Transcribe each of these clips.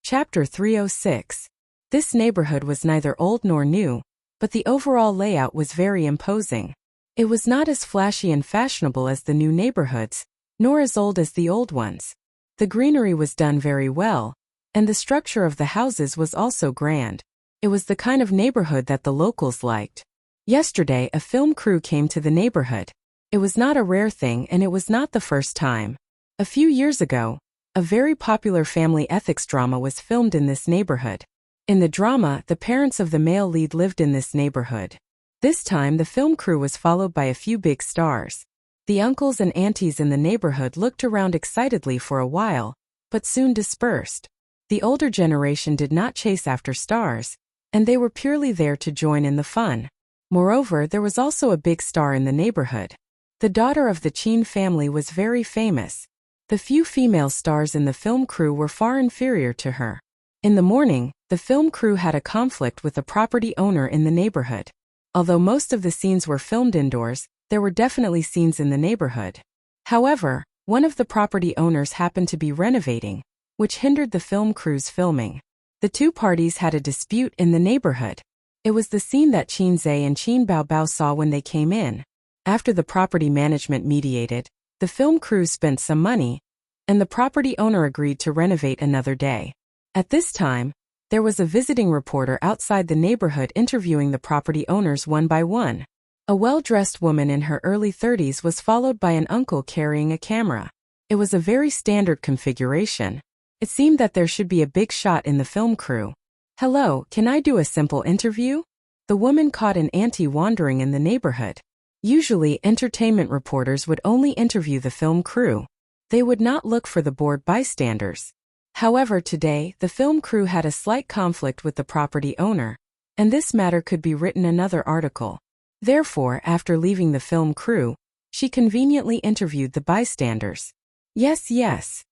Chapter 306. This neighborhood was neither old nor new, but the overall layout was very imposing. It was not as flashy and fashionable as the new neighborhoods, nor as old as the old ones. The greenery was done very well, and the structure of the houses was also grand. It was the kind of neighborhood that the locals liked. Yesterday, a film crew came to the neighborhood. It was not a rare thing, and it was not the first time. A few years ago, a very popular family ethics drama was filmed in this neighborhood. In the drama, the parents of the male lead lived in this neighborhood. This time, the film crew was followed by a few big stars. The uncles and aunties in the neighborhood looked around excitedly for a while, but soon dispersed. The older generation did not chase after stars, and they were purely there to join in the fun. Moreover, there was also a big star in the neighborhood. The daughter of the Chin family was very famous. The few female stars in the film crew were far inferior to her. In the morning, the film crew had a conflict with the property owner in the neighborhood. Although most of the scenes were filmed indoors, there were definitely scenes in the neighborhood. However, one of the property owners happened to be renovating, which hindered the film crew's filming. The two parties had a dispute in the neighborhood. It was the scene that Chin Zhe and Chin Bao Bao saw when they came in. After the property management mediated, the film crew spent some money, and the property owner agreed to renovate another day. At this time, there was a visiting reporter outside the neighborhood interviewing the property owners one by one. A well-dressed woman in her early 30s was followed by an uncle carrying a camera. It was a very standard configuration. It seemed that there should be a big shot in the film crew. "Hello, can I do a simple interview?" The woman caught an auntie wandering in the neighborhood. Usually, entertainment reporters would only interview the film crew. They would not look for the bored bystanders. However, today, the film crew had a slight conflict with the property owner, and this matter could be written another article. Therefore, after leaving the film crew, she conveniently interviewed the bystanders. "Yes, yes."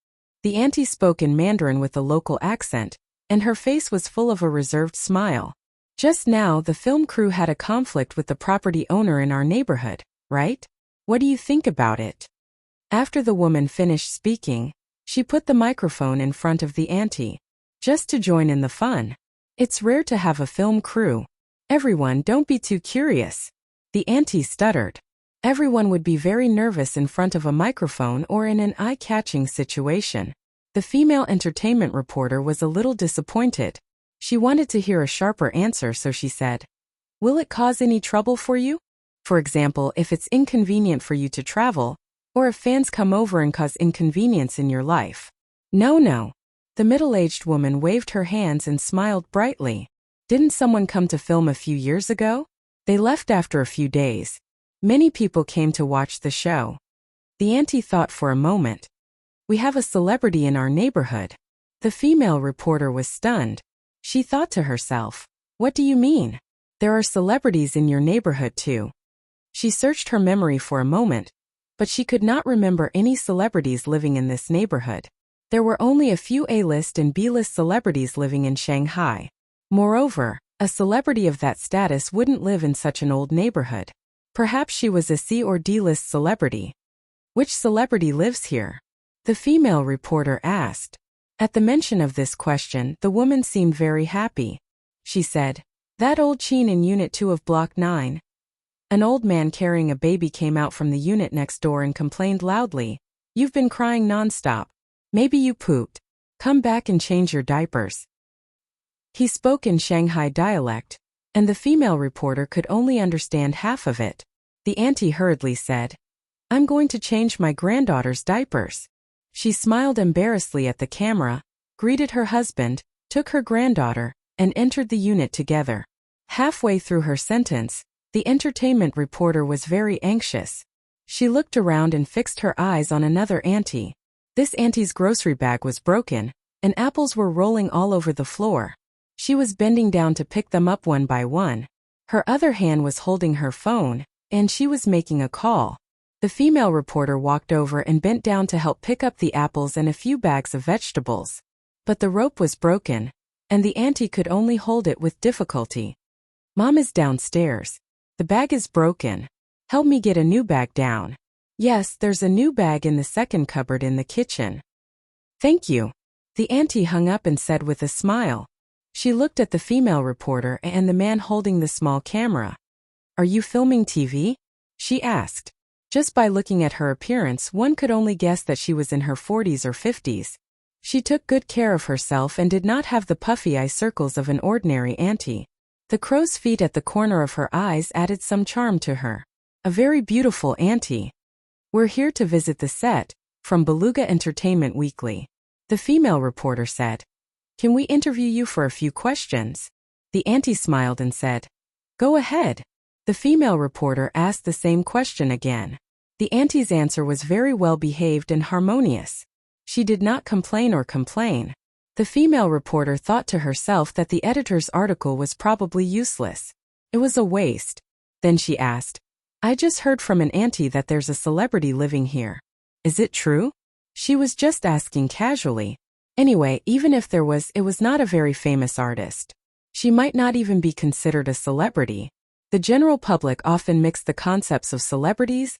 The auntie spoke in Mandarin with a local accent, and her face was full of a reserved smile. "Just now, the film crew had a conflict with the property owner in our neighborhood, right? What do you think about it?" After the woman finished speaking, she put the microphone in front of the auntie. "Just to join in the fun. It's rare to have a film crew. Everyone, don't be too curious." The auntie stuttered. Everyone would be very nervous in front of a microphone or in an eye-catching situation. The female entertainment reporter was a little disappointed. She wanted to hear a sharper answer, so she said, "Will it cause any trouble for you? For example, if it's inconvenient for you to travel, or if fans come over and cause inconvenience in your life?" "No, no." The middle-aged woman waved her hands and smiled brightly. "Didn't someone come to film a few years ago? They left after a few days. Many people came to watch the show." The auntie thought for a moment. "We have a celebrity in our neighborhood." The female reporter was stunned. She thought to herself, "What do you mean? There are celebrities in your neighborhood too?" She searched her memory for a moment, but she could not remember any celebrities living in this neighborhood. There were only a few A-list and B-list celebrities living in Shanghai. Moreover, a celebrity of that status wouldn't live in such an old neighborhood. Perhaps she was a C or D-list celebrity. "Which celebrity lives here?" the female reporter asked. At the mention of this question, the woman seemed very happy. She said, "That old Chin in Unit 2 of Block 9. An old man carrying a baby came out from the unit next door and complained loudly, 'You've been crying nonstop. Maybe you pooped. Come back and change your diapers.'" He spoke in Shanghai dialect, and the female reporter could only understand half of it. The auntie hurriedly said, "I'm going to change my granddaughter's diapers." She smiled embarrassedly at the camera, greeted her husband, took her granddaughter, and entered the unit together. Halfway through her sentence, the entertainment reporter was very anxious. She looked around and fixed her eyes on another auntie. This auntie's grocery bag was broken, and apples were rolling all over the floor. She was bending down to pick them up one by one. Her other hand was holding her phone, and she was making a call. The female reporter walked over and bent down to help pick up the apples and a few bags of vegetables. But the rope was broken, and the auntie could only hold it with difficulty. "Mom is downstairs. The bag is broken. Help me get a new bag down." "Yes, there's a new bag in the second cupboard in the kitchen." "Thank you." The auntie hung up and said with a smile. She looked at the female reporter and the man holding the small camera. "Are you filming TV?" she asked. Just by looking at her appearance, one could only guess that she was in her 40s or 50s. She took good care of herself and did not have the puffy eye circles of an ordinary auntie. The crow's feet at the corner of her eyes added some charm to her. A very beautiful auntie. "We're here to visit the set," from Beluga Entertainment Weekly. The female reporter said. "Can we interview you for a few questions?" The auntie smiled and said, "Go ahead." The female reporter asked the same question again. The auntie's answer was very well behaved and harmonious. She did not complain or complain. The female reporter thought to herself that the editor's article was probably useless. It was a waste. Then she asked, "I just heard from an auntie that there's a celebrity living here. Is it true?" She was just asking casually. Anyway, even if there was, it was not a very famous artist. She might not even be considered a celebrity. The general public often mix the concepts of celebrities,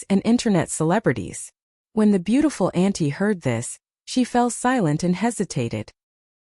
and internet celebrities. When the beautiful auntie heard this, she fell silent and hesitated.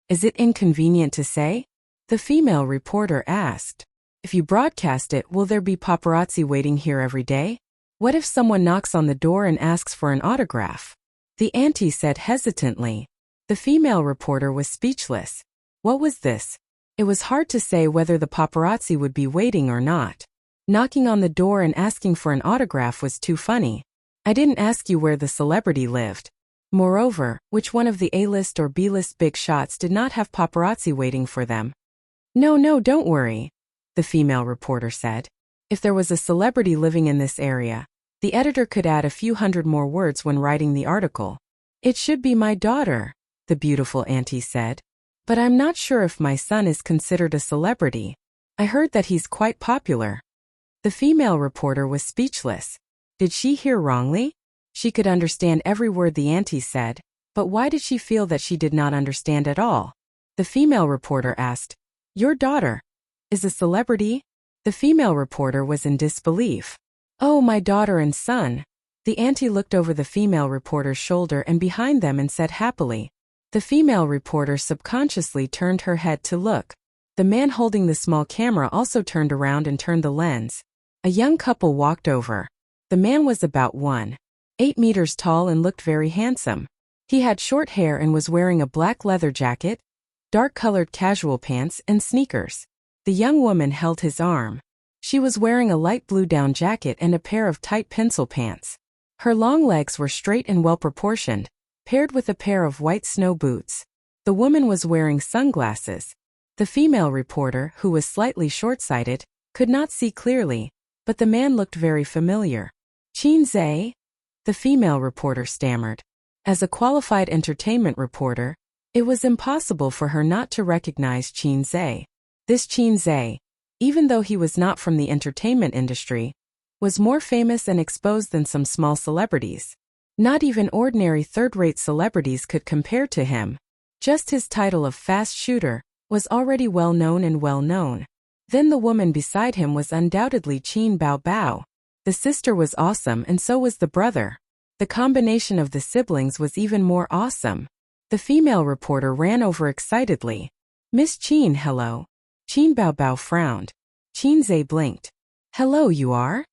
"Is it inconvenient to say?" the female reporter asked. "If you broadcast it, will there be paparazzi waiting here every day? What if someone knocks on the door and asks for an autograph?" The auntie said hesitantly. The female reporter was speechless. What was this? It was hard to say whether the paparazzi would be waiting or not. Knocking on the door and asking for an autograph was too funny. "I didn't ask you where the celebrity lived. Moreover, which one of the A-list or B-list big shots did not have paparazzi waiting for them?" No, don't worry," the female reporter said. "If there was a celebrity living in this area, the editor could add a few hundred more words when writing the article." "It should be my daughter," the beautiful auntie said. "But I'm not sure if my son is considered a celebrity. I heard that he's quite popular." The female reporter was speechless. Did she hear wrongly? She could understand every word the auntie said, but why did she feel that she did not understand at all? The female reporter asked, "Your daughter is a celebrity?" The female reporter was in disbelief. "Oh, my daughter and son." The auntie looked over the female reporter's shoulder and behind them and said happily. The female reporter subconsciously turned her head to look. The man holding the small camera also turned around and turned the lens. A young couple walked over. The man was about 1.8 meters tall and looked very handsome. He had short hair and was wearing a black leather jacket, dark-colored casual pants, and sneakers. The young woman held his arm. She was wearing a light blue down jacket and a pair of tight pencil pants. Her long legs were straight and well-proportioned, paired with a pair of white snow boots. The woman was wearing sunglasses. The female reporter, who was slightly short-sighted, could not see clearly, but the man looked very familiar. "Qin Zhe?" the female reporter stammered. As a qualified entertainment reporter, it was impossible for her not to recognize Qin Zhe. This Qin Zhe, even though he was not from the entertainment industry, was more famous and exposed than some small celebrities. Not even ordinary third-rate celebrities could compare to him. Just his title of fast shooter was already well-known. Then the woman beside him was undoubtedly Qin Bao. The sister was awesome and so was the brother. The combination of the siblings was even more awesome. The female reporter ran over excitedly. "Miss Qin, hello." Qin Bao frowned. Qin Zhe blinked. "Hello, you are?"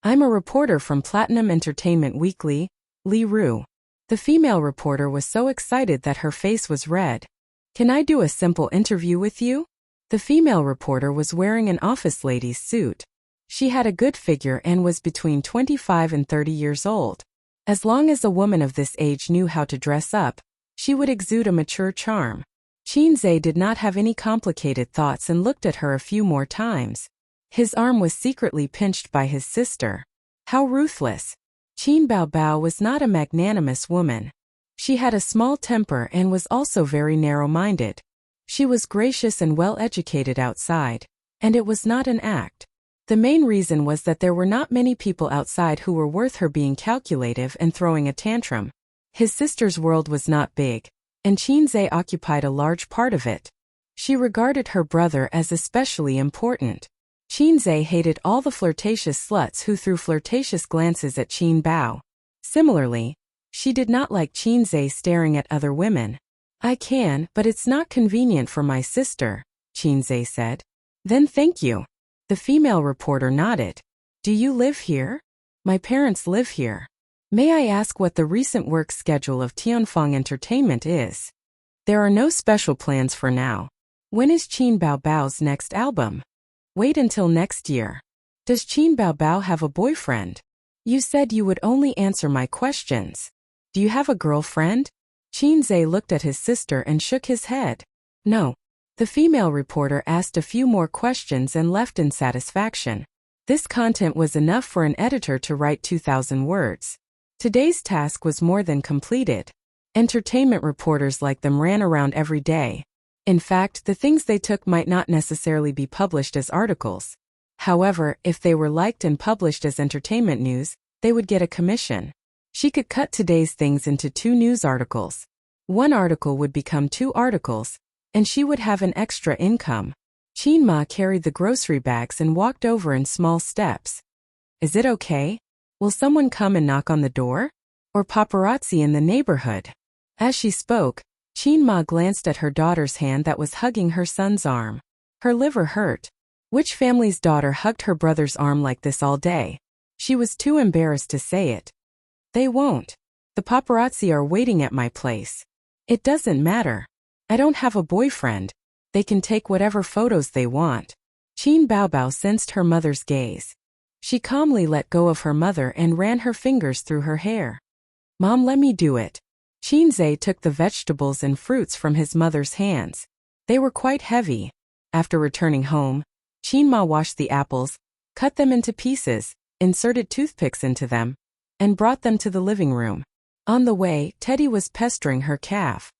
"I'm a reporter from Platinum Entertainment Weekly, Li Ru." The female reporter was so excited that her face was red. "Can I do a simple interview with you?" The female reporter was wearing an office lady's suit. She had a good figure and was between 25 and 30 years old. As long as a woman of this age knew how to dress up, she would exude a mature charm. Qin Zhe did not have any complicated thoughts and looked at her a few more times. His arm was secretly pinched by his sister. How ruthless. Qin Bao was not a magnanimous woman. She had a small temper and was also very narrow-minded. She was gracious and well-educated outside, and it was not an act. The main reason was that there were not many people outside who were worth her being calculative and throwing a tantrum. His sister's world was not big, and Qin Zhe occupied a large part of it. She regarded her brother as especially important. Qin Zhe hated all the flirtatious sluts who threw flirtatious glances at Qin Bao. Similarly, she did not like Qin Zhe staring at other women. I can, but it's not convenient for my sister, Qinzhe said. Then thank you. The female reporter nodded. Do you live here? My parents live here. May I ask what the recent work schedule of Tianfeng Entertainment is? There are no special plans for now. When is Qin Baobao's next album? Wait until next year. Does Qin Baobao have a boyfriend? You said you would only answer my questions. Do you have a girlfriend? Qinzhe looked at his sister and shook his head. No. The female reporter asked a few more questions and left in satisfaction. This content was enough for an editor to write 2,000 words. Today's task was more than completed. Entertainment reporters like them ran around every day. In fact, the things they took might not necessarily be published as articles. However, if they were liked and published as entertainment news, they would get a commission. She could cut today's things into 2 news articles. One article would become 2 articles, and she would have an extra income. Qin Ma carried the grocery bags and walked over in small steps. Is it okay? Will someone come and knock on the door? Or paparazzi in the neighborhood? As she spoke, Qin Ma glanced at her daughter's hand that was hugging her son's arm. Her liver hurt. Which family's daughter hugged her brother's arm like this all day? She was too embarrassed to say it. They won't. The paparazzi are waiting at my place. It doesn't matter. I don't have a boyfriend. They can take whatever photos they want. Qin Baobao sensed her mother's gaze. She calmly let go of her mother and ran her fingers through her hair. Mom, let me do it. Qinzhe took the vegetables and fruits from his mother's hands. They were quite heavy. After returning home, Qin Ma washed the apples, cut them into pieces, inserted toothpicks into them, and brought them to the living room. On the way, Teddy was pestering her calf.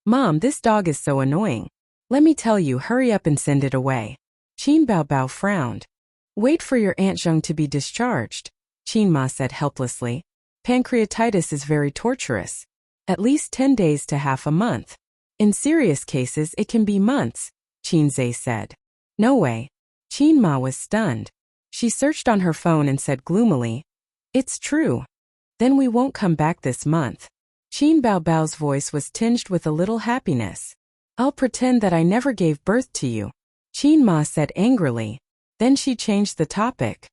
Mom, this dog is so annoying. Let me tell you, hurry up and send it away. Qin Baobao frowned. Wait for your Aunt Zheng to be discharged, Qin Ma said helplessly. Pancreatitis is very torturous. At least 10 days to half a month. In serious cases, it can be months, Qinzhe said. No way. Qin Ma was stunned. She searched on her phone and said gloomily, It's true. Then we won't come back this month. Qin Baobao's voice was tinged with a little happiness. I'll pretend that I never gave birth to you, Qin Ma said angrily. Then she changed the topic.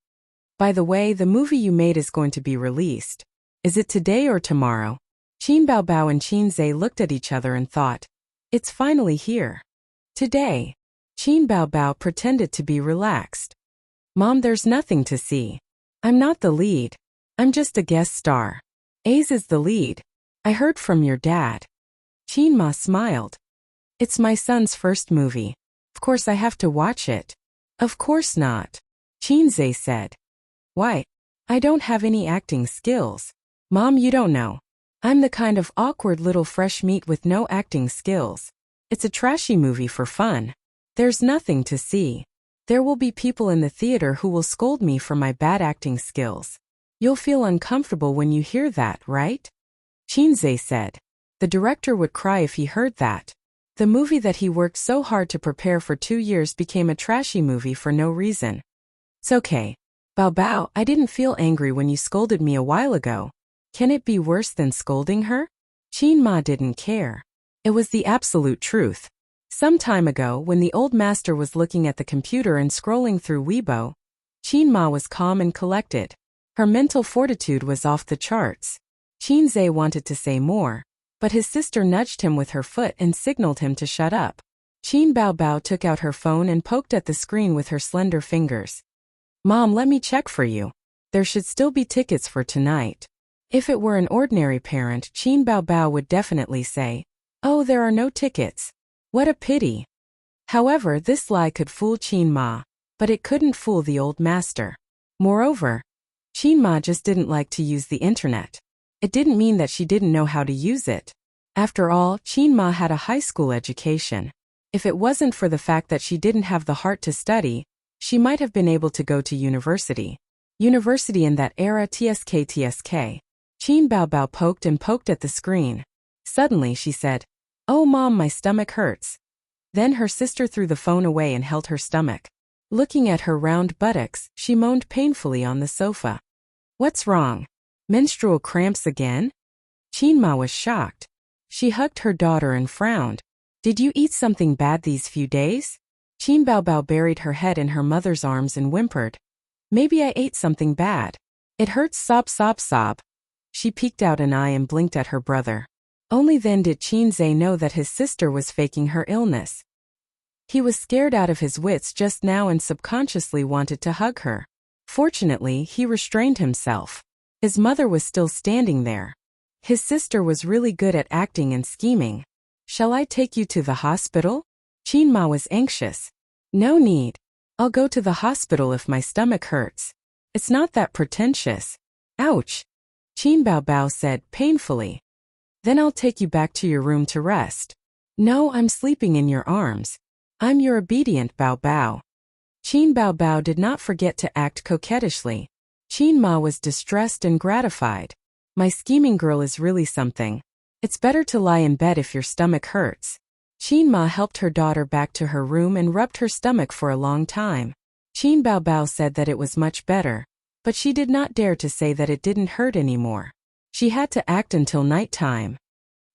By the way, the movie you made is going to be released. Is it today or tomorrow? Qin Baobao and Qinzhe looked at each other and thought, It's finally here. Today. Qin Baobao pretended to be relaxed. Mom, there's nothing to see. I'm not the lead. I'm just a guest star. Ace is the lead. I heard from your dad. Qin Ma smiled. It's my son's first movie. Of course I have to watch it. Of course not, Qinzhe said. Why? I don't have any acting skills. Mom, you don't know. I'm the kind of awkward little fresh meat with no acting skills. It's a trashy movie for fun. There's nothing to see. There will be people in the theater who will scold me for my bad acting skills. You'll feel uncomfortable when you hear that, right? Qinzhe said. The director would cry if he heard that. The movie that he worked so hard to prepare for 2 years became a trashy movie for no reason. It's okay. Baobao, I didn't feel angry when you scolded me a while ago. Can it be worse than scolding her? Qin Ma didn't care. It was the absolute truth. Some time ago, when the old master was looking at the computer and scrolling through Weibo, Qin Ma was calm and collected. Her mental fortitude was off the charts. Qinzhe wanted to say more, but his sister nudged him with her foot and signaled him to shut up. Qin Baobao took out her phone and poked at the screen with her slender fingers. Mom, let me check for you. There should still be tickets for tonight. If it were an ordinary parent, Qin Baobao would definitely say, Oh, there are no tickets. What a pity. However, this lie could fool Qin Ma, but it couldn't fool the old master. Moreover, Qin Ma just didn't like to use the internet. It didn't mean that she didn't know how to use it. After all, Qin Ma had a high school education. If it wasn't for the fact that she didn't have the heart to study, she might have been able to go to university. University in that era, tsk. Qin Baobao poked and poked at the screen. Suddenly she said, Oh Mom, my stomach hurts. Then her sister threw the phone away and held her stomach. Looking at her round buttocks, she moaned painfully on the sofa. What's wrong? Menstrual cramps again? Qin Ma was shocked. She hugged her daughter and frowned. Did you eat something bad these few days? Qin Baobao buried her head in her mother's arms and whimpered. Maybe I ate something bad. It hurts, sob, sob, sob. She peeked out an eye and blinked at her brother. Only then did Qin Zhe know that his sister was faking her illness. He was scared out of his wits just now and subconsciously wanted to hug her. Fortunately, he restrained himself. His mother was still standing there. His sister was really good at acting and scheming. Shall I take you to the hospital? Qin Ma was anxious. No need. I'll go to the hospital if my stomach hurts. It's not that pretentious. Ouch. Qin Baobao said painfully. Then I'll take you back to your room to rest. No, I'm sleeping in your arms. I'm your obedient Baobao. Qin Baobao did not forget to act coquettishly. Qin Ma was distressed and gratified. My scheming girl is really something. It's better to lie in bed if your stomach hurts. Qin Ma helped her daughter back to her room and rubbed her stomach for a long time. Qin Baobao said that it was much better, but she did not dare to say that it didn't hurt anymore. She had to act until night time.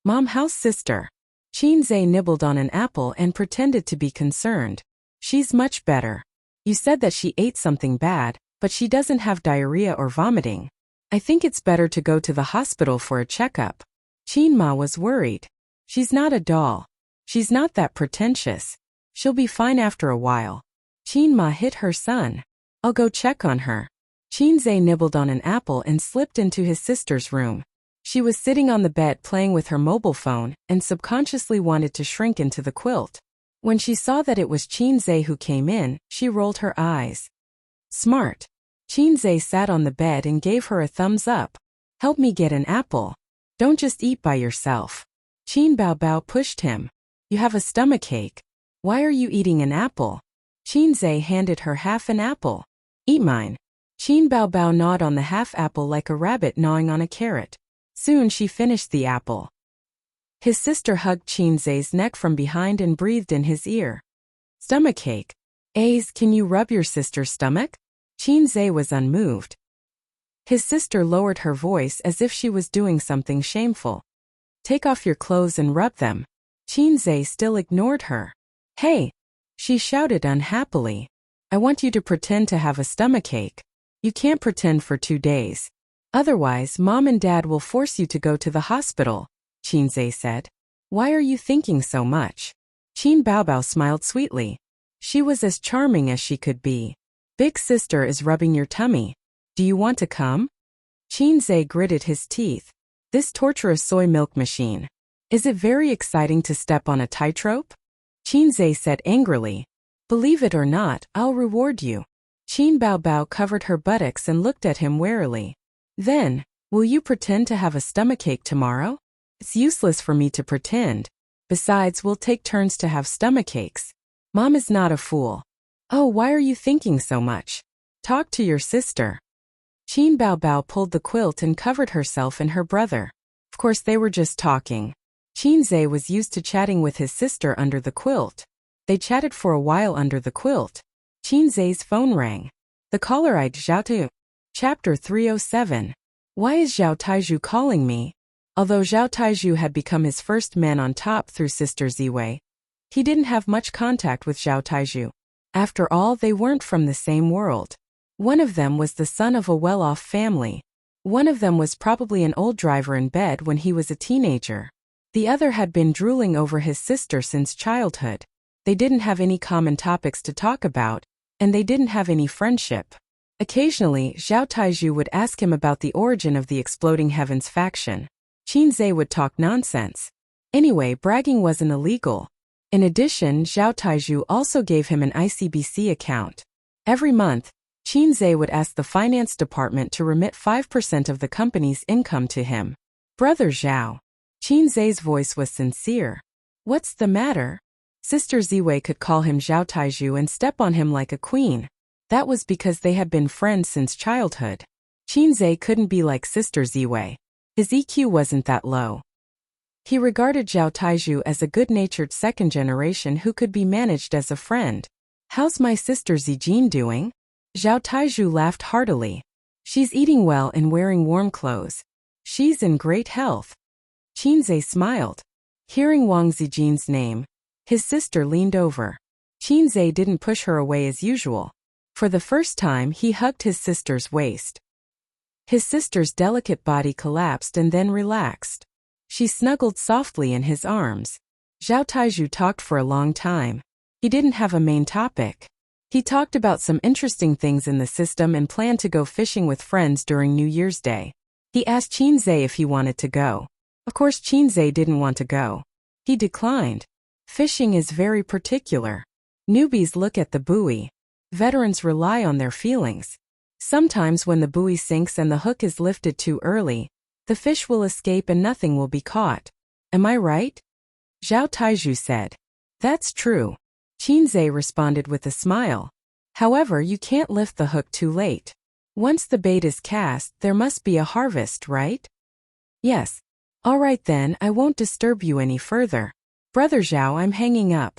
Mom, how's sister? Qin Zhe nibbled on an apple and pretended to be concerned. She's much better. You said that she ate something bad, but she doesn't have diarrhea or vomiting. I think it's better to go to the hospital for a checkup. Qin Ma was worried. She's not a doll. She's not that pretentious. She'll be fine after a while. Qin Ma hit her son. I'll go check on her. Qin Zhe nibbled on an apple and slipped into his sister's room. She was sitting on the bed playing with her mobile phone and subconsciously wanted to shrink into the quilt. When she saw that it was Qin Zhe who came in, she rolled her eyes. Smart. Qin Zhe sat on the bed and gave her a thumbs up. Help me get an apple. Don't just eat by yourself. Qin Baobao pushed him. You have a stomachache. Why are you eating an apple? Qin Zhe handed her half an apple. Eat mine. Qin Baobao gnawed on the half apple like a rabbit gnawing on a carrot. Soon she finished the apple. His sister hugged Qin Zhe's neck from behind and breathed in his ear. Stomachache. Aze, can you rub your sister's stomach? Qin Zhe was unmoved. His sister lowered her voice as if she was doing something shameful. Take off your clothes and rub them. Qin Zhe still ignored her. Hey! She shouted unhappily. I want you to pretend to have a stomachache. You can't pretend for 2 days. Otherwise, Mom and Dad will force you to go to the hospital, Qin Zhe said. Why are you thinking so much? Qin Baobao smiled sweetly. She was as charming as she could be. Big sister is rubbing your tummy. Do you want to come? Qin Zhe gritted his teeth. This torturous soy milk machine. Is it very exciting to step on a tightrope? Qin Zhe said angrily. Believe it or not, I'll reward you. Qin Baobao covered her buttocks and looked at him warily. Then, will you pretend to have a stomachache tomorrow? It's useless for me to pretend. Besides, we'll take turns to have stomachaches. Mom is not a fool. Oh, why are you thinking so much? Talk to your sister. Qin Baobao pulled the quilt and covered herself and her brother. Of course they were just talking. Qin Zhe was used to chatting with his sister under the quilt. They chatted for a while under the quilt. Qin Zhe's phone rang. The caller eyed Zhao Taiju. Chapter 307. Why is Zhao Taiju calling me? Although Zhao Taiju had become his first man on top through Sister Ziwei, he didn't have much contact with Zhao Taiju. After all, they weren't from the same world. One of them was the son of a well-off family. One of them was probably an old driver in bed when he was a teenager. The other had been drooling over his sister since childhood. They didn't have any common topics to talk about, and they didn't have any friendship. Occasionally, Zhao Taiju would ask him about the origin of the Exploding Heavens faction. Qin Zhe would talk nonsense. Anyway, bragging wasn't illegal. In addition, Zhao Taiju also gave him an ICBC account. Every month, Qin Zhe would ask the finance department to remit 5% of the company's income to him. Brother Zhao. Qin Zhe's voice was sincere. What's the matter? Sister Ziwei could call him Zhao Taiju and step on him like a queen. That was because they had been friends since childhood. Qin Zhe couldn't be like Sister Ziwei. His EQ wasn't that low. He regarded Zhao Taiju as a good-natured second generation who could be managed as a friend. How's my sister Zijin doing? Zhao Taiju laughed heartily. She's eating well and wearing warm clothes. She's in great health. Qinzhe smiled. Hearing Wang Zijin's name, his sister leaned over. Qinzhe didn't push her away as usual. For the first time, he hugged his sister's waist. His sister's delicate body collapsed and then relaxed. She snuggled softly in his arms. Zhao Taizhu talked for a long time. He didn't have a main topic. He talked about some interesting things in the system and planned to go fishing with friends during New Year's Day. He asked Qinzhe if he wanted to go. Of course Qinzhe didn't want to go. He declined. Fishing is very particular. Newbies look at the buoy. Veterans rely on their feelings. Sometimes when the buoy sinks and the hook is lifted too early, the fish will escape and nothing will be caught. Am I right? Zhao Taizhu said. That's true. Qinzhe responded with a smile. However, you can't lift the hook too late. Once the bait is cast, there must be a harvest, right? Yes. All right then, I won't disturb you any further. Brother Zhao, I'm hanging up.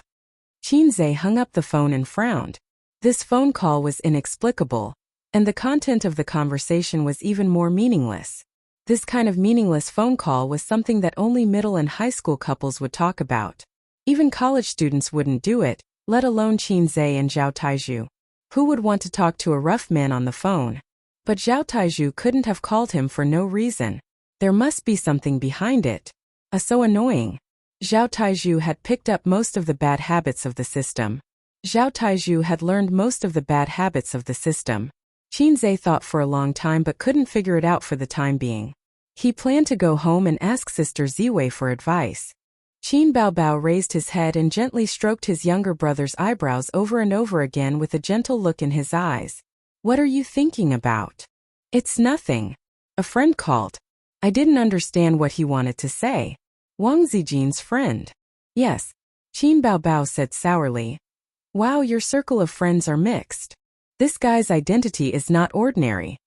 Qinzhe hung up the phone and frowned. This phone call was inexplicable, and the content of the conversation was even more meaningless. This kind of meaningless phone call was something that only middle and high school couples would talk about. Even college students wouldn't do it, let alone Qinzhe and Zhao Taizhu. Who would want to talk to a rough man on the phone? But Zhao Taizhu couldn't have called him for no reason. There must be something behind it. So annoying. Zhao Taizhu had picked up most of the bad habits of the system. Zhao Taizhu had learned most of the bad habits of the system. Qinzhe thought for a long time but couldn't figure it out for the time being. He planned to go home and ask Sister Ziwei for advice. Qin Baobao raised his head and gently stroked his younger brother's eyebrows over and over again with a gentle look in his eyes. What are you thinking about? It's nothing. A friend called. I didn't understand what he wanted to say. Wang Zijin's friend. Yes. Qin Baobao said sourly. Wow, your circle of friends are mixed. This guy's identity is not ordinary.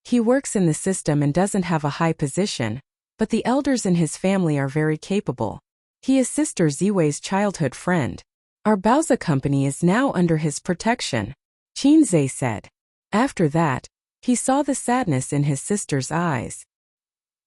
He works in the system and doesn't have a high position, but the elders in his family are very capable. He is Sister Ziwei's childhood friend. Our Baozi company is now under his protection, Qinzhe said. After that, he saw the sadness in his sister's eyes.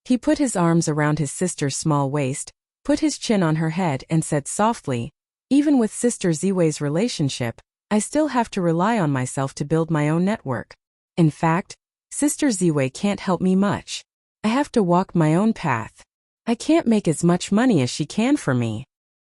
He put his arms around his sister's small waist, put his chin on her head and said softly, even with Sister Ziwei's relationship, I still have to rely on myself to build my own network. In fact, Sister Ziwei can't help me much. I have to walk my own path. I can't make as much money as she can for me.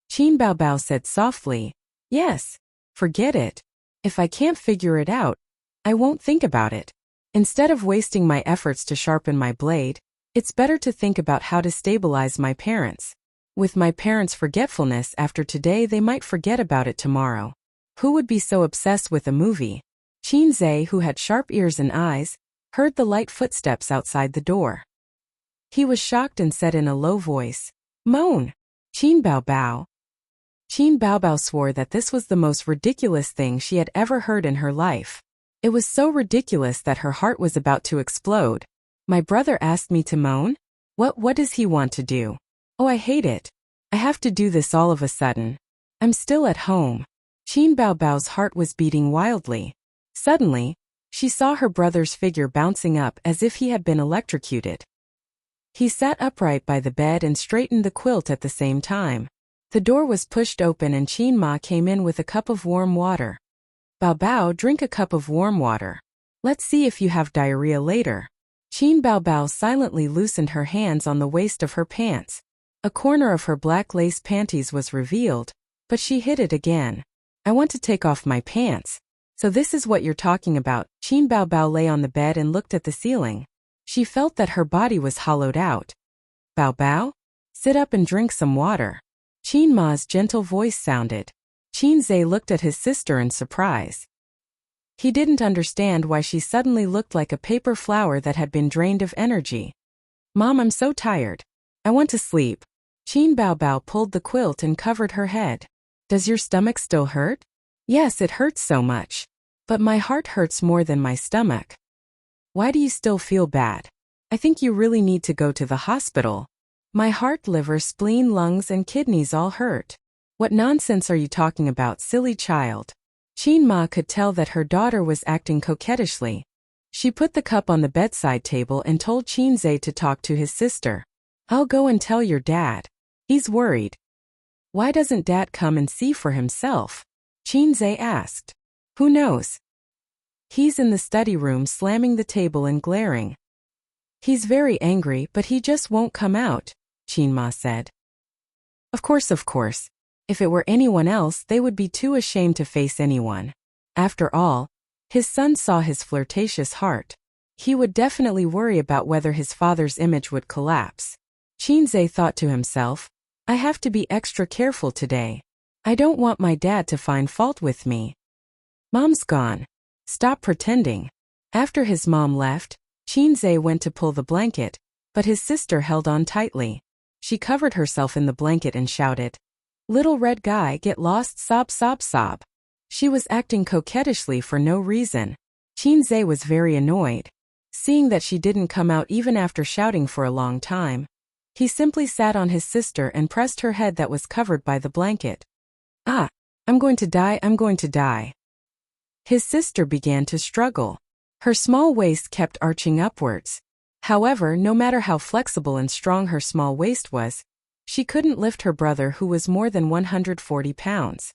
Qin Baobao said softly, yes, forget it. If I can't figure it out, I won't think about it. Instead of wasting my efforts to sharpen my blade, it's better to think about how to stabilize my parents. With my parents' forgetfulness after today, they might forget about it tomorrow. Who would be so obsessed with a movie? Qinzhe, who had sharp ears and eyes, heard the light footsteps outside the door. He was shocked and said in a low voice, Moan! Qin Baobao. Qin Baobao swore that this was the most ridiculous thing she had ever heard in her life. It was so ridiculous that her heart was about to explode. My brother asked me to moan? What does he want to do? Oh, I hate it. I have to do this all of a sudden. I'm still at home. Qin Baobao's heart was beating wildly. Suddenly, she saw her brother's figure bouncing up as if he had been electrocuted. He sat upright by the bed and straightened the quilt at the same time. The door was pushed open and Qin Ma came in with a cup of warm water. Baobao, drink a cup of warm water. Let's see if you have diarrhea later. Qin Baobao silently loosened her hands on the waist of her pants. A corner of her black lace panties was revealed, but she hid it again. I want to take off my pants. So this is what you're talking about. Qin Baobao lay on the bed and looked at the ceiling. She felt that her body was hollowed out. Baobao? Sit up and drink some water. Qin Ma's gentle voice sounded. Qinzhe looked at his sister in surprise. He didn't understand why she suddenly looked like a paper flower that had been drained of energy. Mom, I'm so tired. I want to sleep. Qin Baobao pulled the quilt and covered her head. Does your stomach still hurt? Yes, it hurts so much. But my heart hurts more than my stomach. Why do you still feel bad? I think you really need to go to the hospital. My heart, liver, spleen, lungs, and kidneys all hurt. What nonsense are you talking about, silly child? Qin Ma could tell that her daughter was acting coquettishly. She put the cup on the bedside table and told Qinzhe to talk to his sister. I'll go and tell your dad. He's worried. Why doesn't Dad come and see for himself? Qinzhe asked. Who knows? He's in the study room slamming the table and glaring. He's very angry, but he just won't come out, Qinma said. Of course. If it were anyone else, they would be too ashamed to face anyone. After all, his son saw his flirtatious heart. He would definitely worry about whether his father's image would collapse. Qinzhe thought to himself, I have to be extra careful today. I don't want my dad to find fault with me. Mom's gone. Stop pretending. After his mom left, Qinzhe went to pull the blanket, but his sister held on tightly. She covered herself in the blanket and shouted, Little red guy, get lost, sob sob sob. She was acting coquettishly for no reason. Qinzhe was very annoyed. Seeing that she didn't come out even after shouting for a long time, he simply sat on his sister and pressed her head that was covered by the blanket. Ah, I'm going to die. His sister began to struggle. Her small waist kept arching upwards. However, no matter how flexible and strong her small waist was, she couldn't lift her brother who was more than 140 pounds.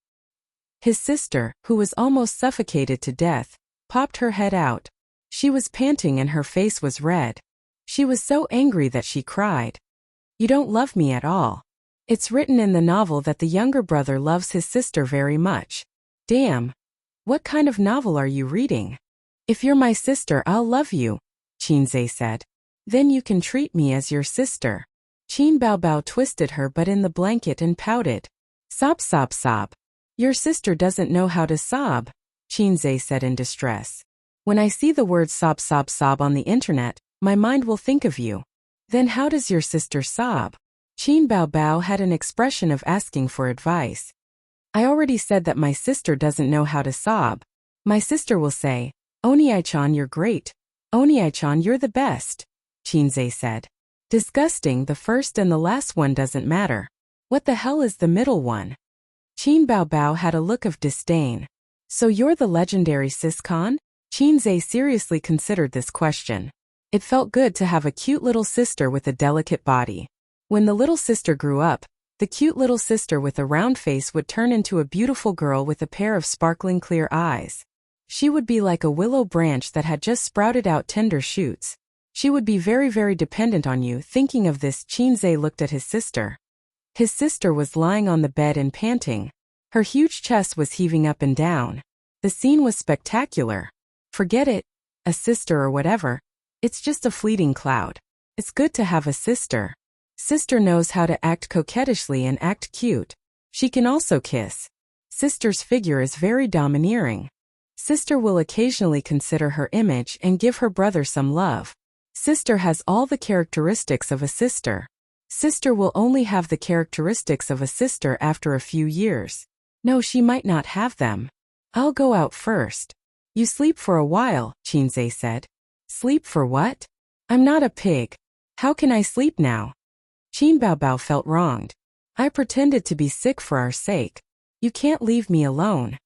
His sister, who was almost suffocated to death, popped her head out. She was panting and her face was red. She was so angry that she cried. You don't love me at all. It's written in the novel that the younger brother loves his sister very much. Damn. What kind of novel are you reading? If you're my sister, I'll love you, Qinzhe said. Then you can treat me as your sister. Qin Baobao twisted her butt in the blanket and pouted. Sob sob sob. Your sister doesn't know how to sob, Qinzhe said in distress. When I see the word sob sob sob on the internet, my mind will think of you. Then how does your sister sob? Qin Baobao had an expression of asking for advice. I already said that my sister doesn't know how to sob. My sister will say, Oni-chan, you're great. Oni-chan, you're the best, Qinzhe said. Disgusting, the first and the last one doesn't matter. What the hell is the middle one? Qin Baobao had a look of disdain. So you're the legendary Siscon? Qinzhe seriously considered this question. It felt good to have a cute little sister with a delicate body. When the little sister grew up, the cute little sister with a round face would turn into a beautiful girl with a pair of sparkling clear eyes. She would be like a willow branch that had just sprouted out tender shoots. She would be very, very dependent on you. Thinking of this, Qinzhe looked at his sister. His sister was lying on the bed and panting. Her huge chest was heaving up and down. The scene was spectacular. Forget it, a sister or whatever. It's just a fleeting cloud. It's good to have a sister. Sister knows how to act coquettishly and act cute. She can also kiss. Sister's figure is very domineering. Sister will occasionally consider her image and give her brother some love. Sister has all the characteristics of a sister. Sister will only have the characteristics of a sister after a few years. No, she might not have them. I'll go out first. You sleep for a while, Qinzhe said. Sleep for what? I'm not a pig. How can I sleep now? Qin Baobao felt wronged. I pretended to be sick for our sake. You can't leave me alone.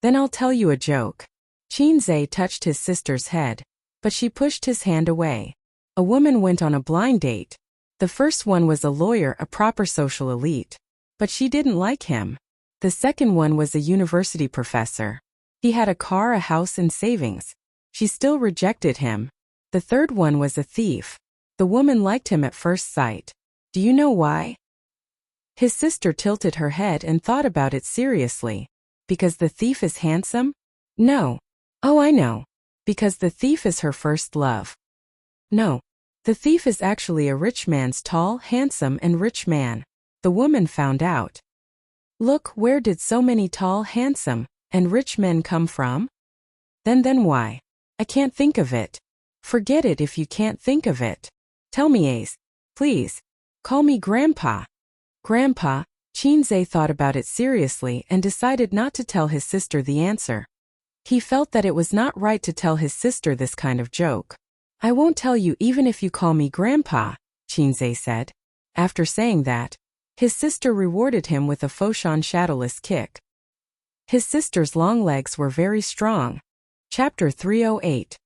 Then I'll tell you a joke. Qinzhe touched his sister's head, but she pushed his hand away. A woman went on a blind date. The first one was a lawyer, a proper social elite. But she didn't like him. The second one was a university professor. He had a car, a house, and savings. She still rejected him. The third one was a thief. The woman liked him at first sight. Do you know why? His sister tilted her head and thought about it seriously. Because the thief is handsome? No. Oh, I know. Because the thief is her first love. No. The thief is actually a rich man's tall, handsome, and rich man. The woman found out. Look, where did so many tall, handsome, and rich men come from? Then why? I can't think of it. Forget it if you can't think of it. Tell me, Ace. Please. Call me Grandpa. Grandpa, Qinzhe thought about it seriously and decided not to tell his sister the answer. He felt that it was not right to tell his sister this kind of joke. I won't tell you even if you call me Grandpa, Qinzhe said. After saying that, his sister rewarded him with a Foshan shadowless kick. His sister's long legs were very strong. Chapter 308.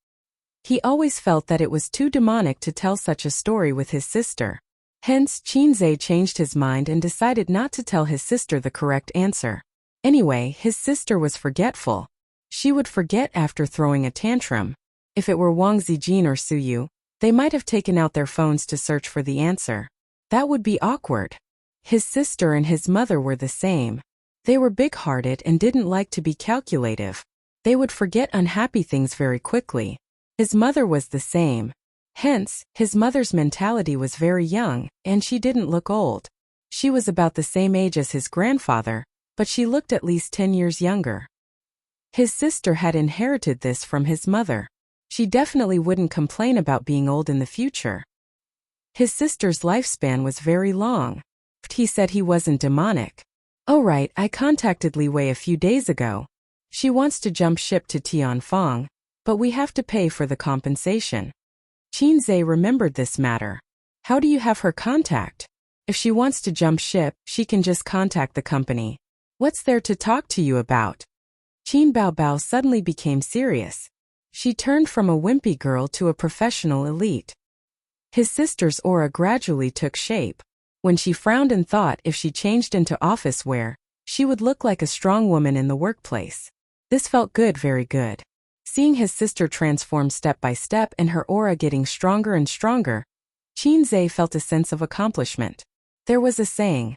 He always felt that it was too demonic to tell such a story with his sister. Hence, Chinze changed his mind and decided not to tell his sister the correct answer. Anyway, his sister was forgetful. She would forget after throwing a tantrum. If it were Wang Zijin or Suyu, they might have taken out their phones to search for the answer. That would be awkward. His sister and his mother were the same. They were big-hearted and didn't like to be calculative. They would forget unhappy things very quickly. His mother was the same. Hence, his mother's mentality was very young, and she didn't look old. She was about the same age as his grandfather, but she looked at least 10 years younger. His sister had inherited this from his mother. She definitely wouldn't complain about being old in the future. His sister's lifespan was very long. He said he wasn't demonic. Oh right, I contacted Li Wei a few days ago. She wants to jump ship to Tianfang, but we have to pay for the compensation. Chinze remembered this matter. How do you have her contact? If she wants to jump ship, she can just contact the company. What's there to talk to you about? Qin Baobao suddenly became serious. She turned from a wimpy girl to a professional elite. His sister's aura gradually took shape. When she frowned and thought if she changed into office wear, she would look like a strong woman in the workplace. This felt good, very good. Seeing his sister transform step by step and her aura getting stronger and stronger, Chinze felt a sense of accomplishment. There was a saying,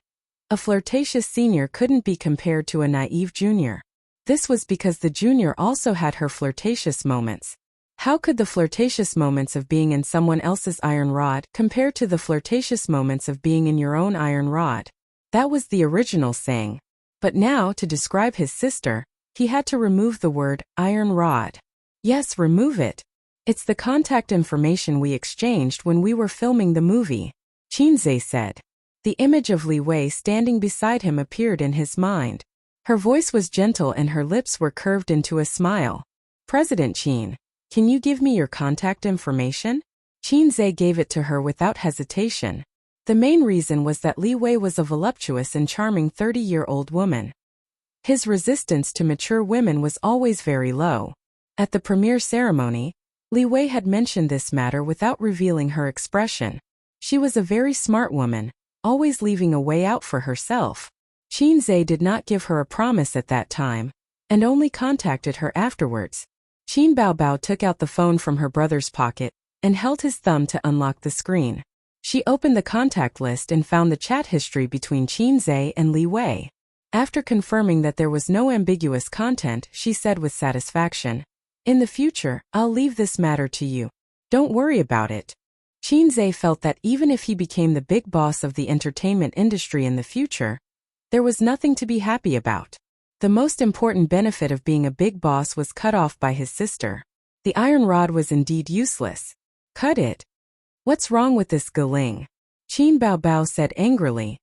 a flirtatious senior couldn't be compared to a naive junior. This was because the junior also had her flirtatious moments. How could the flirtatious moments of being in someone else's iron rod compare to the flirtatious moments of being in your own iron rod? That was the original saying. But now, to describe his sister, he had to remove the word iron rod. Yes, remove it. It's the contact information we exchanged when we were filming the movie, Chinze said. The image of Li Wei standing beside him appeared in his mind. Her voice was gentle and her lips were curved into a smile. President Qin, can you give me your contact information? Chinze gave it to her without hesitation. The main reason was that Li Wei was a voluptuous and charming 30-year-old woman. His resistance to mature women was always very low. At the premiere ceremony, Li Wei had mentioned this matter without revealing her expression. She was a very smart woman, always leaving a way out for herself. Chinze did not give her a promise at that time, and only contacted her afterwards. Qin Baobao took out the phone from her brother's pocket and held his thumb to unlock the screen. She opened the contact list and found the chat history between Chinze and Li Wei. After confirming that there was no ambiguous content, she said with satisfaction, in the future, I'll leave this matter to you. Don't worry about it. Chinze felt that even if he became the big boss of the entertainment industry in the future, there was nothing to be happy about. The most important benefit of being a big boss was cut off by his sister. The iron rod was indeed useless. Cut it. What's wrong with this Galing? Qin Baobao said angrily.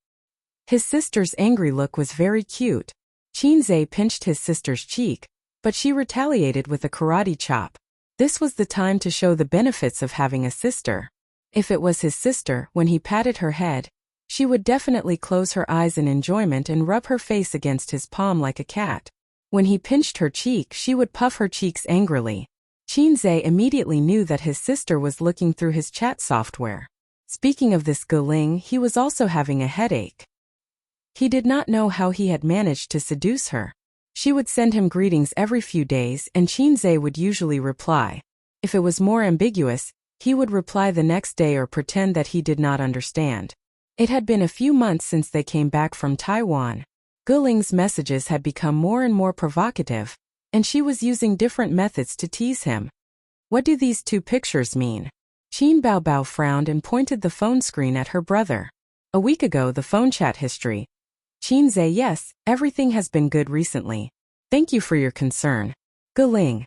His sister's angry look was very cute. Chinze pinched his sister's cheek, but she retaliated with a karate chop. This was the time to show the benefits of having a sister. If it was his sister, when he patted her head, she would definitely close her eyes in enjoyment and rub her face against his palm like a cat. When he pinched her cheek, she would puff her cheeks angrily. Chinze immediately knew that his sister was looking through his chat software. Speaking of this Galing, he was also having a headache. He did not know how he had managed to seduce her. She would send him greetings every few days and Chinze would usually reply. If it was more ambiguous, he would reply the next day or pretend that he did not understand. It had been a few months since they came back from Taiwan. Guling's messages had become more and more provocative, and she was using different methods to tease him. What do these two pictures mean? Qin Baobao frowned and pointed the phone screen at her brother. A week ago, the phone chat history. Chinze, yes, everything has been good recently. Thank you for your concern. Guling.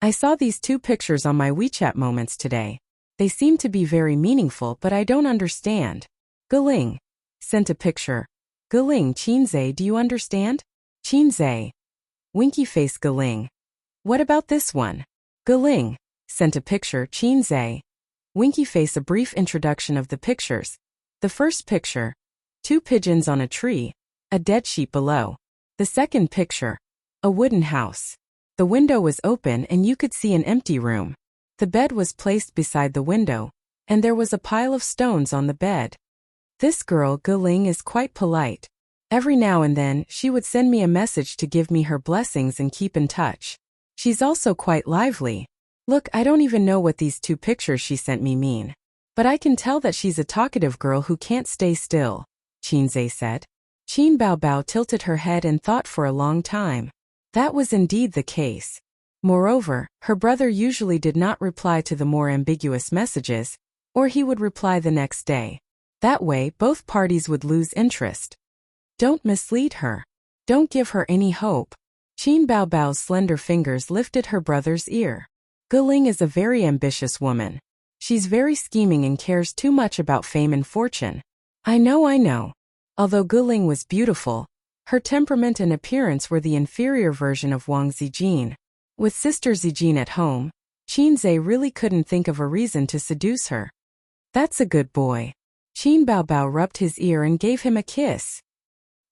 I saw these two pictures on my WeChat moments today. They seem to be very meaningful, but I don't understand. Guling. Sent a picture. Guling, Chinze, do you understand? Chinze. Winky face Guling. What about this one? Guling. Sent a picture. Chinze. Winky face. A brief introduction of the pictures. The first picture. 2 pigeons on a tree. A dead sheep below. The second picture. A wooden house. The window was open and you could see an empty room. The bed was placed beside the window, and there was a pile of stones on the bed. This girl, Guling, is quite polite. Every now and then, she would send me a message to give me her blessings and keep in touch. She's also quite lively. Look, I don't even know what these 2 pictures she sent me mean. But I can tell that she's a talkative girl who can't stay still, Qinze said. Qin Baobao tilted her head and thought for a long time. That was indeed the case. Moreover, her brother usually did not reply to the more ambiguous messages, or he would reply the next day. That way, both parties would lose interest. Don't mislead her. Don't give her any hope. Qin Baobao's slender fingers lifted her brother's ear. Guling is a very ambitious woman. She's very scheming and cares too much about fame and fortune. I know. Although Guling was beautiful, her temperament and appearance were the inferior version of Wang Zijin. With Sister Zijin at home, Qinze really couldn't think of a reason to seduce her. That's a good boy. Qin Baobao rubbed his ear and gave him a kiss.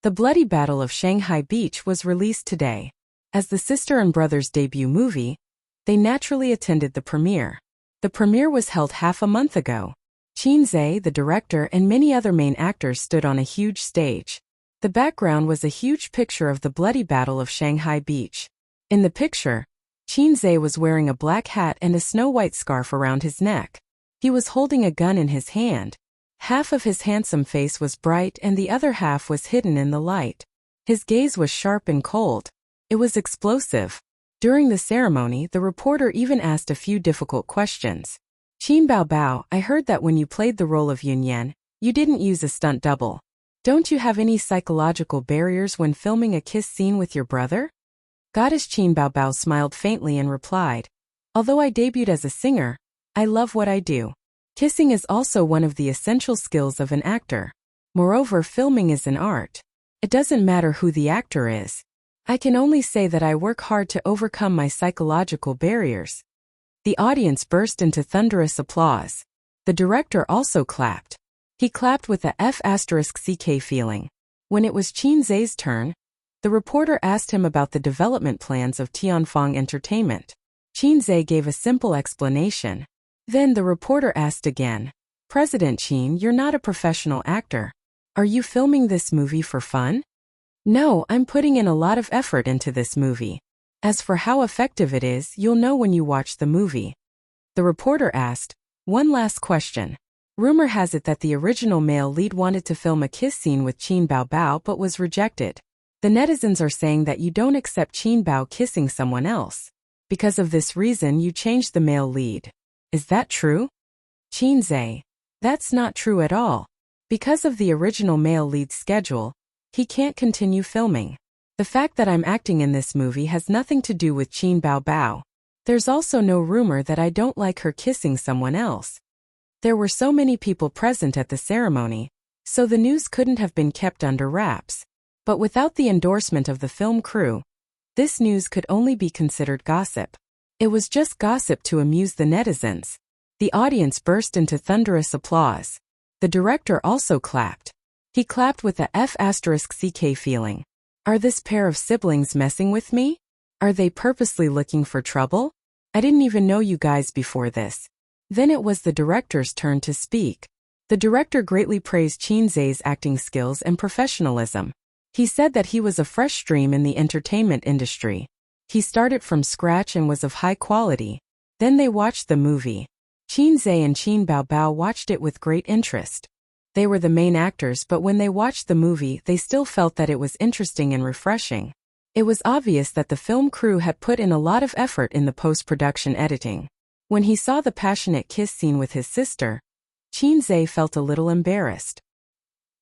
The Bloody Battle of Shanghai Beach was released today. As the sister and brother's debut movie, they naturally attended the premiere. The premiere was held half a month ago. Qinze, the director, and many other main actors stood on a huge stage. The background was a huge picture of the Bloody Battle of Shanghai Beach. In the picture, Qinze was wearing a black hat and a snow-white scarf around his neck. He was holding a gun in his hand. Half of his handsome face was bright and the other half was hidden in the light. His gaze was sharp and cold. It was explosive. During the ceremony, the reporter even asked a few difficult questions. Qin Baobao, I heard that when you played the role of Yunyan, you didn't use a stunt double. Don't you have any psychological barriers when filming a kiss scene with your brother? Goddess Qin Baobao smiled faintly and replied, although I debuted as a singer, I love what I do. Kissing is also one of the essential skills of an actor. Moreover, filming is an art. It doesn't matter who the actor is. I can only say that I work hard to overcome my psychological barriers. The audience burst into thunderous applause. The director also clapped. He clapped with a F***CK feeling. When it was Qinze's turn, the reporter asked him about the development plans of Tianfang Entertainment. Qinze gave a simple explanation. Then the reporter asked again, President Qin, you're not a professional actor. Are you filming this movie for fun? No, I'm putting in a lot of effort into this movie. As for how effective it is, you'll know when you watch the movie. The reporter asked, one last question. Rumor has it that the original male lead wanted to film a kiss scene with Qin Baobao but was rejected. The netizens are saying that you don't accept Qin Bao kissing someone else. Because of this reason you changed the male lead. Is that true? Qinze. That's not true at all. Because of the original male lead's schedule, he can't continue filming. The fact that I'm acting in this movie has nothing to do with Qin Baobao. There's also no rumor that I don't like her kissing someone else. There were so many people present at the ceremony, so the news couldn't have been kept under wraps. But without the endorsement of the film crew, this news could only be considered gossip. It was just gossip to amuse the netizens. The audience burst into thunderous applause. The director also clapped. He clapped with a F***CK feeling. Are this pair of siblings messing with me? Are they purposely looking for trouble? I didn't even know you guys before this. Then it was the director's turn to speak. The director greatly praised Qinze's acting skills and professionalism. He said that he was a fresh stream in the entertainment industry. He started from scratch and was of high quality. Then they watched the movie. Qinze and Qin Baobao watched it with great interest. They were the main actors, but when they watched the movie, they still felt that it was interesting and refreshing. It was obvious that the film crew had put in a lot of effort in the post-production editing. When he saw the passionate kiss scene with his sister, Qinze felt a little embarrassed.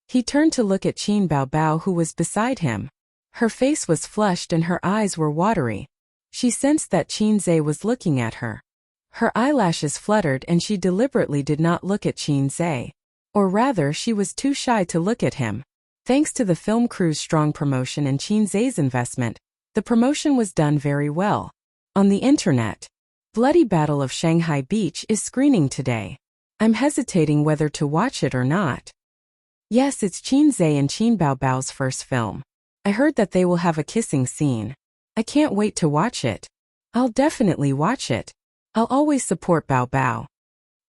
He turned to look at Qin Baobao, who was beside him. Her face was flushed and her eyes were watery. She sensed that Qinze was looking at her. Her eyelashes fluttered and she deliberately did not look at Qinze. Or rather, she was too shy to look at him. Thanks to the film crew's strong promotion and Qinze's investment, the promotion was done very well. On the internet, Bloody Battle of Shanghai Beach is screening today. I'm hesitating whether to watch it or not. Yes, it's Qinze and Qin Baobao's first film. I heard that they will have a kissing scene. I can't wait to watch it. I'll definitely watch it. I'll always support Baobao.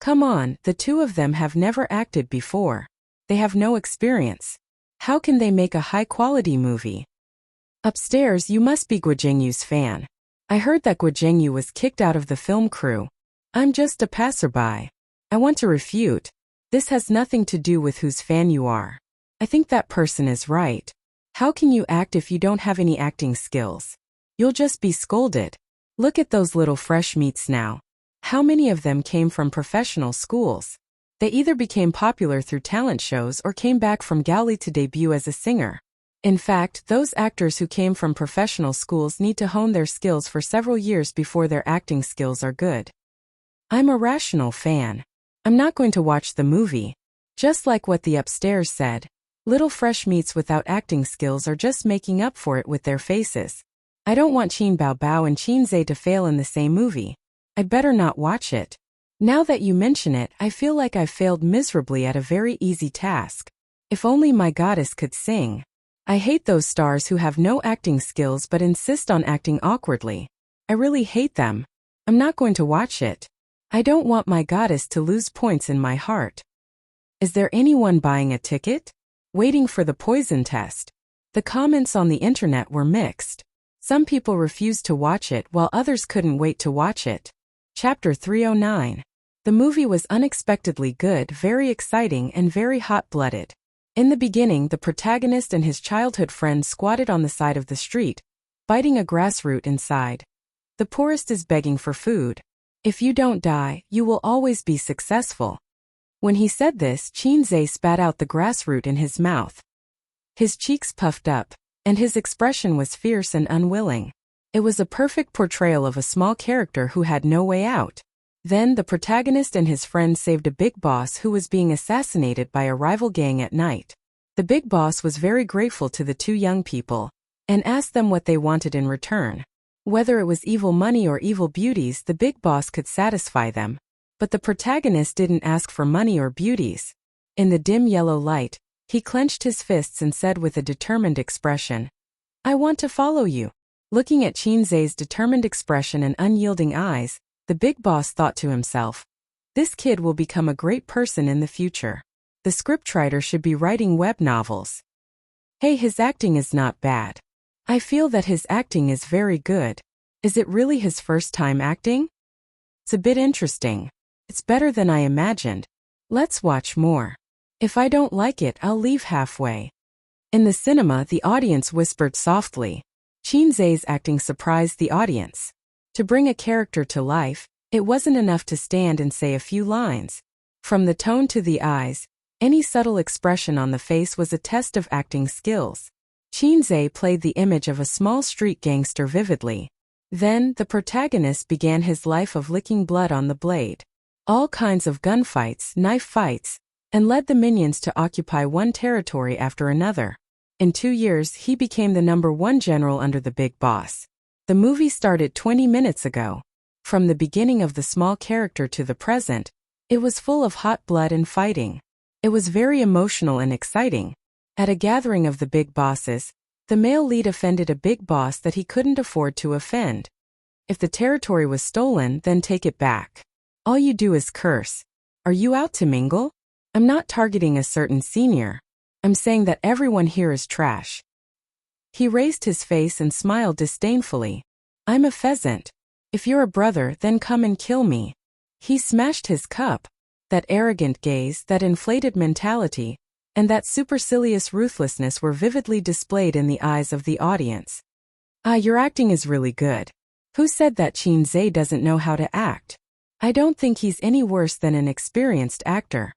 Come on, the two of them have never acted before. They have no experience. How can they make a high-quality movie? Upstairs, you must be Guo Jingyu's fan. I heard that Guo Jingyu was kicked out of the film crew. I'm just a passerby. I want to refute. This has nothing to do with whose fan you are. I think that person is right. How can you act if you don't have any acting skills? You'll just be scolded. Look at those little fresh meats now. How many of them came from professional schools? They either became popular through talent shows or came back from Gaoli to debut as a singer. In fact, those actors who came from professional schools need to hone their skills for several years before their acting skills are good. I'm a rational fan. I'm not going to watch the movie. Just like what the upstairs said, little fresh meats without acting skills are just making up for it with their faces. I don't want Qin Baobao and Qin Zhe to fail in the same movie. I'd better not watch it. Now that you mention it, I feel like I've failed miserably at a very easy task. If only my goddess could sing. I hate those stars who have no acting skills but insist on acting awkwardly. I really hate them. I'm not going to watch it. I don't want my goddess to lose points in my heart. Is there anyone buying a ticket? Waiting for the poison test. The comments on the internet were mixed. Some people refused to watch it while others couldn't wait to watch it. Chapter 309. The movie was unexpectedly good, very exciting, and very hot-blooded. In the beginning, the protagonist and his childhood friend squatted on the side of the street, biting a grass root inside. The poorest is begging for food. If you don't die, you will always be successful. When he said this, Qin Zhe spat out the grass root in his mouth. His cheeks puffed up, and his expression was fierce and unwilling. It was a perfect portrayal of a small character who had no way out. Then the protagonist and his friend saved a big boss who was being assassinated by a rival gang at night. The big boss was very grateful to the two young people, and asked them what they wanted in return. Whether it was evil money or evil beauties, the big boss could satisfy them. But the protagonist didn't ask for money or beauties. In the dim yellow light, he clenched his fists and said with a determined expression, "I want to follow you." Looking at Qin Zhe's determined expression and unyielding eyes, the big boss thought to himself, "This kid will become a great person in the future. The scriptwriter should be writing web novels. Hey, his acting is not bad. I feel that his acting is very good. Is it really his first time acting? It's a bit interesting. It's better than I imagined. Let's watch more. If I don't like it, I'll leave halfway." In the cinema, the audience whispered softly. Qin Zhe's acting surprised the audience. To bring a character to life, it wasn't enough to stand and say a few lines. From the tone to the eyes, any subtle expression on the face was a test of acting skills. Qin Zhe played the image of a small street gangster vividly. Then, the protagonist began his life of licking blood on the blade. All kinds of gunfights, knife fights, and led the minions to occupy one territory after another. In 2 years, he became the #1 general under the big boss. The movie started 20 minutes ago. From the beginning of the small character to the present, it was full of hot blood and fighting. It was very emotional and exciting. At a gathering of the big bosses, the male lead offended a big boss that he couldn't afford to offend. If the territory was stolen, then take it back. All you do is curse. Are you out to mingle? I'm not targeting a certain senior. I'm saying that everyone here is trash. He raised his face and smiled disdainfully. I'm a pheasant. If you're a brother, then come and kill me. He smashed his cup. That arrogant gaze, that inflated mentality, and that supercilious ruthlessness were vividly displayed in the eyes of the audience. Ah, your acting is really good. Who said that Qin Zhe doesn't know how to act? I don't think he's any worse than an experienced actor.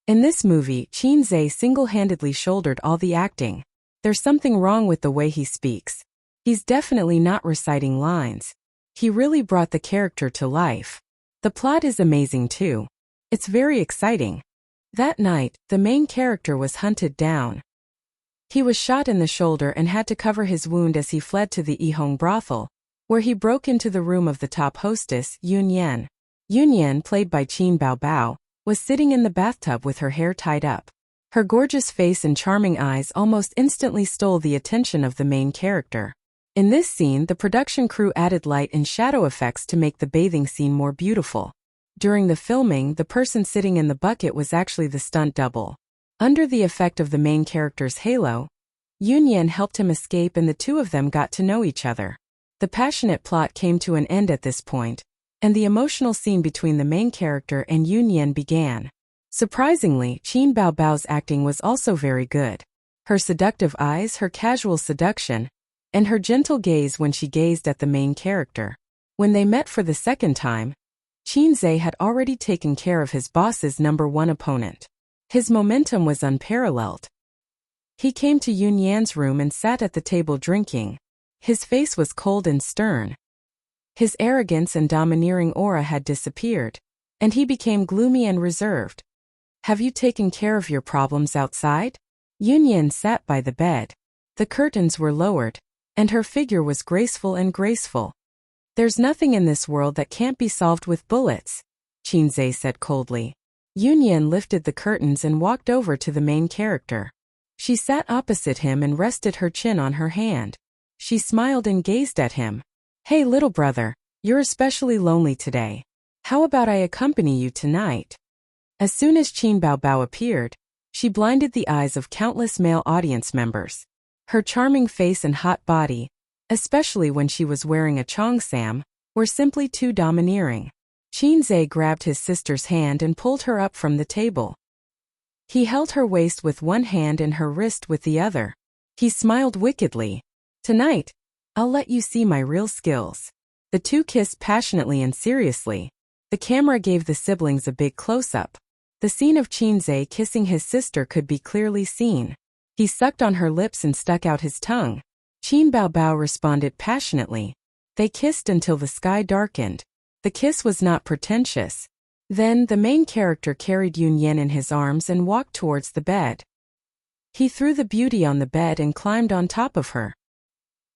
In this movie, Qin Zhe single-handedly shouldered all the acting. There's something wrong with the way he speaks. He's definitely not reciting lines. He really brought the character to life. The plot is amazing too. It's very exciting. That night, the main character was hunted down. He was shot in the shoulder and had to cover his wound as he fled to the Yihong brothel, where he broke into the room of the top hostess, Yun Yan. Yun Yan, played by Qin Baobao, was sitting in the bathtub with her hair tied up. Her gorgeous face and charming eyes almost instantly stole the attention of the main character. In this scene, the production crew added light and shadow effects to make the bathing scene more beautiful. During the filming, the person sitting in the bucket was actually the stunt double. Under the effect of the main character's halo, Yunyan helped him escape and the two of them got to know each other. The passionate plot came to an end at this point, and the emotional scene between the main character and Yunyan began. Surprisingly, Qin Baobao's acting was also very good. Her seductive eyes, her casual seduction, and her gentle gaze when she gazed at the main character. When they met for the second time, Qin Zhe had already taken care of his boss's #1 opponent. His momentum was unparalleled. He came to Yunyan's room and sat at the table drinking. His face was cold and stern. His arrogance and domineering aura had disappeared, and he became gloomy and reserved. "Have you taken care of your problems outside?" Yunyan sat by the bed. The curtains were lowered, and her figure was graceful. "There's nothing in this world that can't be solved with bullets," Qin Zhe said coldly. Yunyan lifted the curtains and walked over to the main character. She sat opposite him and rested her chin on her hand. She smiled and gazed at him. "Hey little brother, you're especially lonely today. How about I accompany you tonight?" As soon as Qin Baobao appeared, she blinded the eyes of countless male audience members. Her charming face and hot body, especially when she was wearing a cheongsam, were simply too domineering. Qin Zhe grabbed his sister's hand and pulled her up from the table. He held her waist with one hand and her wrist with the other. He smiled wickedly. "Tonight, I'll let you see my real skills." The two kissed passionately and seriously. The camera gave the siblings a big close-up. The scene of Qin Zhe kissing his sister could be clearly seen. He sucked on her lips and stuck out his tongue. Qin Baobao responded passionately. They kissed until the sky darkened. The kiss was not pretentious. Then the main character carried Yunyan in his arms and walked towards the bed. He threw the beauty on the bed and climbed on top of her.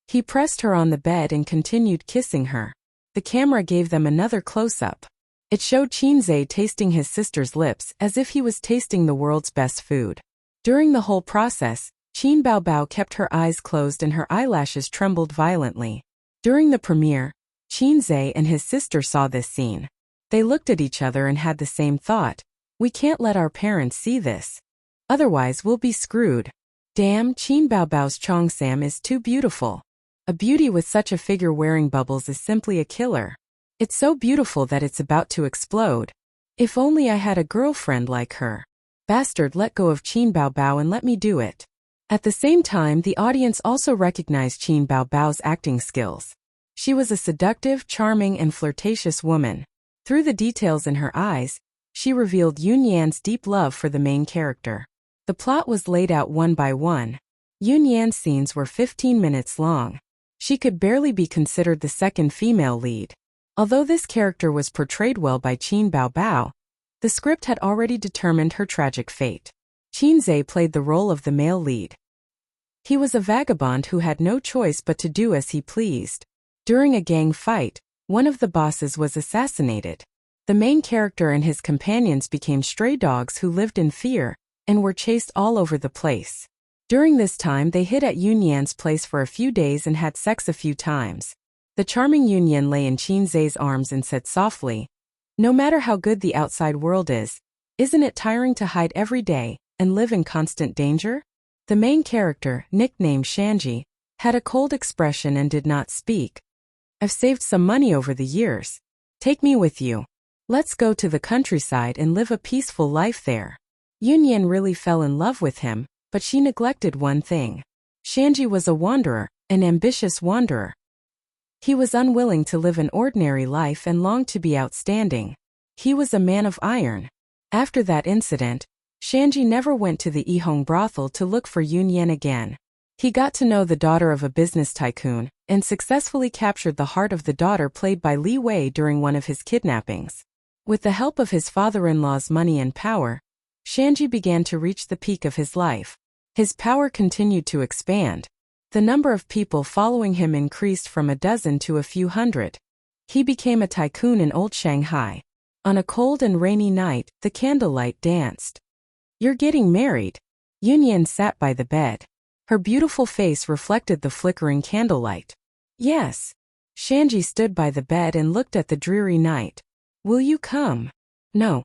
He pressed her on the bed and continued kissing her. The camera gave them another close-up. It showed Qin Zhe tasting his sister's lips as if he was tasting the world's best food. During the whole process, Qin Baobao kept her eyes closed and her eyelashes trembled violently. During the premiere, Qin Zhe and his sister saw this scene. They looked at each other and had the same thought. "We can't let our parents see this. Otherwise we'll be screwed." Damn, Qin Baobao's cheongsam is too beautiful. A beauty with such a figure wearing bubbles is simply a killer. It's so beautiful that it's about to explode. If only I had a girlfriend like her. Bastard, let go of Qin Baobao and let me do it. At the same time, the audience also recognized Qin Baobao's acting skills. She was a seductive, charming, and flirtatious woman. Through the details in her eyes, she revealed Yunyan's deep love for the main character. The plot was laid out one by one. Yunyan's scenes were 15 minutes long. She could barely be considered the second female lead. Although this character was portrayed well by Qin Baobao, the script had already determined her tragic fate. Qin Zhe played the role of the male lead. He was a vagabond who had no choice but to do as he pleased. During a gang fight, one of the bosses was assassinated. The main character and his companions became stray dogs who lived in fear and were chased all over the place. During this time they hid at Yunyan's place for a few days and had sex a few times. The charming Yunyan lay in Qin Zhe's arms and said softly, "No matter how good the outside world is, isn't it tiring to hide every day and live in constant danger?" The main character, nicknamed Shanji, had a cold expression and did not speak. "I've saved some money over the years. Take me with you. Let's go to the countryside and live a peaceful life there." Yunyan really fell in love with him, but she neglected one thing. Shanji was a wanderer, an ambitious wanderer. He was unwilling to live an ordinary life and longed to be outstanding. He was a man of iron. After that incident, Shanji never went to the Yihong brothel to look for Yunyan again. He got to know the daughter of a business tycoon and successfully captured the heart of the daughter played by Li Wei during one of his kidnappings. With the help of his father-in-law's money and power, Shanji began to reach the peak of his life. His power continued to expand. The number of people following him increased from a dozen to a few hundred. He became a tycoon in old Shanghai. On a cold and rainy night, the candlelight danced. "You're getting married." Yunyan sat by the bed. Her beautiful face reflected the flickering candlelight. "Yes." Shanji stood by the bed and looked at the dreary night. "Will you come?" "No."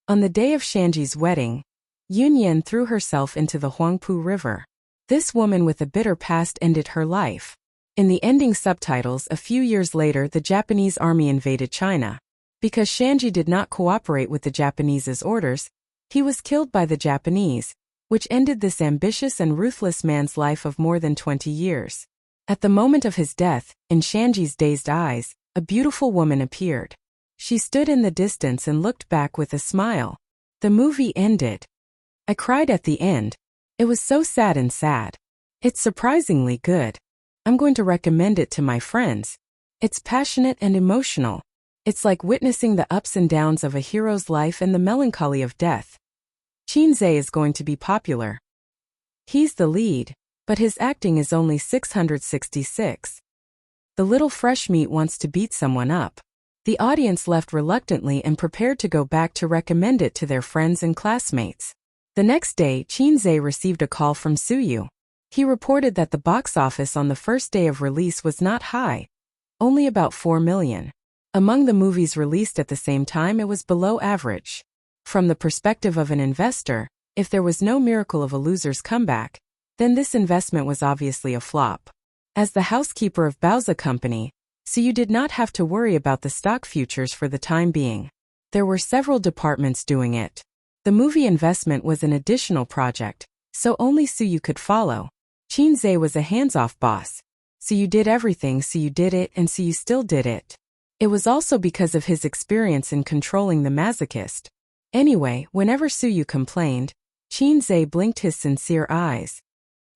On the day of Shanji's wedding, Yunyan threw herself into the Huangpu River. This woman with a bitter past ended her life. In the ending subtitles, a few years later, the Japanese army invaded China. Because Shanji did not cooperate with the Japanese's orders, he was killed by the Japanese, which ended this ambitious and ruthless man's life of more than 20 years. At the moment of his death, in Shanji's dazed eyes, a beautiful woman appeared. She stood in the distance and looked back with a smile. The movie ended. I cried at the end. It was so sad and sad. It's surprisingly good. I'm going to recommend it to my friends. It's passionate and emotional. It's like witnessing the ups and downs of a hero's life and the melancholy of death. Qinze is going to be popular. He's the lead, but his acting is only 666. The little fresh meat wants to beat someone up. The audience left reluctantly and prepared to go back to recommend it to their friends and classmates. The next day, Qinze received a call from Suyu. He reported that the box office on the first day of release was not high, only about 4 million. Among the movies released at the same time, it was below average. From the perspective of an investor, if there was no miracle of a loser's comeback, then this investment was obviously a flop. As the housekeeper of Bauza Company, Suyu did not have to worry about the stock futures for the time being. There were several departments doing it. The movie investment was an additional project, so only Suyu could follow. Qinze was a hands-off boss. Suyu did everything, Suyu did it, and Suyu still did it. It was also because of his experience in controlling the masochist. Anyway, whenever Suyu complained, Qinze blinked his sincere eyes.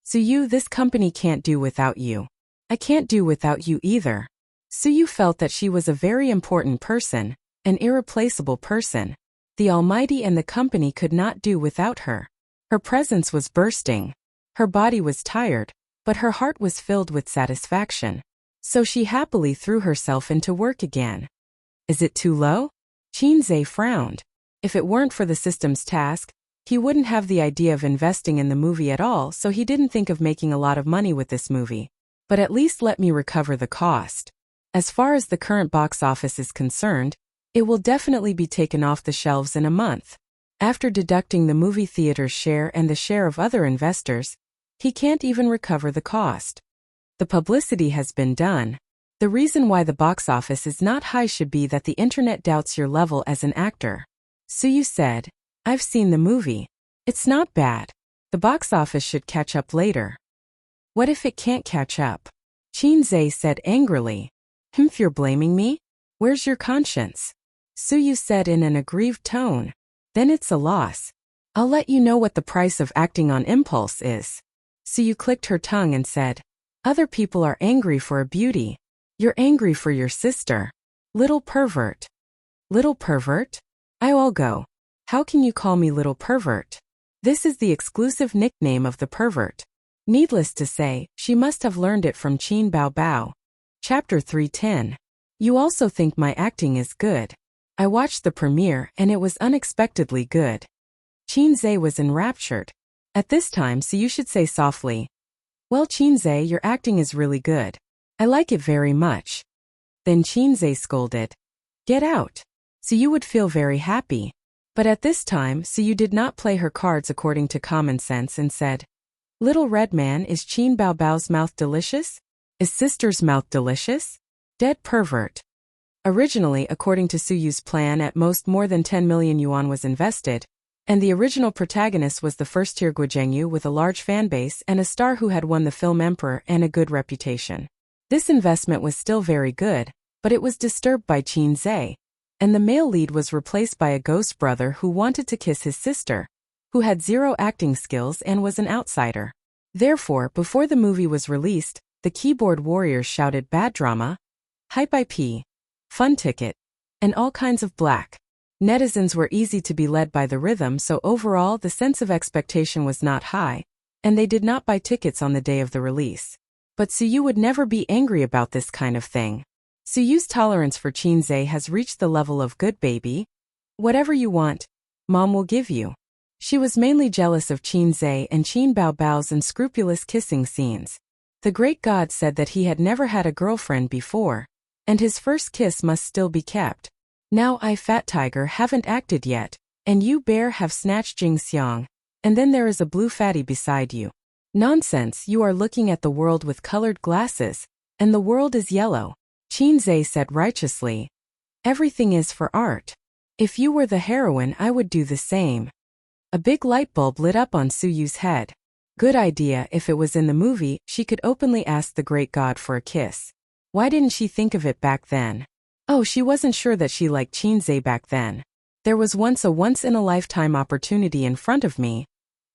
Suyu, this company can't do without you. I can't do without you either. Suyu felt that she was a very important person, an irreplaceable person. The Almighty and the company could not do without her. Her presence was bursting. Her body was tired, but her heart was filled with satisfaction. So she happily threw herself into work again. Is it too low? Qinze frowned. If it weren't for the system's task, he wouldn't have the idea of investing in the movie at all, so he didn't think of making a lot of money with this movie. But at least let me recover the cost. As far as the current box office is concerned, it will definitely be taken off the shelves in a month. After deducting the movie theater's share and the share of other investors, he can't even recover the cost. The publicity has been done. The reason why the box office is not high should be that the internet doubts your level as an actor. Suyu said, I've seen the movie. It's not bad. The box office should catch up later. What if it can't catch up? Qinze said angrily. You're blaming me? Where's your conscience? Suyu said in an aggrieved tone. Then it's a loss. I'll let you know what the price of acting on impulse is. Suyu clicked her tongue and said, Other people are angry for a beauty. You're angry for your sister. Little pervert. Little pervert? I'll go. How can you call me little pervert? This is the exclusive nickname of the pervert. Needless to say, she must have learned it from Qin Bao Bao. Chapter 310. You also think my acting is good. I watched the premiere and it was unexpectedly good. Qinze was enraptured. At this time, so you should say softly, Well, Qinze, your acting is really good. I like it very much. Then Qinze scolded, Get out. So you would feel very happy. But at this time, so you did not play her cards according to common sense and said, Little red man, is Qin Bao Bao's mouth delicious? Is sister's mouth delicious? Dead pervert. Originally, according to Suyu's plan, at most more than 10 million yuan was invested, and the original protagonist was the first-tier Guozhengyu with a large fan base and a star who had won the film Emperor and a good reputation. This investment was still very good, but it was disturbed by Qinze, and the male lead was replaced by a ghost brother who wanted to kiss his sister, who had zero acting skills and was an outsider. Therefore, before the movie was released, the keyboard warriors shouted bad drama, hype IP, fun ticket, and all kinds of black. Netizens were easy to be led by the rhythm, so overall the sense of expectation was not high, and they did not buy tickets on the day of the release. But Suyu would never be angry about this kind of thing. Suyu's tolerance for Qinze has reached the level of good baby. Whatever you want, Mom will give you. She was mainly jealous of Qinze and Qin Bao Bao's unscrupulous kissing scenes. The great god said that he had never had a girlfriend before, and his first kiss must still be kept. Now I, Fat Tiger, haven't acted yet, and you, Bear, have snatched Jing Xiang. And then there is a blue fatty beside you. Nonsense, you are looking at the world with colored glasses, and the world is yellow. Qinzhe said righteously. Everything is for art. If you were the heroine, I would do the same. A big light bulb lit up on Suyu's head. Good idea. If it was in the movie, she could openly ask the great god for a kiss. Why didn't she think of it back then? Oh, she wasn't sure that she liked Qinzhe back then. There was once a once-in-a-lifetime opportunity in front of me,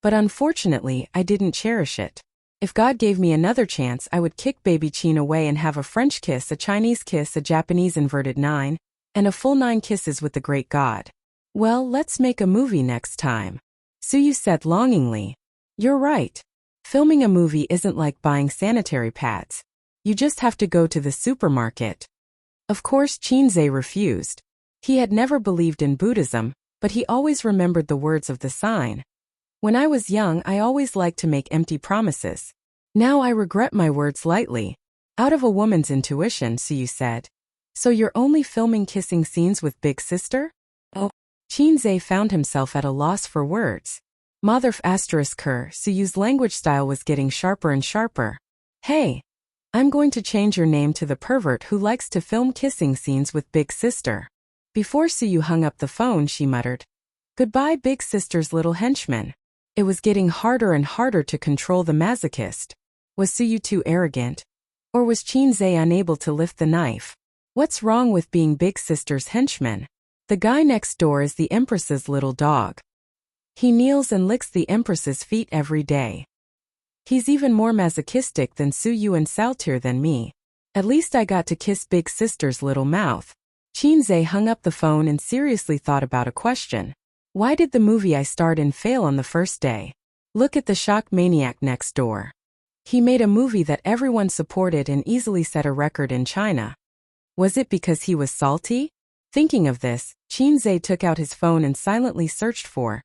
but unfortunately, I didn't cherish it. If God gave me another chance, I would kick baby Qin away and have a French kiss, a Chinese kiss, a Japanese inverted 9, and a full 9 kisses with the great god. Well, let's make a movie next time. Suyu said longingly. You're right. Filming a movie isn't like buying sanitary pads. You just have to go to the supermarket. Of course, Qinzhe refused. He had never believed in Buddhism, but he always remembered the words of the sign. When I was young, I always liked to make empty promises. Now I regret my words lightly. Out of a woman's intuition, Suyu said. So you're only filming kissing scenes with Big Sister? Oh. Qinzhe found himself at a loss for words. Motherf asterisk her, Suyu's language style was getting sharper and sharper. Hey. I'm going to change your name to the pervert who likes to film kissing scenes with Big Sister. Before Suyu hung up the phone, she muttered. Goodbye, Big Sister's little henchman. It was getting harder and harder to control the masochist. Was Suyu too arrogant? Or was Qinzhe unable to lift the knife? What's wrong with being Big Sister's henchman? The guy next door is the Empress's little dog. He kneels and licks the Empress's feet every day. He's even more masochistic than Suyu and Saltir than me. At least I got to kiss Big Sister's little mouth. Qinzhe hung up the phone and seriously thought about a question. Why did the movie I starred in fail on the first day? Look at the shock maniac next door. He made a movie that everyone supported and easily set a record in China. Was it because he was salty? Thinking of this, Qinzhe took out his phone and silently searched for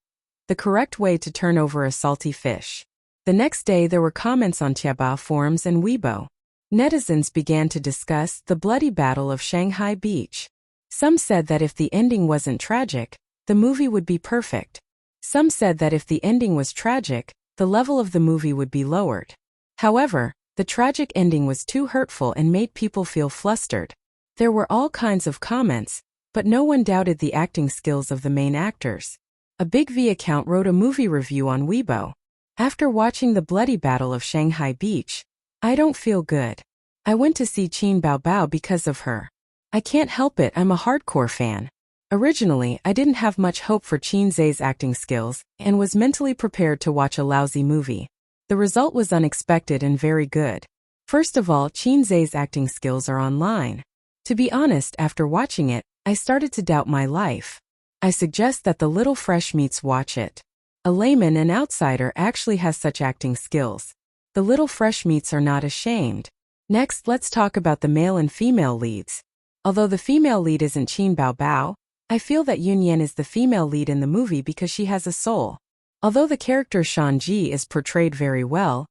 the correct way to turn over a salty fish. The next day there were comments on Tieba forums and Weibo. Netizens began to discuss the bloody battle of Shanghai Beach. Some said that if the ending wasn't tragic, the movie would be perfect. Some said that if the ending was tragic, the level of the movie would be lowered. However, the tragic ending was too hurtful and made people feel flustered. There were all kinds of comments, but no one doubted the acting skills of the main actors. A Big V account wrote a movie review on Weibo. After watching the bloody battle of Shanghai Beach, I don't feel good. I went to see Qin Baobao because of her. I can't help it, I'm a hardcore fan. Originally, I didn't have much hope for Qinzhe's acting skills, and was mentally prepared to watch a lousy movie. The result was unexpected and very good. First of all, Qinzhe's acting skills are online. To be honest, after watching it, I started to doubt my life. I suggest that the little fresh meats watch it. A layman and outsider actually has such acting skills. The little fresh meats are not ashamed. Next, let's talk about the male and female leads. Although the female lead isn't Qin Baobao, I feel that Yunyan is the female lead in the movie because she has a soul. Although the character Shan Ji is portrayed very well,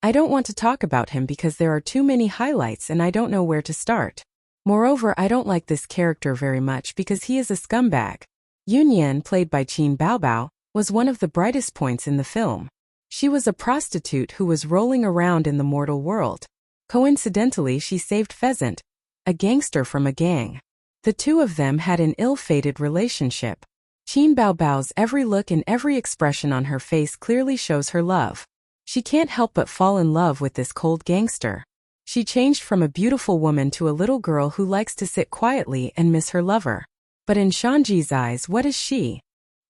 I don't want to talk about him because there are too many highlights and I don't know where to start. Moreover, I don't like this character very much because he is a scumbag. Yunyan, played by Qin Baobao, was one of the brightest points in the film. She was a prostitute who was rolling around in the mortal world. Coincidentally, she saved Pheasant, a gangster from a gang. The two of them had an ill-fated relationship. Qin Baobao's every look and every expression on her face clearly shows her love. She can't help but fall in love with this cold gangster. She changed from a beautiful woman to a little girl who likes to sit quietly and miss her lover. But in Shanji's eyes, what is she?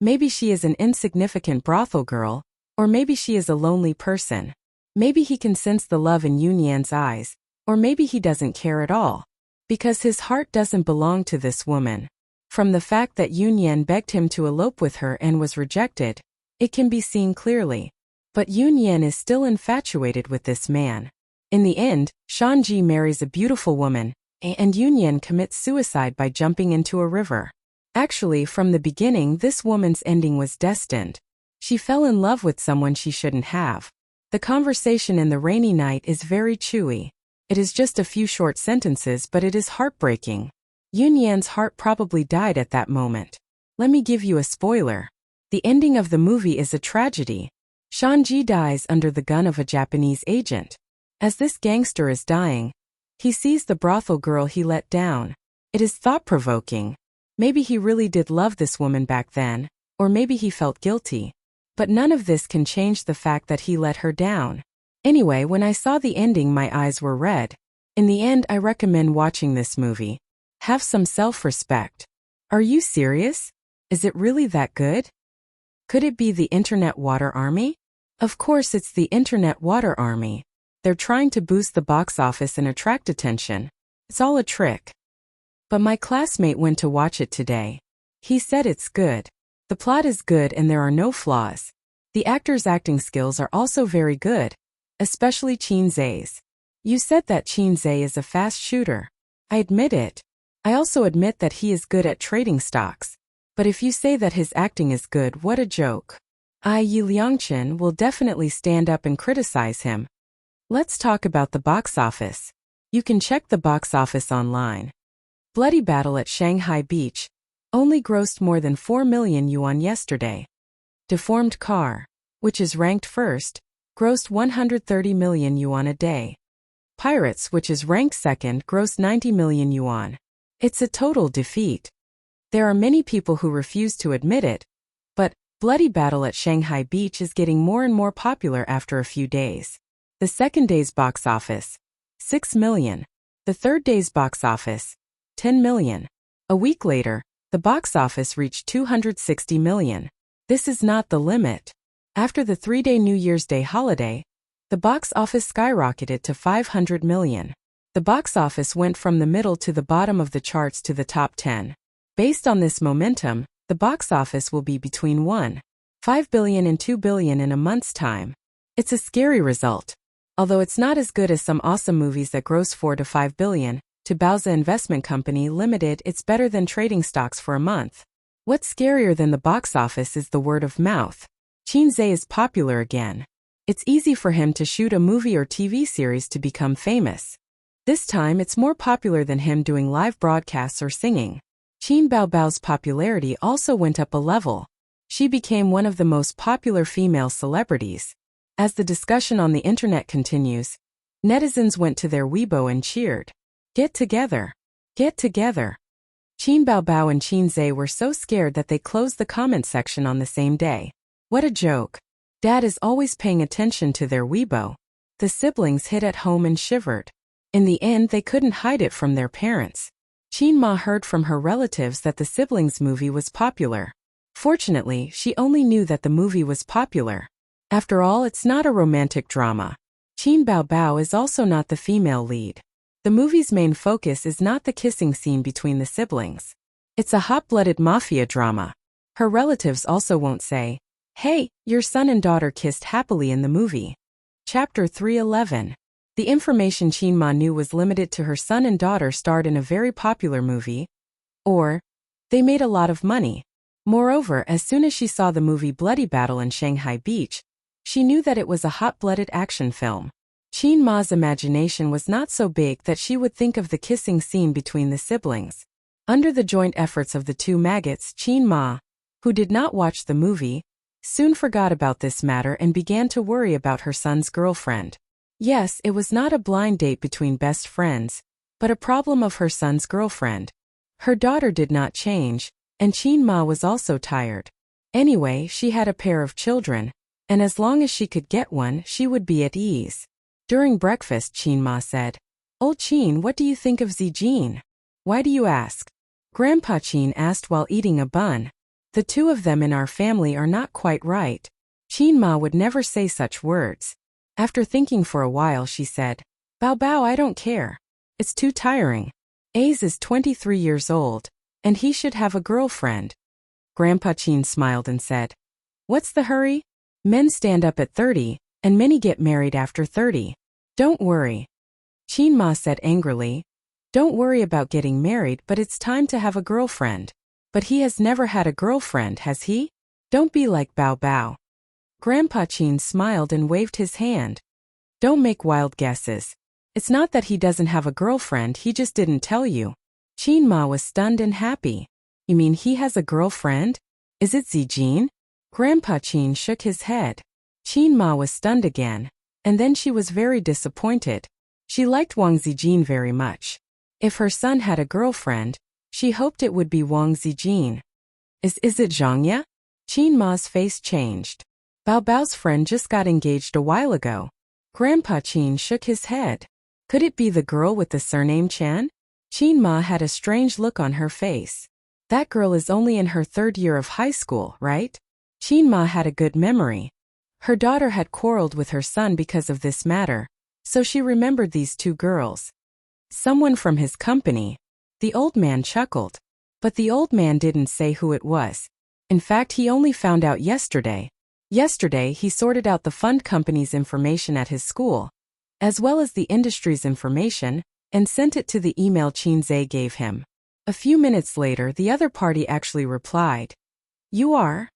Maybe she is an insignificant brothel girl, or maybe she is a lonely person. Maybe he can sense the love in Yunyan's eyes, or maybe he doesn't care at all. Because his heart doesn't belong to this woman. From the fact that Yunyan begged him to elope with her and was rejected, it can be seen clearly. But Yunyan is still infatuated with this man. In the end, Shanji marries a beautiful woman, and Yunyan commits suicide by jumping into a river. Actually, from the beginning, this woman's ending was destined. She fell in love with someone she shouldn't have. The conversation in the rainy night is very chewy. It is just a few short sentences, but it is heartbreaking. Yunyan's heart probably died at that moment. Let me give you a spoiler. The ending of the movie is a tragedy. Shanji dies under the gun of a Japanese agent. As this gangster is dying, he sees the brothel girl he let down. It is thought-provoking. Maybe he really did love this woman back then, or maybe he felt guilty. But none of this can change the fact that he let her down. Anyway, when I saw the ending, my eyes were red. In the end, I recommend watching this movie. Have some self-respect. Are you serious? Is it really that good? Could it be the Internet Water Army? Of course it's the Internet Water Army. They're trying to boost the box office and attract attention. It's all a trick. But my classmate went to watch it today. He said it's good. The plot is good and there are no flaws. The actors' acting skills are also very good, especially Chin Zay's. You said that Chin Zay is a fast shooter. I admit it. I also admit that he is good at trading stocks. But if you say that his acting is good, what a joke. Yi Liangchen will definitely stand up and criticize him. Let's talk about the box office. You can check the box office online. Bloody Battle at Shanghai Beach only grossed more than 4 million yuan yesterday. Deformed Car, which is ranked first, grossed 130 million yuan a day. Pirates, which is ranked second, grossed 90 million yuan. It's a total defeat. There are many people who refuse to admit it, but Bloody Battle at Shanghai Beach is getting more and more popular after a few days. The second day's box office, 6 million. The third day's box office, 10 million. A week later, the box office reached 260 million. This is not the limit. After the 3-day New Year's Day holiday, the box office skyrocketed to 500 million. The box office went from the middle to the bottom of the charts to the top 10. Based on this momentum, the box office will be between 1.5 billion and 2 billion in a month's time. It's a scary result. Although it's not as good as some awesome movies that gross 4 to 5 billion, to Baoza Investment Company Limited, it's better than trading stocks for a month. What's scarier than the box office is the word of mouth. Chin Zay is popular again. It's easy for him to shoot a movie or TV series to become famous. This time it's more popular than him doing live broadcasts or singing. Qin Baobao's popularity also went up a level. She became one of the most popular female celebrities. As the discussion on the internet continues, netizens went to their Weibo and cheered. Get together. Get together. Qin Baobao and Chin Zay were so scared that they closed the comment section on the same day. What a joke. Dad is always paying attention to their Weibo. The siblings hid at home and shivered. In the end, they couldn't hide it from their parents. Qin Ma heard from her relatives that the siblings' movie was popular. Fortunately, she only knew that the movie was popular. After all, it's not a romantic drama. Qin Baobao is also not the female lead. The movie's main focus is not the kissing scene between the siblings. It's a hot-blooded mafia drama. Her relatives also won't say, "Hey, your son and daughter kissed happily in the movie." Chapter 311. The information Qin Ma knew was limited to her son and daughter starred in a very popular movie, or they made a lot of money. Moreover, as soon as she saw the movie Bloody Battle in Shanghai Beach, she knew that it was a hot-blooded action film. Qin Ma's imagination was not so big that she would think of the kissing scene between the siblings. Under the joint efforts of the two maggots, Qin Ma, who did not watch the movie, soon forgot about this matter and began to worry about her son's girlfriend. Yes, it was not a blind date between best friends, but a problem of her son's girlfriend. Her daughter did not change, and Qin Ma was also tired. Anyway, she had a pair of children, and as long as she could get one, she would be at ease. During breakfast, Qin Ma said, "Old Qin, what do you think of Zijin?" "Why do you ask?" Grandpa Qin asked while eating a bun. "The two of them in our family are not quite right." Qin Ma would never say such words. After thinking for a while, she said, "Bao Bao, I don't care. It's too tiring. Ace is 23 years old, and he should have a girlfriend." Grandpa Qin smiled and said, "What's the hurry? Men stand up at 30, and many get married after 30. Don't worry." Qin Ma said angrily, "Don't worry about getting married, but it's time to have a girlfriend." "But he has never had a girlfriend, has he?" "Don't be like Bao Bao." Grandpa Qin smiled and waved his hand. "Don't make wild guesses. It's not that he doesn't have a girlfriend, he just didn't tell you." Qin Ma was stunned and happy. "You mean he has a girlfriend? Is it Zijin?" Grandpa Qin shook his head. Qin Ma was stunned again, and then she was very disappointed. She liked Wang Zijin very much. If her son had a girlfriend, she hoped it would be Wang Zijin. Is it Zhang Ye? Qin Ma's face changed. Bao Bao's friend just got engaged a while ago. Grandpa Qin shook his head. Could it be the girl with the surname Chen? Qin Ma had a strange look on her face. That girl is only in her 3rd year of high school, right? Qin Ma had a good memory. Her daughter had quarreled with her son because of this matter, so she remembered these 2 girls. Someone from his company. The old man chuckled. But the old man didn't say who it was. In fact, he only found out yesterday. Yesterday, he sorted out the fund company's information at his school, as well as the industry's information, and sent it to the email Qin Zhe gave him. A few minutes later, the other party actually replied. You are?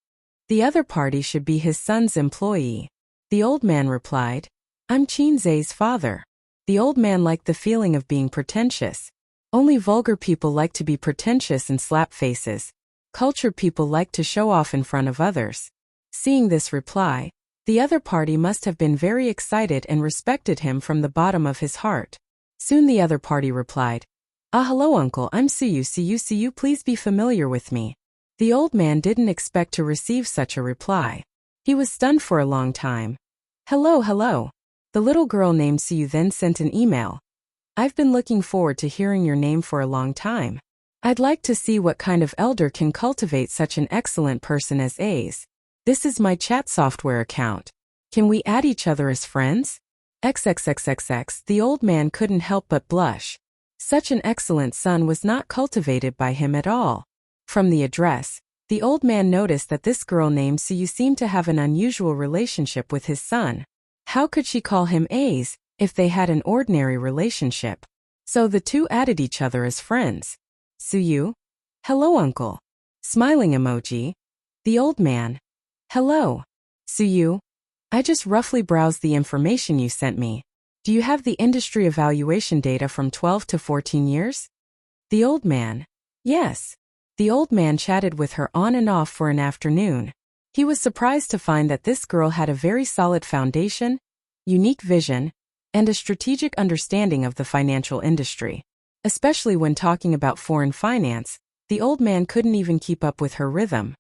The other party should be his son's employee. The old man replied. I'm Qin Zhe's father. The old man liked the feeling of being pretentious. Only vulgar people like to be pretentious and slap faces. Cultured people like to show off in front of others. Seeing this reply, the other party must have been very excited and respected him from the bottom of his heart. Soon the other party replied. Hello uncle, I'm Siyu, please be familiar with me. The old man didn't expect to receive such a reply. He was stunned for a long time. Hello. The little girl named Siyu then sent an email. I've been looking forward to hearing your name for a long time. I'd like to see what kind of elder can cultivate such an excellent person as A's. This is my chat software account. Can we add each other as friends? XXXXX. The old man couldn't help but blush. Such an excellent son was not cultivated by him at all. From the address, the old man noticed that this girl named Siyu seemed to have an unusual relationship with his son. How could she call him A's if they had an ordinary relationship? So the 2 added each other as friends. Siyu? Hello uncle. Smiling emoji. The old man. Hello. Siyu? I just roughly browsed the information you sent me. Do you have the industry evaluation data from 12 to 14 years? The old man. Yes. The old man chatted with her on and off for an afternoon. He was surprised to find that this girl had a very solid foundation, unique vision, and a strategic understanding of the financial industry. Especially when talking about foreign finance, the old man couldn't even keep up with her rhythm.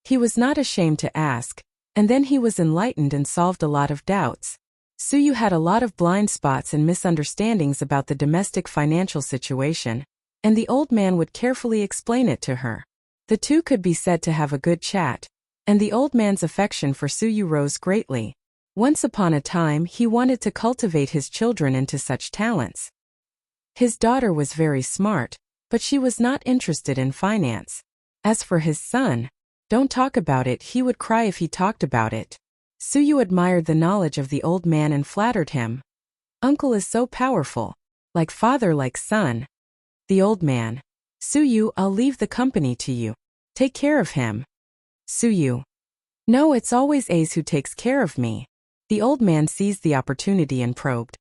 He was not ashamed to ask, and then he was enlightened and solved a lot of doubts. Siyu had a lot of blind spots and misunderstandings about the domestic financial situation, and the old man would carefully explain it to her. The 2 could be said to have a good chat, and the old man's affection for Siyu rose greatly. Once upon a time, he wanted to cultivate his children into such talents. His daughter was very smart, but she was not interested in finance. As for his son, don't talk about it, he would cry if he talked about it. Siyu admired the knowledge of the old man and flattered him. Uncle is so powerful. Like father, like son. The old man. Siyu, I'll leave the company to you. Take care of him. Siyu. No, it's always Ace who takes care of me. The old man seized the opportunity and probed.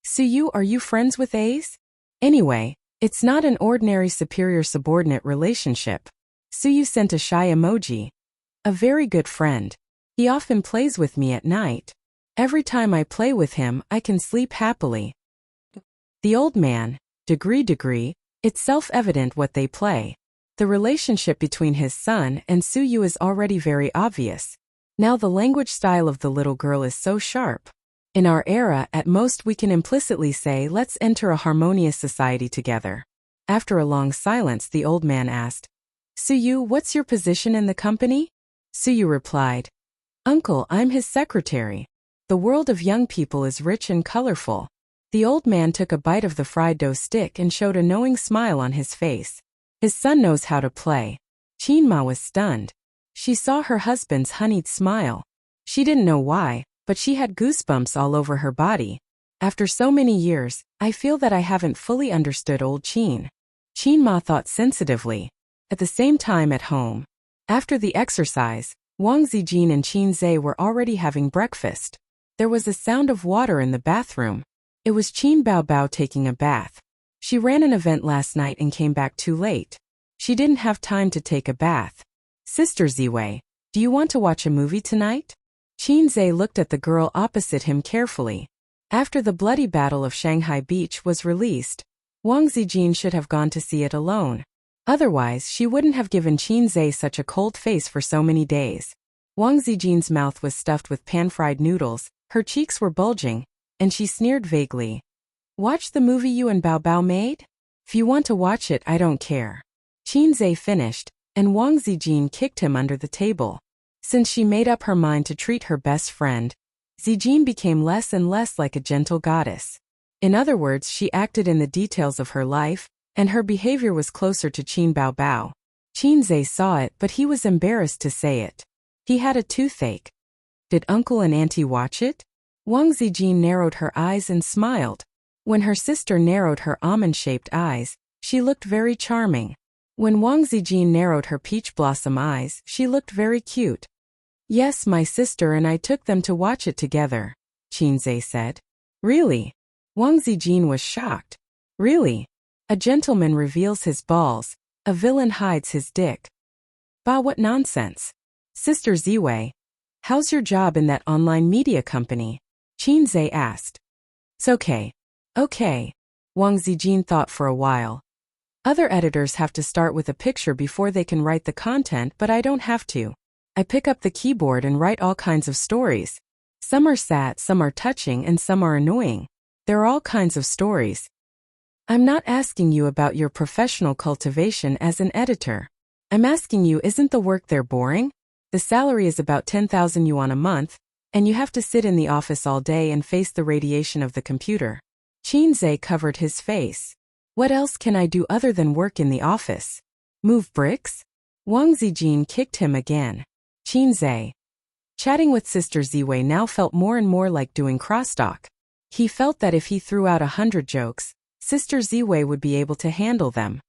Siyu, are you friends with Ace? Anyway, it's not an ordinary superior-subordinate relationship. Siyu sent a shy emoji. A very good friend. He often plays with me at night. Every time I play with him, I can sleep happily. The old man. Degree, it's self-evident what they play. The relationship between his son and Siyu is already very obvious. Now the language style of the little girl is so sharp. In our era, at most we can implicitly say, let's enter a harmonious society together. After a long silence, the old man asked, Siyu, what's your position in the company? Siyu replied, Uncle, I'm his secretary. The world of young people is rich and colorful. The old man took a bite of the fried dough stick and showed a knowing smile on his face. His son knows how to play. Qin Ma was stunned. She saw her husband's honeyed smile. She didn't know why, but she had goosebumps all over her body. After so many years, I feel that I haven't fully understood old Qin. Qin Ma thought sensitively. At the same time at home. After the exercise, Wang Zijin and Qin Zhe were already having breakfast. There was a sound of water in the bathroom. It was Qin Bao taking a bath. She ran an event last night and came back too late. She didn't have time to take a bath. Sister Ziwei, Do you want to watch a movie tonight? Qinze looked at the girl opposite him carefully. After the bloody Battle of Shanghai Beach was released, Wang Zijin should have gone to see it alone. Otherwise, she wouldn't have given Qinze such a cold face for so many days. Wang Zijin's mouth was stuffed with pan-fried noodles, her cheeks were bulging, and she sneered vaguely. Watch the movie you and Bao Bao made? If you want to watch it, I don't care. Qinze finished, and Wang Zijin kicked him under the table. Since she made up her mind to treat her best friend, Zijin became less and less like a gentle goddess. In other words, she acted in the details of her life, and her behavior was closer to Qin Bao Bao. Qinze saw it, but he was embarrassed to say it. He had a toothache. Did Uncle and Auntie watch it? Wang Zijin narrowed her eyes and smiled. When her sister narrowed her almond-shaped eyes, she looked very charming. When Wang Zijin narrowed her peach blossom eyes, she looked very cute. Yes, my sister and I took them to watch it together, Qinze said. Really? Wang Zijin was shocked. Really? A gentleman reveals his balls, a villain hides his dick. Bah, what nonsense. Sister Ziwei, how's your job in that online media company? Qinze asked. It's okay. Okay. Wang Zijin thought for a while. Other editors have to start with a picture before they can write the content, but I don't have to. I pick up the keyboard and write all kinds of stories. Some are sad, some are touching, and some are annoying. There are all kinds of stories. I'm not asking you about your professional cultivation as an editor. I'm asking you, isn't the work there boring? The salary is about 10,000 yuan a month, and you have to sit in the office all day and face the radiation of the computer. Qinze covered his face. What else can I do other than work in the office? Move bricks? Wang Zijin kicked him again. Qinze. Chatting with Sister Ziwei now felt more and more like doing crosstalk. He felt that if he threw out 100 jokes, Sister Ziwei would be able to handle them.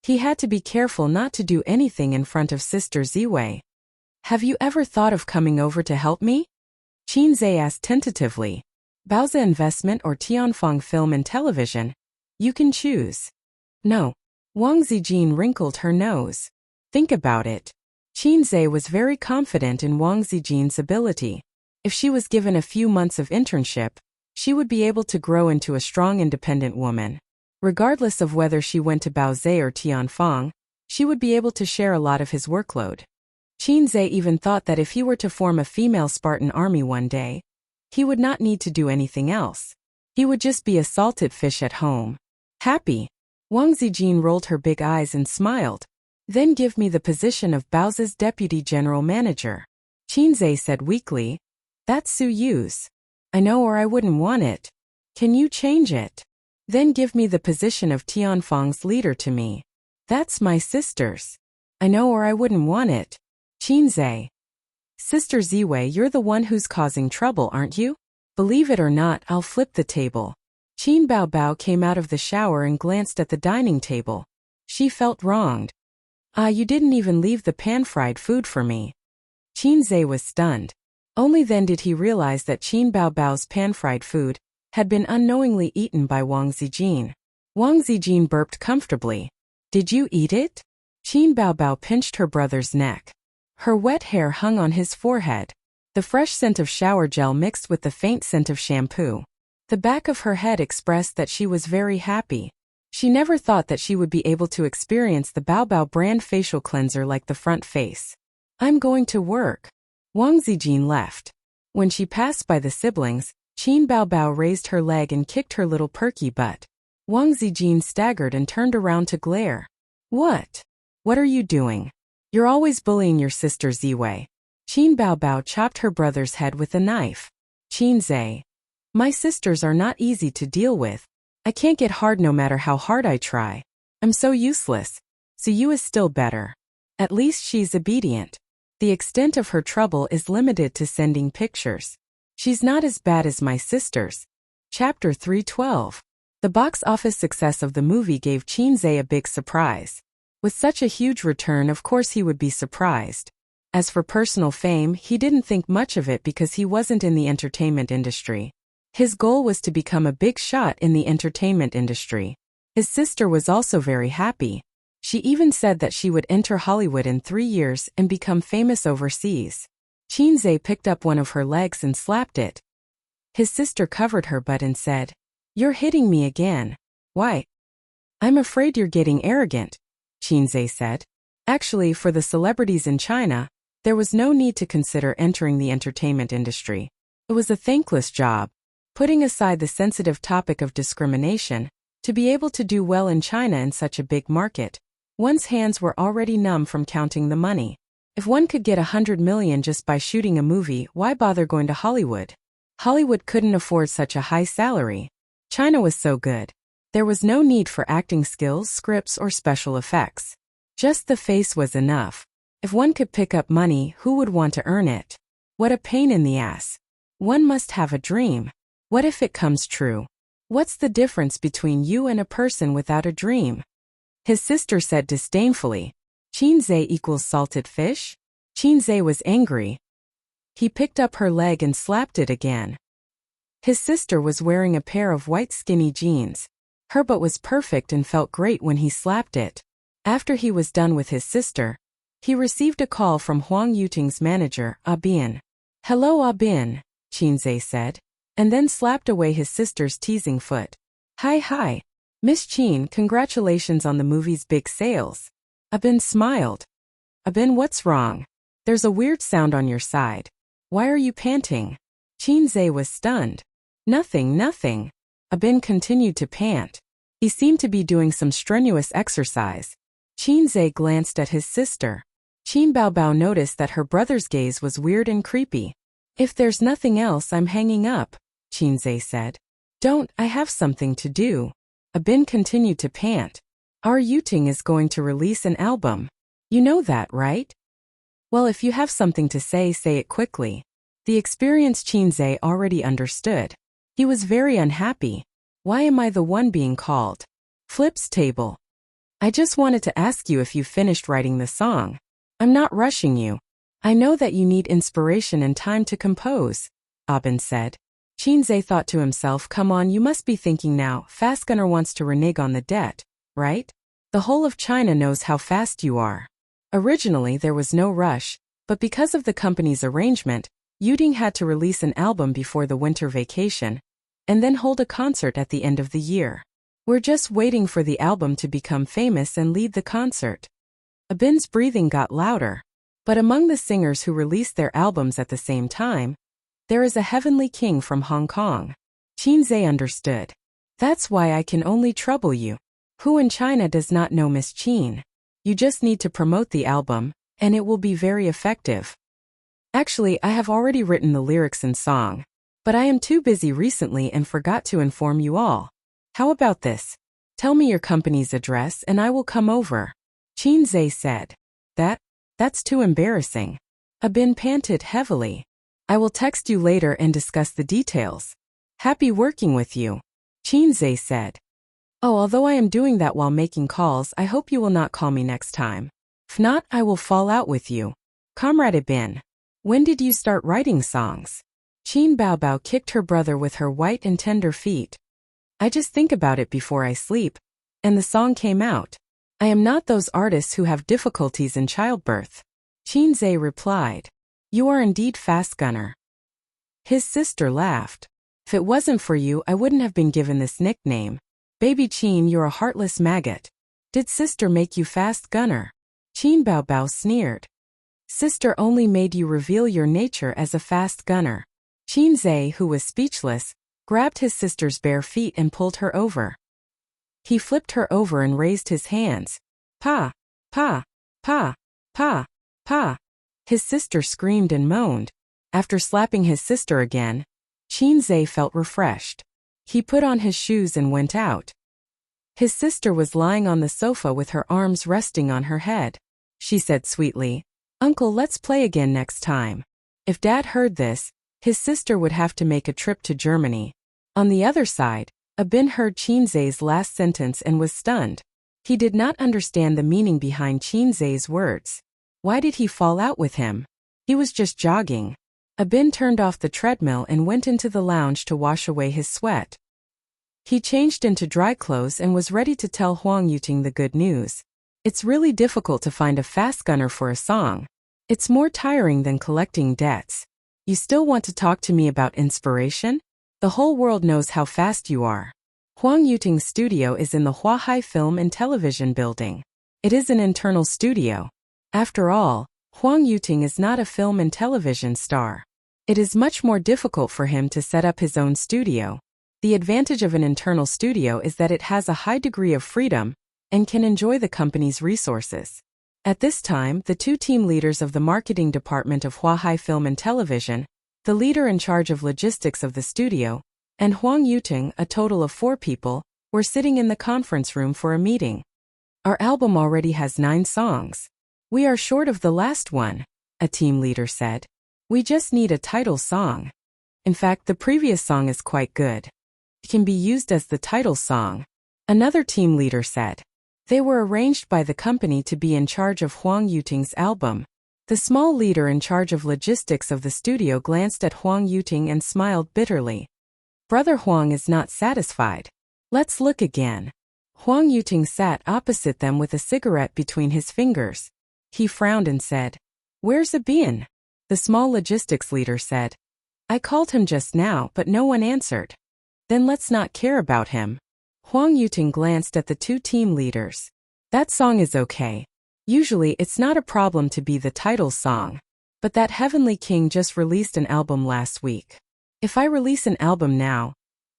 He had to be careful not to do anything in front of Sister Ziwei. Have you ever thought of coming over to help me? Qinze asked tentatively. Baozi Investment or Tianfeng Film and Television? You can choose. No. Wang Zijin wrinkled her nose. Think about it. Qinze was very confident in Wang Zijin's ability. If she was given a few months of internship, she would be able to grow into a strong independent woman. Regardless of whether she went to Baozi or Tianfeng, she would be able to share a lot of his workload. Qinze even thought that if he were to form a female Spartan army one day, he would not need to do anything else. He would just be a salted fish at home. Happy. Wang Zijin rolled her big eyes and smiled. Then give me the position of Baozi's deputy general manager. Qinze said weakly. That's Su Yu's. I know, or I wouldn't want it. Can you change it? Then give me the position of Tianfeng's leader to me. That's my sister's. I know, or I wouldn't want it. Qinze. Sister Ziwei, you're the one who's causing trouble, aren't you? Believe it or not, I'll flip the table. Qin Bao Bao came out of the shower and glanced at the dining table. She felt wronged. Ah, you didn't even leave the pan-fried food for me. Qinze was stunned. Only then did he realize that Qin Bao Bao's pan-fried food had been unknowingly eaten by Wang Zijin. Wang Zijin burped comfortably. Did you eat it? Qin Bao Bao pinched her brother's neck. Her wet hair hung on his forehead. The fresh scent of shower gel mixed with the faint scent of shampoo. The back of her head expressed that she was very happy. She never thought that she would be able to experience the Bao Bao brand facial cleanser like the front face. I'm going to work. Wang Zijin left. When she passed by the siblings, Qin Bao Bao raised her leg and kicked her little perky butt. Wang Zijin staggered and turned around to glare. What? What are you doing? You're always bullying your sister Ziwei. Qin Bao Bao chopped her brother's head with a knife. Qinze. My sisters are not easy to deal with. I can't get hard no matter how hard I try. I'm so useless. Su Yu is still better. At least she's obedient. The extent of her trouble is limited to sending pictures. She's not as bad as my sisters. Chapter 312. The box office success of the movie gave Qinze a big surprise. With such a huge return, of course he would be surprised. As for personal fame, he didn't think much of it because he wasn't in the entertainment industry. His goal was to become a big shot in the entertainment industry. His sister was also very happy. She even said that she would enter Hollywood in 3 years and become famous overseas. Qinzhe picked up one of her legs and slapped it. His sister covered her butt and said, "You're hitting me again." "Why?" "I'm afraid you're getting arrogant," Qinzhe said. Actually, for the celebrities in China, there was no need to consider entering the entertainment industry. It was a thankless job. Putting aside the sensitive topic of discrimination, to be able to do well in China in such a big market, one's hands were already numb from counting the money. If one could get 100 million just by shooting a movie, why bother going to Hollywood? Hollywood couldn't afford such a high salary. China was so good. There was no need for acting skills, scripts, or special effects. Just the face was enough. If one could pick up money, who would want to earn it? What a pain in the ass. One must have a dream. What if it comes true? What's the difference between you and a person without a dream? His sister said disdainfully, "Qinzhe equals salted fish?" Qinzhe was angry. He picked up her leg and slapped it again. His sister was wearing a pair of white skinny jeans. Her butt was perfect and felt great when he slapped it. After he was done with his sister, he received a call from Huang Yuting's manager, Bin. "Hello, Bin," Qinzhe said, and then slapped away his sister's teasing foot. Hi, Miss Qin, congratulations on the movie's big sales." Bin smiled. "Bin, what's wrong? There's a weird sound on your side. Why are you panting?" Qinzhe was stunned. Nothing. Bin continued to pant. He seemed to be doing some strenuous exercise. Qinzhe glanced at his sister. Qin Baobao noticed that her brother's gaze was weird and creepy. "If there's nothing else, I'm hanging up," Qinzhe said. "Don't, I have something to do." Bin continued to pant. "Our Yuting is going to release an album. You know that, right?" "Well, if you have something to say it quickly." The experienced Qinzhe already understood. He was very unhappy. "Why am I the one being called?" Flip's table. "I just wanted to ask you if you finished writing the song. I'm not rushing you. I know that you need inspiration and time to compose," Bin said. Qinzhe thought to himself, "Come on, you must be thinking now, Fast Gunner wants to renege on the debt, right? The whole of China knows how fast you are." Originally, there was no rush, but because of the company's arrangement, Yuting had to release an album before the winter vacation, and then hold a concert at the end of the year. "We're just waiting for the album to become famous and lead the concert." Bin's breathing got louder. But among the singers who released their albums at the same time, there is a heavenly king from Hong Kong. Qinzhe understood. "That's why I can only trouble you. Who in China does not know Miss Qin? You just need to promote the album, and it will be very effective." "Actually, I have already written the lyrics and song, but I am too busy recently and forgot to inform you all. How about this? Tell me your company's address and I will come over," Qinzhe said. That's too embarrassing." Bin panted heavily. "I will text you later and discuss the details." "Happy working with you," Qinzhe said. "Oh, although I am doing that while making calls, I hope you will not call me next time. If not, I will fall out with you." "Comrade Bin, when did you start writing songs?" Qin Baobao kicked her brother with her white and tender feet. "I just think about it before I sleep, and the song came out. I am not those artists who have difficulties in childbirth," Qinzhe replied. "You are indeed Fast Gunner." His sister laughed. "If it wasn't for you, I wouldn't have been given this nickname. Baby Qin, you're a heartless maggot. Did sister make you Fast Gunner?" Qin Baobao sneered. "Sister only made you reveal your nature as a Fast Gunner." Qinzhe, who was speechless, grabbed his sister's bare feet and pulled her over. He flipped her over and raised his hands. "Pa! Pa! Pa! Pa! Pa!" His sister screamed and moaned. After slapping his sister again, Qinzhe felt refreshed. He put on his shoes and went out. His sister was lying on the sofa with her arms resting on her head. She said sweetly, "Uncle, let's play again next time." If Dad heard this, his sister would have to make a trip to Germany. On the other side, Bin heard Qinzhe's last sentence and was stunned. He did not understand the meaning behind Qinzhe's words. Why did he fall out with him? He was just jogging. Bin turned off the treadmill and went into the lounge to wash away his sweat. He changed into dry clothes and was ready to tell Huang Yuting the good news. It's really difficult to find a fast gunner for a song. It's more tiring than collecting debts. You still want to talk to me about inspiration? The whole world knows how fast you are. Huang Yuting's studio is in the Huahai Film and Television Building. It is an internal studio. After all, Huang Yuting is not a film and television star. It is much more difficult for him to set up his own studio. The advantage of an internal studio is that it has a high degree of freedom and can enjoy the company's resources. At this time, the two team leaders of the marketing department of Huahai Film and Television, the leader in charge of logistics of the studio, and Huang Yuting, a total of 4 people, were sitting in the conference room for a meeting. Our album already has 9 songs. We are short of the last one, a team leader said. We just need a title song. In fact, the previous song is quite good. It can be used as the title song, another team leader said. They were arranged by the company to be in charge of Huang Yuting's album. The small leader in charge of logistics of the studio glanced at Huang Yuting and smiled bitterly. Brother Huang is not satisfied. Let's look again. Huang Yuting sat opposite them with a cigarette between his fingers. He frowned and said, "Where's Abian?" The small logistics leader said, "I called him just now, but no one answered." "Then let's not care about him." Huang Yuting glanced at the two team leaders. "That song is okay. Usually it's not a problem to be the title song. But that Heavenly King just released an album last week. If I release an album now,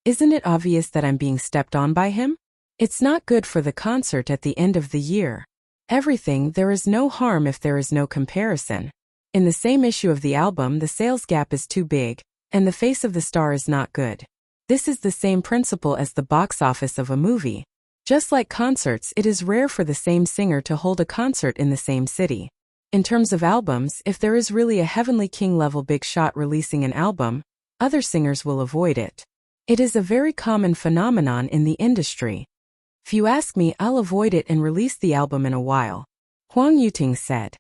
isn't it obvious that I'm being stepped on by him? It's not good for the concert at the end of the year. There is no harm if there is no comparison. In the same issue of the album, the sales gap is too big, and the face of the star is not good. This is the same principle as the box office of a movie. Just like concerts, it is rare for the same singer to hold a concert in the same city. In terms of albums, if there is really a Heavenly King level big shot releasing an album, other singers will avoid it. It is a very common phenomenon in the industry. If you ask me, I'll avoid it and release the album in a while," Huang Yuting said.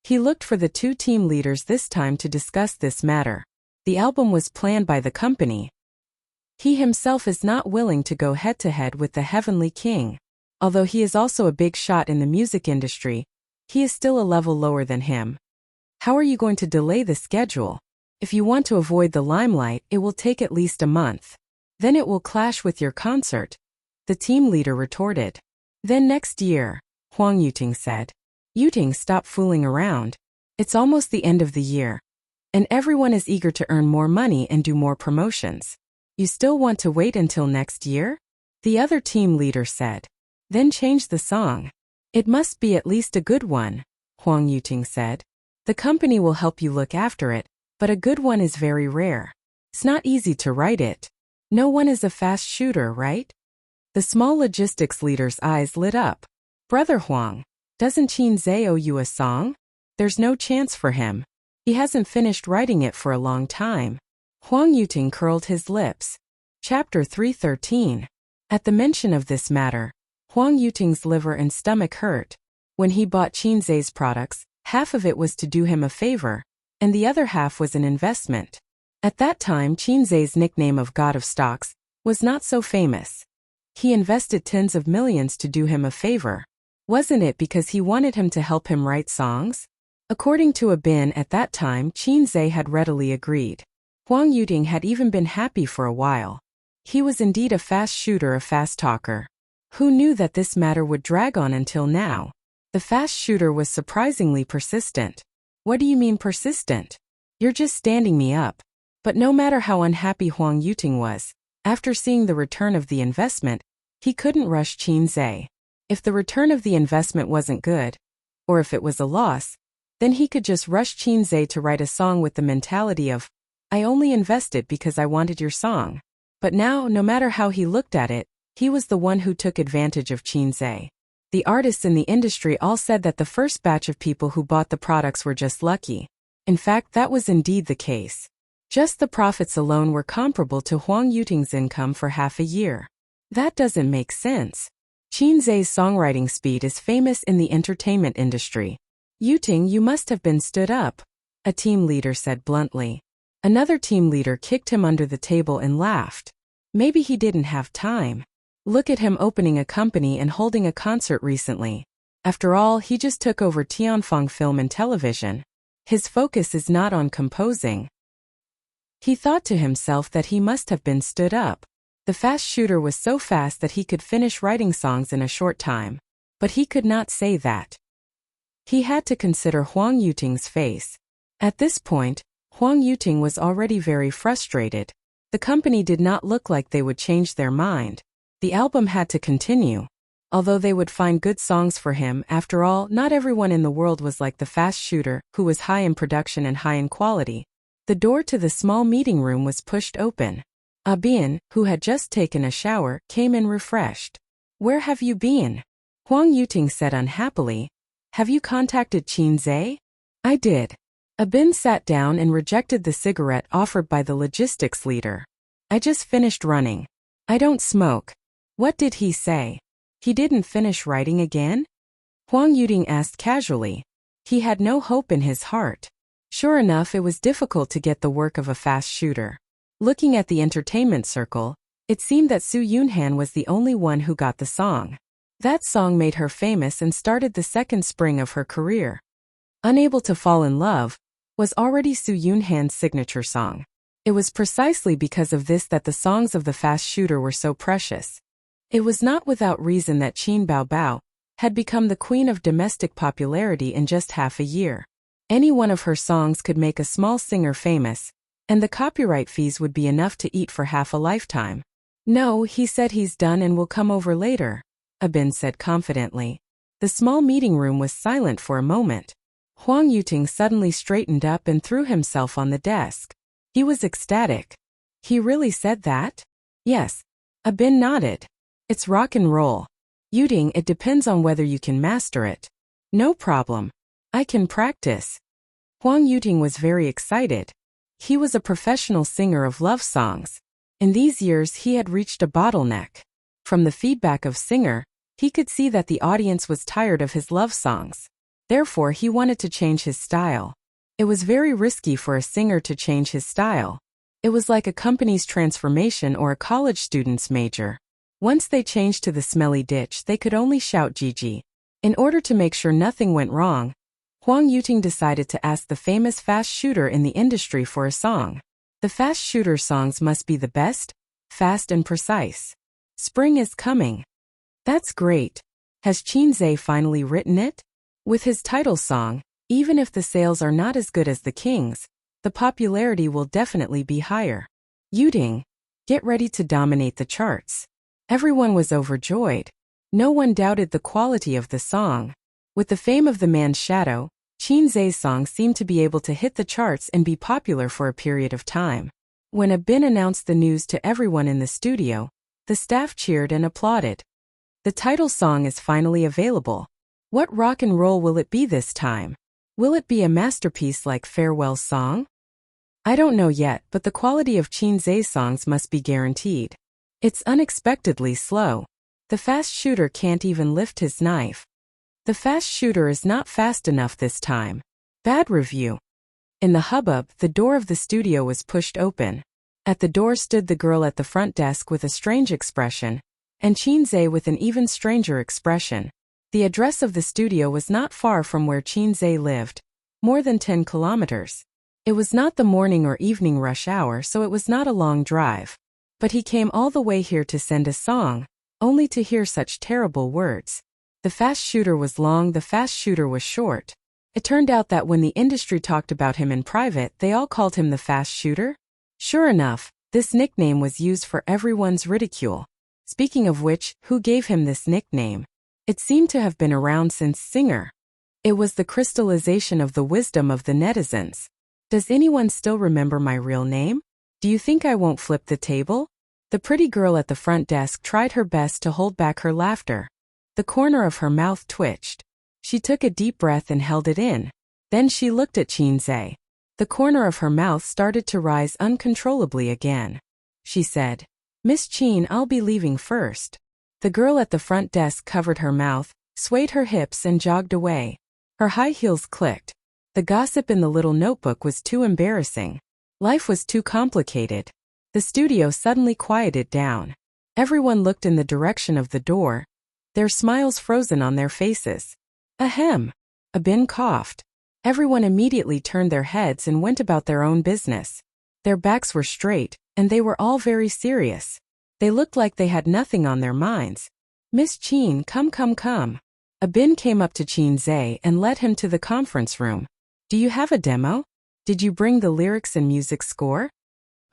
He looked for the two team leaders this time to discuss this matter. The album was planned by the company. He himself is not willing to go head-to-head with the Heavenly King. Although he is also a big shot in the music industry, he is still a level lower than him. How are you going to delay the schedule? If you want to avoid the limelight, it will take at least a month. Then it will clash with your concert, the team leader retorted. Then next year, Huang Yuting said. Yuting, stop fooling around. It's almost the end of the year. And everyone is eager to earn more money and do more promotions. You still want to wait until next year? The other team leader said. Then change the song. It must be at least a good one, Huang Yuting said. The company will help you look after it, but a good one is very rare. It's not easy to write it. No one is a fast shooter, right? The small logistics leader's eyes lit up. Brother Huang, doesn't Qin Zhe owe you a song? There's no chance for him. He hasn't finished writing it for a long time. Huang Yuting curled his lips. Chapter 313. At the mention of this matter, Huang Yuting's liver and stomach hurt. When he bought Qin Zhe's products, half of it was to do him a favor, and the other half was an investment. At that time, Qin Zhe's nickname of God of Stocks was not so famous. He invested tens of millions to do him a favor. Wasn't it because he wanted him to help him write songs? According to Abin at that time, Qin Zhe had readily agreed. Huang Yuting had even been happy for a while. He was indeed a fast shooter, a fast talker. Who knew that this matter would drag on until now? The fast shooter was surprisingly persistent. What do you mean persistent? You're just standing me up. But no matter how unhappy Huang Yuting was, after seeing the return of the investment, he couldn't rush Qin Zhe. If the return of the investment wasn't good, or if it was a loss, then he could just rush Qin Zhe to write a song with the mentality of, I only invested because I wanted your song. But now, no matter how he looked at it, he was the one who took advantage of Qin Zhe. The artists in the industry all said that the first batch of people who bought the products were just lucky. In fact, that was indeed the case. Just the profits alone were comparable to Huang Yuting's income for half a year. That doesn't make sense. Qin Zhe's songwriting speed is famous in the entertainment industry. Yuting, you must have been stood up, a team leader said bluntly. Another team leader kicked him under the table and laughed. Maybe he didn't have time. Look at him opening a company and holding a concert recently. After all, he just took over Tianfeng Film and Television. His focus is not on composing. He thought to himself that he must have been stood up. The fast shooter was so fast that he could finish writing songs in a short time. But he could not say that. He had to consider Huang Yuting's face. At this point, Huang Yuting was already very frustrated. The company did not look like they would change their mind. The album had to continue. Although they would find good songs for him, after all, not everyone in the world was like the fast shooter, who was high in production and high in quality. The door to the small meeting room was pushed open. Bin, who had just taken a shower, came in refreshed. "Where have you been?" Huang Yuting said unhappily. "Have you contacted Qin Zhe?" "I did." Bin sat down and rejected the cigarette offered by the logistics leader. "I just finished running. I don't smoke." "What did he say? He didn't finish writing again?" Huang Yuting asked casually. He had no hope in his heart. Sure enough, it was difficult to get the work of a fast shooter. Looking at the entertainment circle, it seemed that Su Yunhan was the only one who got the song. That song made her famous and started the second spring of her career. "Unable to Fall in Love" was already Su Yunhan's signature song. It was precisely because of this that the songs of the fast shooter were so precious. It was not without reason that Qin Baobao had become the queen of domestic popularity in just half a year. Any one of her songs could make a small singer famous, and the copyright fees would be enough to eat for half a lifetime. "No," he said, "he's done and will come over later," Bin said confidently. The small meeting room was silent for a moment. Huang Yuting suddenly straightened up and threw himself on the desk. He was ecstatic. "He really said that?" "Yes." Bin nodded. "It's rock and roll." "Yuting, it depends on whether you can master it." "No problem. I can practice." Huang Yuting was very excited. He was a professional singer of love songs. In these years he had reached a bottleneck. From the feedback of Singer, he could see that the audience was tired of his love songs. Therefore he wanted to change his style. It was very risky for a singer to change his style. It was like a company's transformation or a college student's major. Once they changed to the smelly ditch, they could only shout Gigi. In order to make sure nothing went wrong, Huang Yuting decided to ask the famous fast shooter in the industry for a song. The fast shooter songs must be the best, fast and precise. "Spring is coming." "That's great. Has Qin Zhe finally written it?" With his title song, even if the sales are not as good as the King's, the popularity will definitely be higher. "Yuting, get ready to dominate the charts." Everyone was overjoyed. No one doubted the quality of the song. With the fame of the man's shadow, Qin Zhe's song seemed to be able to hit the charts and be popular for a period of time. When Bin announced the news to everyone in the studio, the staff cheered and applauded. "The title song is finally available. What rock and roll will it be this time? Will it be a masterpiece like Farewell's song?" "I don't know yet, but the quality of Qin Zhe's songs must be guaranteed. It's unexpectedly slow. The fast shooter can't even lift his knife. The fast shooter is not fast enough this time. Bad review." In the hubbub, the door of the studio was pushed open. At the door stood the girl at the front desk with a strange expression, and Qin Zhe with an even stranger expression. The address of the studio was not far from where Qin Zhe lived, more than 10 kilometers. It was not the morning or evening rush hour, so it was not a long drive. But he came all the way here to send a song, only to hear such terrible words. The fast shooter was long, the fast shooter was short. It turned out that when the industry talked about him in private, they all called him the fast shooter. Sure enough, this nickname was used for everyone's ridicule. Speaking of which, who gave him this nickname? It seemed to have been around since Singer. It was the crystallization of the wisdom of the netizens. Does anyone still remember my real name? Do you think I won't flip the table? The pretty girl at the front desk tried her best to hold back her laughter. The corner of her mouth twitched. She took a deep breath and held it in. Then she looked at Qin Zhe. The corner of her mouth started to rise uncontrollably again. She said, "Miss Qin, I'll be leaving first." The girl at the front desk covered her mouth, swayed her hips and jogged away. Her high heels clicked. The gossip in the little notebook was too embarrassing. Life was too complicated. The studio suddenly quieted down. Everyone looked in the direction of the door, their smiles frozen on their faces. Ahem. Abin coughed. Everyone immediately turned their heads and went about their own business. Their backs were straight, and they were all very serious. They looked like they had nothing on their minds. Miss Chin, come. Abin came up to Chin Zhe and led him to the conference room. Do you have a demo? Did you bring the lyrics and music score?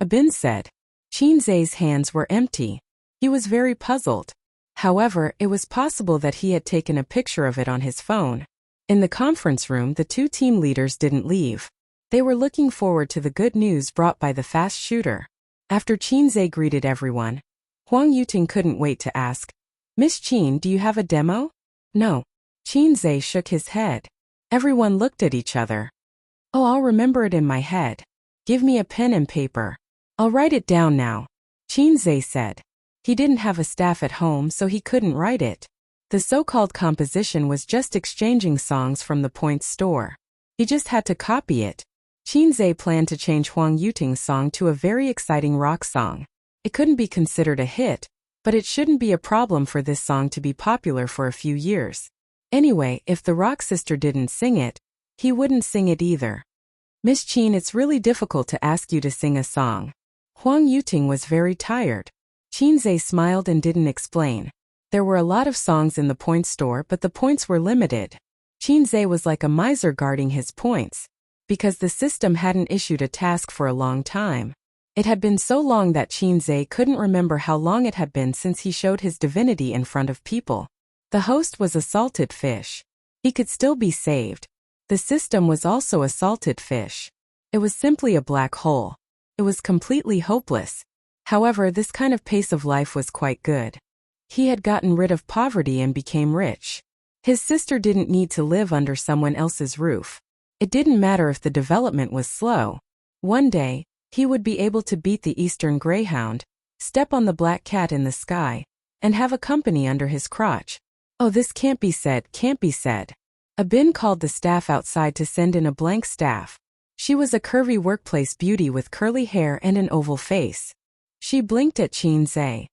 Abin said. Chin Zhe's hands were empty. He was very puzzled. However, it was possible that he had taken a picture of it on his phone. In the conference room, the two team leaders didn't leave. They were looking forward to the good news brought by the fast shooter. After Chin Zhe greeted everyone, Huang Yuting couldn't wait to ask, Miss Chin, do you have a demo? No. Chin Zhe shook his head. Everyone looked at each other. Oh, I'll remember it in my head. Give me a pen and paper. I'll write it down now. Chin Zhe said. He didn't have a staff at home, so he couldn't write it. The so-called composition was just exchanging songs from the Point store. He just had to copy it. Chin Zhe planned to change Huang Yuting's song to a very exciting rock song. It couldn't be considered a hit, but it shouldn't be a problem for this song to be popular for a few years. Anyway, if the rock sister didn't sing it, he wouldn't sing it either. Miss Chin, it's really difficult to ask you to sing a song. Huang Yuting was very tired. Chin Zhe smiled and didn't explain. There were a lot of songs in the Point store, but the points were limited. Chin Zhe was like a miser guarding his points, because the system hadn't issued a task for a long time. It had been so long that Chin Zhe couldn't remember how long it had been since he showed his divinity in front of people. The host was a salted fish. He could still be saved. The system was also a salted fish. It was simply a black hole. It was completely hopeless. However, this kind of pace of life was quite good. He had gotten rid of poverty and became rich. His sister didn't need to live under someone else's roof. It didn't matter if the development was slow. One day, he would be able to beat the Eastern Greyhound, step on the black cat in the sky, and have a company under his crotch. Oh, this can't be said. Abin called the staff outside to send in a blank staff. She was a curvy workplace beauty with curly hair and an oval face. She blinked at Chin Zhe.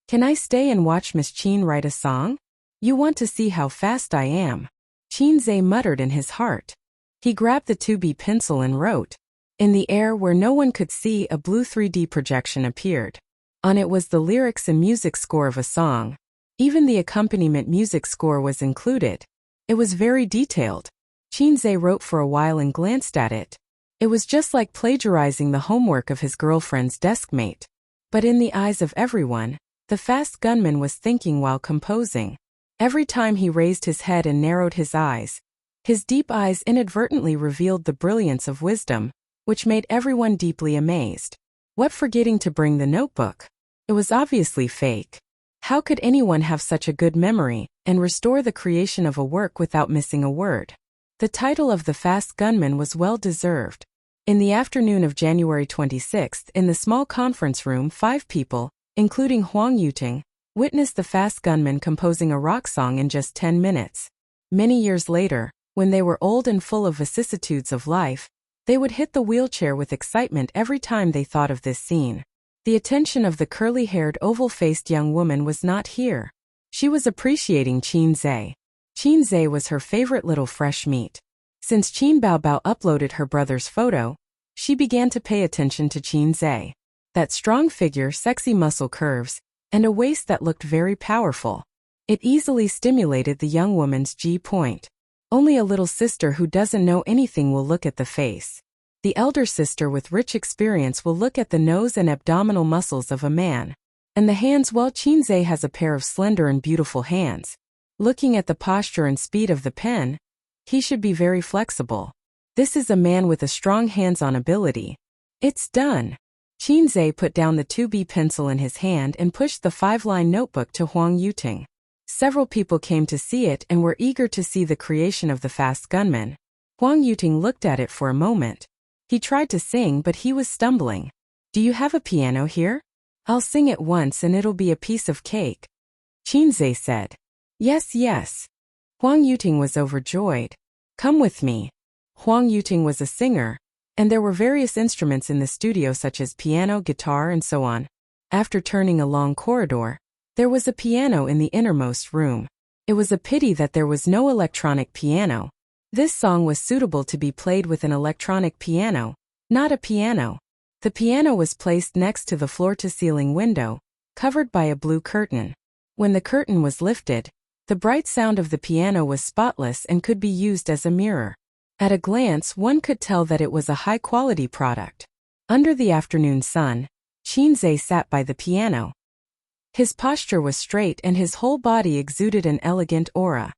Can I stay and watch Miss Chin write a song? You want to see how fast I am. Chin Zhe muttered in his heart. He grabbed the 2B pencil and wrote. In the air where no one could see, a blue 3D projection appeared. On it was the lyrics and music score of a song. Even the accompaniment music score was included. It was very detailed. Chin Zhe wrote for a while and glanced at it. It was just like plagiarizing the homework of his girlfriend's deskmate. But in the eyes of everyone, the fast gunman was thinking while composing. Every time he raised his head and narrowed his eyes, his deep eyes inadvertently revealed the brilliance of wisdom, which made everyone deeply amazed. What forgetting to bring the notebook? It was obviously fake. How could anyone have such a good memory and restore the creation of a work without missing a word? The title of the fast gunman was well deserved. In the afternoon of January 26th, in the small conference room, 5 people, including Huang Yuting, witnessed the fast gunman composing a rock song in just 10 minutes. Many years later, when they were old and full of vicissitudes of life, they would hit the wheelchair with excitement every time they thought of this scene. The attention of the curly-haired, oval-faced young woman was not here. She was appreciating Chin Zhe. Chin Zhe was her favorite little fresh meat. Since Chin Baobao uploaded her brother's photo, she began to pay attention to Chin Zhe. That strong figure, sexy muscle curves, and a waist that looked very powerful. It easily stimulated the young woman's G-point. Only a little sister who doesn't know anything will look at the face. The elder sister with rich experience will look at the nose and abdominal muscles of a man. And the hands, well, Chin Zhe has a pair of slender and beautiful hands. Looking at the posture and speed of the pen, he should be very flexible. This is a man with a strong hands-on ability. It's done. Chin Zhe put down the 2B pencil in his hand and pushed the 5-line notebook to Huang Yuting. Several people came to see it and were eager to see the creation of the fast gunman. Huang Yuting looked at it for a moment. He tried to sing, but he was stumbling. Do you have a piano here? I'll sing it once and it'll be a piece of cake. Chin Zhe said. Yes. Huang Yuting was overjoyed. Come with me. Huang Yuting was a singer, and there were various instruments in the studio such as piano, guitar, and so on. After turning a long corridor, there was a piano in the innermost room. It was a pity that there was no electronic piano. This song was suitable to be played with an electronic piano, not a piano. The piano was placed next to the floor-to-ceiling window, covered by a blue curtain. When the curtain was lifted, the bright sound of the piano was spotless and could be used as a mirror. At a glance, one could tell that it was a high-quality product. Under the afternoon sun, Shinzei sat by the piano. His posture was straight and his whole body exuded an elegant aura.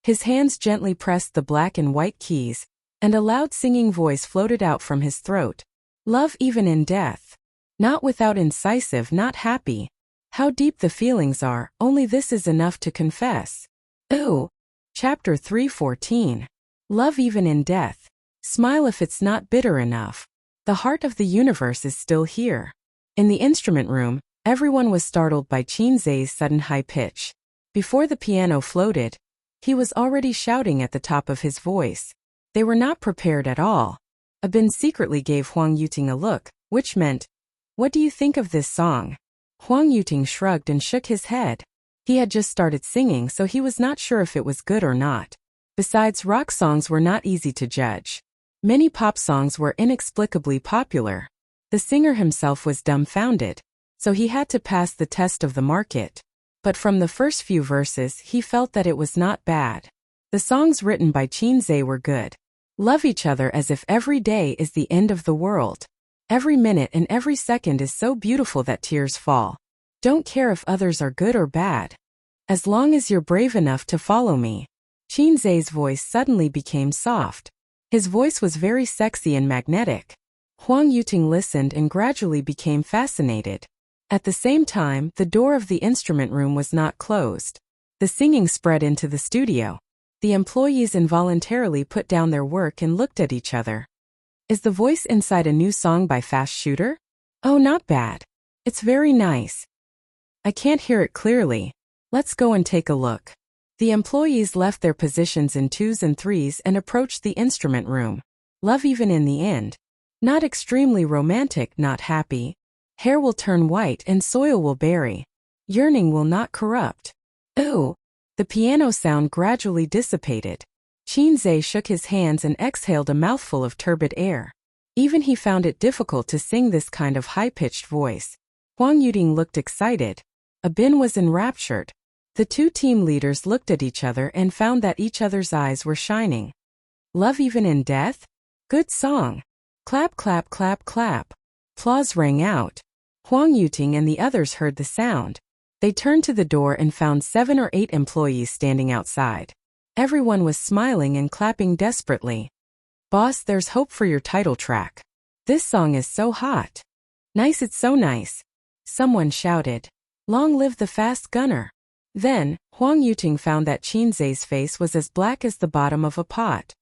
His hands gently pressed the black and white keys, and a loud singing voice floated out from his throat. Love even in death. Not without incisive, not happy. How deep the feelings are, only this is enough to confess. Ooh. Chapter 3:14. Love even in death. Smile if it's not bitter enough. The heart of the universe is still here. In the instrument room, everyone was startled by Shinzei's sudden high pitch. Before the piano floated, he was already shouting at the top of his voice. They were not prepared at all. Abin secretly gave Huang Yuting a look, which meant, "What do you think of this song?" Huang Yuting shrugged and shook his head. He had just started singing, so he was not sure if it was good or not. Besides, rock songs were not easy to judge. Many pop songs were inexplicably popular. The singer himself was dumbfounded, so he had to pass the test of the market. But from the first few verses, he felt that it was not bad. The songs written by Shinzei were good. Love each other as if every day is the end of the world. Every minute and every second is so beautiful that tears fall. Don't care if others are good or bad. As long as you're brave enough to follow me. Shinzei's voice suddenly became soft. His voice was very sexy and magnetic. Huang Yuting listened and gradually became fascinated. At the same time, the door of the instrument room was not closed. The singing spread into the studio. The employees involuntarily put down their work and looked at each other. Is the voice inside a new song by Fast Shooter? Oh, not bad. It's very nice. I can't hear it clearly. Let's go and take a look. The employees left their positions in twos and threes and approached the instrument room. Love even in the end. Not extremely romantic, not happy. Hair will turn white and soil will bury. Yearning will not corrupt. Ooh. The piano sound gradually dissipated. Shinzei shook his hands and exhaled a mouthful of turbid air. Even he found it difficult to sing this kind of high-pitched voice. Huang Yuting looked excited. Abin was enraptured. The two team leaders looked at each other and found that each other's eyes were shining. Love even in death? Good song. Clap, clap, clap, clap. Applause rang out. Huang Yuting and the others heard the sound. They turned to the door and found 7 or 8 employees standing outside. Everyone was smiling and clapping desperately. Boss, there's hope for your title track. This song is so hot. Nice, it's so nice. Someone shouted. Long live the fast gunner. Then, Huang Yuting found that Shinzei's face was as black as the bottom of a pot.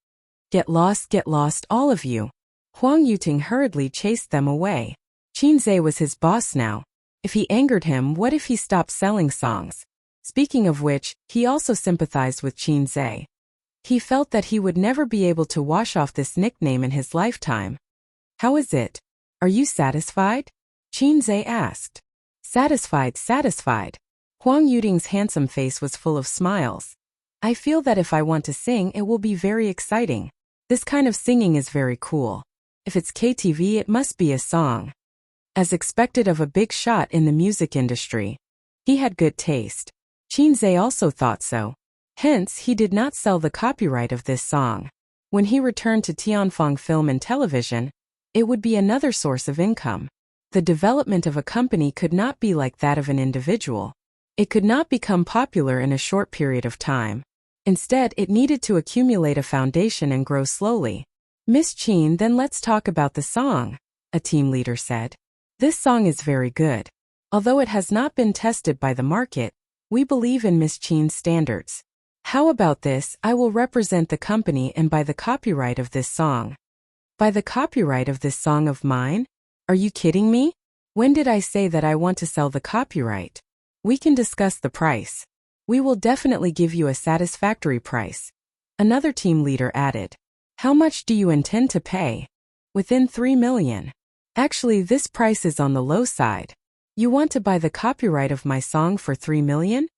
Get lost, all of you. Huang Yuting hurriedly chased them away. Shinzei was his boss now. If he angered him, what if he stopped selling songs? Speaking of which, he also sympathized with Shinzei. He felt that he would never be able to wash off this nickname in his lifetime. How is it? Are you satisfied? Shinzei asked. Satisfied. Huang Yuting's handsome face was full of smiles. I feel that if I want to sing, it will be very exciting. This kind of singing is very cool. If it's KTV, it must be a song. As expected of a big shot in the music industry. He had good taste. Shinzei also thought so. Hence, he did not sell the copyright of this song. When he returned to Tianfeng Film and Television, it would be another source of income. The development of a company could not be like that of an individual. It could not become popular in a short period of time. Instead, it needed to accumulate a foundation and grow slowly. Miss Chin, then let's talk about the song, a team leader said. This song is very good. Although it has not been tested by the market, we believe in Miss Chin's standards. How about this? I will represent the company and buy the copyright of this song. Buy the copyright of this song of mine? Are you kidding me? When did I say that I want to sell the copyright? We can discuss the price. We will definitely give you a satisfactory price. Another team leader added. How much do you intend to pay? Within 3 million. Actually, this price is on the low side. You want to buy the copyright of my song for 3 million?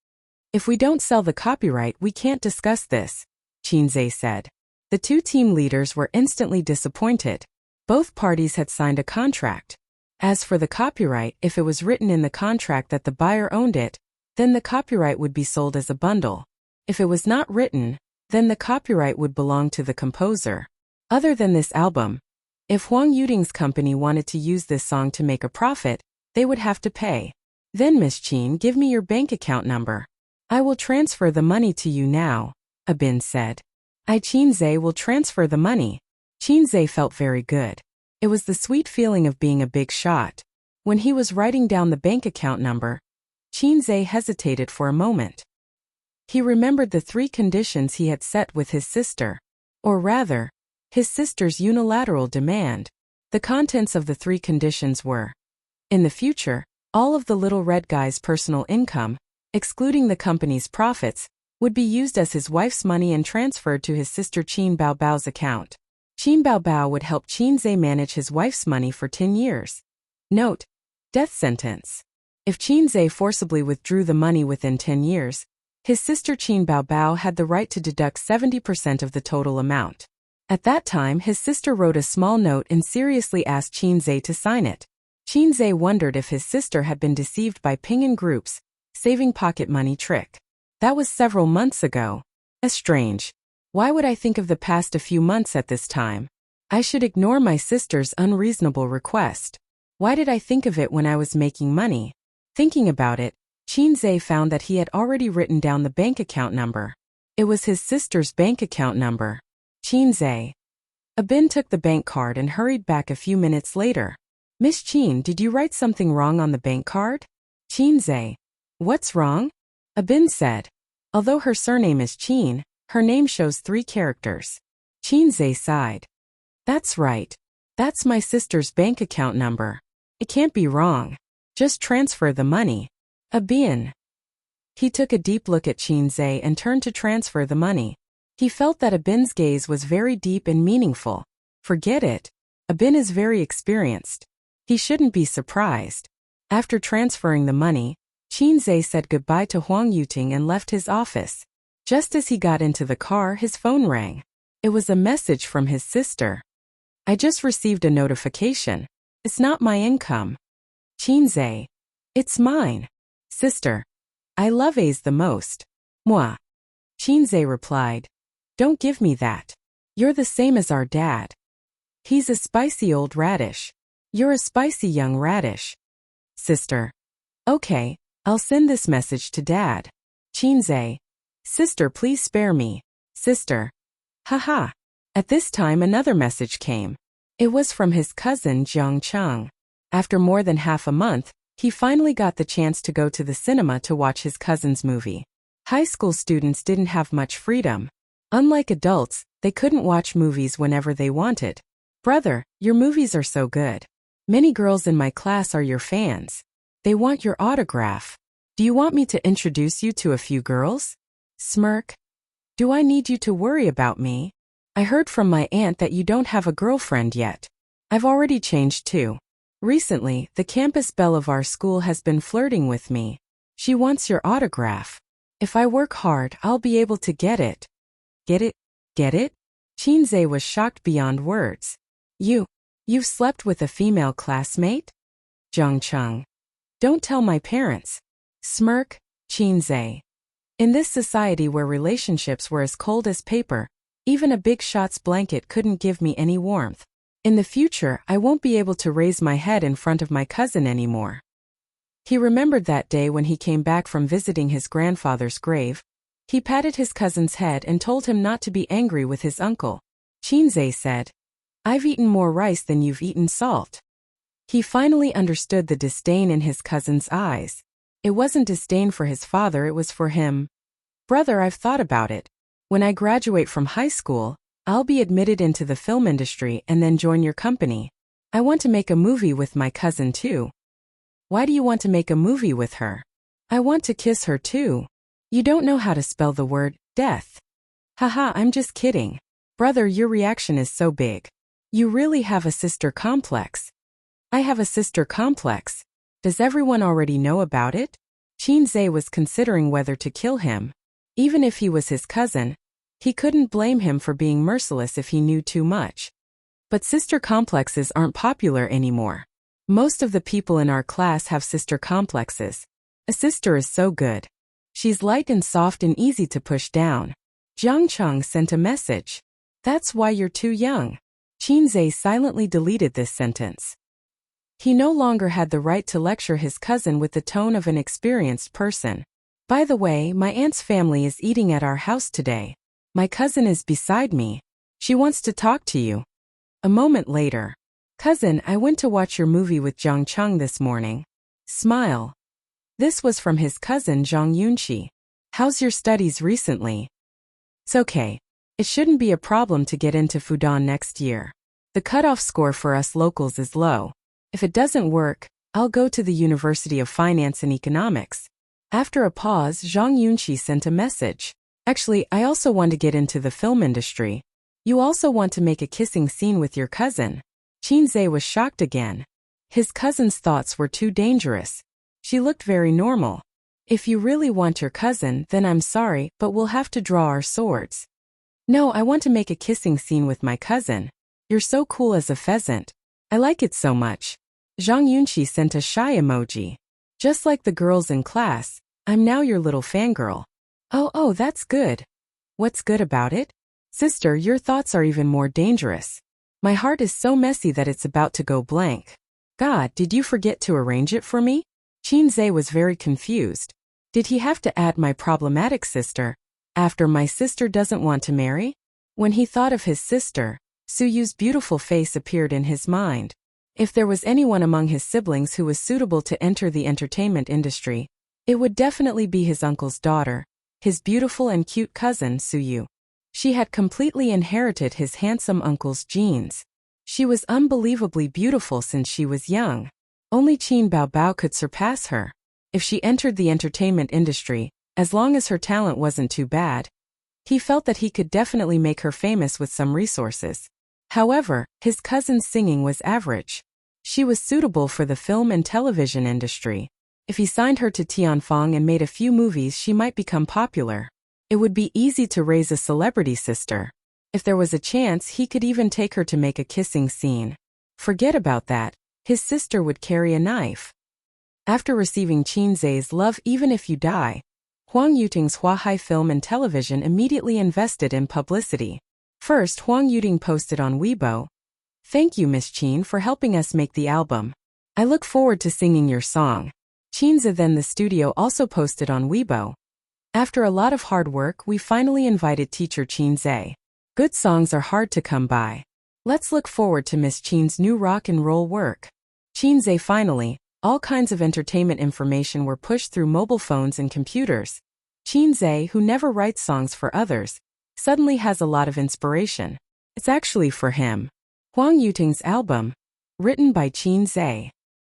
If we don't sell the copyright, we can't discuss this, Chinze said. The two team leaders were instantly disappointed. Both parties had signed a contract. As for the copyright, if it was written in the contract that the buyer owned it, then the copyright would be sold as a bundle. If it was not written, then the copyright would belong to the composer. Other than this album, if Huang Yuting's company wanted to use this song to make a profit, they would have to pay. Then Miss Qin, give me your bank account number. I will transfer the money to you now, Abin said. Chinze will transfer the money. Chinze felt very good. It was the sweet feeling of being a big shot. When he was writing down the bank account number, Chinze hesitated for a moment. He remembered the 3 conditions he had set with his sister. Or rather, his sister's unilateral demand. The contents of the 3 conditions were: in the future, all of the little red guy's personal income, excluding the company's profits, would be used as his wife's money and transferred to his sister Qin Baobao's account. Qin Baobao would help Chinze manage his wife's money for 10 years. Note: death sentence. If Chinze forcibly withdrew the money within 10 years, his sister Qin Baobao had the right to deduct 70% of the total amount. At that time, his sister wrote a small note and seriously asked Chinze to sign it. Chinze wondered if his sister had been deceived by Pinyin Group's saving pocket money trick. That was several months ago. Strange. Why would I think of the past a few months at this time? I should ignore my sister's unreasonable request. Why did I think of it when I was making money? Thinking about it, Chinze found that he had already written down the bank account number. It was his sister's bank account number. Chinze. Abin took the bank card and hurried back a few minutes later. Miss Qin, did you write something wrong on the bank card? Chinze. What's wrong? Abin said. Although her surname is Qin, her name shows 3 characters. Chinze sighed. That's right. That's my sister's bank account number. It can't be wrong. Just transfer the money. Abin. He took a deep look at Chinze and turned to transfer the money. He felt that Abin's gaze was very deep and meaningful. Forget it. Abin is very experienced. He shouldn't be surprised. After transferring the money, Chinze said goodbye to Huang Yuting and left his office. Just as he got into the car, his phone rang. It was a message from his sister. I just received a notification. It's not my income. Chinze. It's mine. Sister. I love A's the most. Moi. Chinze replied. Don't give me that. You're the same as our dad. He's a spicy old radish. You're a spicy young radish. Sister. Okay, I'll send this message to Dad. Chinze. Sister, please spare me. Sister. Haha. At this time another message came. It was from his cousin Jiang Cheng. After more than half a month, he finally got the chance to go to the cinema to watch his cousin's movie. High school students didn't have much freedom. Unlike adults, they couldn't watch movies whenever they wanted. Brother, your movies are so good. Many girls in my class are your fans. They want your autograph. Do you want me to introduce you to a few girls? Smirk. Do I need you to worry about me? I heard from my aunt that you don't have a girlfriend yet. I've already changed too. Recently, the campus belle of our school has been flirting with me. She wants your autograph. If I work hard, I'll be able to get it. Get it? Get it? Chinze was shocked beyond words. You've slept with a female classmate? Jiang Cheng. Don't tell my parents. Smirk, Chinze. In this society where relationships were as cold as paper, even a big shot's blanket couldn't give me any warmth. In the future, I won't be able to raise my head in front of my cousin anymore. He remembered that day when he came back from visiting his grandfather's grave. He patted his cousin's head and told him not to be angry with his uncle. Chinze said, I've eaten more rice than you've eaten salt. He finally understood the disdain in his cousin's eyes. It wasn't disdain for his father, it was for him. Brother, I've thought about it. When I graduate from high school, I'll be admitted into the film industry and then join your company. I want to make a movie with my cousin too. Why do you want to make a movie with her? I want to kiss her too. You don't know how to spell the word death. Haha, I'm just kidding. Brother, your reaction is so big. You really have a sister complex. I have a sister complex. Does everyone already know about it? Chinze was considering whether to kill him. Even if he was his cousin, he couldn't blame him for being merciless if he knew too much. But sister complexes aren't popular anymore. Most of the people in our class have sister complexes. A sister is so good. She's light and soft and easy to push down. Jiang Cheng sent a message. That's why you're too young. Chinze silently deleted this sentence. He no longer had the right to lecture his cousin with the tone of an experienced person. By the way, my aunt's family is eating at our house today. My cousin is beside me. She wants to talk to you. A moment later. Cousin, I went to watch your movie with Jiang Cheng this morning. Smile. This was from his cousin Zhang Yunqi. How's your studies recently? It's okay. It shouldn't be a problem to get into Fudan next year. The cutoff score for us locals is low. If it doesn't work, I'll go to the University of Finance and Economics. After a pause, Zhang Yunqi sent a message. Actually, I also want to get into the film industry. You also want to make a kissing scene with your cousin. Chinze was shocked again. His cousin's thoughts were too dangerous. She looked very normal. If you really want your cousin, then I'm sorry, but we'll have to draw our swords. No, I want to make a kissing scene with my cousin. You're so cool as a pheasant. I like it so much. Zhang Yunqi sent a shy emoji. Just like the girls in class, I'm now your little fangirl. Oh, that's good. What's good about it? Sister, your thoughts are even more dangerous. My heart is so messy that it's about to go blank. God, did you forget to arrange it for me? Chinze was very confused. Did he have to add my problematic sister, after my sister doesn't want to marry? When he thought of his sister, Suyu's beautiful face appeared in his mind. If there was anyone among his siblings who was suitable to enter the entertainment industry, it would definitely be his uncle's daughter, his beautiful and cute cousin Suyu. She had completely inherited his handsome uncle's genes. She was unbelievably beautiful since she was young. Only Qin Baobao could surpass her. If she entered the entertainment industry, as long as her talent wasn't too bad, he felt that he could definitely make her famous with some resources. However, his cousin's singing was average. She was suitable for the film and television industry. If he signed her to Tianfang and made a few movies, she might become popular. It would be easy to raise a celebrity sister. If there was a chance, he could even take her to make a kissing scene. Forget about that. His sister would carry a knife. After receiving Chinze's love, even if you die, Huang Yuting's Huahai Film and Television immediately invested in publicity. First, Huang Yuting posted on Weibo, "Thank you, Miss Qin, for helping us make the album. I look forward to singing your song." Chinze then the studio also posted on Weibo, "After a lot of hard work, we finally invited teacher Chinze. Good songs are hard to come by. Let's look forward to Miss Qin's new rock and roll work." Chinze finally, all kinds of entertainment information were pushed through mobile phones and computers. Chinze, who never writes songs for others, suddenly has a lot of inspiration. It's actually for him. Huang Yuting's album, written by Chinze.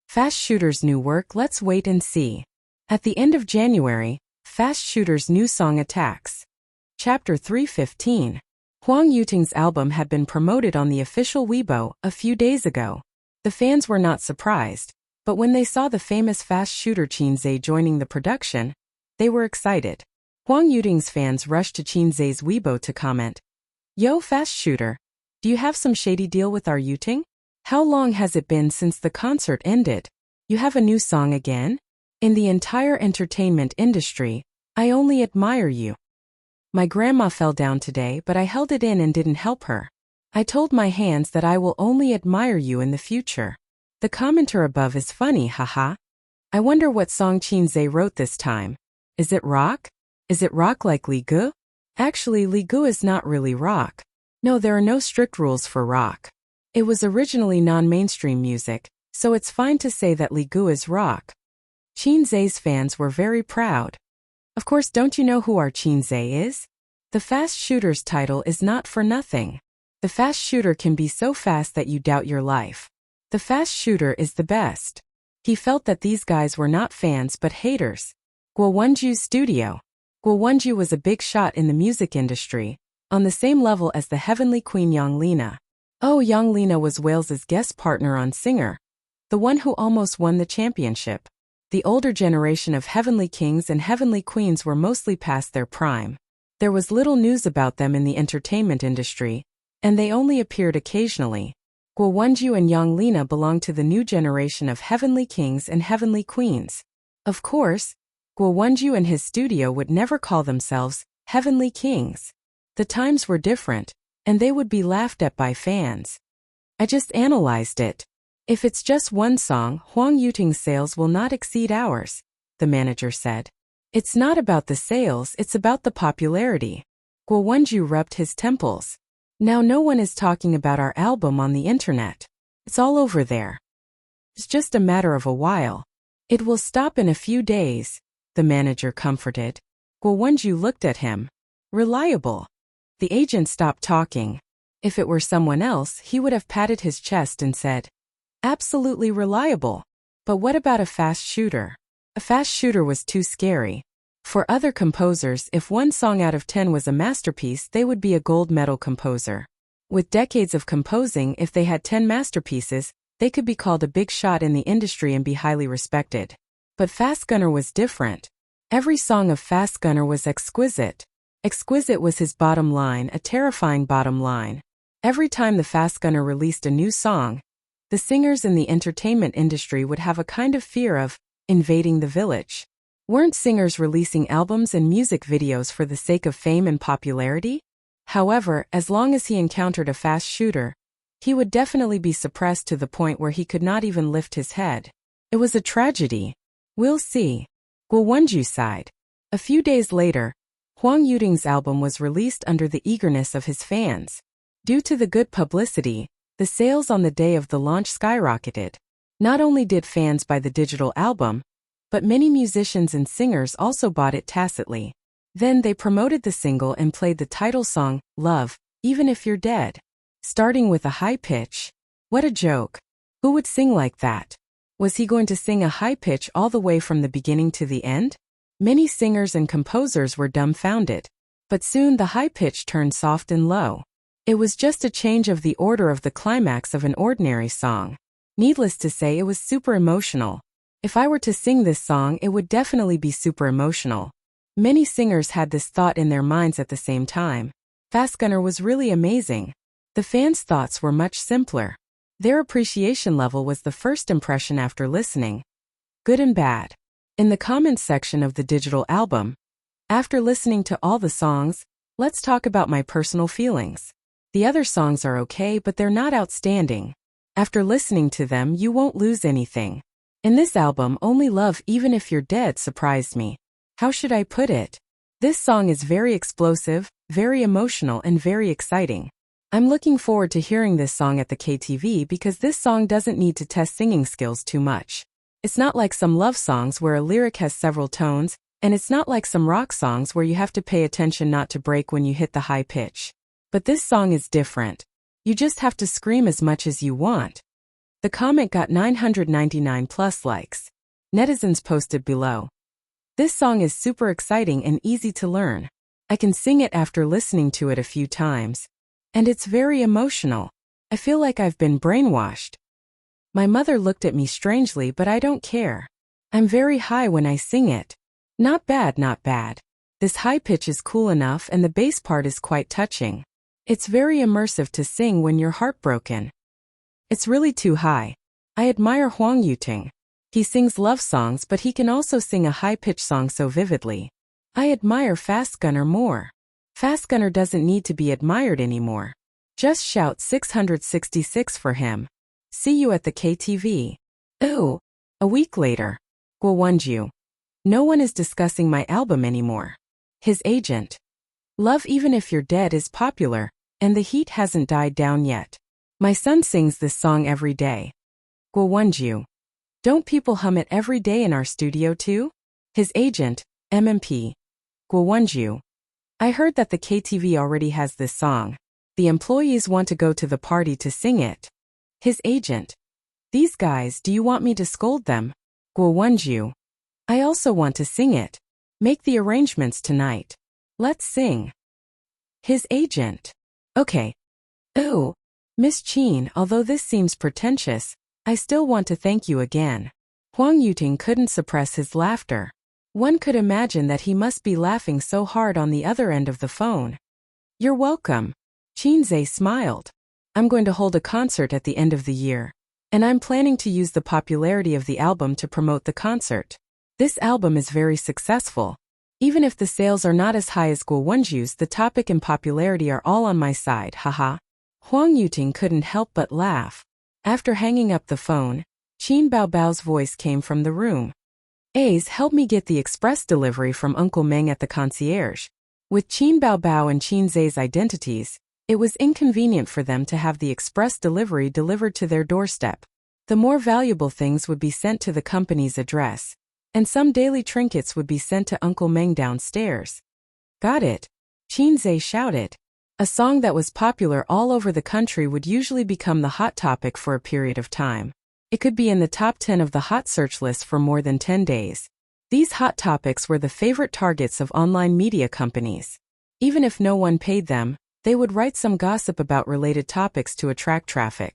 Fast Shooter's new work, let's wait and see. At the end of January, Fast Shooter's new song Attacks. Chapter 315. Huang Yuting's album had been promoted on the official Weibo a few days ago. The fans were not surprised, but when they saw the famous Fast Shooter Chinze joining the production, they were excited. Huang Yuting's fans rushed to Chinze's Weibo to comment, "Yo, Fast Shooter, do you have some shady deal with our Yuting? How long has it been since the concert ended? You have a new song again? In the entire entertainment industry, I only admire you. My grandma fell down today, but I held it in and didn't help her. I told my hands that I will only admire you in the future." The commenter above is funny, haha. I wonder what song Chinze wrote this time. Is it rock? Is it rock like Li Gu? Actually, Li Gu is not really rock. No, there are no strict rules for rock. It was originally non-mainstream music, so it's fine to say that Li Gu is rock. Chinze's fans were very proud. Of course, don't you know who our Chinze is? The Fast Shooter's title is not for nothing. The Fast Shooter can be so fast that you doubt your life. The Fast Shooter is the best. He felt that these guys were not fans but haters. Guo Wenju's studio. Guo Wenju was a big shot in the music industry, on the same level as the heavenly queen Yang Lina. Oh, Yang Lina was Wales's guest partner on Singer, the one who almost won the championship. The older generation of heavenly kings and heavenly queens were mostly past their prime. There was little news about them in the entertainment industry, and they only appeared occasionally. Guo Wenju and Yang Lina belonged to the new generation of heavenly kings and heavenly queens. Of course, Guo Wenju and his studio would never call themselves heavenly kings. The times were different, and they would be laughed at by fans. I just analyzed it. If it's just one song, Huang Yuting's sales will not exceed ours, the manager said. It's not about the sales, it's about the popularity. Guo Wenju rubbed his temples. Now no one is talking about our album on the internet. It's all over there. It's just a matter of a while. It will stop in a few days, the manager comforted. Guo Wenju looked at him. Reliable. The agent stopped talking. If it were someone else, he would have patted his chest and said, absolutely reliable. But what about a fast shooter? A fast shooter was too scary. For other composers, if one song out of 10 was a masterpiece, they would be a gold medal composer. With decades of composing, if they had 10 masterpieces, they could be called a big shot in the industry and be highly respected. But Fast Gunner was different. Every song of Fast Gunner was exquisite. Exquisite was his bottom line, a terrifying bottom line. Every time the Fast Gunner released a new song, the singers in the entertainment industry would have a kind of fear of invading the village. Weren't singers releasing albums and music videos for the sake of fame and popularity? However, as long as he encountered a fast shooter, he would definitely be suppressed to the point where he could not even lift his head. It was a tragedy. We'll see. Guo Wenju sighed. A few days later, Huang Yuting's album was released under the eagerness of his fans. Due to the good publicity, the sales on the day of the launch skyrocketed. Not only did fans buy the digital album, but many musicians and singers also bought it tacitly. Then they promoted the single and played the title song, Love, Even If You're Dead. Starting with a high pitch. What a joke. Who would sing like that? Was he going to sing a high pitch all the way from the beginning to the end? Many singers and composers were dumbfounded. But soon the high pitch turned soft and low. It was just a change of the order of the climax of an ordinary song. Needless to say, it was super emotional. If I were to sing this song, it would definitely be super emotional. Many singers had this thought in their minds at the same time. Fast Gunner was really amazing. The fans' thoughts were much simpler. Their appreciation level was the first impression after listening. Good and bad. In the comments section of the digital album, after listening to all the songs, let's talk about my personal feelings. The other songs are okay, but they're not outstanding. After listening to them, you won't lose anything. In this album, only Love Even If You're Dead surprised me. How should I put it? This song is very explosive, very emotional, and very exciting. I'm looking forward to hearing this song at the KTV because this song doesn't need to test singing skills too much. It's not like some love songs where a lyric has several tones, and it's not like some rock songs where you have to pay attention not to break when you hit the high pitch. But this song is different. You just have to scream as much as you want. The comment got 999 plus likes. Netizens posted below. This song is super exciting and easy to learn. I can sing it after listening to it a few times. And it's very emotional. I feel like I've been brainwashed. My mother looked at me strangely, but I don't care. I'm very high when I sing it. Not bad, not bad. This high pitch is cool enough and the bass part is quite touching. It's very immersive to sing when you're heartbroken. It's really too high. I admire Huang Yuting. He sings love songs, but he can also sing a high-pitched song so vividly. I admire Fast Gunner more. Fast Gunner doesn't need to be admired anymore. Just shout 666 for him. See you at the KTV. Ooh. A week later. Guo Wenju. No one is discussing my album anymore. His agent. Love Even If You're Dead is popular, and the heat hasn't died down yet. My son sings this song every day. Guo Wenju. Don't people hum it every day in our studio too? His agent, MMP. Guo Wenju. I heard that the KTV already has this song. The employees want to go to the party to sing it. His agent. These guys, do you want me to scold them? Guo Wenju. I also want to sing it. Make the arrangements tonight. Let's sing. His agent. Okay. Ooh. Miss Chin, although this seems pretentious, I still want to thank you again. Huang Yuting couldn't suppress his laughter. One could imagine that he must be laughing so hard on the other end of the phone. You're welcome. Qin Zhe smiled. I'm going to hold a concert at the end of the year. And I'm planning to use the popularity of the album to promote the concert. This album is very successful. Even if the sales are not as high as Guo Wenju's, the topic and popularity are all on my side, haha. Huang Yuting couldn't help but laugh. After hanging up the phone, Qin Baobao's voice came from the room. Ace, help me get the express delivery from Uncle Meng at the concierge. With Qin Baobao and Qin Zhe's identities, it was inconvenient for them to have the express delivery delivered to their doorstep. The more valuable things would be sent to the company's address, and some daily trinkets would be sent to Uncle Meng downstairs. Got it, Qin Zhe shouted. A song that was popular all over the country would usually become the hot topic for a period of time. It could be in the top 10 of the hot search list for more than 10 days. These hot topics were the favorite targets of online media companies. Even if no one paid them, they would write some gossip about related topics to attract traffic.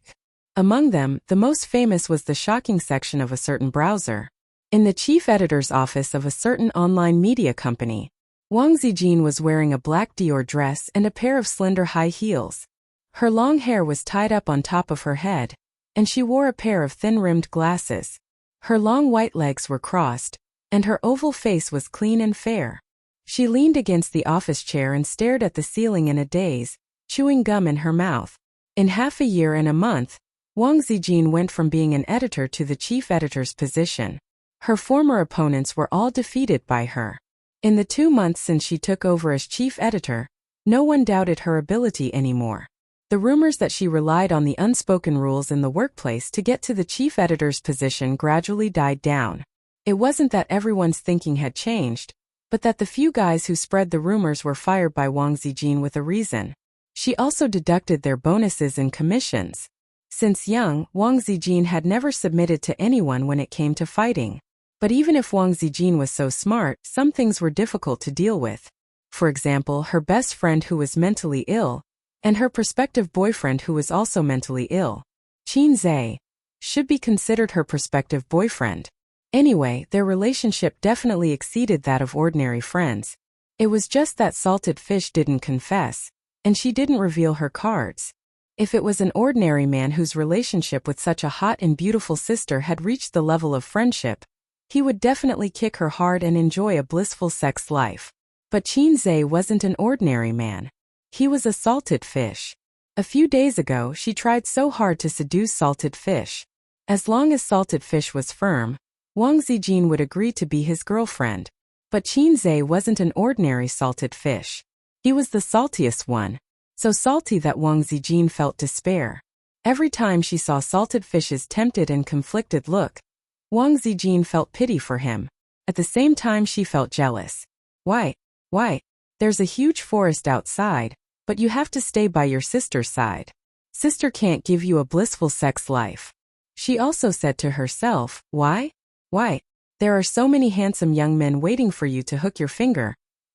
Among them, the most famous was the shocking section of a certain browser. In the chief editor's office of a certain online media company, Wang Zijin was wearing a black Dior dress and a pair of slender high heels. Her long hair was tied up on top of her head, and she wore a pair of thin-rimmed glasses. Her long white legs were crossed, and her oval face was clean and fair. She leaned against the office chair and stared at the ceiling in a daze, chewing gum in her mouth. In half a year and a month, Wang Zijin went from being an editor to the chief editor's position. Her former opponents were all defeated by her. In the 2 months since she took over as chief editor, no one doubted her ability anymore. The rumors that she relied on the unspoken rules in the workplace to get to the chief editor's position gradually died down. It wasn't that everyone's thinking had changed, but that the few guys who spread the rumors were fired by Wang Zijin with a reason. She also deducted their bonuses and commissions. Since young, Wang Zijin had never submitted to anyone when it came to fighting. But even if Wang Zijin was so smart, some things were difficult to deal with. For example, her best friend who was mentally ill, and her prospective boyfriend who was also mentally ill. Qin Zhe should be considered her prospective boyfriend. Anyway, their relationship definitely exceeded that of ordinary friends. It was just that Salted Fish didn't confess, and she didn't reveal her cards. If it was an ordinary man whose relationship with such a hot and beautiful sister had reached the level of friendship, he would definitely kick her hard and enjoy a blissful sex life. But Qin Zhe wasn't an ordinary man. He was a salted fish. A few days ago, she tried so hard to seduce Salted Fish. As long as Salted Fish was firm, Wang Zijin would agree to be his girlfriend. But Qin Zhe wasn't an ordinary salted fish. He was the saltiest one. So salty that Wang Zijin felt despair. Every time she saw Salted Fish's tempted and conflicted look, Wang Zijin felt pity for him. At the same time she felt jealous. Why? There's a huge forest outside, but you have to stay by your sister's side. Sister can't give you a blissful sex life. She also said to herself, why? There are so many handsome young men waiting for you to hook your finger,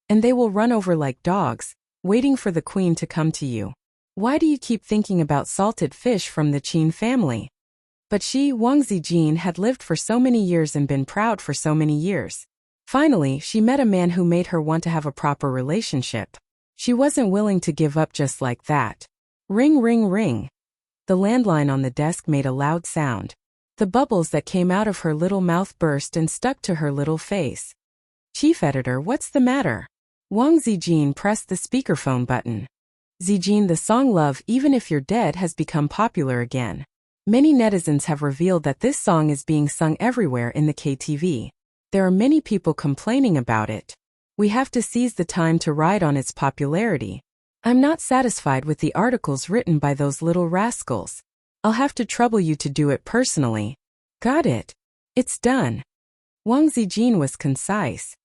and they will run over like dogs, waiting for the queen to come to you. Why do you keep thinking about Salted Fish from the Qin family? But she, Wang Zijin, had lived for so many years and been proud for so many years. Finally, she met a man who made her want to have a proper relationship. She wasn't willing to give up just like that. Ring, ring, ring. The landline on the desk made a loud sound. The bubbles that came out of her little mouth burst and stuck to her little face. Chief editor, what's the matter? Wang Zijin pressed the speakerphone button. Zijin, the song Love Even If You're Dead has become popular again. Many netizens have revealed that this song is being sung everywhere in the KTV. There are many people complaining about it. We have to seize the time to ride on its popularity. I'm not satisfied with the articles written by those little rascals. I'll have to trouble you to do it personally. Got it. It's done. Wang Zijin was concise.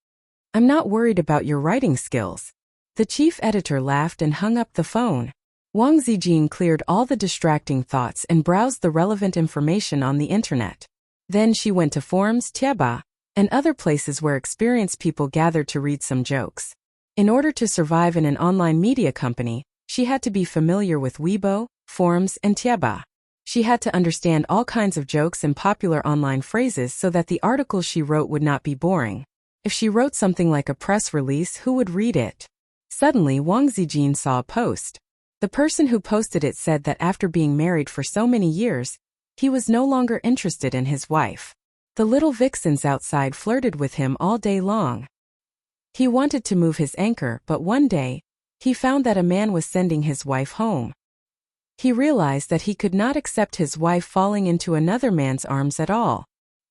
I'm not worried about your writing skills. The chief editor laughed and hung up the phone. Wang Zijin cleared all the distracting thoughts and browsed the relevant information on the internet. Then she went to forums, Tieba, and other places where experienced people gathered to read some jokes. In order to survive in an online media company, she had to be familiar with Weibo, forums, and Tieba. She had to understand all kinds of jokes and popular online phrases so that the articles she wrote would not be boring. If she wrote something like a press release, who would read it? Suddenly, Wang Zijin saw a post. The person who posted it said that after being married for so many years, he was no longer interested in his wife. The little vixens outside flirted with him all day long. He wanted to move his anchor, but one day, he found that a man was sending his wife home. He realized that he could not accept his wife falling into another man's arms at all.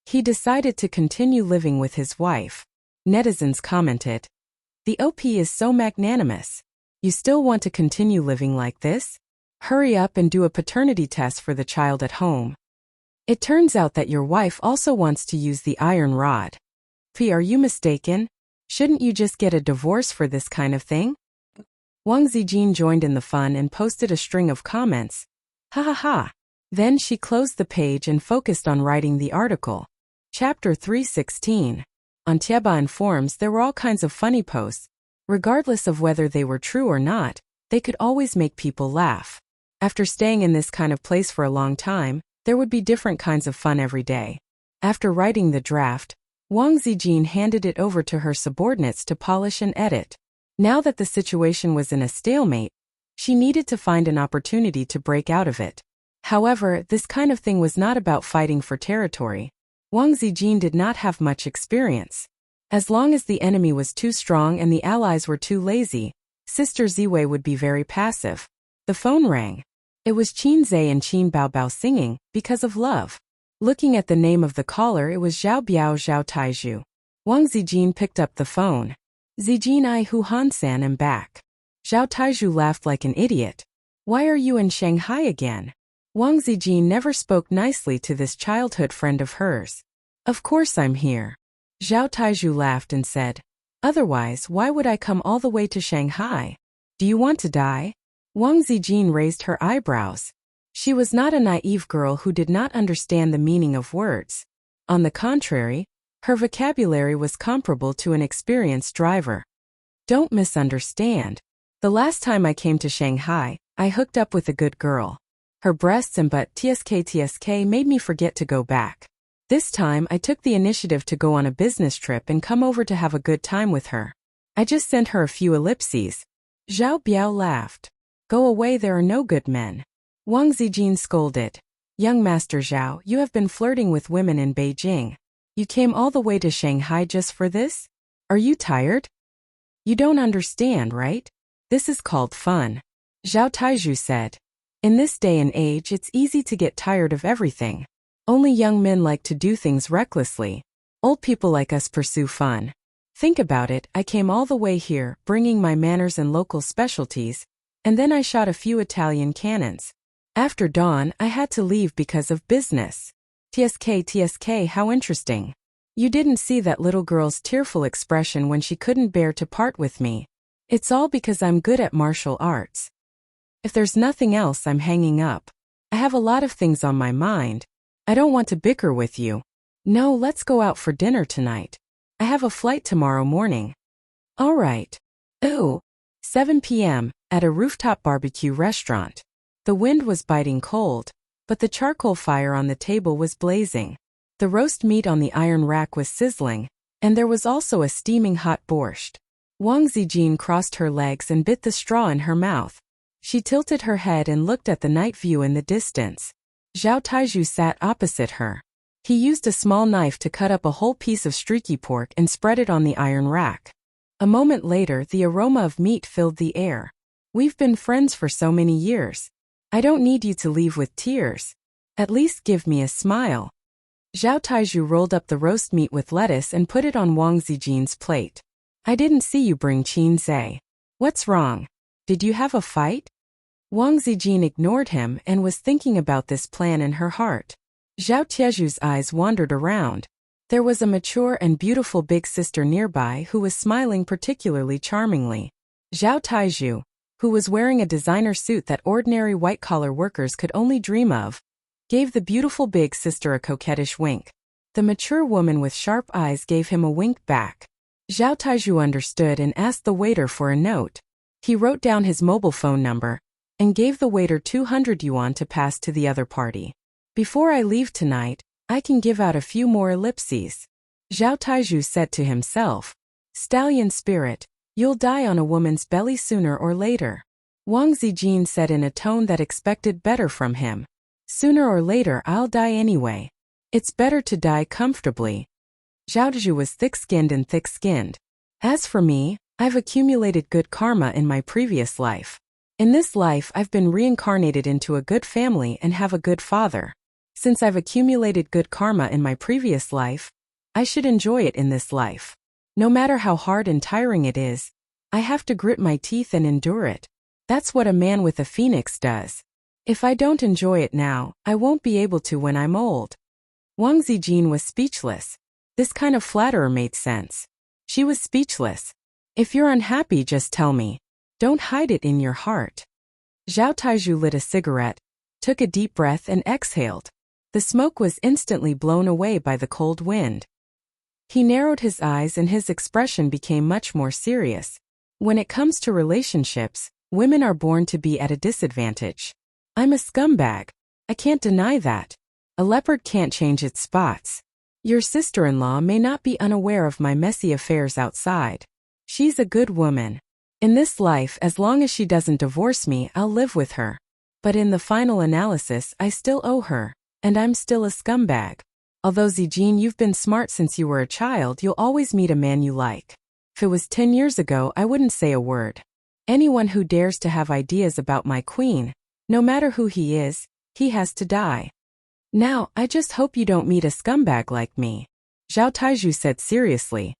He decided to continue living with his wife. Netizens commented, "The OP is so magnanimous. You still want to continue living like this? Hurry up and do a paternity test for the child at home. It turns out that your wife also wants to use the iron rod. P, are you mistaken? Shouldn't you just get a divorce for this kind of thing?" Wang Zijin joined in the fun and posted a string of comments. Ha ha ha. Then she closed the page and focused on writing the article. Chapter 316. On Tieba Informs, there were all kinds of funny posts. Regardless of whether they were true or not, they could always make people laugh. After staying in this kind of place for a long time, there would be different kinds of fun every day. After writing the draft, Wang Zijin handed it over to her subordinates to polish and edit. Now that the situation was in a stalemate, she needed to find an opportunity to break out of it. However, this kind of thing was not about fighting for territory. Wang Zijin did not have much experience. As long as the enemy was too strong and the allies were too lazy, Sister Ziwei would be very passive. The phone rang. It was Qin Zhe and Qin Baobao singing, Because of Love. Looking at the name of the caller, it was Zhao Biao Zhao Taizhu. Wang Zijin picked up the phone. "Zijin, I Hu Han-san am back." Zhao Taizhu laughed like an idiot. "Why are you in Shanghai again?" Wang Zijin never spoke nicely to this childhood friend of hers. "Of course I'm here." Zhao Taizhu laughed and said, "Otherwise, why would I come all the way to Shanghai? Do you want to die?" Wang Zijin raised her eyebrows. She was not a naive girl who did not understand the meaning of words. On the contrary, her vocabulary was comparable to an experienced driver. "Don't misunderstand. The last time I came to Shanghai, I hooked up with a good girl. Her breasts and butt tsk made me forget to go back. This time I took the initiative to go on a business trip and come over to have a good time with her. I just sent her a few ellipses." Zhao Biao laughed. "Go away, there are no good men." Wang Zijin scolded. "Young Master Zhao, you have been flirting with women in Beijing. You came all the way to Shanghai just for this? Are you tired? You don't understand, right? This is called fun." Zhao Taizhu said. "In this day and age, it's easy to get tired of everything. Only young men like to do things recklessly. Old people like us pursue fun. Think about it, I came all the way here, bringing my manners and local specialties, and then I shot a few Italian cannons. After dawn, I had to leave because of business. TSK, how interesting. You didn't see that little girl's tearful expression when she couldn't bear to part with me. It's all because I'm good at martial arts. If there's nothing else, I'm hanging up. I have a lot of things on my mind. I don't want to bicker with you. No, let's go out for dinner tonight. I have a flight tomorrow morning." "All right." Ooh. 7 p.m., at a rooftop barbecue restaurant. The wind was biting cold, but the charcoal fire on the table was blazing. The roast meat on the iron rack was sizzling, and there was also a steaming hot borscht. Wang Zijin crossed her legs and bit the straw in her mouth. She tilted her head and looked at the night view in the distance. Zhao Taizhu sat opposite her. He used a small knife to cut up a whole piece of streaky pork and spread it on the iron rack. A moment later, the aroma of meat filled the air. "We've been friends for so many years. I don't need you to leave with tears. At least give me a smile." Zhao Taizhu rolled up the roast meat with lettuce and put it on Wang Zijin's plate. "I didn't see you bring Qin Zhe. What's wrong? Did you have a fight?" Wang Zijin ignored him and was thinking about this plan in her heart. Zhao Tieju's eyes wandered around. There was a mature and beautiful big sister nearby who was smiling particularly charmingly. Zhao Taizhu, who was wearing a designer suit that ordinary white-collar workers could only dream of, gave the beautiful big sister a coquettish wink. The mature woman with sharp eyes gave him a wink back. Zhao Taizhu understood and asked the waiter for a note. He wrote down his mobile phone number, and gave the waiter 200 yuan to pass to the other party. Before I leave tonight, I can give out a few more ellipses. Zhao Taizhu said to himself. Stallion spirit, you'll die on a woman's belly sooner or later. Wang Zijin said in a tone that expected better from him. Sooner or later I'll die anyway. It's better to die comfortably. Zhao Taizhu was thick-skinned and thick-skinned. As for me, I've accumulated good karma in my previous life. In this life I've been reincarnated into a good family and have a good father. Since I've accumulated good karma in my previous life, I should enjoy it in this life. No matter how hard and tiring it is, I have to grit my teeth and endure it. That's what a man with a phoenix does. If I don't enjoy it now, I won't be able to when I'm old. Wang Zijin was speechless. This kind of flatterer made sense. She was speechless. If you're unhappy, just tell me. Don't hide it in your heart. Zhao Taizhu lit a cigarette, took a deep breath and exhaled. The smoke was instantly blown away by the cold wind. He narrowed his eyes and his expression became much more serious. When it comes to relationships, women are born to be at a disadvantage. I'm a scumbag. I can't deny that. A leopard can't change its spots. Your sister-in-law may not be unaware of my messy affairs outside. She's a good woman. In this life, as long as she doesn't divorce me, I'll live with her. But in the final analysis, I still owe her, and I'm still a scumbag. Although Zijin, you've been smart since you were a child, you'll always meet a man you like. If it was 10 years ago, I wouldn't say a word. Anyone who dares to have ideas about my queen, no matter who he is, he has to die. Now, I just hope you don't meet a scumbag like me. Zhao Taizhu said seriously.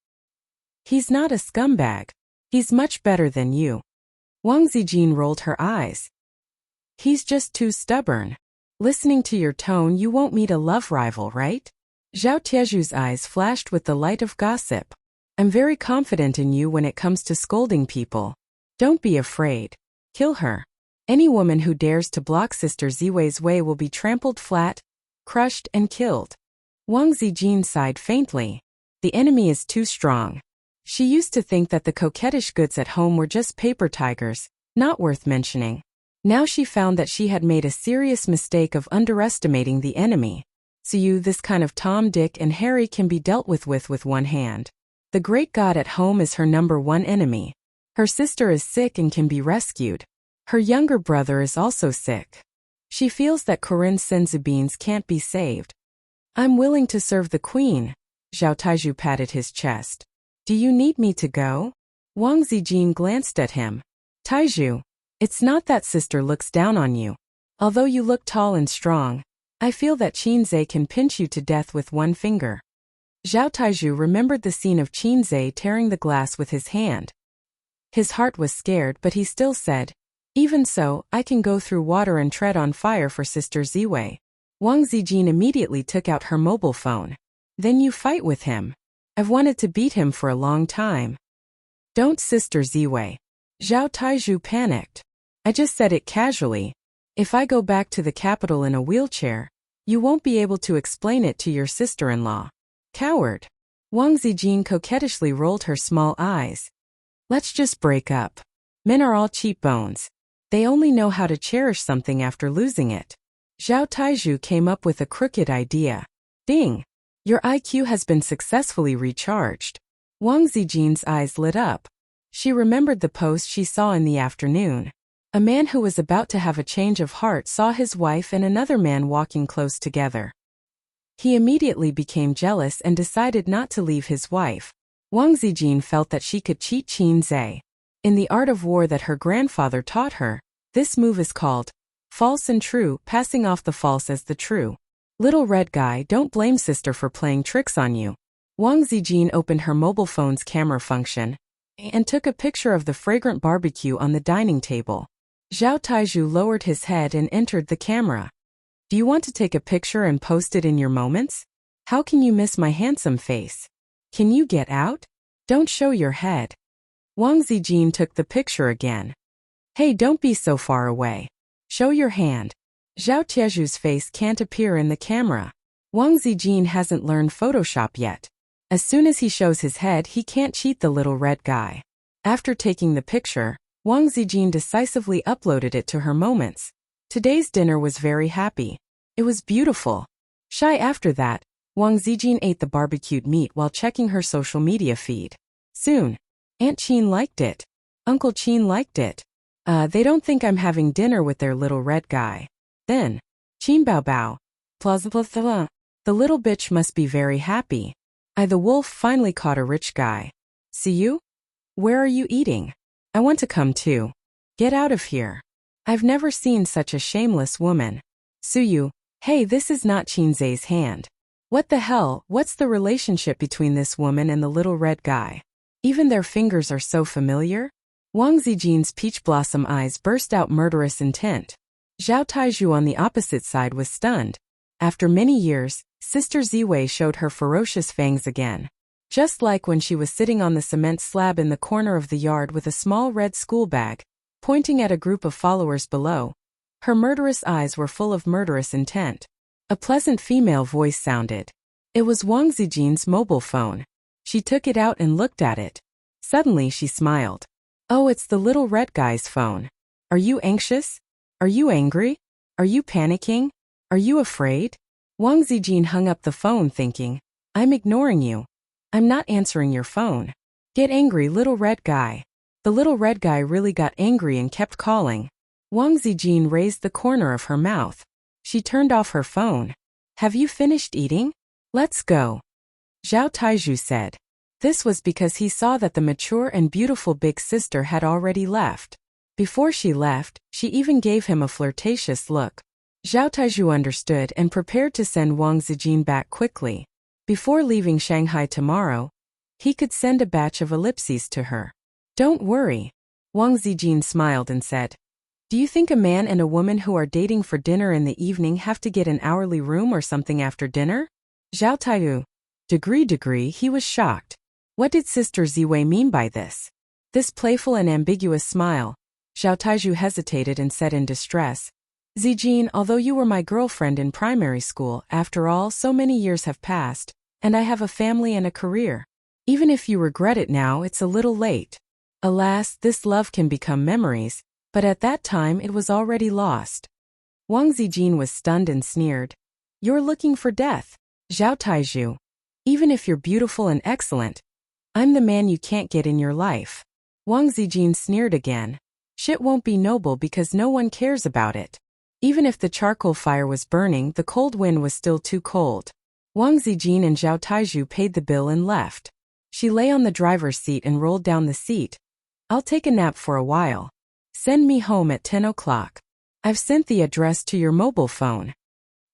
He's not a scumbag. He's much better than you. Wang Zijin rolled her eyes. He's just too stubborn. Listening to your tone, you won't meet a love rival, right? Zhao Taizhu's eyes flashed with the light of gossip. I'm very confident in you when it comes to scolding people. Don't be afraid. Kill her. Any woman who dares to block Sister Ziwei's way will be trampled flat, crushed and killed. Wang Zijin sighed faintly. The enemy is too strong. She used to think that the coquettish goods at home were just paper tigers, not worth mentioning. Now she found that she had made a serious mistake of underestimating the enemy. So this kind of Tom, Dick and Harry can be dealt with one hand. The great god at home is her number one enemy. Her sister is sick and can be rescued. Her younger brother is also sick. She feels that Corinne Senzubins can't be saved. I'm willing to serve the queen. Zhao Taizhu patted his chest. Do you need me to go? Wang Zijin glanced at him. Taizhu, it's not that sister looks down on you. Although you look tall and strong, I feel that Qinzhe can pinch you to death with one finger. Zhao Taizhu remembered the scene of Qinzhe tearing the glass with his hand. His heart was scared, but he still said, even so, I can go through water and tread on fire for Sister Ziwei. Wang Zijin immediately took out her mobile phone. Then you fight with him. I've wanted to beat him for a long time. Don't, Sister Ziwei. Zhao Taizhu panicked. I just said it casually. If I go back to the capital in a wheelchair, you won't be able to explain it to your sister-in-law. Coward. Wang Zijin coquettishly rolled her small eyes. Let's just break up. Men are all cheap bones. They only know how to cherish something after losing it. Zhao Taizhu came up with a crooked idea. Ding! Your IQ has been successfully recharged. Wang Zijin's eyes lit up. She remembered the post she saw in the afternoon. A man who was about to have a change of heart saw his wife and another man walking close together. He immediately became jealous and decided not to leave his wife. Wang Zijin felt that she could cheat Qinzhe. In the art of war that her grandfather taught her, this move is called false and true, passing off the false as the true. Little red guy, don't blame sister for playing tricks on you. Wang Zijin opened her mobile phone's camera function and took a picture of the fragrant barbecue on the dining table. Zhao Taizhu lowered his head and entered the camera. Do you want to take a picture and post it in your moments? How can you miss my handsome face? Can you get out? Don't show your head. Wang Zijin took the picture again. Hey, don't be so far away. Show your hand. Zhao Taizhu's face can't appear in the camera. Wang Zijin hasn't learned Photoshop yet. As soon as he shows his head, he can't cheat the little red guy. After taking the picture, Wang Zijin decisively uploaded it to her moments. Today's dinner was very happy. It was beautiful. Shy after that, Wang Zijin ate the barbecued meat while checking her social media feed. Soon, Aunt Qin liked it. Uncle Qin liked it. They don't think I'm having dinner with their little red guy. Then, Qin Bao Bao. Plausible. The little bitch must be very happy. The wolf finally caught a rich guy. See you? Where are you eating? I want to come too. Get out of here. I've never seen such a shameless woman. Suyu, hey, this is not Qinzai's hand. What the hell, what's the relationship between this woman and the little red guy? Even their fingers are so familiar? Wang Zijin's peach blossom eyes burst out murderous intent. Zhao Taizhu on the opposite side was stunned. After many years, Sister Ziwei showed her ferocious fangs again. Just like when she was sitting on the cement slab in the corner of the yard with a small red school bag, pointing at a group of followers below. Her murderous eyes were full of murderous intent. A pleasant female voice sounded. It was Wang Zijin's mobile phone. She took it out and looked at it. Suddenly she smiled. Oh, it's the little red guy's phone. Are you anxious? Are you angry? Are you panicking? Are you afraid? Wang Zijin hung up the phone thinking, I'm ignoring you. I'm not answering your phone. Get angry, little red guy. The little red guy really got angry and kept calling. Wang Zijin raised the corner of her mouth. She turned off her phone. Have you finished eating? Let's go. Zhao Taizhu said. This was because he saw that the mature and beautiful big sister had already left. Before she left, she even gave him a flirtatious look. Zhao Taizhu understood and prepared to send Wang Zijin back quickly. Before leaving Shanghai tomorrow, he could send a batch of ellipses to her. Don't worry. Wang Zijin smiled and said, do you think a man and a woman who are dating for dinner in the evening have to get an hourly room or something after dinner? Zhao Taizhu. Degree, he was shocked. What did Sister Ziwei mean by this? This playful and ambiguous smile. Zhao Taizhu hesitated and said in distress, Zijin, although you were my girlfriend in primary school, after all, so many years have passed, and I have a family and a career. Even if you regret it now, it's a little late. Alas, this love can become memories, but at that time it was already lost. Wang Zijin was stunned and sneered. You're looking for death, Zhao Taizhu. Even if you're beautiful and excellent, I'm the man you can't get in your life. Wang Zijin sneered again. Shit won't be noble because no one cares about it. Even if the charcoal fire was burning, the cold wind was still too cold. Wang Zijin and Zhao Taizhu paid the bill and left. She lay on the driver's seat and rolled down the seat. I'll take a nap for a while. Send me home at 10 o'clock. I've sent the address to your mobile phone.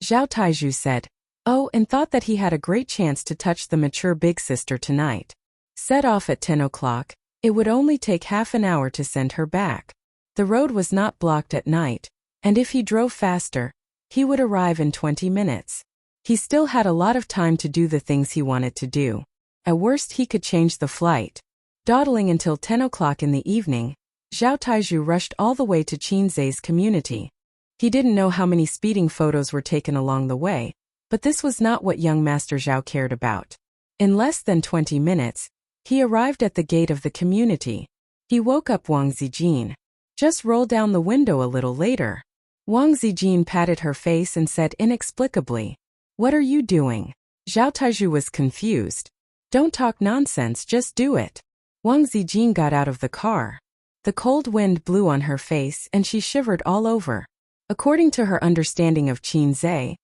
Zhao Taizhu said, oh, and thought that he had a great chance to touch the mature big sister tonight. Set off at 10 o'clock, it would only take half an hour to send her back. The road was not blocked at night, and if he drove faster, he would arrive in 20 minutes. He still had a lot of time to do the things he wanted to do. At worst he could change the flight. Dawdling until 10 o'clock in the evening, Zhao Taizhu rushed all the way to Qinzai's community. He didn't know how many speeding photos were taken along the way, but this was not what young Master Zhao cared about. In less than 20 minutes, he arrived at the gate of the community. He woke up Wang Zijin. Just roll down the window a little later. Wang Zijin patted her face and said inexplicably, what are you doing? Zhao Taizhu was confused. Don't talk nonsense, just do it. Wang Zijin got out of the car. The cold wind blew on her face and she shivered all over. According to her understanding of Qinzai,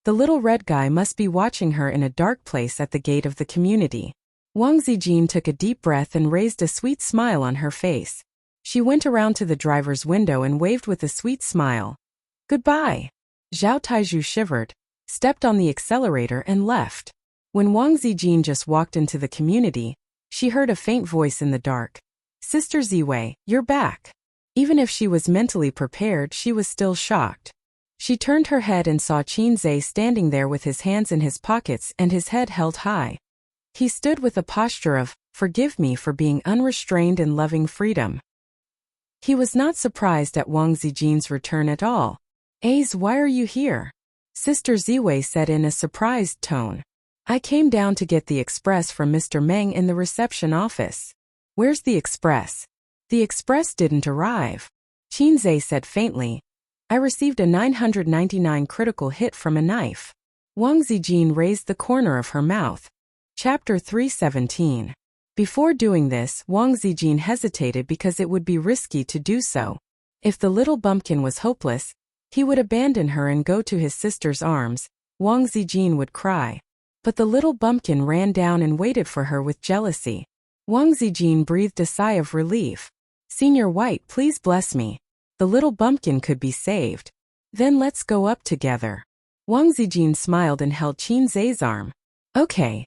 the little red guy must be watching her in a dark place at the gate of the community. Wang Zijin took a deep breath and raised a sweet smile on her face. She went around to the driver's window and waved with a sweet smile. Goodbye. Zhao Taizhu shivered, stepped on the accelerator and left. When Wang Zijin just walked into the community, she heard a faint voice in the dark. Sister Ziwei, you're back. Even if she was mentally prepared, she was still shocked. She turned her head and saw Qinzai standing there with his hands in his pockets and his head held high. He stood with a posture of, forgive me for being unrestrained and loving freedom. He was not surprised at Wang Zijin's return at all. Why are you here? Sister Ziwei said in a surprised tone. I came down to get the express from Mr. Meng in the reception office. Where's the express? The express didn't arrive. Qinzhe said faintly. I received a 999 critical hit from a knife. Wang Zijin raised the corner of her mouth. Chapter 317. Before doing this, Wang Zijin hesitated because it would be risky to do so. If the little bumpkin was hopeless, he would abandon her and go to his sister's arms. Wang Zijin would cry. But the little bumpkin ran down and waited for her with jealousy. Wang Zijin breathed a sigh of relief. Senior White, please bless me. The little bumpkin could be saved. Then let's go up together. Wang Zijin smiled and held Qinzhe's arm. Okay.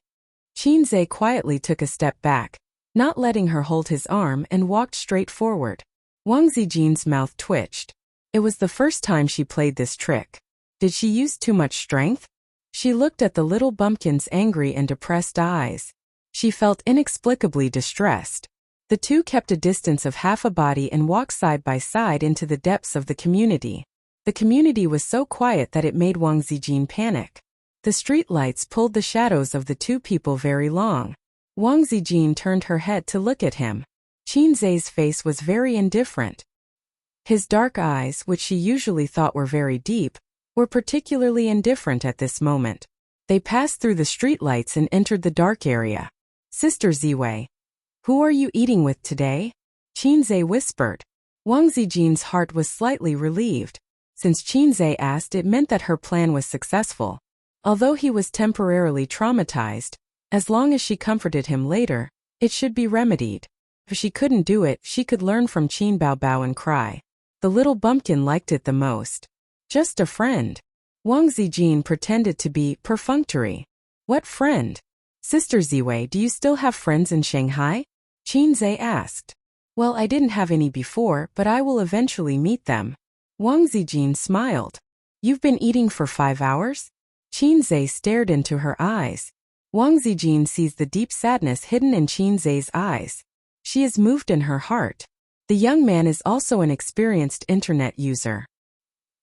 Qinzhe quietly took a step back, not letting her hold his arm, and walked straight forward. Wang Zijin's mouth twitched. It was the first time she played this trick. Did she use too much strength? She looked at the little bumpkin's angry and depressed eyes. She felt inexplicably distressed. The two kept a distance of half a body and walked side by side into the depths of the community. The community was so quiet that it made Wang Zijin panic. The street lights pulled the shadows of the two people very long. Wang Zijin turned her head to look at him. Qinzhe's face was very indifferent. His dark eyes, which she usually thought were very deep, were particularly indifferent at this moment. They passed through the streetlights and entered the dark area. Sister Ziwei. Who are you eating with today? Qinzhe whispered. Wang Zijin's heart was slightly relieved. Since Qinzhe asked, it meant that her plan was successful. Although he was temporarily traumatized, as long as she comforted him later, it should be remedied. If she couldn't do it, she could learn from Qin Baobao and cry. The little bumpkin liked it the most. Just a friend. Wang Zijin pretended to be perfunctory. What friend? Sister Ziwei, do you still have friends in Shanghai? Qinzhe asked. Well, I didn't have any before, but I will eventually meet them. Wang Zijin smiled. You've been eating for 5 hours? Qinzhe stared into her eyes. Wang Zijin sees the deep sadness hidden in Qinzhe's eyes. She is moved in her heart. The young man is also an experienced internet user.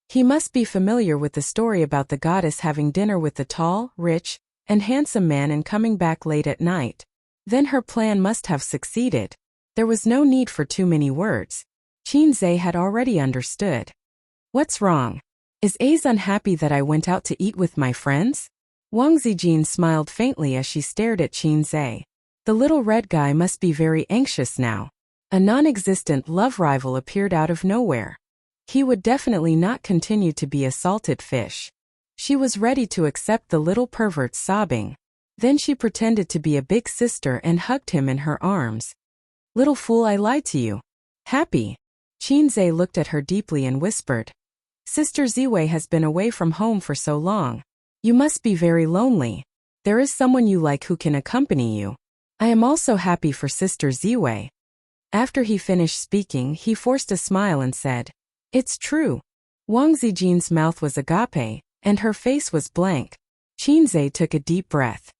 He must be familiar with the story about the goddess having dinner with the tall, rich, and handsome man and coming back late at night. Then her plan must have succeeded. There was no need for too many words. Qinzhe had already understood. What's wrong? Is A's unhappy that I went out to eat with my friends? Wang Zijin smiled faintly as she stared at Qinzhe. The little red guy must be very anxious now. A non-existent love rival appeared out of nowhere. He would definitely not continue to be a salted fish. She was ready to accept the little pervert's sobbing. Then she pretended to be a big sister and hugged him in her arms. Little fool, I lied to you. Happy. Qinzhe looked at her deeply and whispered. Sister Ziwei has been away from home for so long. You must be very lonely. There is someone you like who can accompany you. I am also happy for Sister Ziwei. After he finished speaking, he forced a smile and said, It's true. Wang Zijin's mouth was agape, and her face was blank. Qinzhe took a deep breath.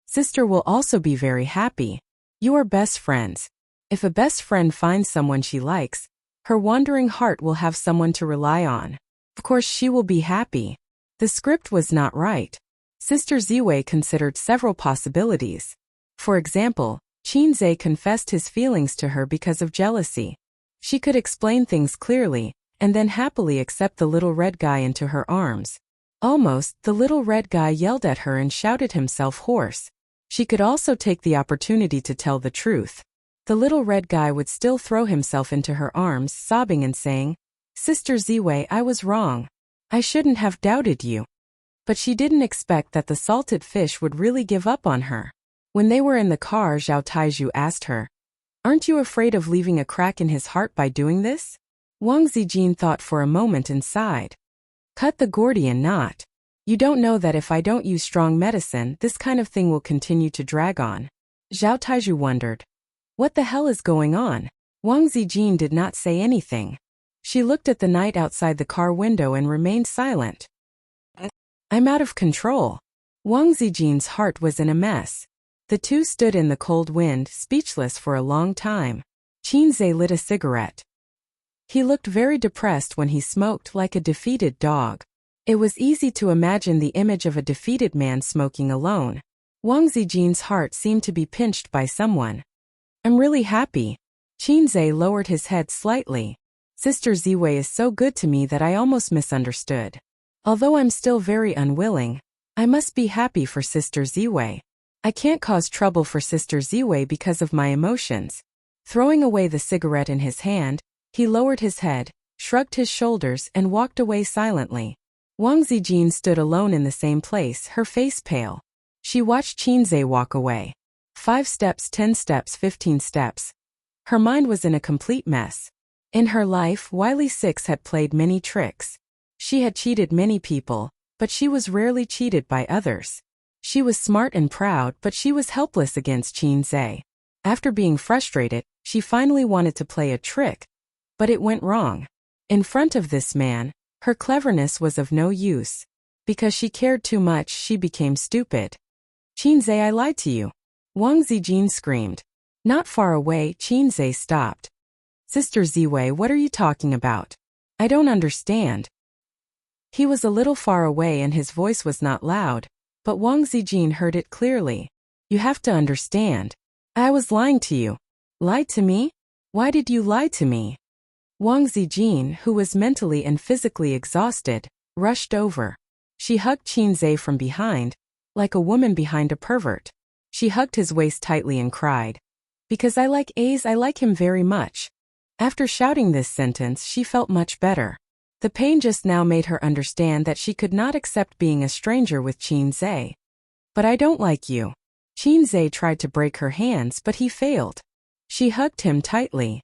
Sister will also be very happy. You are best friends. If a best friend finds someone she likes, her wandering heart will have someone to rely on. Of course she will be happy. The script was not right. Sister Ziwei considered several possibilities. For example, Qinzhe confessed his feelings to her because of jealousy. She could explain things clearly, and then happily accept the little red guy into her arms. Almost, the little red guy yelled at her and shouted himself hoarse. She could also take the opportunity to tell the truth. The little red guy would still throw himself into her arms, sobbing and saying, Sister Ziwei, I was wrong. I shouldn't have doubted you. But she didn't expect that the salted fish would really give up on her. When they were in the car, Zhao Taizhu asked her, Aren't you afraid of leaving a crack in his heart by doing this? Wang Zijin thought for a moment and sighed. Cut the Gordian knot. You don't know that if I don't use strong medicine, this kind of thing will continue to drag on. Zhao Taizhu wondered. What the hell is going on? Wang Zijin did not say anything. She looked at the night outside the car window and remained silent. I'm out of control. Wang Zijin's heart was in a mess. The two stood in the cold wind, speechless for a long time. Qinzhe lit a cigarette. He looked very depressed when he smoked, like a defeated dog. It was easy to imagine the image of a defeated man smoking alone. Wang Zijin's heart seemed to be pinched by someone. I'm really happy. Qinze lowered his head slightly. Sister Ziwei is so good to me that I almost misunderstood. Although I'm still very unwilling, I must be happy for Sister Ziwei. I can't cause trouble for Sister Ziwei because of my emotions. Throwing away the cigarette in his hand, he lowered his head, shrugged his shoulders and walked away silently. Wang Zijin stood alone in the same place, her face pale. She watched Qinze walk away. 5 steps, 10 steps, 15 steps. Her mind was in a complete mess. In her life, Wily Six had played many tricks. She had cheated many people, but she was rarely cheated by others. She was smart and proud, but she was helpless against Qinze. After being frustrated, she finally wanted to play a trick, but it went wrong. In front of this man, her cleverness was of no use. Because she cared too much, she became stupid. Qinze, I lied to you. Wang Zijin screamed. Not far away, Qinze stopped. Sister Ziwei, what are you talking about? I don't understand. He was a little far away and his voice was not loud, but Wang Zijin heard it clearly. You have to understand. I was lying to you. Lied to me? Why did you lie to me? Wang Zijin, who was mentally and physically exhausted, rushed over. She hugged Qinze from behind, like a woman behind a pervert. She hugged his waist tightly and cried. Because I like A's, I like him very much. After shouting this sentence, she felt much better. The pain just now made her understand that she could not accept being a stranger with Qinze. But I don't like you. Qinze tried to break her hands, but he failed. She hugged him tightly.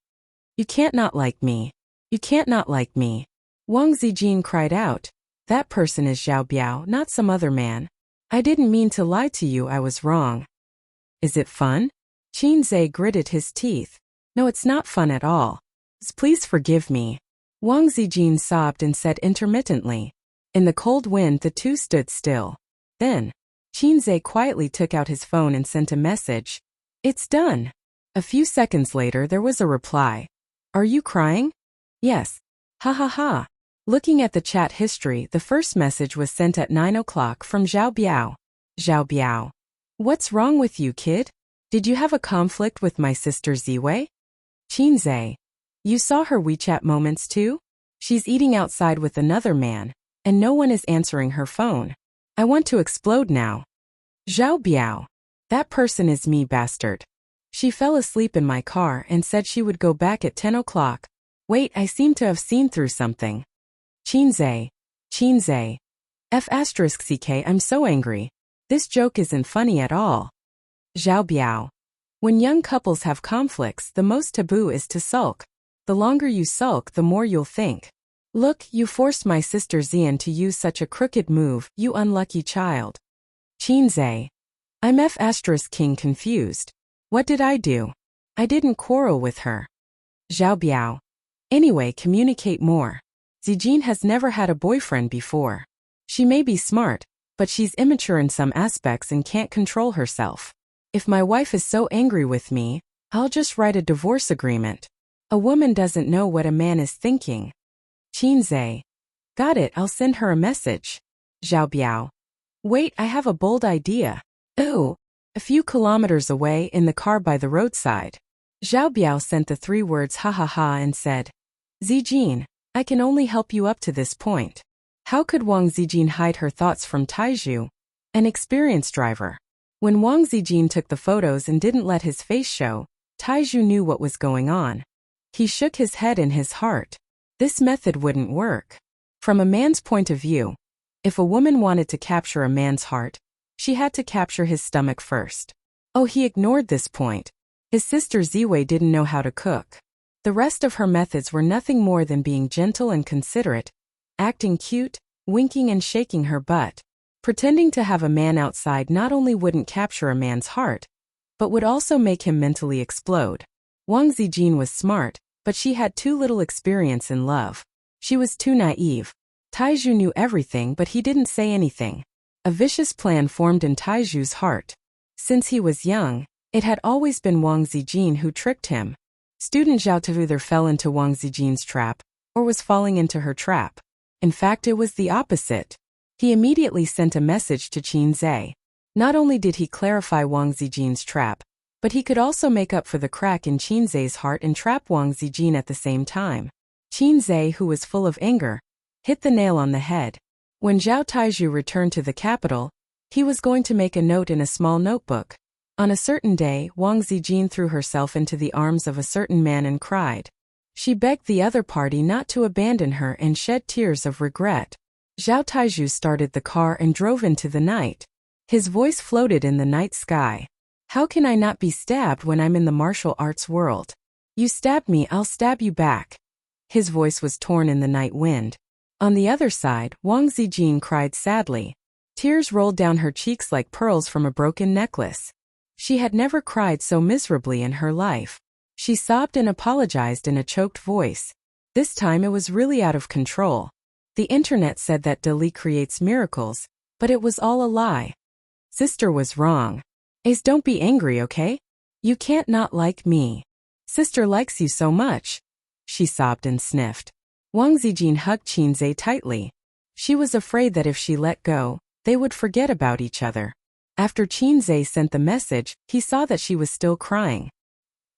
You can't not like me. You can't not like me. Wang Zijin cried out. That person is Zhao Biao, not some other man. I didn't mean to lie to you, I was wrong. Is it fun? Qinze gritted his teeth. No, it's not fun at all. Please forgive me. Wang Zijin sobbed and said intermittently. In the cold wind, the two stood still. Then, Qinze quietly took out his phone and sent a message. It's done. A few seconds later, there was a reply. Are you crying? Yes. Ha ha ha. Looking at the chat history, the first message was sent at 9 o'clock from Zhao Biao. Zhao Biao. What's wrong with you, kid? Did you have a conflict with my sister Ziwei? Qinze. You saw her WeChat moments too? She's eating outside with another man, and no one is answering her phone. I want to explode now. Zhao Biao. That person is me, bastard. She fell asleep in my car and said she would go back at 10 o'clock. Wait, I seem to have seen through something. Qinze. Qinze. F*ck, I'm so angry. This joke isn't funny at all. Zhao Biao. When young couples have conflicts, the most taboo is to sulk. The longer you sulk, the more you'll think. Look, you forced my sister Xian to use such a crooked move, you unlucky child. Qinze. I'm F*king confused. What did I do? I didn't quarrel with her. Zhao Biao. Anyway, communicate more. Zijin has never had a boyfriend before. She may be smart, but she's immature in some aspects and can't control herself. If my wife is so angry with me, I'll just write a divorce agreement. A woman doesn't know what a man is thinking. Qinze. Got it, I'll send her a message. Zhao Biao. Wait, I have a bold idea. Ooh. A few kilometers away, in the car by the roadside. Zhao Biao sent the 3 words ha ha ha and said, Zijin, I can only help you up to this point. How could Wang Zijin hide her thoughts from Taizhu, an experienced driver? When Wang Zijin took the photos and didn't let his face show, Taizhu knew what was going on. He shook his head in his heart. This method wouldn't work. From a man's point of view, if a woman wanted to capture a man's heart, she had to capture his stomach first. Oh, he ignored this point. His sister Ziwei didn't know how to cook. The rest of her methods were nothing more than being gentle and considerate, acting cute, winking and shaking her butt. Pretending to have a man outside not only wouldn't capture a man's heart, but would also make him mentally explode. Wang Zijin was smart, but she had too little experience in love. She was too naive. Taizhu knew everything, but he didn't say anything. A vicious plan formed in Taizhu's heart. Since he was young, it had always been Wang Zijin who tricked him. Student Zhao Tu either fell into Wang Zijin's trap, or was falling into her trap. In fact, it was the opposite. He immediately sent a message to Qinze. Not only did he clarify Wang Zijin's trap, But he could also make up for the crack in Qinzai's heart and trap Wang Zijin at the same time. Qinzai, who was full of anger, hit the nail on the head. When Zhao Taizhu returned to the capital, he was going to make a note in a small notebook. On a certain day, Wang Zijin threw herself into the arms of a certain man and cried. She begged the other party not to abandon her and shed tears of regret. Zhao Taizhu started the car and drove into the night. His voice floated in the night sky. How can I not be stabbed when I'm in the martial arts world? You stabbed me, I'll stab you back. His voice was torn in the night wind. On the other side, Wang Zijin cried sadly. Tears rolled down her cheeks like pearls from a broken necklace. She had never cried so miserably in her life. She sobbed and apologized in a choked voice. This time it was really out of control. The internet said that Dali creates miracles, but it was all a lie. Sister was wrong. Ace, don't be angry, okay? You can't not like me. Sister likes you so much. She sobbed and sniffed. Wang Zijin hugged Qinzai tightly. She was afraid that if she let go, they would forget about each other. After Qinzai sent the message, he saw that she was still crying.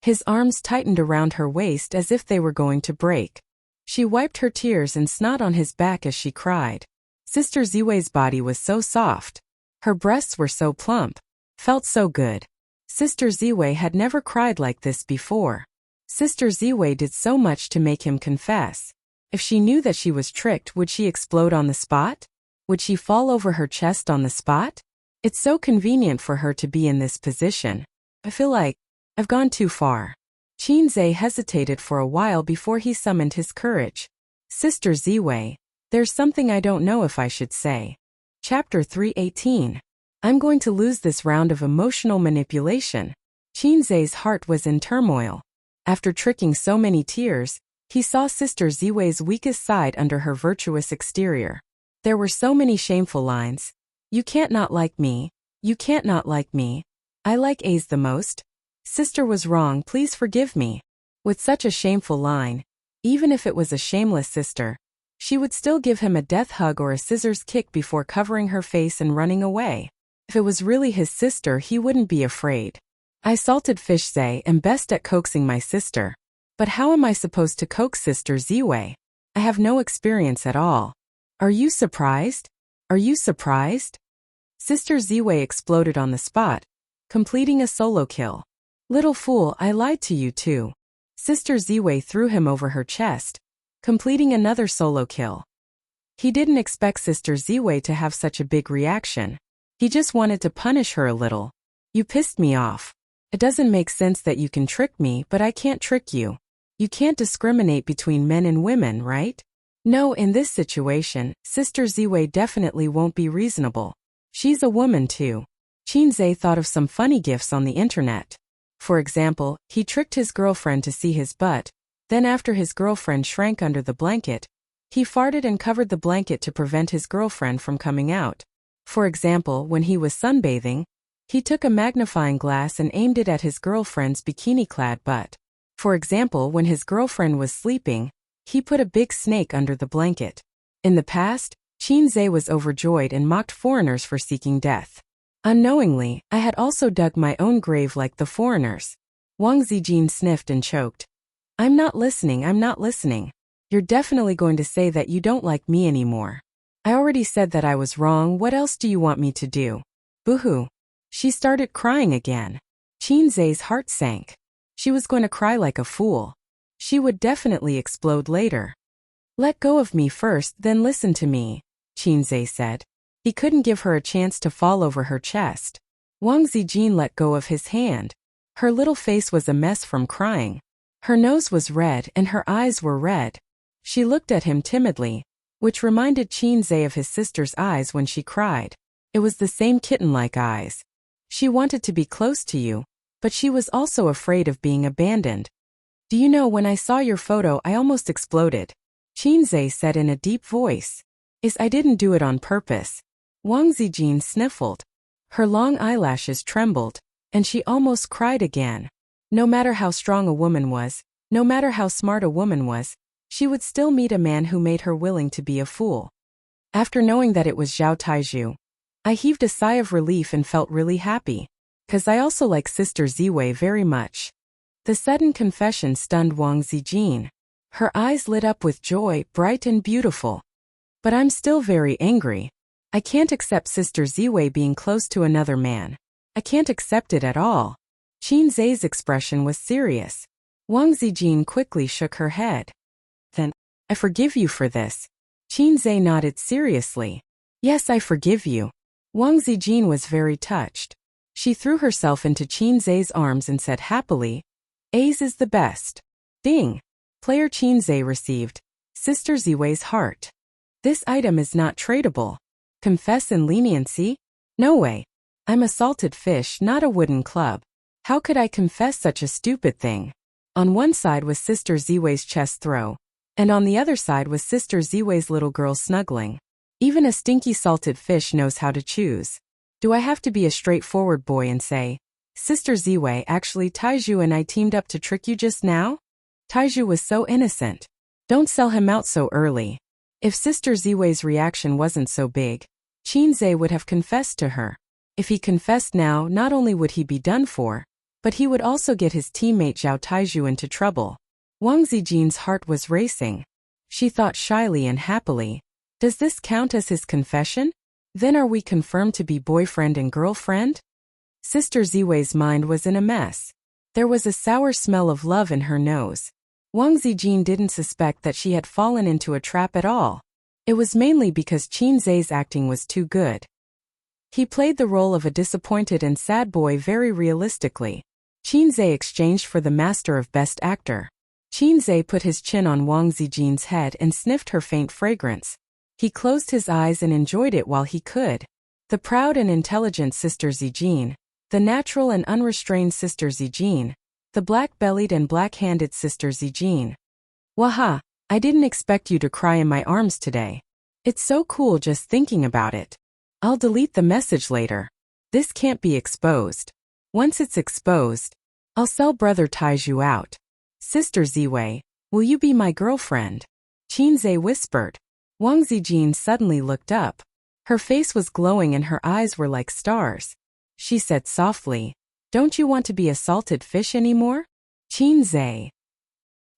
His arms tightened around her waist as if they were going to break. She wiped her tears and snot on his back as she cried. Sister Ziwei's body was so soft. Her breasts were so plump. Felt so good. Sister Ziwei had never cried like this before. Sister Ziwei did so much to make him confess. If she knew that she was tricked, would she explode on the spot? Would she fall over her chest on the spot? It's so convenient for her to be in this position. I feel like I've gone too far. Qinzai hesitated for a while before he summoned his courage. Sister Ziwei, there's something I don't know if I should say. Chapter 318. I'm going to lose this round of emotional manipulation. Qinzai's heart was in turmoil. After tricking so many tears, he saw Sister Ziwei's weakest side under her virtuous exterior. There were so many shameful lines. You can't not like me. You can't not like me. I like A's the most. Sister was wrong, please forgive me. With such a shameful line, even if it was a shameless sister, she would still give him a death hug or a scissors kick before covering her face and running away. If it was really his sister, he wouldn't be afraid. I salted fish Zay am best at coaxing my sister. But how am I supposed to coax Sister Ziwei? I have no experience at all. Are you surprised? Are you surprised? Sister Ziwei exploded on the spot, completing a solo kill. Little fool, I lied to you too. Sister Ziwei threw him over her chest, completing another solo kill. He didn't expect Sister Ziwei to have such a big reaction. He just wanted to punish her a little. You pissed me off. It doesn't make sense that you can trick me, but I can't trick you. You can't discriminate between men and women, right? No, in this situation, Sister Ziwei definitely won't be reasonable. She's a woman too. Qinzai thought of some funny gifts on the internet. For example, he tricked his girlfriend to see his butt, then after his girlfriend shrank under the blanket, he farted and covered the blanket to prevent his girlfriend from coming out. For example, when he was sunbathing, he took a magnifying glass and aimed it at his girlfriend's bikini-clad butt. For example, when his girlfriend was sleeping, he put a big snake under the blanket. In the past, Qinzai was overjoyed and mocked foreigners for seeking death. Unknowingly, I had also dug my own grave like the foreigners. Wang Zijin sniffed and choked. I'm not listening, I'm not listening. You're definitely going to say that you don't like me anymore. I already said that I was wrong, what else do you want me to do? Boo-hoo. She started crying again. Qinzai's heart sank. She was going to cry like a fool. She would definitely explode later. Let go of me first, then listen to me, Qinzai said. He couldn't give her a chance to fall over her chest. Wang Zijin let go of his hand. Her little face was a mess from crying. Her nose was red and her eyes were red. She looked at him timidly, which reminded Qinzai of his sister's eyes when she cried. It was the same kitten-like eyes. She wanted to be close to you, but she was also afraid of being abandoned. Do you know, when I saw your photo I almost exploded, Qinzai said in a deep voice. I didn't do it on purpose. Wang Zijin sniffled. Her long eyelashes trembled, and she almost cried again. No matter how strong a woman was, no matter how smart a woman was, she would still meet a man who made her willing to be a fool. After knowing that it was Zhao Taizhu, I heaved a sigh of relief and felt really happy. 'Cause I also like Sister Ziwei very much. The sudden confession stunned Wang Zijin. Her eyes lit up with joy, bright and beautiful. But I'm still very angry. I can't accept Sister Ziwei being close to another man. I can't accept it at all. Qin Zai's expression was serious. Wang Zijin quickly shook her head. Then, I forgive you for this. Qin Zai nodded seriously. Yes, I forgive you. Wang Zijin was very touched. She threw herself into Qin Zai's arms and said happily, A's is the best. Ding. Player Qin Zai received. Sister Ziwei's heart. This item is not tradable. Confess in leniency? No way. I'm a salted fish, not a wooden club. How could I confess such a stupid thing? On one side was Sister Ziwei's chest throw, and on the other side was Sister Ziwei's little girl snuggling. Even a stinky salted fish knows how to choose. Do I have to be a straightforward boy and say, Sister Ziwei, actually Taiju and I teamed up to trick you just now? Taiju was so innocent. Don't sell him out so early. If Sister Ziwei's reaction wasn't so big, Qin Zai would have confessed to her. If he confessed now, not only would he be done for, but he would also get his teammate Zhao Taiju into trouble. Wang Zijin's heart was racing. She thought shyly and happily, does this count as his confession? Then are we confirmed to be boyfriend and girlfriend? Sister Ziwei's mind was in a mess. There was a sour smell of love in her nose. Wang Zijin didn't suspect that she had fallen into a trap at all. It was mainly because Qin Zai's acting was too good. He played the role of a disappointed and sad boy very realistically. Qin Zai exchanged for the master of best actor. Qin Zai put his chin on Wang Zijin's head and sniffed her faint fragrance. He closed his eyes and enjoyed it while he could. The proud and intelligent Sister Zijin, the natural and unrestrained Sister Zijin, the black-bellied and black-handed Sister Zijin. Waha, I didn't expect you to cry in my arms today. It's so cool just thinking about it. I'll delete the message later. This can't be exposed. Once it's exposed, I'll sell Brother Taiju out. Sister Ziwei, will you be my girlfriend? Qin Zai whispered. Wang Zijin suddenly looked up. Her face was glowing and her eyes were like stars. She said softly, don't you want to be a salted fish anymore? Qin Zai.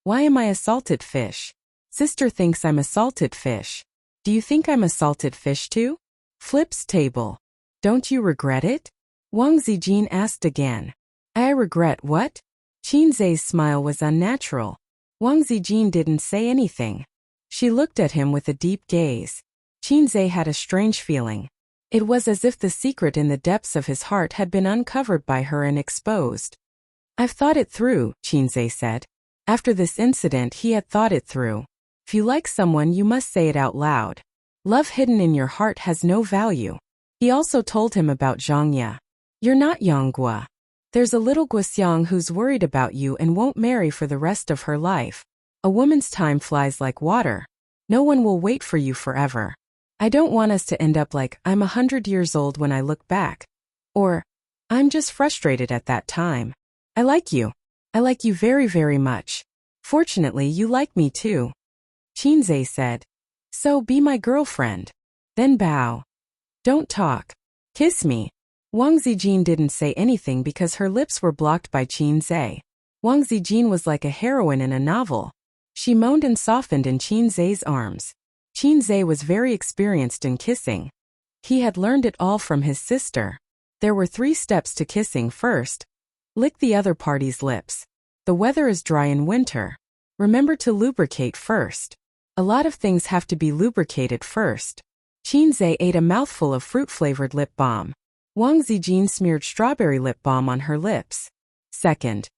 Why am I a salted fish? Sister thinks I'm a salted fish. Do you think I'm a salted fish too? Flips table. Don't you regret it? Wang Zijin asked again. I regret what? Qin Zai's smile was unnatural. Wang Zijin didn't say anything. She looked at him with a deep gaze. Qin Zai had a strange feeling. It was as if the secret in the depths of his heart had been uncovered by her and exposed. I've thought it through, Qin Zai said. After this incident he had thought it through. If you like someone you must say it out loud. Love hidden in your heart has no value. He also told him about Zhangya. You're not Yanggua. There's a little Guxiang who's worried about you and won't marry for the rest of her life. A woman's time flies like water. No one will wait for you forever. I don't want us to end up like, I'm 100 years old when I look back. Or, I'm just frustrated at that time. I like you. I like you very, very much. Fortunately, you like me too. Qin Zai said. So be my girlfriend. Then bow. Don't talk. Kiss me. Wang Zijin didn't say anything because her lips were blocked by Qin Zai. Wang Zijin was like a heroine in a novel. She moaned and softened in Qin Zai's arms. Qin Zai was very experienced in kissing. He had learned it all from his sister. There were 3 steps to kissing. First, lick the other party's lips. The weather is dry in winter. Remember to lubricate first. A lot of things have to be lubricated first. Qin Zai ate a mouthful of fruit-flavored lip balm. Wang Zijin smeared strawberry lip balm on her lips. Second,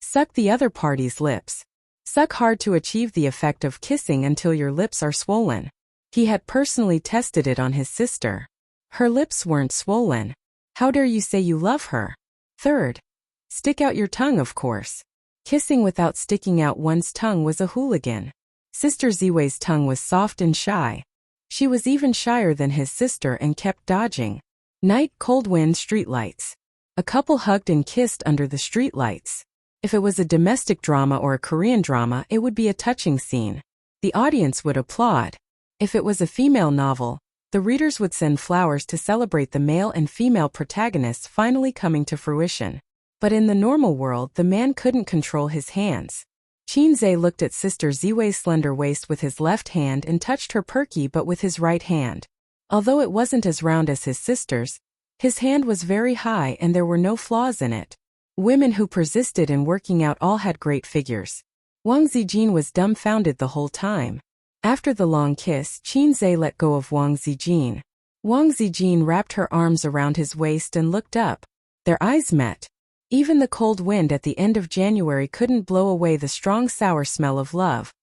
suck the other party's lips. Suck hard to achieve the effect of kissing until your lips are swollen. He had personally tested it on his sister. Her lips weren't swollen. How dare you say you love her? Third, stick out your tongue, of course. Kissing without sticking out one's tongue was a hooligan. Sister Ziwei's tongue was soft and shy. She was even shyer than his sister and kept dodging. Night, cold wind, streetlights. A couple hugged and kissed under the streetlights. If it was a domestic drama or a Korean drama, it would be a touching scene. The audience would applaud. If it was a female novel, The readers would send flowers to celebrate the male and female protagonists finally coming to fruition. But in the normal world, the man couldn't control his hands. Qinze looked at Sister Ziwei's slender waist with his left hand and touched her perky butt with his right hand. Although it wasn't as round as his sister's, his hand was very high and there were no flaws in it. Women who persisted in working out all had great figures. Wang Zijin was dumbfounded the whole time. After the long kiss, Qinze let go of Wang Zijin. Wang Zijin wrapped her arms around his waist and looked up. Their eyes met. Even the cold wind at the end of January couldn't blow away the strong sour smell of love.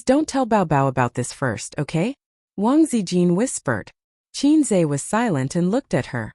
Don't tell Bao Bao about this first, okay? Wang Zijin whispered. Qinze was silent and looked at her.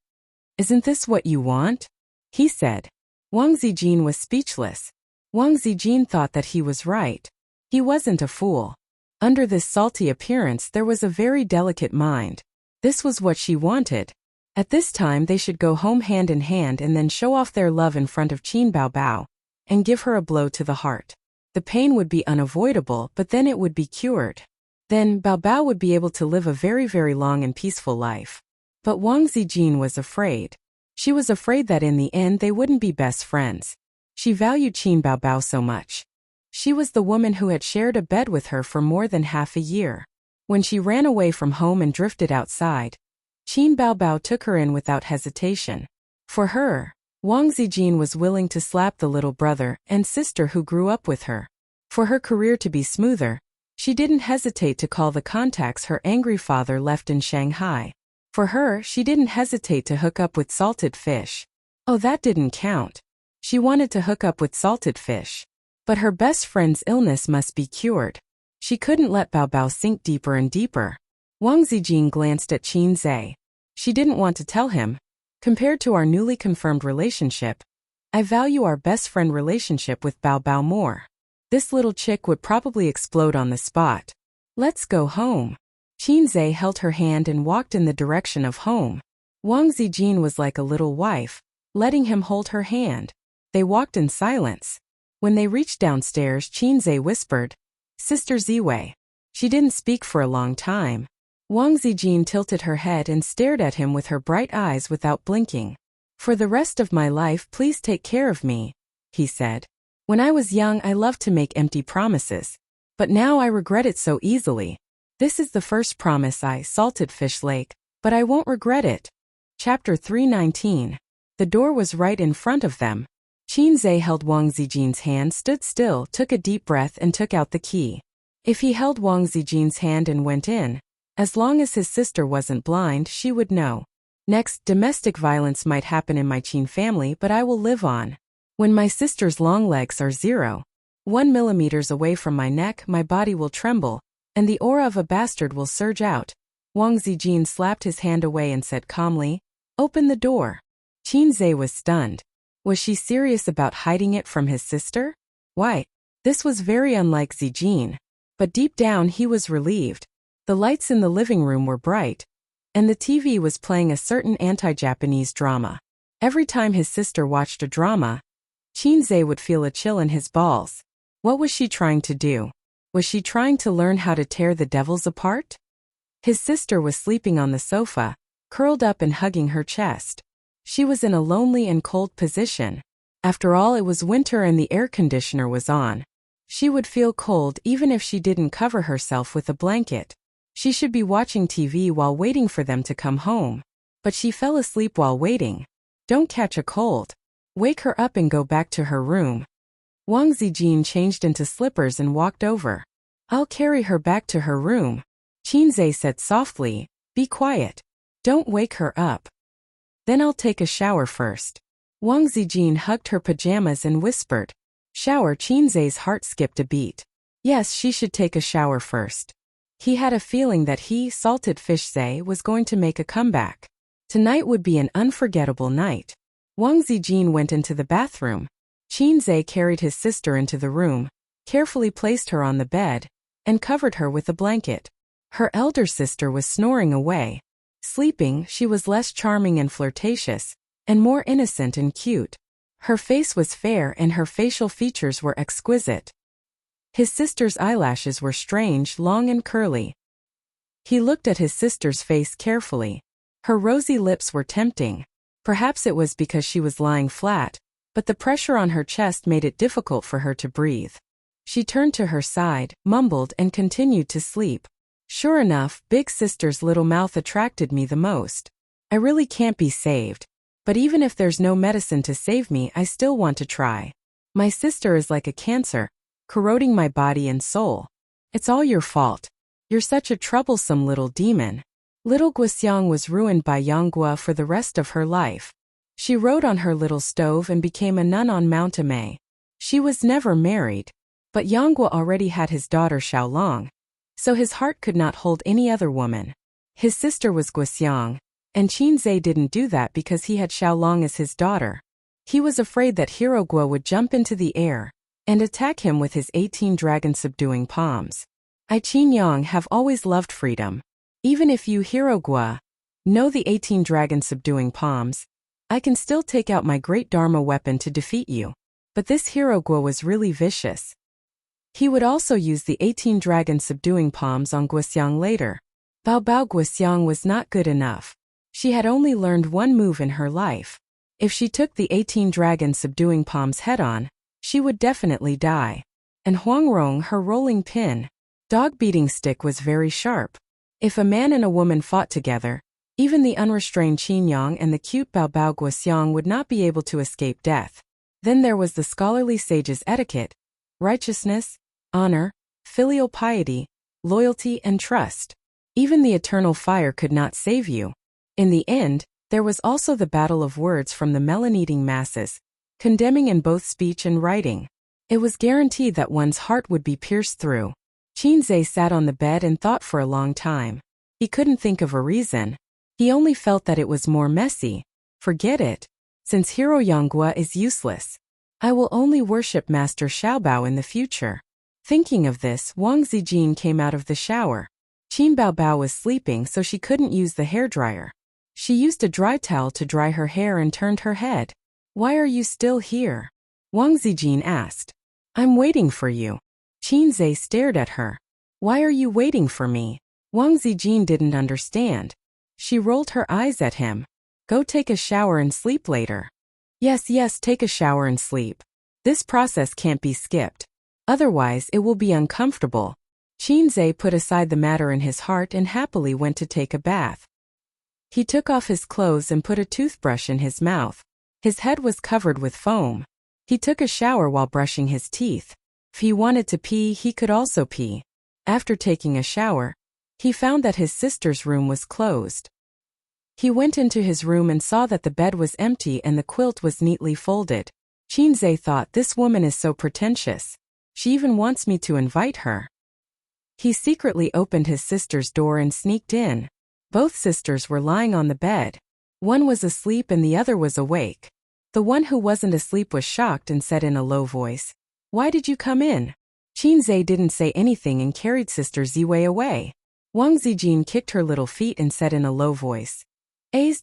Isn't this what you want? He said. Wang Zijin was speechless. Wang Zijin thought that he was right. He wasn't a fool. Under this salty appearance there was a very delicate mind. This was what she wanted. At this time they should go home hand in hand and then show off their love in front of Qin Bao Bao, and give her a blow to the heart. The pain would be unavoidable, but then it would be cured. Then Bao Bao would be able to live a very, very long and peaceful life. But Wang Zijin was afraid. She was afraid that in the end they wouldn't be best friends. She valued Qin Bao Bao so much. She was the woman who had shared a bed with her for more than half a year. When she ran away from home and drifted outside, Qin Bao Bao took her in without hesitation. For her, Wang Zijin was willing to slap the little brother and sister who grew up with her. For her career to be smoother, she didn't hesitate to call the contacts her angry father left in Shanghai. For her, she didn't hesitate to hook up with salted fish. Oh, that didn't count. She wanted to hook up with salted fish. But her best friend's illness must be cured. She couldn't let Bao Bao sink deeper and deeper. Wang Zijin glanced at Qinze. She didn't want to tell him. Compared to our newly confirmed relationship, I value our best friend relationship with Bao Bao more. This little chick would probably explode on the spot. Let's go home. Qinze held her hand and walked in the direction of home. Wang Zijin was like a little wife, letting him hold her hand. They walked in silence. When they reached downstairs, Qinze whispered, "Sister Ziwei." She didn't speak for a long time. Wang Zijin tilted her head and stared at him with her bright eyes without blinking. "For the rest of my life, please take care of me," he said. "When I was young, I loved to make empty promises. But now I regret it so easily. This is the first promise I salted fish lake, but I won't regret it." Chapter 319. The door was right in front of them. Qinze held Wang Zijin's hand, stood still, took a deep breath and took out the key. If he held Wang Zijin's hand and went in, as long as his sister wasn't blind, she would know. Next, domestic violence might happen in my Qin family, but I will live on. When my sister's long legs are 0.1 millimeters away from my neck, my body will tremble, and the aura of a bastard will surge out. Wang Zijin slapped his hand away and said calmly, "Open the door." Qinze was stunned. Was she serious about hiding it from his sister? Why? This was very unlike Zijin. But deep down he was relieved. The lights in the living room were bright, and the TV was playing a certain anti-Japanese drama. Every time his sister watched a drama, Qinze would feel a chill in his balls. What was she trying to do? Was she trying to learn how to tear the devils apart? His sister was sleeping on the sofa, curled up and hugging her chest. She was in a lonely and cold position. After all, it was winter and the air conditioner was on. She would feel cold even if she didn't cover herself with a blanket. She should be watching TV while waiting for them to come home. But she fell asleep while waiting. Don't catch a cold. Wake her up and go back to her room. Wang Zijin changed into slippers and walked over. "I'll carry her back to her room." Qinze said softly, "Be quiet. Don't wake her up. Then I'll take a shower first." Wang Zijin hugged her pajamas and whispered, "Shower." Qinze's heart skipped a beat. Yes, she should take a shower first. He had a feeling that he, salted fish Zay, was going to make a comeback. Tonight would be an unforgettable night. Wang Zijin went into the bathroom. Qinze carried his sister into the room, carefully placed her on the bed, and covered her with a blanket. Her elder sister was snoring away. Sleeping, she was less charming and flirtatious, and more innocent and cute. Her face was fair and her facial features were exquisite. His sister's eyelashes were strange, long and curly. He looked at his sister's face carefully. Her rosy lips were tempting. Perhaps it was because she was lying flat, but the pressure on her chest made it difficult for her to breathe. She turned to her side, mumbled, and continued to sleep. Sure enough, Big Sister's little mouth attracted me the most. I really can't be saved. But even if there's no medicine to save me, I still want to try. My sister is like a cancer, corroding my body and soul. It's all your fault. You're such a troublesome little demon. Little Guoxiang was ruined by Yanggua for the rest of her life. She rode on her little stove and became a nun on Mount Amei. She was never married. But Yanggua already had his daughter Xiaolong, so his heart could not hold any other woman. His sister was Guoxiang, and Qinzhe didn't do that because he had Xiaolong as his daughter. He was afraid that Hero Guo would jump into the air and attack him with his 18 dragon-subduing palms. I Qin Yang have always loved freedom. Even if you Hero Guo know the 18 dragon-subduing palms, I can still take out my great Dharma weapon to defeat you. But this Hero Guo was really vicious. He would also use the 18 dragon-subduing palms on Guoxiang later. Bao Guoxiang was not good enough. She had only learned one move in her life. If she took the 18 dragon-subduing palms head-on, she would definitely die. And Huangrong, her rolling pin, dog-beating stick, was very sharp. If a man and a woman fought together, even the unrestrained Qin Yang and the cute Bao Guoxiang would not be able to escape death. Then there was the scholarly sage's etiquette, righteousness, honor, filial piety, loyalty, and trust. Even the eternal fire could not save you. In the end, there was also the battle of words from the melon-eating masses, condemning in both speech and writing. It was guaranteed that one's heart would be pierced through. Qinzhe sat on the bed and thought for a long time. He couldn't think of a reason. He only felt that it was more messy. Forget it. Since Hero Yanggua is useless, I will only worship Master Xiaobao in the future. Thinking of this, Wang Zijin came out of the shower. Qin Baobao was sleeping, so she couldn't use the hairdryer. She used a dry towel to dry her hair and turned her head. Why are you still here? Wang Zijin asked. I'm waiting for you. Qinzhe stared at her. Why are you waiting for me? Wang Zijin didn't understand. She rolled her eyes at him. Go take a shower and sleep later. Yes, take a shower and sleep. This process can't be skipped. Otherwise, it will be uncomfortable. Qinzhe put aside the matter in his heart and happily went to take a bath. He took off his clothes and put a toothbrush in his mouth. His head was covered with foam. He took a shower while brushing his teeth. If he wanted to pee, he could also pee. After taking a shower, he found that his sister's room was closed. He went into his room and saw that the bed was empty and the quilt was neatly folded. Qinzhe thought, this woman is so pretentious. She even wants me to invite her. He secretly opened his sister's door and sneaked in. Both sisters were lying on the bed. One was asleep and the other was awake. The one who wasn't asleep was shocked and said in a low voice, Why did you come in? Qinzhe didn't say anything and carried Sister Ziwei away. Wang Zijin kicked her little feet and said in a low voice,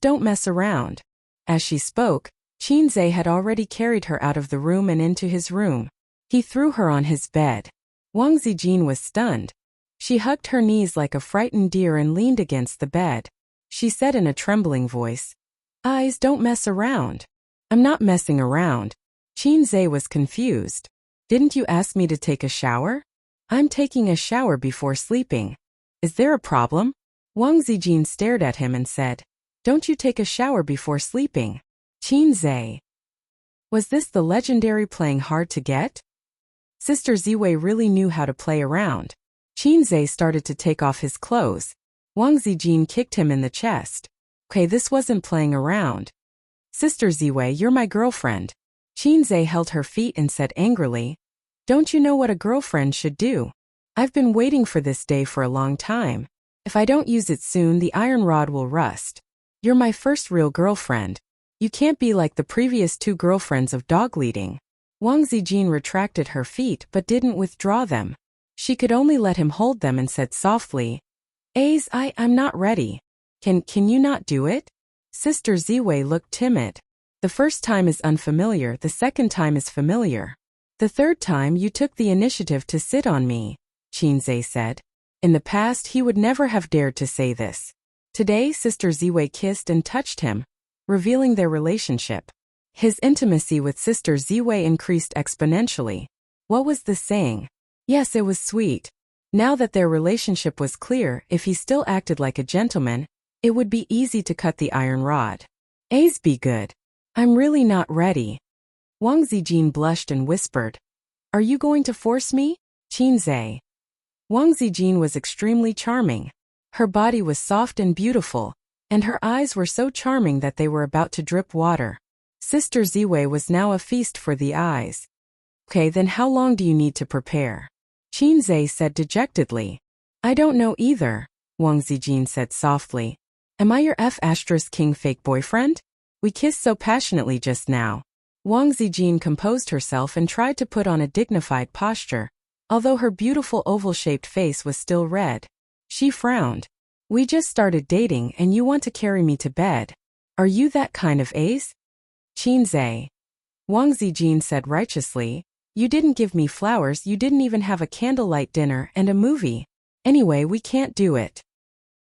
don't mess around. As she spoke, Qinzhe had already carried her out of the room and into his room. He threw her on his bed. Wang Zijin was stunned. She hugged her knees like a frightened deer and leaned against the bed. She said in a trembling voice, don't mess around. I'm not messing around. Qinzhe was confused. Didn't you ask me to take a shower? I'm taking a shower before sleeping. Is there a problem? Wang Zijin stared at him and said, Don't you take a shower before sleeping? Qinzhe. Was this the legendary playing hard to get? Sister Ziwei really knew how to play around. Qinzhe started to take off his clothes. Wang Zijin kicked him in the chest. Okay, this wasn't playing around. Sister Ziwei, you're my girlfriend. Qinzhe held her feet and said angrily, Don't you know what a girlfriend should do? I've been waiting for this day for a long time. If I don't use it soon, the iron rod will rust. You're my first real girlfriend. You can't be like the previous 2 girlfriends of dog leading. Wang Zijin retracted her feet but didn't withdraw them. She could only let him hold them and said softly, I'm not ready. Can you not do it? Sister Ziwei looked timid. The first time is unfamiliar, the second time is familiar. The third time you took the initiative to sit on me, Qinzhe said. In the past, he would never have dared to say this. Today, Sister Ziwei kissed and touched him, revealing their relationship. His intimacy with Sister Ziwei increased exponentially. What was the saying? Yes, it was sweet. Now that their relationship was clear, if he still acted like a gentleman, it would be easy to cut the iron rod. A's be good. I'm really not ready. Wang Zijin blushed and whispered, "Are you going to force me, Qinzai?" Wang Zijin was extremely charming. Her body was soft and beautiful, and her eyes were so charming that they were about to drip water. Sister Ziwei was now a feast for the eyes. Okay, then how long do you need to prepare? Qinzai said dejectedly. I don't know either, Wang Zijin said softly. Am I your F***king fake boyfriend? We kissed so passionately just now. Wang Zijin composed herself and tried to put on a dignified posture, although her beautiful oval-shaped face was still red. She frowned. We just started dating and you want to carry me to bed. Are you that kind of ace? Qinzai. Wang Zijin said righteously, you didn't give me flowers, you didn't even have a candlelight dinner and a movie. Anyway, we can't do it.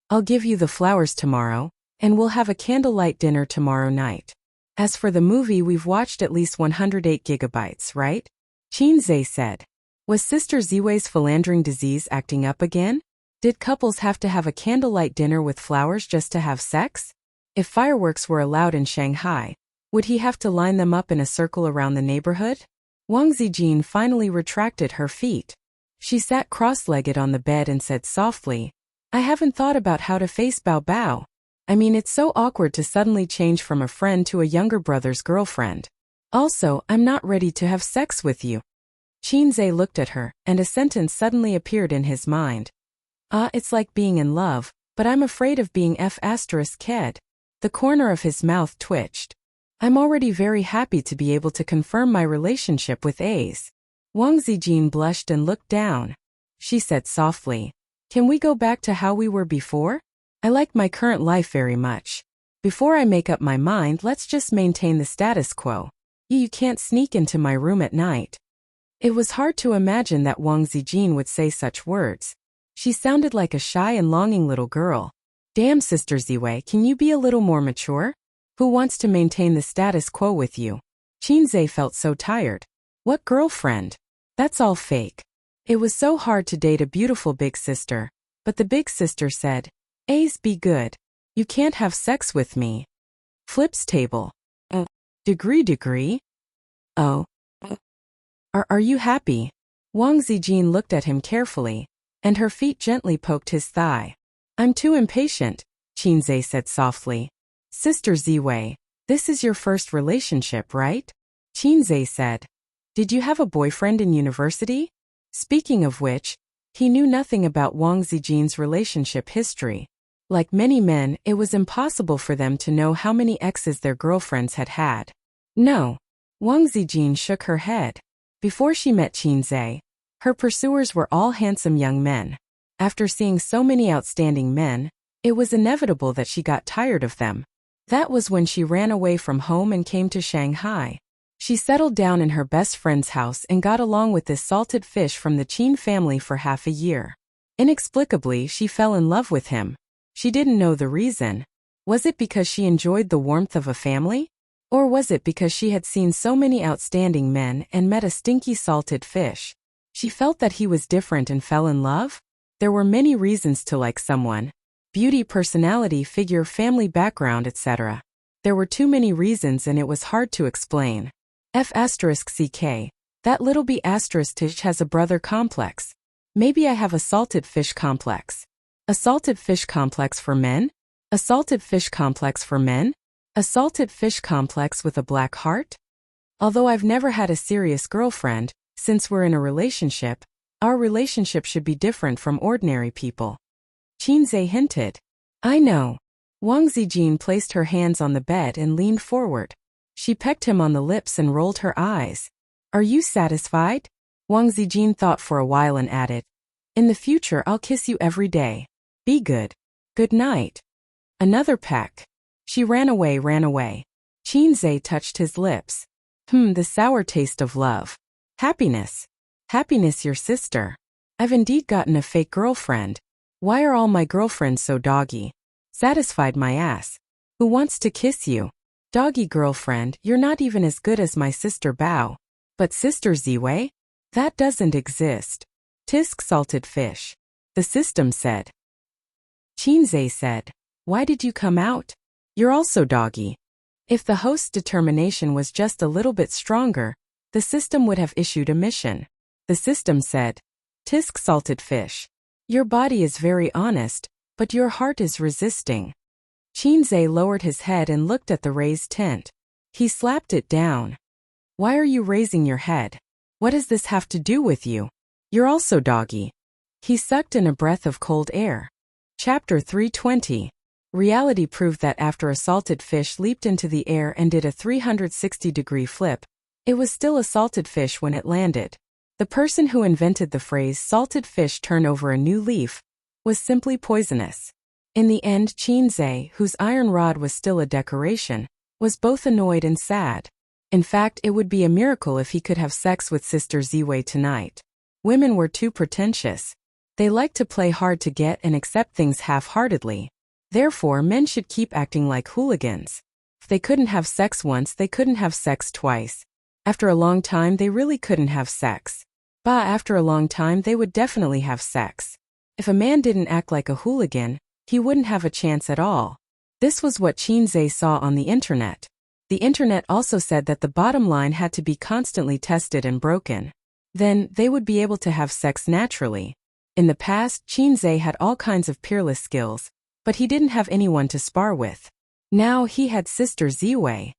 I'll give you the flowers tomorrow, and we'll have a candlelight dinner tomorrow night. As for the movie, we've watched at least 108 gigabytes, right? Qinzai said. Was Sister Ziwei's philandering disease acting up again? Did couples have to have a candlelight dinner with flowers just to have sex? If fireworks were allowed in Shanghai, would he have to line them up in a circle around the neighborhood? Wang Zijin finally retracted her feet. She sat cross-legged on the bed and said softly, I haven't thought about how to face Bao Bao. I mean, it's so awkward to suddenly change from a friend to a younger brother's girlfriend. Also, I'm not ready to have sex with you. Qinzai looked at her, and a sentence suddenly appeared in his mind. It's like being in love, but I'm afraid of being F***ked. The corner of his mouth twitched. I'm already very happy to be able to confirm my relationship with A's. Wang Zijin blushed and looked down. She said softly, Can we go back to how we were before? I like my current life very much. Before I make up my mind, let's just maintain the status quo. You can't sneak into my room at night. It was hard to imagine that Wang Zijin would say such words. She sounded like a shy and longing little girl. Damn, Sister Ziwei, can you be a little more mature? Who wants to maintain the status quo with you? Qinzai felt so tired. What girlfriend? That's all fake. It was so hard to date a beautiful big sister, but the big sister said, A's be good. You can't have sex with me. Flips table. Degree? Oh. Are you happy? Wang Zijin looked at him carefully, and her feet gently poked his thigh. I'm too impatient, Qinzai said softly. Sister Ziwei, this is your first relationship, right? Qinzai said. Did you have a boyfriend in university? Speaking of which, he knew nothing about Wang Zijin's relationship history. Like many men, it was impossible for them to know how many exes their girlfriends had had. No. Wang Zijin shook her head. Before she met Qinzai, her pursuers were all handsome young men. After seeing so many outstanding men, it was inevitable that she got tired of them. That was when she ran away from home and came to Shanghai. She settled down in her best friend's house and got along with this salted fish from the Qin family for half a year. Inexplicably, she fell in love with him. She didn't know the reason. Was it because she enjoyed the warmth of a family? Or was it because she had seen so many outstanding men and met a stinky salted fish? She felt that he was different and fell in love? There were many reasons to like someone. Beauty, personality, figure, family background, etc. There were too many reasons and it was hard to explain. F***ck, that little b** has a brother complex. Maybe I have a salted fish complex. A salted fish complex for men? A salted fish complex for men? A salted fish complex with a black heart? Although I've never had a serious girlfriend, since we're in a relationship, our relationship should be different from ordinary people. Qinzai hinted. I know. Wang Zijin placed her hands on the bed and leaned forward. She pecked him on the lips and rolled her eyes. Are you satisfied? Wang Zijin thought for a while and added, In the future I'll kiss you every day. Be good. Good night. Another peck. She ran away. Qinzai touched his lips. The sour taste of love. Happiness. Happiness, your sister. I've indeed gotten a fake girlfriend. Why are all my girlfriends so doggy? Satisfied my ass. Who wants to kiss you? Doggy girlfriend, you're not even as good as my sister Bao. But sister Ziwei? That doesn't exist. Tisk salted fish. The system said. Qinzai said. Why did you come out? You're also doggy. If the host's determination was just a little bit stronger, the system would have issued a mission. The system said. Tisk salted fish. Your body is very honest, but your heart is resisting. Qinzai lowered his head and looked at the raised tent. He slapped it down. Why are you raising your head? What does this have to do with you? You're also doggy. He sucked in a breath of cold air. Chapter 320. Reality proved that after a salted fish leaped into the air and did a 360-degree flip, it was still a salted fish when it landed. The person who invented the phrase salted fish turn over a new leaf was simply poisonous. In the end, Qinzai, whose iron rod was still a decoration, was both annoyed and sad. In fact, it would be a miracle if he could have sex with Sister Ziwei tonight. Women were too pretentious. They liked to play hard to get and accept things half-heartedly. Therefore, men should keep acting like hooligans. If they couldn't have sex once, they couldn't have sex twice. After a long time, they really couldn't have sex. After a long time, they would definitely have sex. If a man didn't act like a hooligan, he wouldn't have a chance at all. This was what Qinzai saw on the internet. The internet also said that the bottom line had to be constantly tested and broken. Then, they would be able to have sex naturally. In the past, Qinzai had all kinds of peerless skills, but he didn't have anyone to spar with. Now he had Sister Ziwei.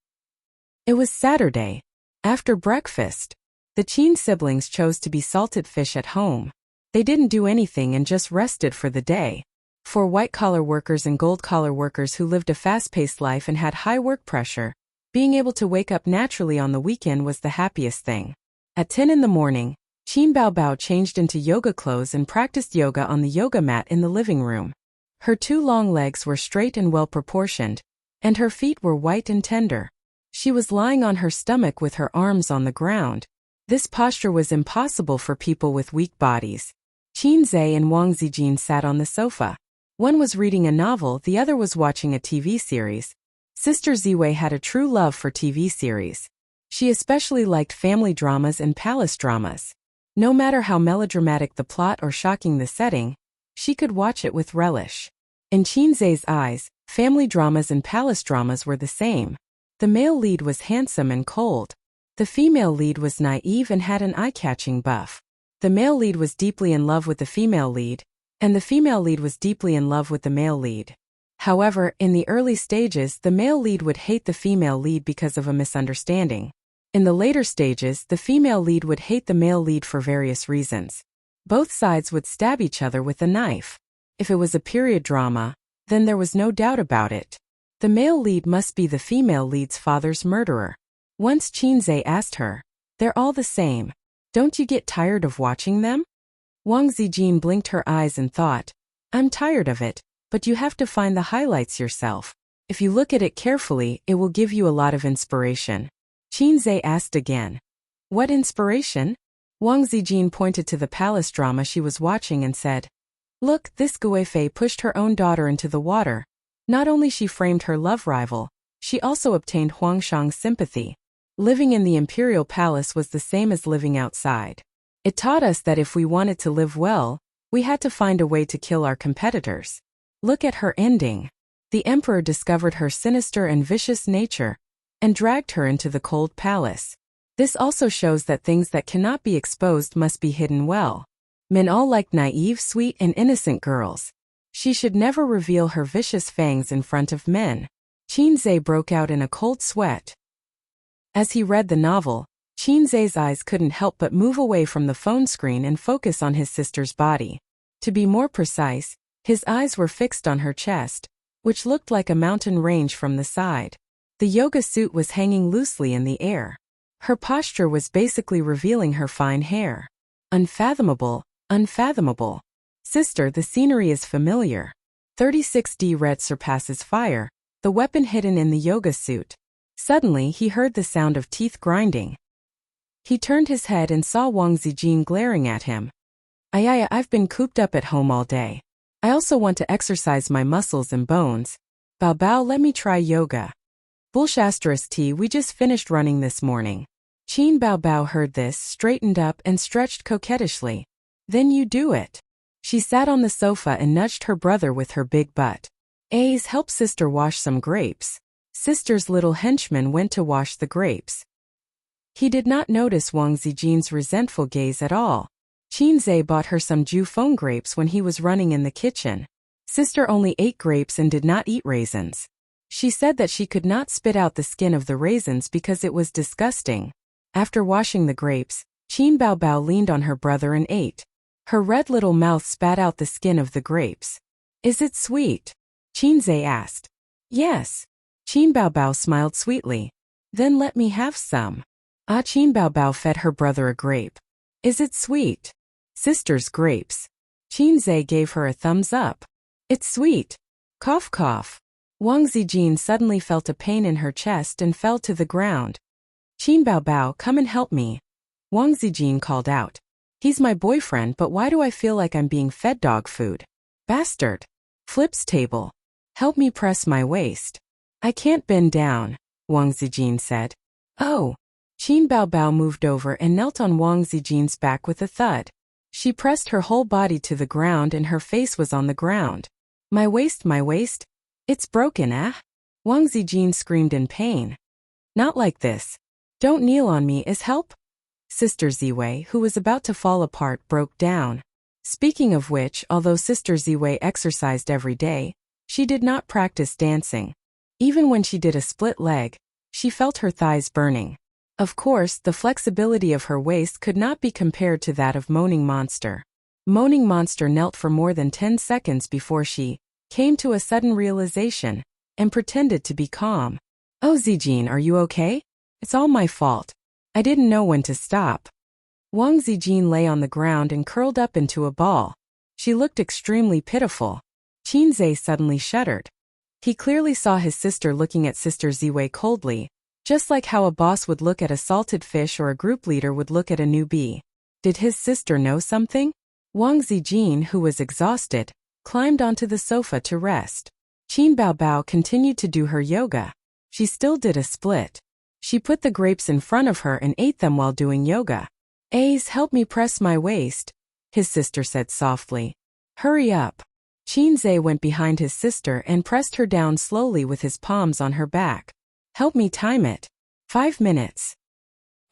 It was Saturday. After breakfast, the Qin siblings chose to be salted fish at home. They didn't do anything and just rested for the day. For white-collar workers and gold-collar workers who lived a fast-paced life and had high work pressure, being able to wake up naturally on the weekend was the happiest thing. At 10 in the morning, Qin Baobao changed into yoga clothes and practiced yoga on the yoga mat in the living room. Her two long legs were straight and well-proportioned, and her feet were white and tender. She was lying on her stomach with her arms on the ground. This posture was impossible for people with weak bodies. Qinzai and Wang Zijin sat on the sofa. One was reading a novel, the other was watching a TV series. Sister Ziwei had a true love for TV series. She especially liked family dramas and palace dramas. No matter how melodramatic the plot or shocking the setting, she could watch it with relish. In Qinzai's eyes, family dramas and palace dramas were the same. The male lead was handsome and cold. The female lead was naive and had an eye-catching buff. The male lead was deeply in love with the female lead, and the female lead was deeply in love with the male lead. However, in the early stages, the male lead would hate the female lead because of a misunderstanding. In the later stages, the female lead would hate the male lead for various reasons. Both sides would stab each other with a knife. If it was a period drama, then there was no doubt about it. The male lead must be the female lead's father's murderer. Once Qinzai asked her, "They're all the same. Don't you get tired of watching them?" Wang Zijin blinked her eyes and thought, "I'm tired of it, but you have to find the highlights yourself. If you look at it carefully, it will give you a lot of inspiration." Qinzai asked again, "What inspiration?" Wang Zijin pointed to the palace drama she was watching and said, "Look, this Guifei pushed her own daughter into the water. Not only she framed her love rival, she also obtained Huangshang's sympathy. Living in the imperial palace was the same as living outside. It taught us that if we wanted to live well, we had to find a way to kill our competitors. Look at her ending. The emperor discovered her sinister and vicious nature and dragged her into the cold palace. This also shows that things that cannot be exposed must be hidden well. Men all like naive, sweet, and innocent girls. She should never reveal her vicious fangs in front of men." Qinzai broke out in a cold sweat. As he read the novel, Qinzai's eyes couldn't help but move away from the phone screen and focus on his sister's body. To be more precise, his eyes were fixed on her chest, which looked like a mountain range from the side. The yoga suit was hanging loosely in the air. Her posture was basically revealing her fine hair. Unfathomable, unfathomable. Sister, the scenery is familiar. 36D red surpasses fire, the weapon hidden in the yoga suit. Suddenly, he heard the sound of teeth grinding. He turned his head and saw Wang Zijin glaring at him. I've been cooped up at home all day. I also want to exercise my muscles and bones. Bao Bao, let me try yoga. Bullshasters we just finished running this morning. Qin Bao Bao heard this, straightened up and stretched coquettishly. Then you do it. She sat on the sofa and nudged her brother with her big butt. A's help sister wash some grapes. Sister's little henchman went to wash the grapes. He did not notice Wang Zijin's resentful gaze at all. Qinze bought her some Jufeng grapes when he was running in the kitchen. Sister only ate grapes and did not eat raisins. She said that she could not spit out the skin of the raisins because it was disgusting. After washing the grapes, Qin Bao Bao leaned on her brother and ate. Her red little mouth spat out the skin of the grapes. Is it sweet? Qinze asked. Yes. Qin Bao Bao smiled sweetly. Then let me have some. Qin Bao Bao fed her brother a grape. Is it sweet? Sister's grapes. Qinze gave her a thumbs up. It's sweet. Cough cough. Wang Zijin suddenly felt a pain in her chest and fell to the ground. Qin Bao Bao, come and help me. Wang Zijin called out. He's my boyfriend, but why do I feel like I'm being fed dog food? Bastard. Flips table. Help me press my waist. I can't bend down, Wang Zijin said. Oh. Qin Bao Bao moved over and knelt on Wang Zijin's back with a thud. She pressed her whole body to the ground and her face was on the ground. My waist, it's broken, Wang Zijin screamed in pain. Not like this. Don't kneel on me, is help? Sister Ziwei, who was about to fall apart, broke down. Speaking of which, although Sister Ziwei exercised every day, she did not practice dancing. Even when she did a split leg, she felt her thighs burning. Of course, the flexibility of her waist could not be compared to that of Moaning Monster. Moaning Monster knelt for more than 10 seconds before she came to a sudden realization and pretended to be calm. Oh Zijin, are you okay? It's all my fault. I didn't know when to stop. Wang Zijin lay on the ground and curled up into a ball. She looked extremely pitiful. Qinze suddenly shuddered. He clearly saw his sister looking at Sister Ziwei coldly, just like how a boss would look at a salted fish or a group leader would look at a newbie. Did his sister know something? Wang Zijin, who was exhausted, climbed onto the sofa to rest. Qin Bao Bao continued to do her yoga. She still did a split. She put the grapes in front of her and ate them while doing yoga. A's help me press my waist, his sister said softly. Hurry up. Qinze went behind his sister and pressed her down slowly with his palms on her back. Help me time it. 5 minutes.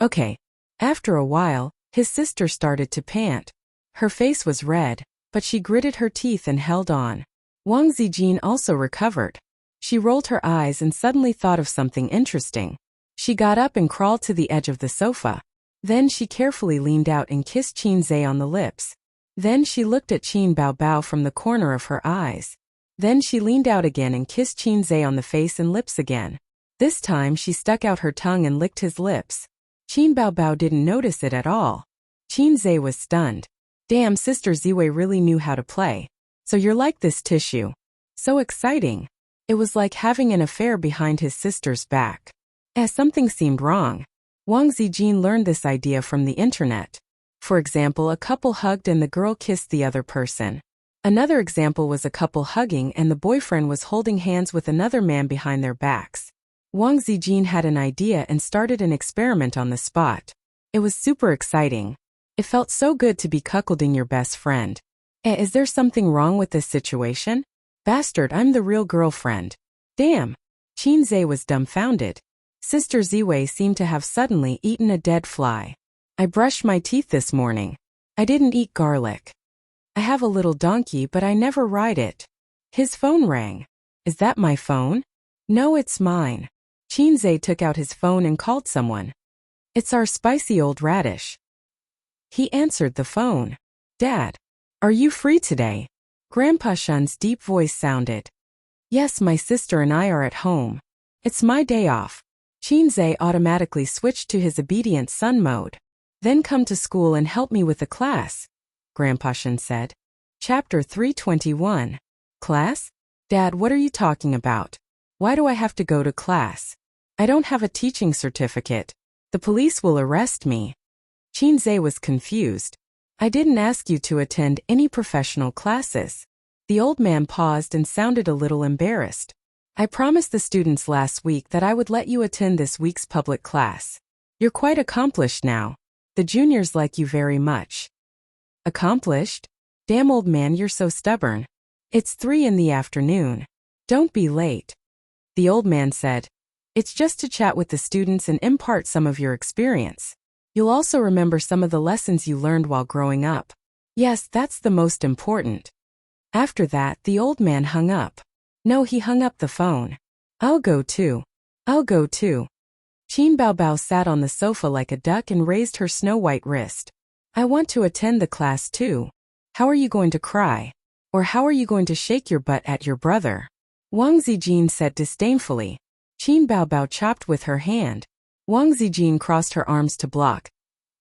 Okay. After a while, his sister started to pant. Her face was red, but she gritted her teeth and held on. Wang Zijin also recovered. She rolled her eyes and suddenly thought of something interesting. She got up and crawled to the edge of the sofa. Then she carefully leaned out and kissed Qinze on the lips. Then she looked at Qin Bao Bao from the corner of her eyes. Then she leaned out again and kissed Qinze on the face and lips again. This time she stuck out her tongue and licked his lips. Qin Bao Bao didn't notice it at all. Qinze was stunned. Damn, Sister Ziwei really knew how to play. So you're like this tissue. So exciting. It was like having an affair behind his sister's back. As something seemed wrong. Wang Zijin learned this idea from the internet. For example, a couple hugged and the girl kissed the other person. Another example was a couple hugging and the boyfriend was holding hands with another man behind their backs. Wang Zijin had an idea and started an experiment on the spot. It was super exciting. It felt so good to be cuckolding your best friend. Is there something wrong with this situation? Bastard, I'm the real girlfriend. Damn. Qinze was dumbfounded. Sister Ziwei seemed to have suddenly eaten a dead fly. I brushed my teeth this morning. I didn't eat garlic. I have a little donkey but I never ride it. His phone rang. Is that my phone? No, it's mine. Qinze took out his phone and called someone. It's our spicy old radish. He answered the phone. Dad, are you free today? Grandpa Shun's deep voice sounded. Yes, my sister and I are at home. It's my day off. Qinze automatically switched to his obedient son mode. Then come to school and help me with the class, Grandpa Shun said. Chapter 321. Class? Dad, what are you talking about? Why do I have to go to class? I don't have a teaching certificate. The police will arrest me. Qinze was confused. I didn't ask you to attend any professional classes. The old man paused and sounded a little embarrassed. I promised the students last week that I would let you attend this week's public class. You're quite accomplished now. The juniors like you very much. Accomplished? Damn old man, you're so stubborn. It's 3 in the afternoon. Don't be late. The old man said, it's just to chat with the students and impart some of your experience. You'll also remember some of the lessons you learned while growing up. Yes, that's the most important. After that, the old man hung up. No, he hung up the phone. I'll go too. I'll go too. Qin Baobao sat on the sofa like a duck and raised her snow-white wrist. I want to attend the class too. How are you going to cry? Or how are you going to shake your butt at your brother? Wang Zijin said disdainfully. Qin Baobao chopped with her hand. Wang Zijin crossed her arms to block,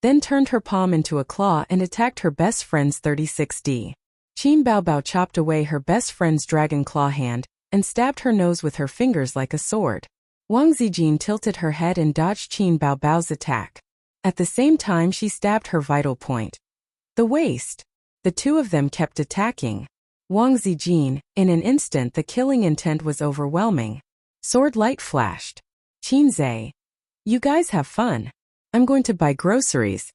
then turned her palm into a claw and attacked her best friend's 36D. Qin Baobao chopped away her best friend's dragon claw hand and stabbed her nose with her fingers like a sword. Wang Zijin tilted her head and dodged Qin Baobao's attack. At the same time, she stabbed her vital point, the waist. The two of them kept attacking Wang Zijin. In an instant, the killing intent was overwhelming. Sword light flashed. Qin Zhe, you guys have fun. I'm going to buy groceries.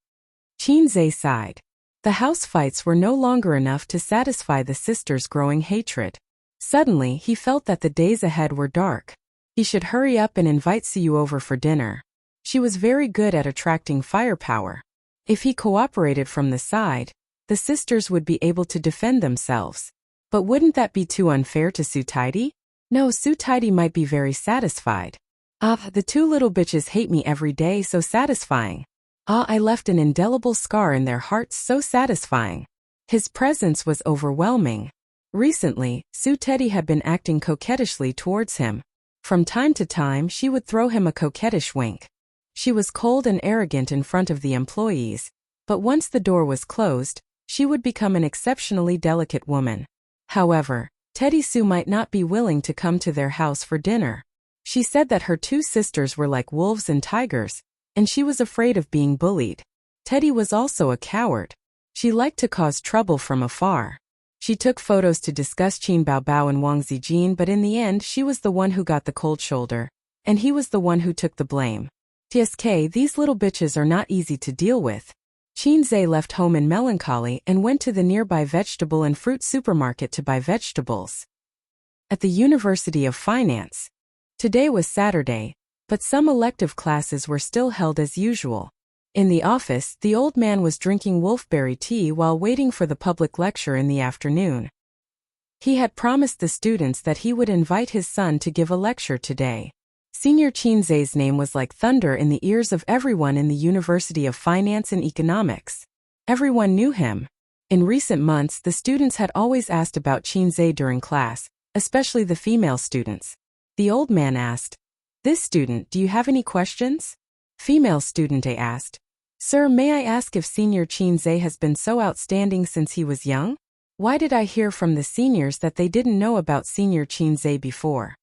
Qin Zhe sighed. The house fights were no longer enough to satisfy the sisters' growing hatred. Suddenly, he felt that the days ahead were dark. He should hurry up and invite Siyu over for dinner. She was very good at attracting firepower. If he cooperated from the side, the sisters would be able to defend themselves. But wouldn't that be too unfair to Su Taidi? No, Su Taidi might be very satisfied. Ah, the two little bitches hate me every day, so satisfying. Ah, I left an indelible scar in their hearts, so satisfying. His presence was overwhelming. Recently, Su Taidi had been acting coquettishly towards him. From time to time, she would throw him a coquettish wink. She was cold and arrogant in front of the employees, but once the door was closed, she would become an exceptionally delicate woman. However, Teddy Sue might not be willing to come to their house for dinner. She said that her two sisters were like wolves and tigers, and she was afraid of being bullied. Teddy was also a coward. She liked to cause trouble from afar. She took photos to discuss Qin Baobao and Wang Zijin, but in the end she was the one who got the cold shoulder, and he was the one who took the blame. TSK, these little bitches are not easy to deal with. Qin Zhe left home in melancholy and went to the nearby vegetable and fruit supermarket to buy vegetables. At the University of Finance. Today was Saturday, but some elective classes were still held as usual. In the office, the old man was drinking wolfberry tea while waiting for the public lecture in the afternoon. He had promised the students that he would invite his son to give a lecture today. Senior Qin Zhe's name was like thunder in the ears of everyone in the University of Finance and Economics. Everyone knew him. In recent months, the students had always asked about Qin Zhe during class, especially the female students. The old man asked, "This student, do you have any questions?" Female student A asked, "Sir, may I ask if Senior Qin Zhe has been so outstanding since he was young? Why did I hear from the seniors that they didn't know about Senior Qin Zhe before?"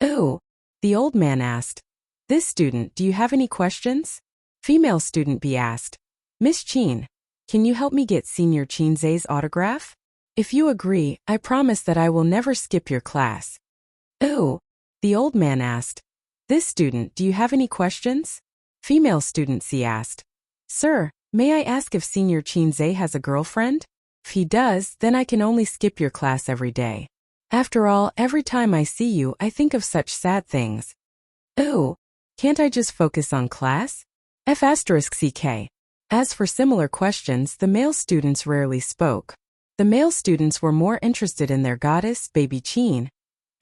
"Oh," the old man asked. "This student, do you have any questions?" Female student B asked, "Miss Qin, can you help me get Senior Qin Zhe's autograph? If you agree, I promise that I will never skip your class." "Oh," the old man asked. "This student, do you have any questions?" Female student C asked, "Sir, may I ask if Senior Qin Zhe has a girlfriend? If he does, then I can only skip your class every day. After all, every time I see you, I think of such sad things." "Oh, can't I just focus on class?" F***CK. As for similar questions, the male students rarely spoke. The male students were more interested in their goddess, baby Qin,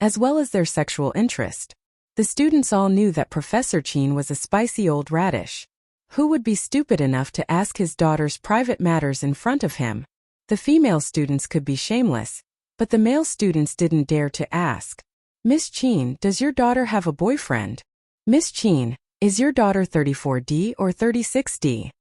as well as their sexual interest. The students all knew that Professor Qin was a spicy old radish. Who would be stupid enough to ask his daughter's private matters in front of him? The female students could be shameless, but the male students didn't dare to ask. "Miss Qin, does your daughter have a boyfriend?" "Miss Qin, is your daughter 34D or 36D?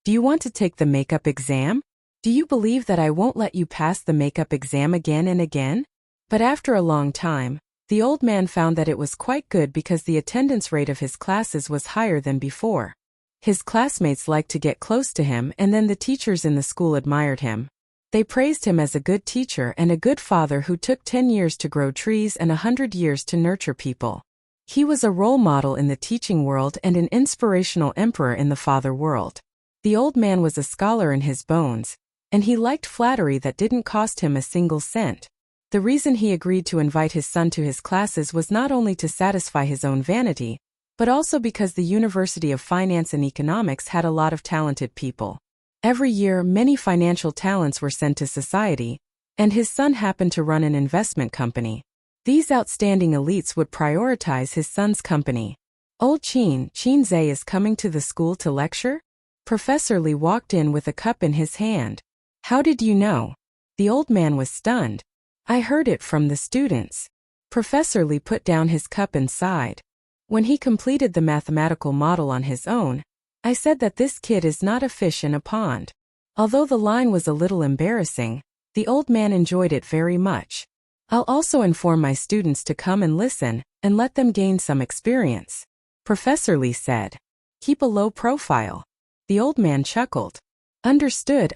Do you want to take the makeup exam? Do you believe that I won't let you pass the makeup exam again and again?" But after a long time, the old man found that it was quite good because the attendance rate of his classes was higher than before. His classmates liked to get close to him, and then the teachers in the school admired him. They praised him as a good teacher and a good father who took 10 years to grow trees and 100 years to nurture people. He was a role model in the teaching world and an inspirational emperor in the father world. The old man was a scholar in his bones, and he liked flattery that didn't cost him a single cent. The reason he agreed to invite his son to his classes was not only to satisfy his own vanity, but also because the University of Finance and Economics had a lot of talented people. Every year, many financial talents were sent to society, and his son happened to run an investment company. These outstanding elites would prioritize his son's company. Old Qin Zhe is coming to the school to lecture? Professor Li walked in with a cup in his hand. How did you know? The old man was stunned. I heard it from the students. Professor Li put down his cup and sighed. When he completed the mathematical model on his own, I said that this kid is not a fish in a pond. Although the line was a little embarrassing, the old man enjoyed it very much. I'll also inform my students to come and listen, and let them gain some experience. Professor Li said. Keep a low profile. The old man chuckled. Understood.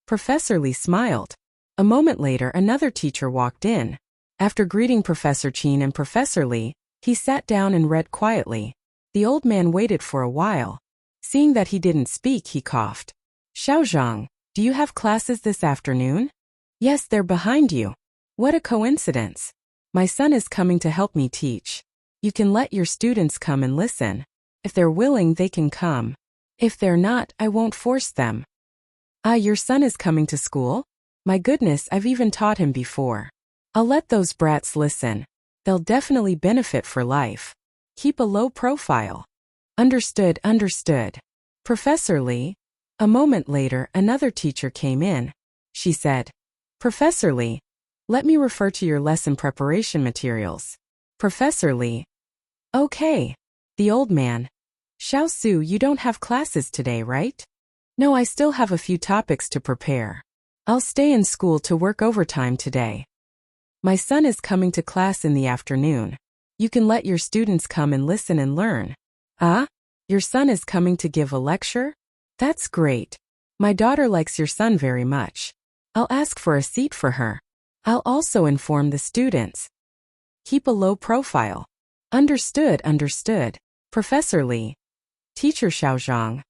Professor Li smiled. A moment later, another teacher walked in. After greeting Professor Qin and Professor Li, he sat down and read quietly. The old man waited for a while. Seeing that he didn't speak, he coughed. Xiaozhang, do you have classes this afternoon? Yes, they're behind you. What a coincidence. My son is coming to help me teach. You can let your students come and listen. If they're willing, they can come. If they're not, I won't force them. Ah, your son is coming to school? My goodness, I've even taught him before. I'll let those brats listen. They'll definitely benefit for life. Keep a low profile. Understood. Professor Li. A moment later, another teacher came in. She said, Professor Li, let me refer to your lesson preparation materials. Professor Li. Okay. The old man. Xiao Su, you don't have classes today, right? No, I still have a few topics to prepare. I'll stay in school to work overtime today. My son is coming to class in the afternoon. You can let your students come and listen and learn. Ah? Your son is coming to give a lecture? That's great. My daughter likes your son very much. I'll ask for a seat for her. I'll also inform the students. Keep a low profile. Understood. Professor Li. Teacher Xiaozhang.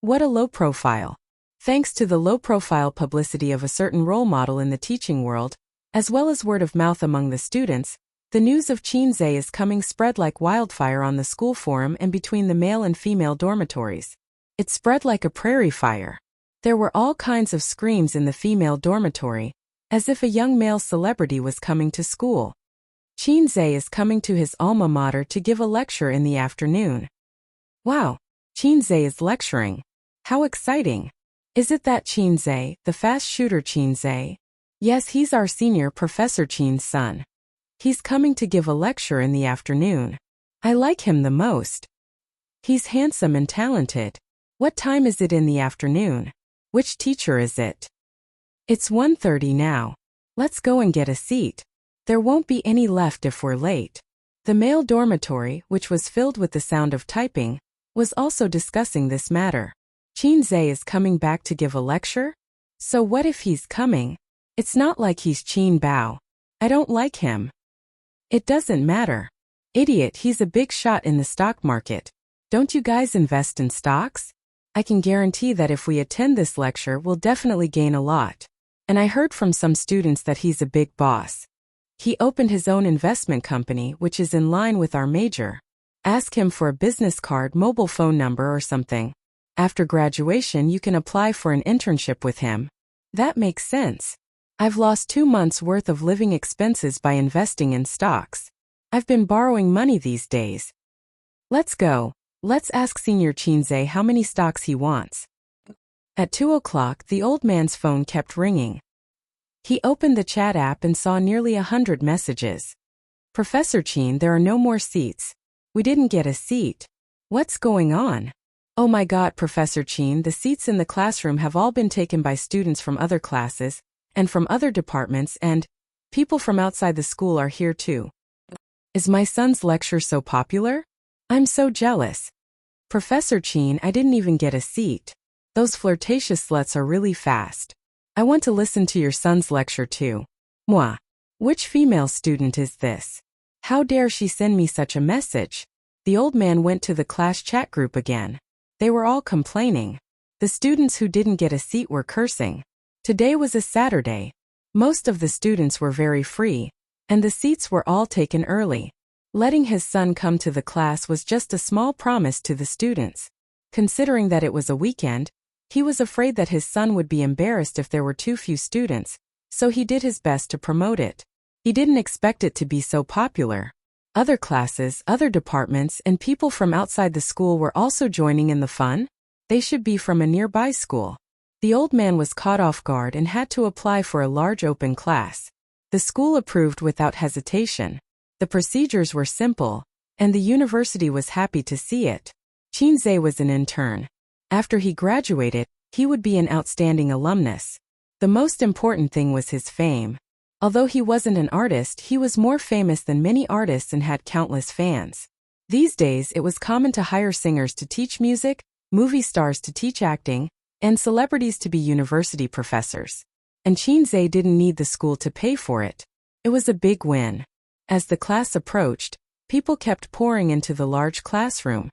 What a low profile. Thanks to the low-profile publicity of a certain role model in the teaching world, as well as word of mouth among the students, the news of Qin Zhe is coming spread like wildfire on the school forum and between the male and female dormitories. It spread like a prairie fire. There were all kinds of screams in the female dormitory, as if a young male celebrity was coming to school. Qin Zhe is coming to his alma mater to give a lecture in the afternoon. Wow, Qin Zhe is lecturing. How exciting. Is it that Qin Zhe, the fast shooter Qin Zhe? Yes, he's our senior Professor Qin's son. He's coming to give a lecture in the afternoon. I like him the most. He's handsome and talented. What time is it in the afternoon? Which teacher is it? It's 1:30 now. Let's go and get a seat. There won't be any left if we're late. The male dormitory, which was filled with the sound of typing, was also discussing this matter. Qin Zhe is coming back to give a lecture? So what if he's coming? It's not like he's Qin Bao. I don't like him. It doesn't matter. Idiot, he's a big shot in the stock market. Don't you guys invest in stocks? I can guarantee that if we attend this lecture, we'll definitely gain a lot. And I heard from some students that he's a big boss. He opened his own investment company, which is in line with our major. Ask him for a business card, mobile phone number or something. After graduation, you can apply for an internship with him. That makes sense. I've lost 2 months' worth of living expenses by investing in stocks. I've been borrowing money these days. Let's go. Let's ask Senior Qin Zhe how many stocks he wants. At 2 o'clock, the old man's phone kept ringing. He opened the chat app and saw nearly 100 messages. Professor Qin, there are no more seats. We didn't get a seat. What's going on? Oh my God, Professor Qin, the seats in the classroom have all been taken by students from other classes, and from other departments, and people from outside the school are here too. Is my son's lecture so popular? I'm so jealous. Professor Qin, I didn't even get a seat. Those flirtatious sluts are really fast. I want to listen to your son's lecture too. Moi. Which female student is this? How dare she send me such a message? The old man went to the class chat group again. They were all complaining. The students who didn't get a seat were cursing. Today was a Saturday. Most of the students were very free, and the seats were all taken early. Letting his son come to the class was just a small promise to the students. Considering that it was a weekend, he was afraid that his son would be embarrassed if there were too few students, so he did his best to promote it. He didn't expect it to be so popular. Other classes, other departments, and people from outside the school were also joining in the fun. They should be from a nearby school. The old man was caught off guard and had to apply for a large open class. The school approved without hesitation. The procedures were simple, and the university was happy to see it. Qinze was an intern. After he graduated, he would be an outstanding alumnus. The most important thing was his fame. Although he wasn't an artist, he was more famous than many artists and had countless fans. These days, it was common to hire singers to teach music, movie stars to teach acting, and celebrities to be university professors. And Qinze didn't need the school to pay for it. It was a big win. As the class approached, people kept pouring into the large classroom.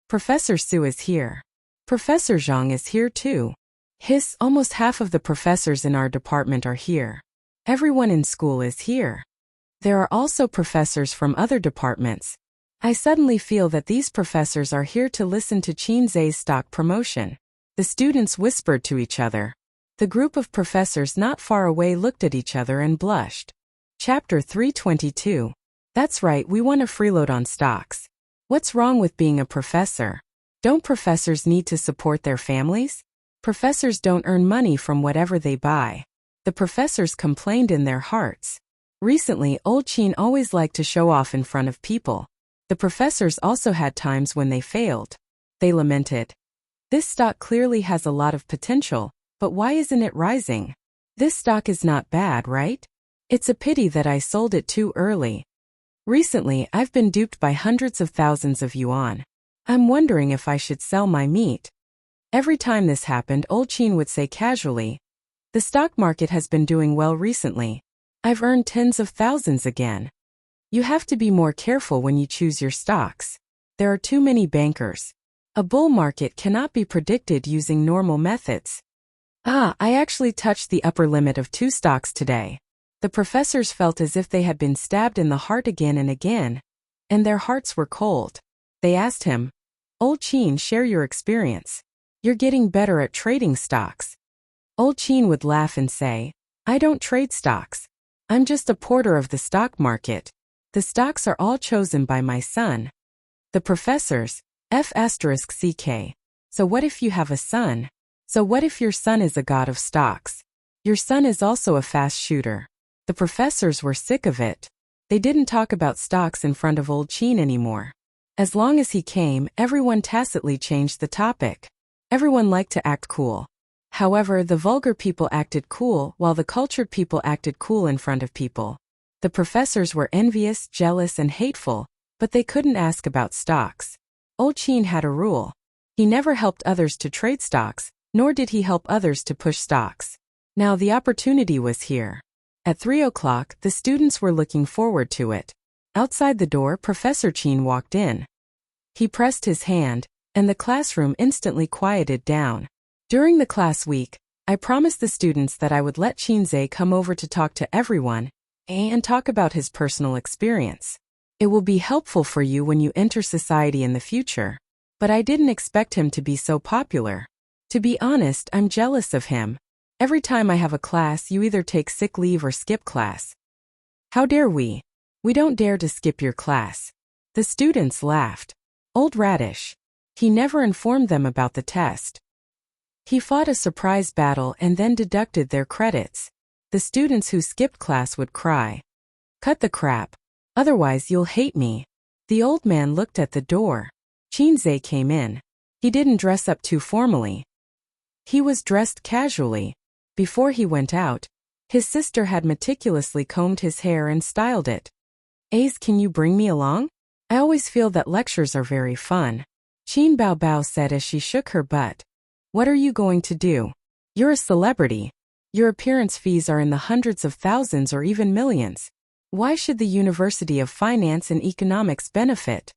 Professor Su is here. Professor Zhang is here too. Almost half of the professors in our department are here. Everyone in school is here. There are also professors from other departments. I suddenly feel that these professors are here to listen to Qinze's stock promotion. The students whispered to each other. The group of professors not far away looked at each other and blushed. Chapter 322. That's right, we want a freeload on stocks. What's wrong with being a professor? Don't professors need to support their families? Professors don't earn money from whatever they buy. The professors complained in their hearts. Recently, old Qin always liked to show off in front of people. The professors also had times when they failed. They lamented. This stock clearly has a lot of potential, but why isn't it rising? This stock is not bad, right? It's a pity that I sold it too early. Recently, I've been duped by hundreds of thousands of yuan. I'm wondering if I should sell my meat. Every time this happened, old Qin would say casually, the stock market has been doing well recently. I've earned tens of thousands again. You have to be more careful when you choose your stocks. There are too many bankers. A bull market cannot be predicted using normal methods. I actually touched the upper limit of 2 stocks today. The professors felt as if they had been stabbed in the heart again and again, and their hearts were cold. They asked him, Old Qin, share your experience. You're getting better at trading stocks. Old Qin would laugh and say, I don't trade stocks. I'm just a porter of the stock market. The stocks are all chosen by my son. The professors, F***CK. So what if you have a son? So what if your son is a god of stocks? Your son is also a fast shooter. The professors were sick of it. They didn't talk about stocks in front of old Qin anymore. As long as he came, everyone tacitly changed the topic. Everyone liked to act cool. However, the vulgar people acted cool while the cultured people acted cool in front of people. The professors were envious, jealous, and hateful, but they couldn't ask about stocks. Old Qin had a rule. He never helped others to trade stocks, nor did he help others to push stocks. Now the opportunity was here. At 3 o'clock, the students were looking forward to it. Outside the door, Professor Qin walked in. He pressed his hand, and the classroom instantly quieted down. During the class week, I promised the students that I would let Qinze come over to talk to everyone and talk about his personal experience. It will be helpful for you when you enter society in the future. But I didn't expect him to be so popular. To be honest, I'm jealous of him. Every time I have a class, you either take sick leave or skip class. How dare we? We don't dare to skip your class. The students laughed. Old Radish. He never informed them about the test. He fought a surprise battle and then deducted their credits. The students who skipped class would cry. Cut the crap. Otherwise you'll hate me. The old man looked at the door. Qinze came in. He didn't dress up too formally. He was dressed casually. Before he went out, his sister had meticulously combed his hair and styled it. Ace, can you bring me along? I always feel that lectures are very fun. Qin Bao said as she shook her butt. What are you going to do? You're a celebrity. Your appearance fees are in the hundreds of thousands or even millions. Why should the University of Finance and Economics benefit?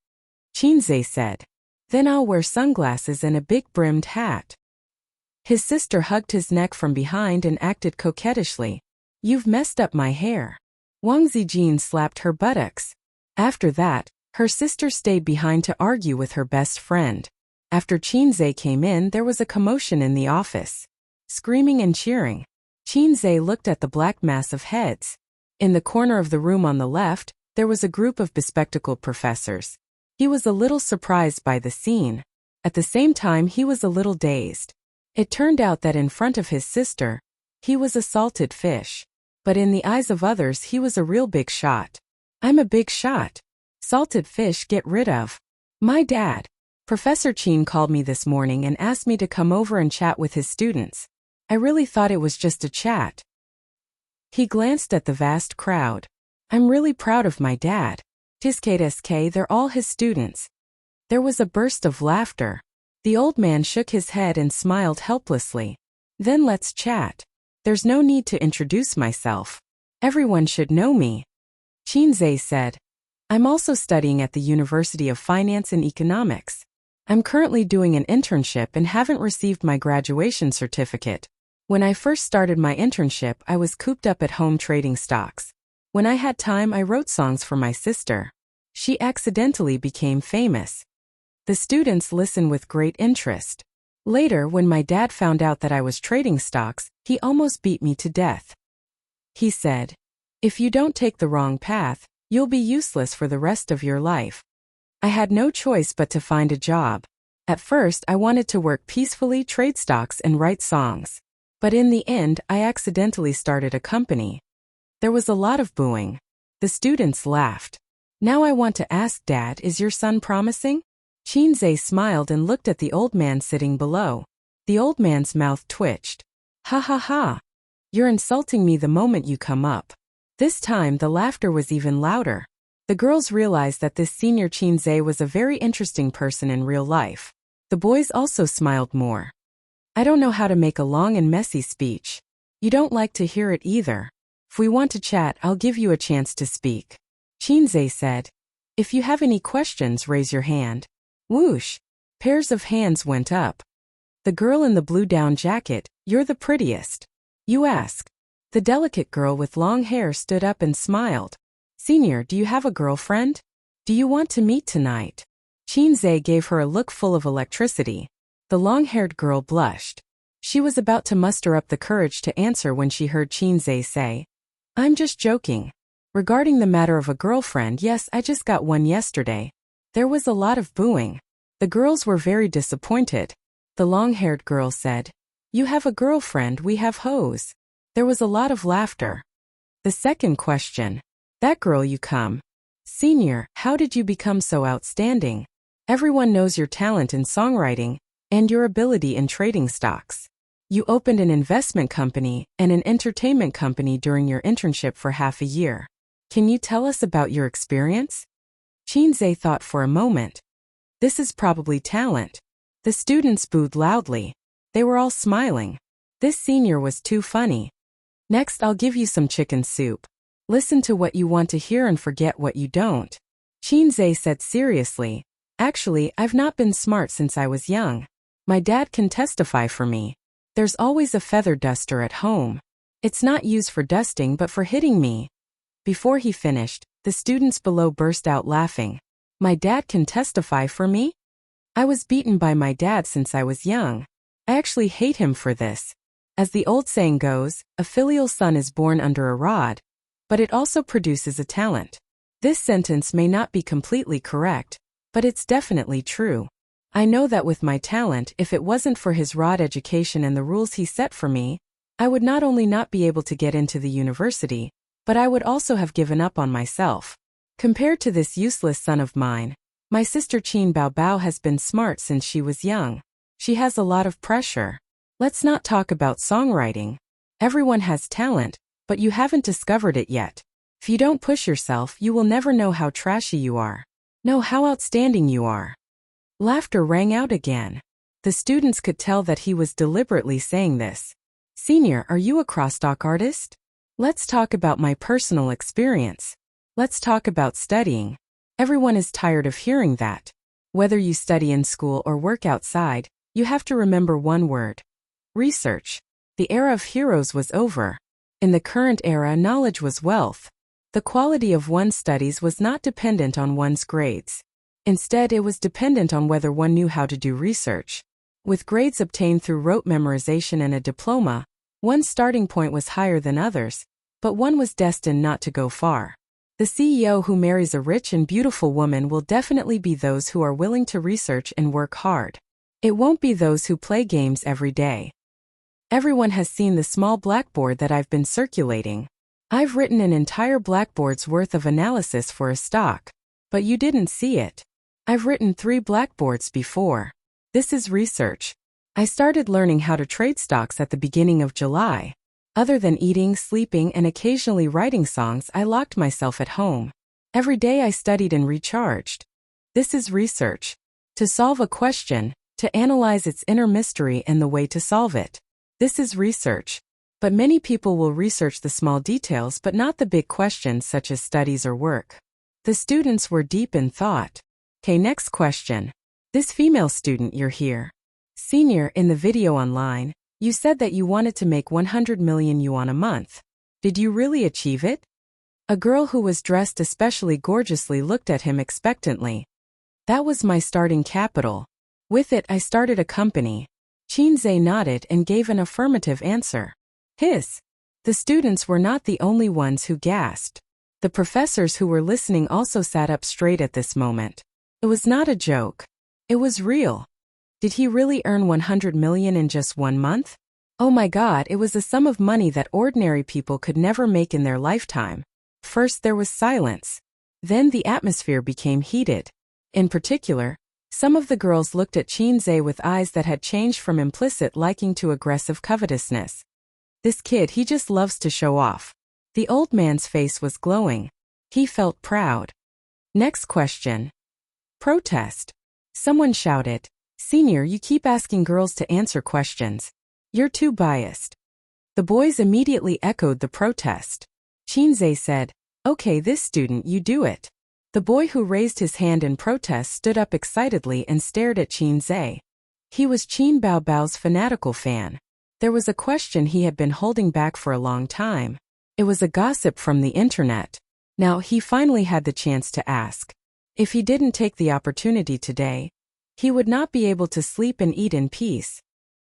Chinze said. Then I'll wear sunglasses and a big brimmed hat. His sister hugged his neck from behind and acted coquettishly. You've messed up my hair. Wang Zijin slapped her buttocks. After that, her sister stayed behind to argue with her best friend. After Chinze came in, there was a commotion in the office. Screaming and cheering. Chinze looked at the black mass of heads. In the corner of the room on the left, there was a group of bespectacled professors. He was a little surprised by the scene. At the same time, he was a little dazed. It turned out that in front of his sister, he was a salted fish. But in the eyes of others, he was a real big shot. I'm a big shot. Salted fish, get rid of. My dad. Professor Chin called me this morning and asked me to come over and chat with his students. I really thought it was just a chat. He glanced at the vast crowd. I'm really proud of my dad. Tiskate, they're all his students. There was a burst of laughter. The old man shook his head and smiled helplessly. Then let's chat. There's no need to introduce myself. Everyone should know me. Chinze said. I'm also studying at the University of Finance and Economics. I'm currently doing an internship and haven't received my graduation certificate. When I first started my internship, I was cooped up at home trading stocks. When I had time, I wrote songs for my sister. She accidentally became famous. The students listened with great interest. Later, when my dad found out that I was trading stocks, he almost beat me to death. He said, if you don't take the wrong path, you'll be useless for the rest of your life. I had no choice but to find a job. At first, I wanted to work peacefully, trade stocks, and write songs. But in the end, I accidentally started a company. There was a lot of booing. The students laughed. Now I want to ask, Dad, is your son promising? Chinze smiled and looked at the old man sitting below. The old man's mouth twitched. Ha ha ha. You're insulting me the moment you come up. This time the laughter was even louder. The girls realized that this senior Chinze was a very interesting person in real life. The boys also smiled more. I don't know how to make a long and messy speech. You don't like to hear it either. If we want to chat, I'll give you a chance to speak. Chinze said. If you have any questions, raise your hand. Whoosh! Pairs of hands went up. The girl in the blue down jacket, you're the prettiest. You ask. The delicate girl with long hair stood up and smiled. Senior, do you have a girlfriend? Do you want to meet tonight? Chinze gave her a look full of electricity. The long-haired girl blushed. She was about to muster up the courage to answer when she heard Chinze say, I'm just joking. Regarding the matter of a girlfriend, yes, I just got one yesterday. There was a lot of booing. The girls were very disappointed. The long-haired girl said, You have a girlfriend, we have hoes. There was a lot of laughter. The second question. That girl you come. Senior, how did you become so outstanding? Everyone knows your talent in songwriting and your ability in trading stocks. You opened an investment company and an entertainment company during your internship for half a year. Can you tell us about your experience? Chinze thought for a moment. This is probably talent. The students booed loudly. They were all smiling. This senior was too funny. Next, I'll give you some chicken soup. Listen to what you want to hear and forget what you don't. Chinze said seriously. Actually, I've not been smart since I was young. My dad can testify for me. There's always a feather duster at home. It's not used for dusting but for hitting me. Before he finished, the students below burst out laughing. My dad can testify for me? I was beaten by my dad since I was young. I actually hate him for this. As the old saying goes, a filial son is born under a rod, but it also produces a talent. This sentence may not be completely correct, but it's definitely true. I know that with my talent, if it wasn't for his rod education and the rules he set for me, I would not only not be able to get into the university, but I would also have given up on myself. Compared to this useless son of mine, my sister Qin Baobao has been smart since she was young. She has a lot of pressure. Let's not talk about songwriting. Everyone has talent, but you haven't discovered it yet. If you don't push yourself, you will never know how trashy you are. Know how outstanding you are. Laughter rang out again. The students could tell that he was deliberately saying this. Senior, are you a crosstalk artist? Let's talk about my personal experience. Let's talk about studying. Everyone is tired of hearing that. Whether you study in school or work outside, you have to remember one word. Research. The era of heroes was over. In the current era, knowledge was wealth. The quality of one's studies was not dependent on one's grades. Instead, it was dependent on whether one knew how to do research. With grades obtained through rote memorization and a diploma, one's starting point was higher than others, but one was destined not to go far. The CEO who marries a rich and beautiful woman will definitely be those who are willing to research and work hard. It won't be those who play games every day. Everyone has seen the small blackboard that I've been circulating. I've written an entire blackboard's worth of analysis for a stock, but you didn't see it. I've written 3 blackboards before. This is research. I started learning how to trade stocks at the beginning of July. Other than eating, sleeping, and occasionally writing songs, I locked myself at home. Every day I studied and recharged. This is research. To solve a question, to analyze its inner mystery and the way to solve it. This is research. But many people will research the small details but not the big questions such as studies or work. The students were deep in thought. Okay, next question. This female student, you're here. Senior, in the video online, you said that you wanted to make 100 million yuan a month. Did you really achieve it? A girl who was dressed especially gorgeously looked at him expectantly. That was my starting capital. With it I started a company. Qinze nodded and gave an affirmative answer. The students were not the only ones who gasped. The professors who were listening also sat up straight at this moment. It was not a joke. It was real. Did he really earn 100 million in just 1 month? Oh my God, it was a sum of money that ordinary people could never make in their lifetime. First there was silence. Then the atmosphere became heated. In particular, some of the girls looked at Qinze with eyes that had changed from implicit liking to aggressive covetousness. This kid, he just loves to show off. The old man's face was glowing. He felt proud. Next question. Protest. Someone shouted, Senior, you keep asking girls to answer questions. You're too biased. The boys immediately echoed the protest. Qinze said, Okay, this student, you do it. The boy who raised his hand in protest stood up excitedly and stared at Qinze. He was Qin Baobao's fanatical fan. There was a question he had been holding back for a long time. It was a gossip from the internet. Now he finally had the chance to ask. If he didn't take the opportunity today, he would not be able to sleep and eat in peace.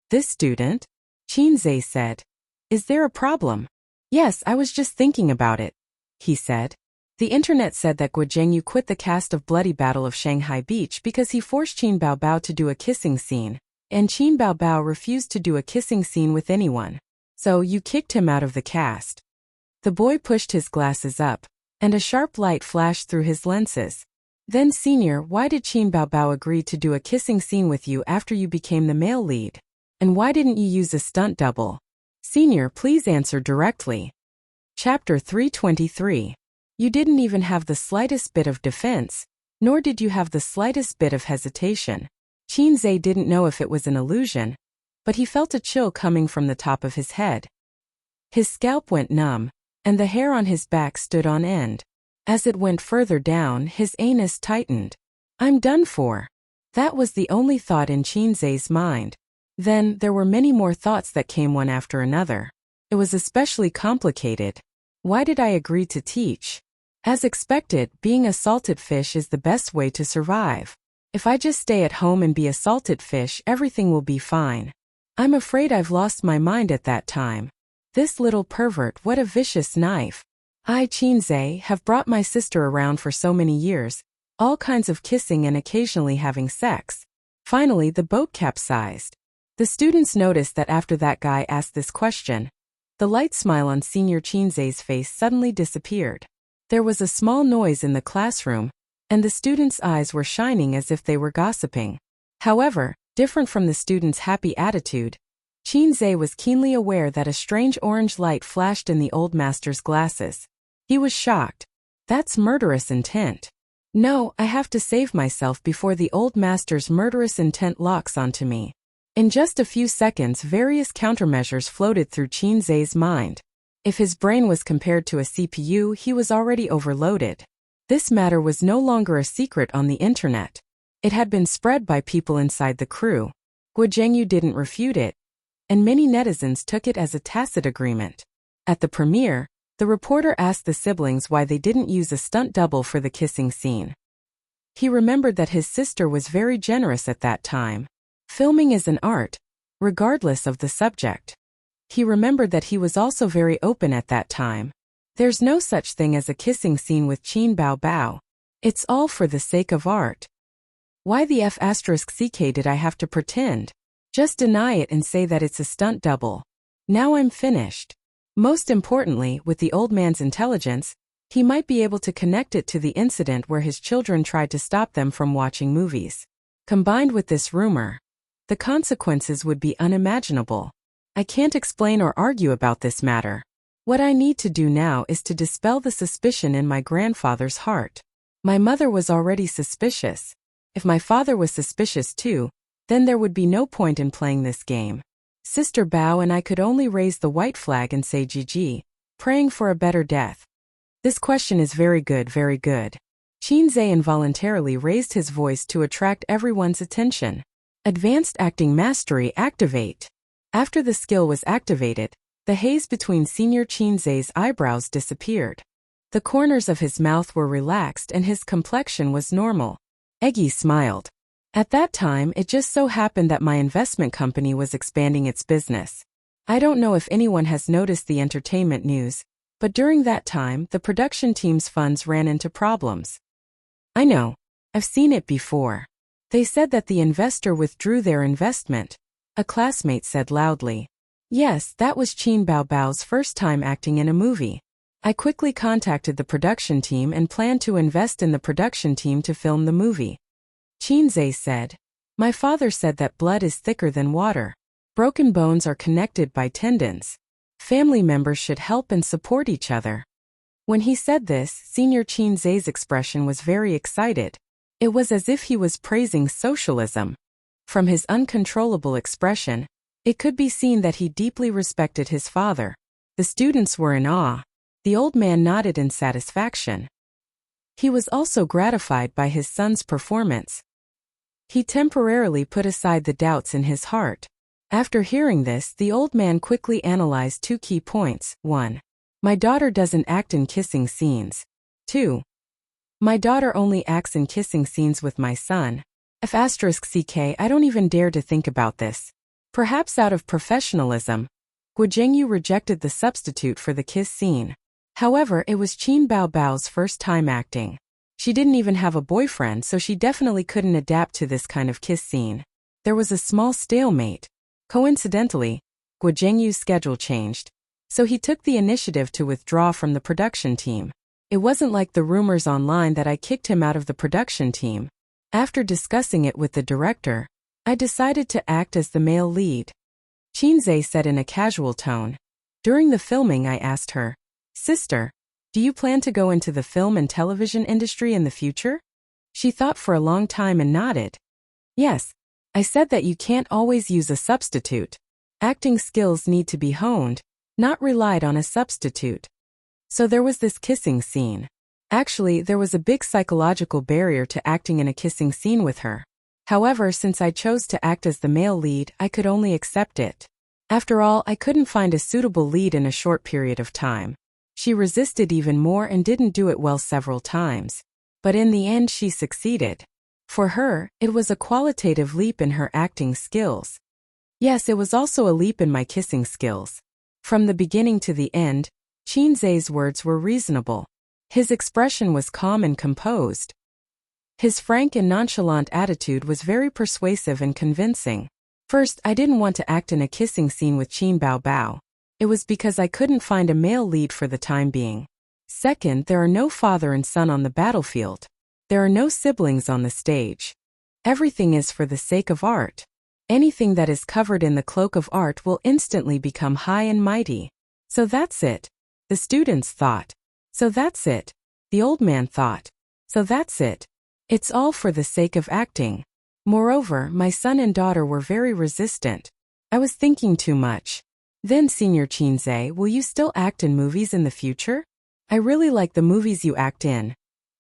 This student? Qinze said. Is there a problem? Yes, I was just thinking about it, he said. The internet said that Guo Zhengyu quit the cast of Bloody Battle of Shanghai Beach because he forced Qin Baobao to do a kissing scene, and Qin Baobao refused to do a kissing scene with anyone. So you kicked him out of the cast. The boy pushed his glasses up, and a sharp light flashed through his lenses. Then Senior, why did Qin Baobao agree to do a kissing scene with you after you became the male lead? And why didn't you use a stunt double? Senior, please answer directly. Chapter 323. You didn't even have the slightest bit of defense, nor did you have the slightest bit of hesitation. Qinze didn't know if it was an illusion, but he felt a chill coming from the top of his head. His scalp went numb, and the hair on his back stood on end. As it went further down, his anus tightened. I'm done for. That was the only thought in Qinze's mind. Then, there were many more thoughts that came one after another. It was especially complicated. Why did I agree to teach? As expected, being a salted fish is the best way to survive. If I just stay at home and be a salted fish, everything will be fine. I'm afraid I've lost my mind at that time. This little pervert, what a vicious knife. I, Qinze, have brought my sister around for so many years, all kinds of kissing and occasionally having sex. Finally, the boat capsized. The students noticed that after that guy asked this question, the light smile on Senior Qinze's face suddenly disappeared. There was a small noise in the classroom, and the students' eyes were shining as if they were gossiping. However, different from the students' happy attitude, Qinze was keenly aware that a strange orange light flashed in the old master's glasses. He was shocked. That's murderous intent. No, I have to save myself before the old master's murderous intent locks onto me. In just a few seconds, various countermeasures floated through Qin Zhe's mind. If his brain was compared to a CPU, he was already overloaded. This matter was no longer a secret on the internet. It had been spread by people inside the crew. Guo Zhengyu didn't refute it, and many netizens took it as a tacit agreement. At the premiere, the reporter asked the siblings why they didn't use a stunt double for the kissing scene. He remembered that his sister was very generous at that time. Filming is an art, regardless of the subject. He remembered that he was also very open at that time. There's no such thing as a kissing scene with Qin Bao Bao. It's all for the sake of art. Why the F***ck did I have to pretend? Just deny it and say that it's a stunt double. Now I'm finished. Most importantly, with the old man's intelligence, he might be able to connect it to the incident where his children tried to stop them from watching movies. Combined with this rumor, the consequences would be unimaginable. I can't explain or argue about this matter. What I need to do now is to dispel the suspicion in my grandfather's heart. My mother was already suspicious. If my father was suspicious too, then there would be no point in playing this game. Sister Bao and I could only raise the white flag and say GG, praying for a better death. This question is very good, very good. Qin Zhe involuntarily raised his voice to attract everyone's attention. Advanced acting mastery activate. After the skill was activated, the haze between Senior Qin Zhe's eyebrows disappeared. The corners of his mouth were relaxed and his complexion was normal. Eggy smiled. At that time, it just so happened that my investment company was expanding its business. I don't know if anyone has noticed the entertainment news, but during that time, the production team's funds ran into problems. I know. I've seen it before. They said that the investor withdrew their investment. A classmate said loudly. Yes, that was Qin Bao Bao's first time acting in a movie. I quickly contacted the production team and planned to invest in the production team to film the movie. Qin Zhe said, my father said that blood is thicker than water. Broken bones are connected by tendons. Family members should help and support each other. When he said this, Senior Qin Zhe's expression was very excited. It was as if he was praising socialism. From his uncontrollable expression, it could be seen that he deeply respected his father. The students were in awe. The old man nodded in satisfaction. He was also gratified by his son's performance. He temporarily put aside the doubts in his heart. After hearing this, the old man quickly analyzed 2 key points. 1. My daughter doesn't act in kissing scenes. 2. My daughter only acts in kissing scenes with my son. F***ck, I don't even dare to think about this. Perhaps out of professionalism, Guo Zhengyu rejected the substitute for the kiss scene. However, it was Qin Bao Bao's first time acting. She didn't even have a boyfriend, so she definitely couldn't adapt to this kind of kiss scene. There was a small stalemate. Coincidentally, Guo Zhengyu's schedule changed, so he took the initiative to withdraw from the production team. It wasn't like the rumors online that I kicked him out of the production team. After discussing it with the director, I decided to act as the male lead. Qin Zhe said in a casual tone. During the filming, I asked her, Sister, do you plan to go into the film and television industry in the future? She thought for a long time and nodded. Yes. I said that you can't always use a substitute. Acting skills need to be honed, not relied on a substitute. So there was this kissing scene. Actually, there was a big psychological barrier to acting in a kissing scene with her. However, since I chose to act as the male lead, I could only accept it. After all, I couldn't find a suitable lead in a short period of time. She resisted even more and didn't do it well several times. But in the end, she succeeded. For her, it was a qualitative leap in her acting skills. Yes, it was also a leap in my kissing skills. From the beginning to the end, Qin Zhe's words were reasonable. His expression was calm and composed. His frank and nonchalant attitude was very persuasive and convincing. First, I didn't want to act in a kissing scene with Qin Bao Bao. It was because I couldn't find a male lead for the time being. Second, there are no father and son on the battlefield. There are no siblings on the stage. Everything is for the sake of art. Anything that is covered in the cloak of art will instantly become high and mighty. So that's it. The students thought. So that's it. The old man thought. So that's it. It's all for the sake of acting. Moreover, my son and daughter were very resistant. I was thinking too much. Then, Senior Chinze, will you still act in movies in the future? I really like the movies you act in.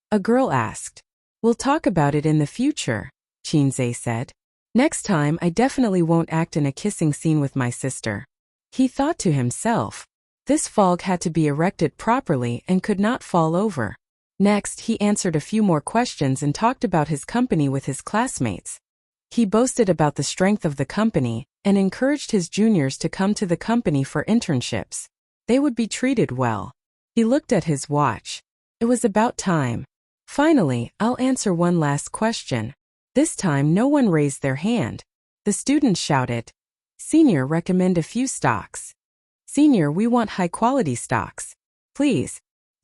A girl asked. We'll talk about it in the future, Chinze said. Next time I definitely won't act in a kissing scene with my sister. He thought to himself. This fog had to be erected properly and could not fall over. Next, he answered a few more questions and talked about his company with his classmates. He boasted about the strength of the company and encouraged his juniors to come to the company for internships. They would be treated well. He looked at his watch. It was about time. Finally, I'll answer one last question. This time no one raised their hand. The students shouted, Senior, recommend a few stocks. Senior, we want high-quality stocks. Please.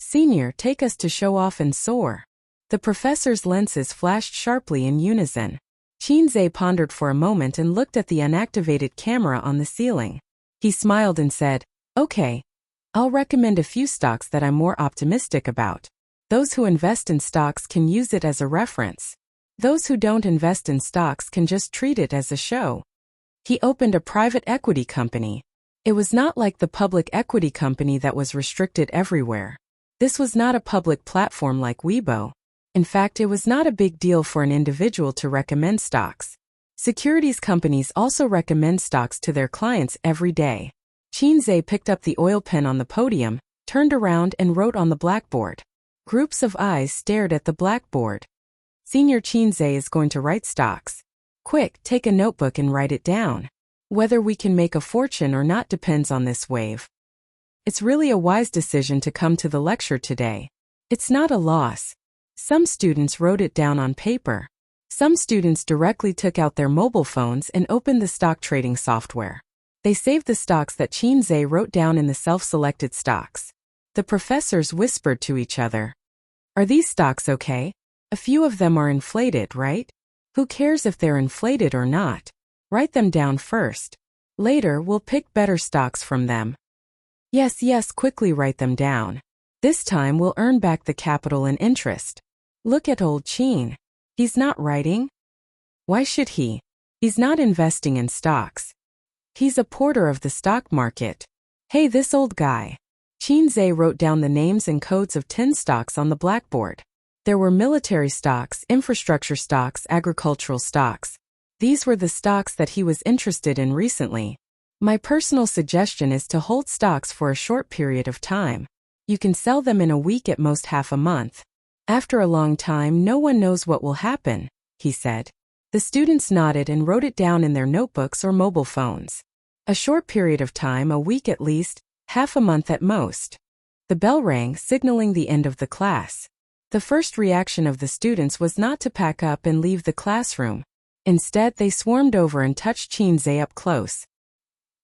Senior, take us to show off and soar. The professor's lenses flashed sharply in unison. Chinze pondered for a moment and looked at the unactivated camera on the ceiling. He smiled and said, Okay. I'll recommend a few stocks that I'm more optimistic about. Those who invest in stocks can use it as a reference. Those who don't invest in stocks can just treat it as a show. He opened a private equity company. It was not like the public equity company that was restricted everywhere. This was not a public platform like Weibo. In fact, it was not a big deal for an individual to recommend stocks. Securities companies also recommend stocks to their clients every day. Chinze picked up the oil pen on the podium, turned around and wrote on the blackboard. Groups of eyes stared at the blackboard. Senior Chinze is going to write stocks. Quick, take a notebook and write it down. Whether we can make a fortune or not depends on this wave. It's really a wise decision to come to the lecture today. It's not a loss. Some students wrote it down on paper. Some students directly took out their mobile phones and opened the stock trading software. They saved the stocks that Chinze wrote down in the self-selected stocks. The professors whispered to each other. Are these stocks okay? A few of them are inflated, right? Who cares if they're inflated or not? Write them down first. Later, we'll pick better stocks from them. Yes, quickly write them down. This time we'll earn back the capital and interest. Look at old Chin. He's not writing. Why should he? He's not investing in stocks. He's a porter of the stock market. Hey, this old guy. Chinze wrote down the names and codes of 10 stocks on the blackboard. There were military stocks, infrastructure stocks, agricultural stocks. These were the stocks that he was interested in recently. My personal suggestion is to hold stocks for a short period of time. You can sell them in a week, at most half a month. After a long time, no one knows what will happen, he said. The students nodded and wrote it down in their notebooks or mobile phones. A short period of time, a week at least, half a month at most. The bell rang, signaling the end of the class. The first reaction of the students was not to pack up and leave the classroom. Instead, they swarmed over and touched Chinze up close.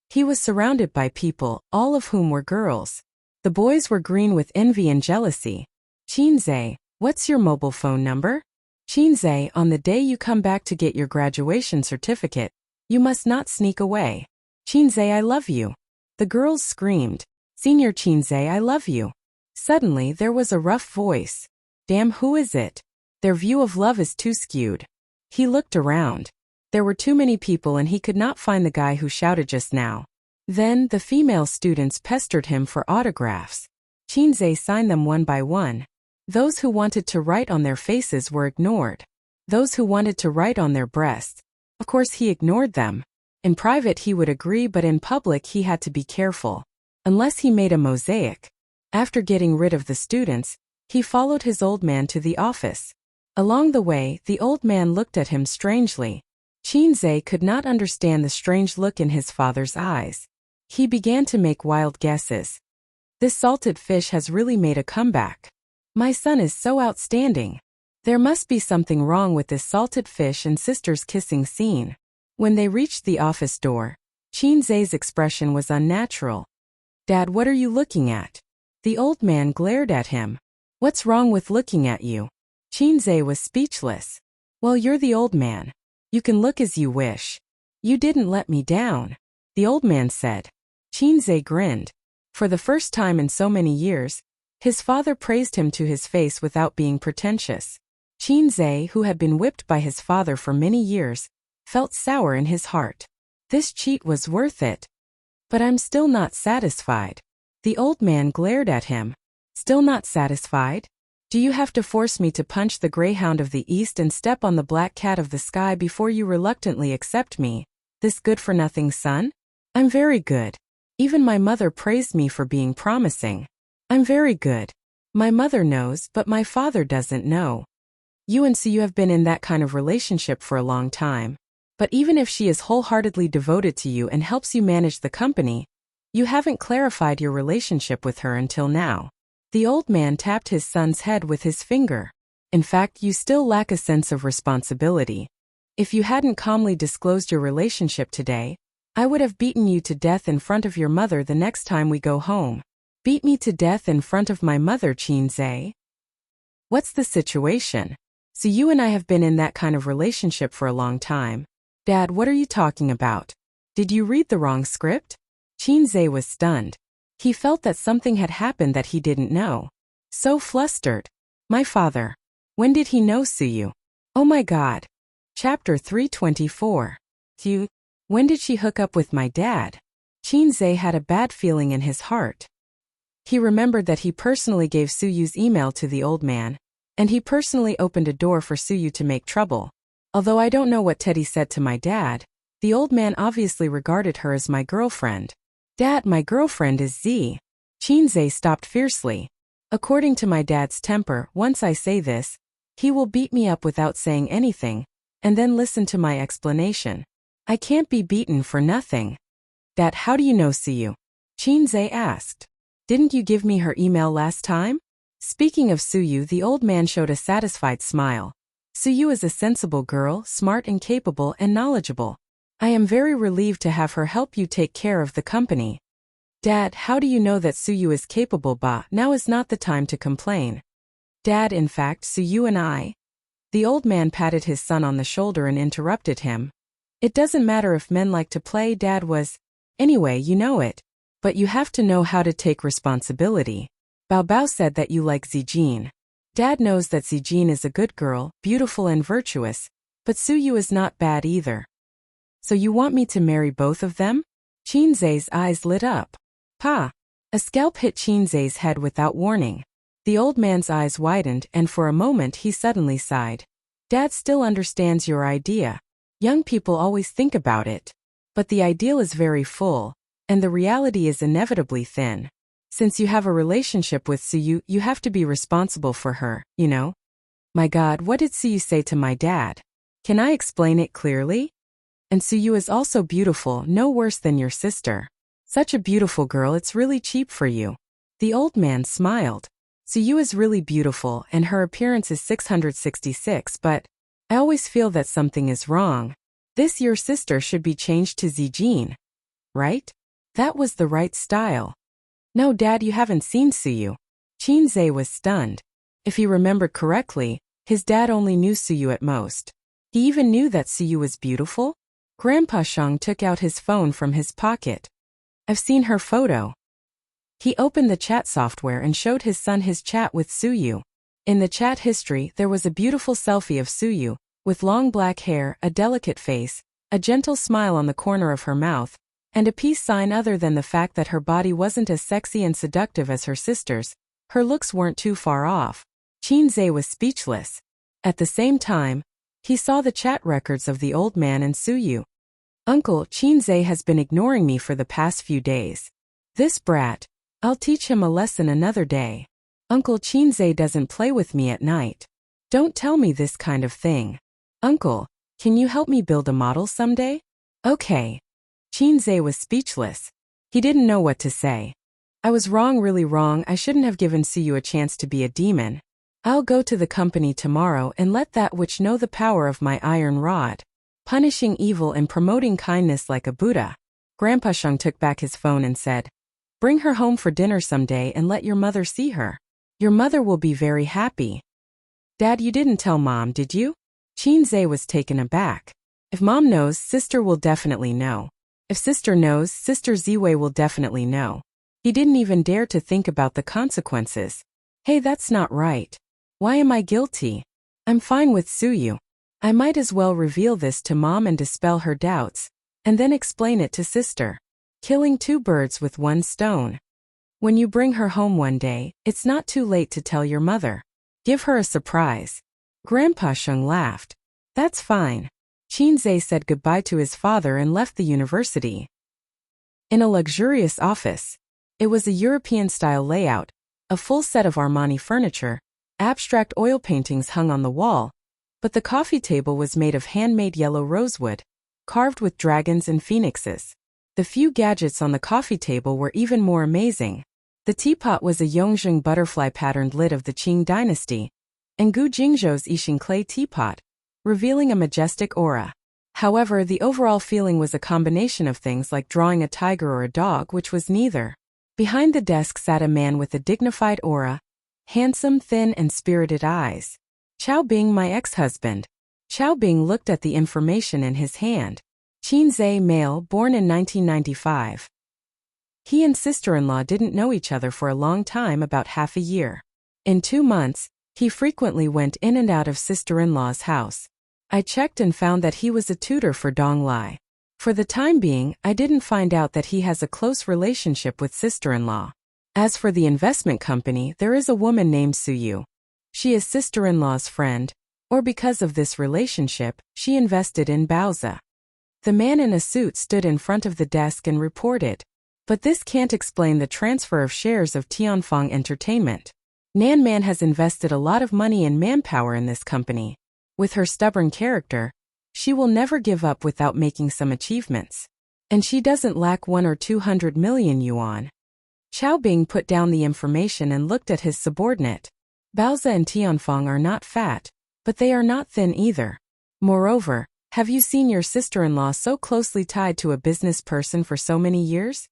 He was surrounded by people, all of whom were girls. The boys were green with envy and jealousy. Chinze, what's your mobile phone number? Chinze, on the day you come back to get your graduation certificate, you must not sneak away. Chinze, I love you. The girls screamed. Senior Chinze, I love you. Suddenly, there was a rough voice. Damn, who is it? Their view of love is too skewed. He looked around. There were too many people and he could not find the guy who shouted just now. Then, the female students pestered him for autographs. Chinze signed them one by one. Those who wanted to write on their faces were ignored. Those who wanted to write on their breasts, of course he ignored them. In private he would agree, but in public he had to be careful. Unless he made a mosaic. After getting rid of the students, he followed his old man to the office. Along the way, the old man looked at him strangely. Chinze could not understand the strange look in his father's eyes. He began to make wild guesses. This salted fish has really made a comeback. My son is so outstanding. There must be something wrong with this salted fish and sister's kissing scene. When they reached the office door, Chinze's expression was unnatural. Dad, what are you looking at? The old man glared at him. What's wrong with looking at you? Chinze was speechless. Well, you're the old man. You can look as you wish. You didn't let me down, the old man said. Chinze grinned. For the first time in so many years, his father praised him to his face without being pretentious. Qinze, who had been whipped by his father for many years, felt sour in his heart. This cheat was worth it. But I'm still not satisfied. The old man glared at him. Still not satisfied? Do you have to force me to punch the greyhound of the east and step on the black cat of the sky before you reluctantly accept me, this good-for-nothing son? I'm very good. Even my mother praised me for being promising. I'm very good. My mother knows, but my father doesn't know. You and Suyu have been in that kind of relationship for a long time. But even if she is wholeheartedly devoted to you and helps you manage the company, you haven't clarified your relationship with her until now. The old man tapped his son's head with his finger. In fact, you still lack a sense of responsibility. If you hadn't calmly disclosed your relationship today, I would have beaten you to death in front of your mother the next time we go home. Beat me to death in front of my mother, Qinze? What's the situation? So you and I have been in that kind of relationship for a long time. Dad, what are you talking about? Did you read the wrong script? Qinze was stunned. He felt that something had happened that he didn't know. So flustered. My father. When did he know Suyu? Oh my God. Chapter 324. When did she hook up with my dad? Qinze had a bad feeling in his heart. He remembered that he personally gave Suyu's email to the old man, and he personally opened a door for Suyu to make trouble. Although I don't know what Teddy said to my dad, the old man obviously regarded her as my girlfriend. Dad, my girlfriend is Z. Qinze stopped fiercely. According to my dad's temper, once I say this, he will beat me up without saying anything, and then listen to my explanation. I can't be beaten for nothing. Dad, how do you know Suyu? Qinze asked. Didn't you give me her email last time? Speaking of Suyu, the old man showed a satisfied smile. Suyu is a sensible girl, smart and capable and knowledgeable. I am very relieved to have her help you take care of the company. Dad, how do you know that Suyu is capable? Now is not the time to complain. Dad, in fact, Suyu and I. The old man patted his son on the shoulder and interrupted him. It doesn't matter if men like to play, Dad was. Anyway, you know it. But you have to know how to take responsibility. Bao Bao said that you like Zijin. Dad knows that Zijin is a good girl, beautiful and virtuous, but Suyu is not bad either. So you want me to marry both of them? Qinze's eyes lit up. Pa! A scalp hit Qinze's head without warning. The old man's eyes widened and for a moment he suddenly sighed. Dad still understands your idea. Young people always think about it. But the ideal is very full, and the reality is inevitably thin. Since you have a relationship with Suyu, you have to be responsible for her, you know? My God, what did Suyu say to my dad? Can I explain it clearly? And Suyu is also beautiful, no worse than your sister. Such a beautiful girl, it's really cheap for you. The old man smiled. Suyu is really beautiful and her appearance is 666, but I always feel that something is wrong. This your sister should be changed to Zijin. Right? That was the right style. No, Dad, you haven't seen Suyu. Qinze was stunned. If he remembered correctly, his dad only knew Suyu at most. He even knew that Suyu was beautiful? Grandpa Shang took out his phone from his pocket. I've seen her photo. He opened the chat software and showed his son his chat with Suyu. In the chat history, there was a beautiful selfie of Suyu, with long black hair, a delicate face, a gentle smile on the corner of her mouth, and a peace sign. Other than the fact that her body wasn't as sexy and seductive as her sister's, her looks weren't too far off. Qinze was speechless. At the same time, he saw the chat records of the old man and Suyu. Uncle, Qinze has been ignoring me for the past few days. This brat, I'll teach him a lesson another day. Uncle, Qinze doesn't play with me at night. Don't tell me this kind of thing. Uncle, can you help me build a model someday? Okay. Qinze was speechless. He didn't know what to say. I was wrong, really wrong. I shouldn't have given Suyu a chance to be a demon. I'll go to the company tomorrow and let that witch know the power of my iron rod. Punishing evil and promoting kindness like a Buddha. Grandpa Shang took back his phone and said, bring her home for dinner someday and let your mother see her. Your mother will be very happy. Dad, you didn't tell Mom, did you? Qinze was taken aback. If Mom knows, Sister will definitely know. If Sister knows, Sister Ziwei will definitely know. He didn't even dare to think about the consequences. Hey, that's not right. Why am I guilty? I'm fine with Suyu. I might as well reveal this to mom and dispel her doubts, and then explain it to sister. Killing two birds with one stone. When you bring her home one day, it's not too late to tell your mother. Give her a surprise. Grandpa Sheng laughed. That's fine. Qinzhe said goodbye to his father and left the university. In a luxurious office. It was a European-style layout, a full set of Armani furniture, abstract oil paintings hung on the wall, but the coffee table was made of handmade yellow rosewood, carved with dragons and phoenixes. The few gadgets on the coffee table were even more amazing. The teapot was a Yongzheng butterfly-patterned lid of the Qing dynasty, and Gu Jingzhou's Yixing clay teapot, revealing a majestic aura. However, the overall feeling was a combination of things like drawing a tiger or a dog, which was neither. Behind the desk sat a man with a dignified aura, handsome, thin, and spirited eyes. Chao Bing, my ex-husband. Chao Bing looked at the information in his hand. Qinzhe, male, born in 1995. He and sister-in-law didn't know each other for a long time, about half a year. In 2 months, he frequently went in and out of sister-in-law's house. I checked and found that he was a tutor for Dong Lai. For the time being, I didn't find out that he has a close relationship with sister-in-law. As for the investment company, there is a woman named Suyu. She is sister-in-law's friend, or because of this relationship, she invested in Baozi. The man in a suit stood in front of the desk and reported. But this can't explain the transfer of shares of Tianfeng Entertainment. Nan Man has invested a lot of money and manpower in this company. With her stubborn character, she will never give up without making some achievements. And she doesn't lack 1 or 200 million yuan. Chao Bing put down the information and looked at his subordinate. Baozi and Tianfeng are not fat, but they are not thin either. Moreover, have you seen your sister-in-law so closely tied to a business person for so many years?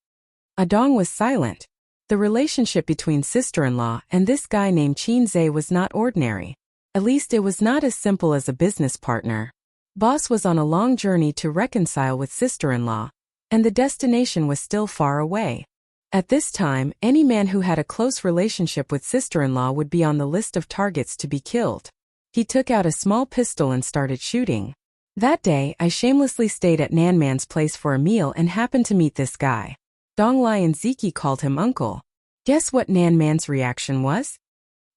Adong was silent. The relationship between sister-in-law and this guy named Qinzhe was not ordinary. At least it was not as simple as a business partner. Boss was on a long journey to reconcile with sister-in-law, and the destination was still far away. At this time, any man who had a close relationship with sister-in-law would be on the list of targets to be killed. He took out a small pistol and started shooting. That day, I shamelessly stayed at Nan Man's place for a meal and happened to meet this guy. Dong Lai and Ziki called him uncle. Guess what Nan Man's reaction was?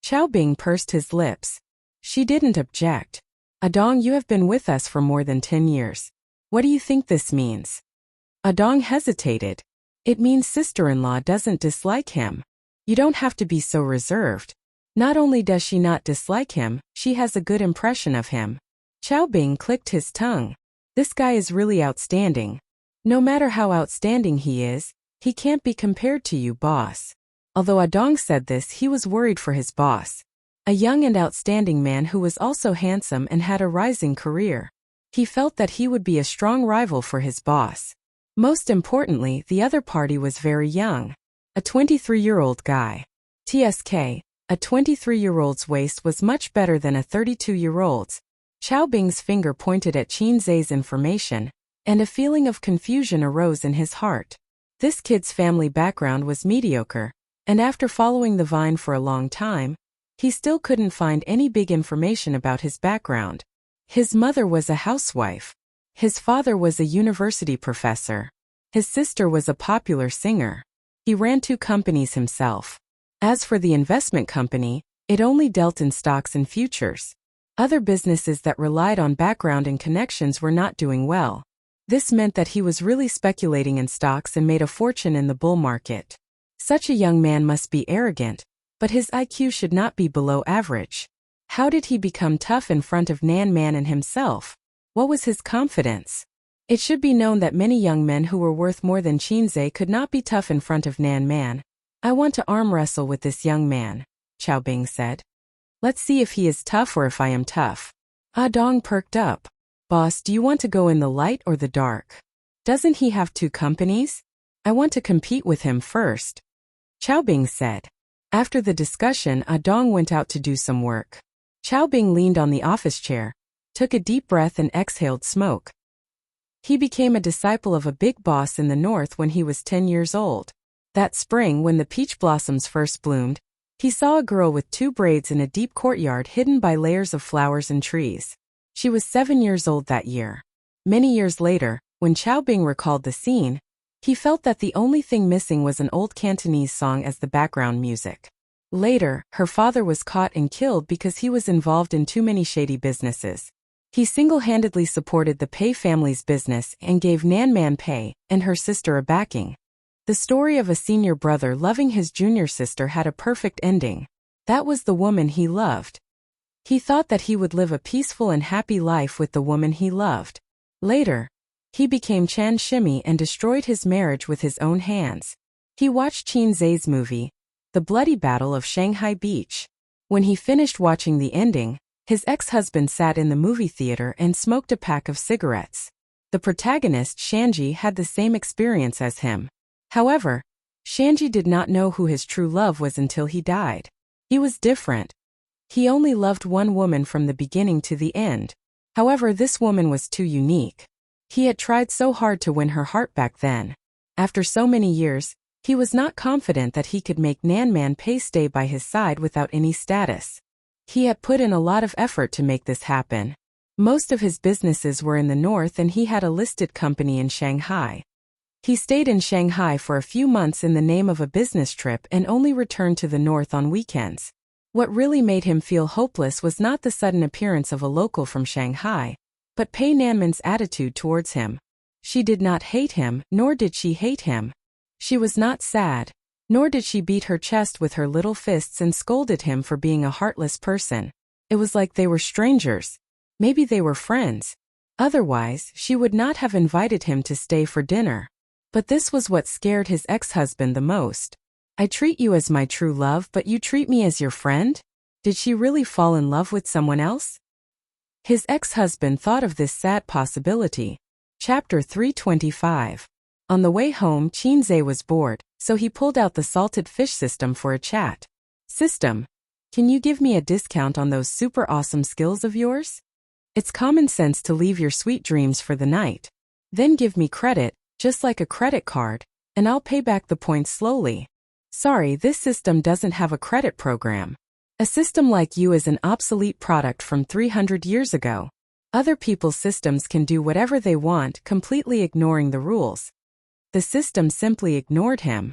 Chao Bing pursed his lips. She didn't object. Adong, you have been with us for more than 10 years. What do you think this means? Adong hesitated. It means sister-in-law doesn't dislike him. You don't have to be so reserved. Not only does she not dislike him, she has a good impression of him. Chao Bing clicked his tongue. This guy is really outstanding. No matter how outstanding he is, he can't be compared to you, boss. Although Adong said this, he was worried for his boss. A young and outstanding man who was also handsome and had a rising career. He felt that he would be a strong rival for his boss. Most importantly, the other party was very young. A 23-year-old guy. TSK, a 23-year-old's waist was much better than a 32-year-old's. Chao Bing's finger pointed at Qinzhe's information, and a feeling of confusion arose in his heart. This kid's family background was mediocre, and after following the vine for a long time, he still couldn't find any big information about his background. His mother was a housewife. His father was a university professor. His sister was a popular singer. He ran 2 companies himself. As for the investment company, it only dealt in stocks and futures. Other businesses that relied on background and connections were not doing well. This meant that he was really speculating in stocks and made a fortune in the bull market. Such a young man must be arrogant, but his IQ should not be below average. How did he become tough in front of Nan Man and himself? What was his confidence? It should be known that many young men who were worth more than Qinzhe could not be tough in front of Nan Man. I want to arm wrestle with this young man, Chao Bing said. Let's see if he is tough or if I am tough. Dong perked up. Boss, do you want to go in the light or the dark? Doesn't he have 2 companies? I want to compete with him first. Chao Bing said. After the discussion, Dong went out to do some work. Chao Bing leaned on the office chair, took a deep breath and exhaled smoke. He became a disciple of a big boss in the north when he was 10 years old. That spring, when the peach blossoms first bloomed, He saw a girl with 2 braids in a deep courtyard hidden by layers of flowers and trees. She was 7 years old that year. Many years later, when Chao Bing recalled the scene, he felt that the only thing missing was an old Cantonese song as the background music. Later, her father was caught and killed because he was involved in too many shady businesses. He single-handedly supported the Pei family's business and gave Nan Man Pei and her sister a backing. The story of a senior brother loving his junior sister had a perfect ending. That was the woman he loved. He thought that he would live a peaceful and happy life with the woman he loved. Later, he became Chan Shimi and destroyed his marriage with his own hands. He watched Qin Zhe's movie, The Bloody Battle of Shanghai Beach. When he finished watching the ending, his ex-husband sat in the movie theater and smoked a pack of cigarettes. The protagonist, Shanji, had the same experience as him. However, Shanji did not know who his true love was until he died. He was different. He only loved one woman from the beginning to the end. However, this woman was too unique. He had tried so hard to win her heart back then. After so many years, he was not confident that he could make Nan Man Pei stay by his side without any status. He had put in a lot of effort to make this happen. Most of his businesses were in the north and he had a listed company in Shanghai. He stayed in Shanghai for a few months in the name of a business trip and only returned to the north on weekends. What really made him feel hopeless was not the sudden appearance of a local from Shanghai, but Pei Nanman's attitude towards him. She did not hate him, nor did she hate him. She was not sad, nor did she beat her chest with her little fists and scolded him for being a heartless person. It was like they were strangers. Maybe they were friends. Otherwise, she would not have invited him to stay for dinner. But this was what scared his ex-husband the most. I treat you as my true love, but you treat me as your friend? Did she really fall in love with someone else? His ex-husband thought of this sad possibility. Chapter 325. On the way home, Qin Zhe was bored, so he pulled out the salted fish system for a chat. System, can you give me a discount on those super awesome skills of yours? It's common sense to leave your sweet dreams for the night. Then give me credit, just like a credit card, and I'll pay back the points slowly. Sorry, this system doesn't have a credit program. A system like you is an obsolete product from 300 years ago. Other people's systems can do whatever they want, completely ignoring the rules. The system simply ignored him.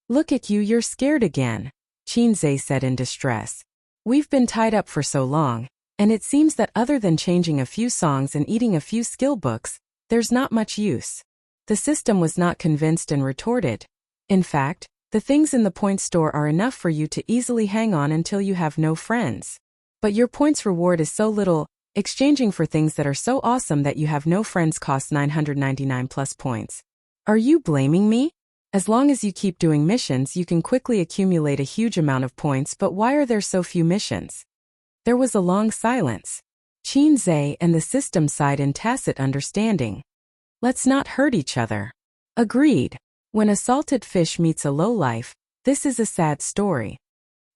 Look at you, you're scared again, Qin Zhe said in distress. We've been tied up for so long, and it seems that other than changing a few songs and eating a few skill books, there's not much use. The system was not convinced and retorted. In fact, the things in the points store are enough for you to easily hang on until you have no friends. But your points reward is so little, exchanging for things that are so awesome that you have no friends costs 999 plus points. Are you blaming me? As long as you keep doing missions, you can quickly accumulate a huge amount of points, but why are there so few missions? There was a long silence. Qin Zhe and the system sighed in tacit understanding. Let's not hurt each other. Agreed. When a salted fish meets a lowlife, this is a sad story.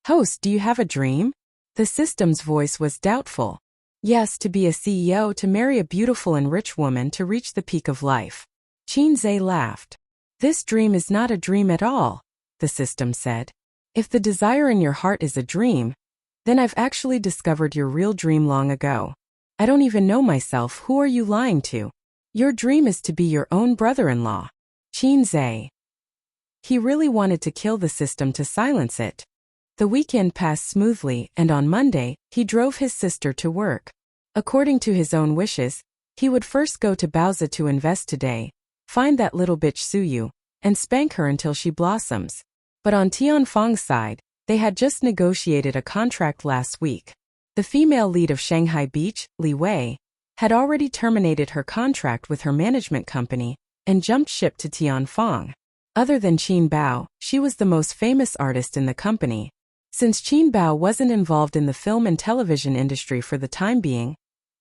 Host, do you have a dream? The system's voice was doubtful. Yes, to be a CEO, to marry a beautiful and rich woman, to reach the peak of life. Qin Zhe laughed. This dream is not a dream at all, the system said. If the desire in your heart is a dream, then I've actually discovered your real dream long ago. I don't even know myself. Who are you lying to? Your dream is to be your own brother-in-law. Qin Zhe. He really wanted to kill the system to silence it. The weekend passed smoothly, and on Monday, he drove his sister to work. According to his own wishes, he would first go to Baozi to invest today, find that little bitch Suyu, and spank her until she blossoms. But on Tianfeng's side, they had just negotiated a contract last week. The female lead of Shanghai Beach, Li Wei, had already terminated her contract with her management company and jumped ship to Tianfeng. Other than Qin Bao, she was the most famous artist in the company. Since Qin Bao wasn't involved in the film and television industry for the time being,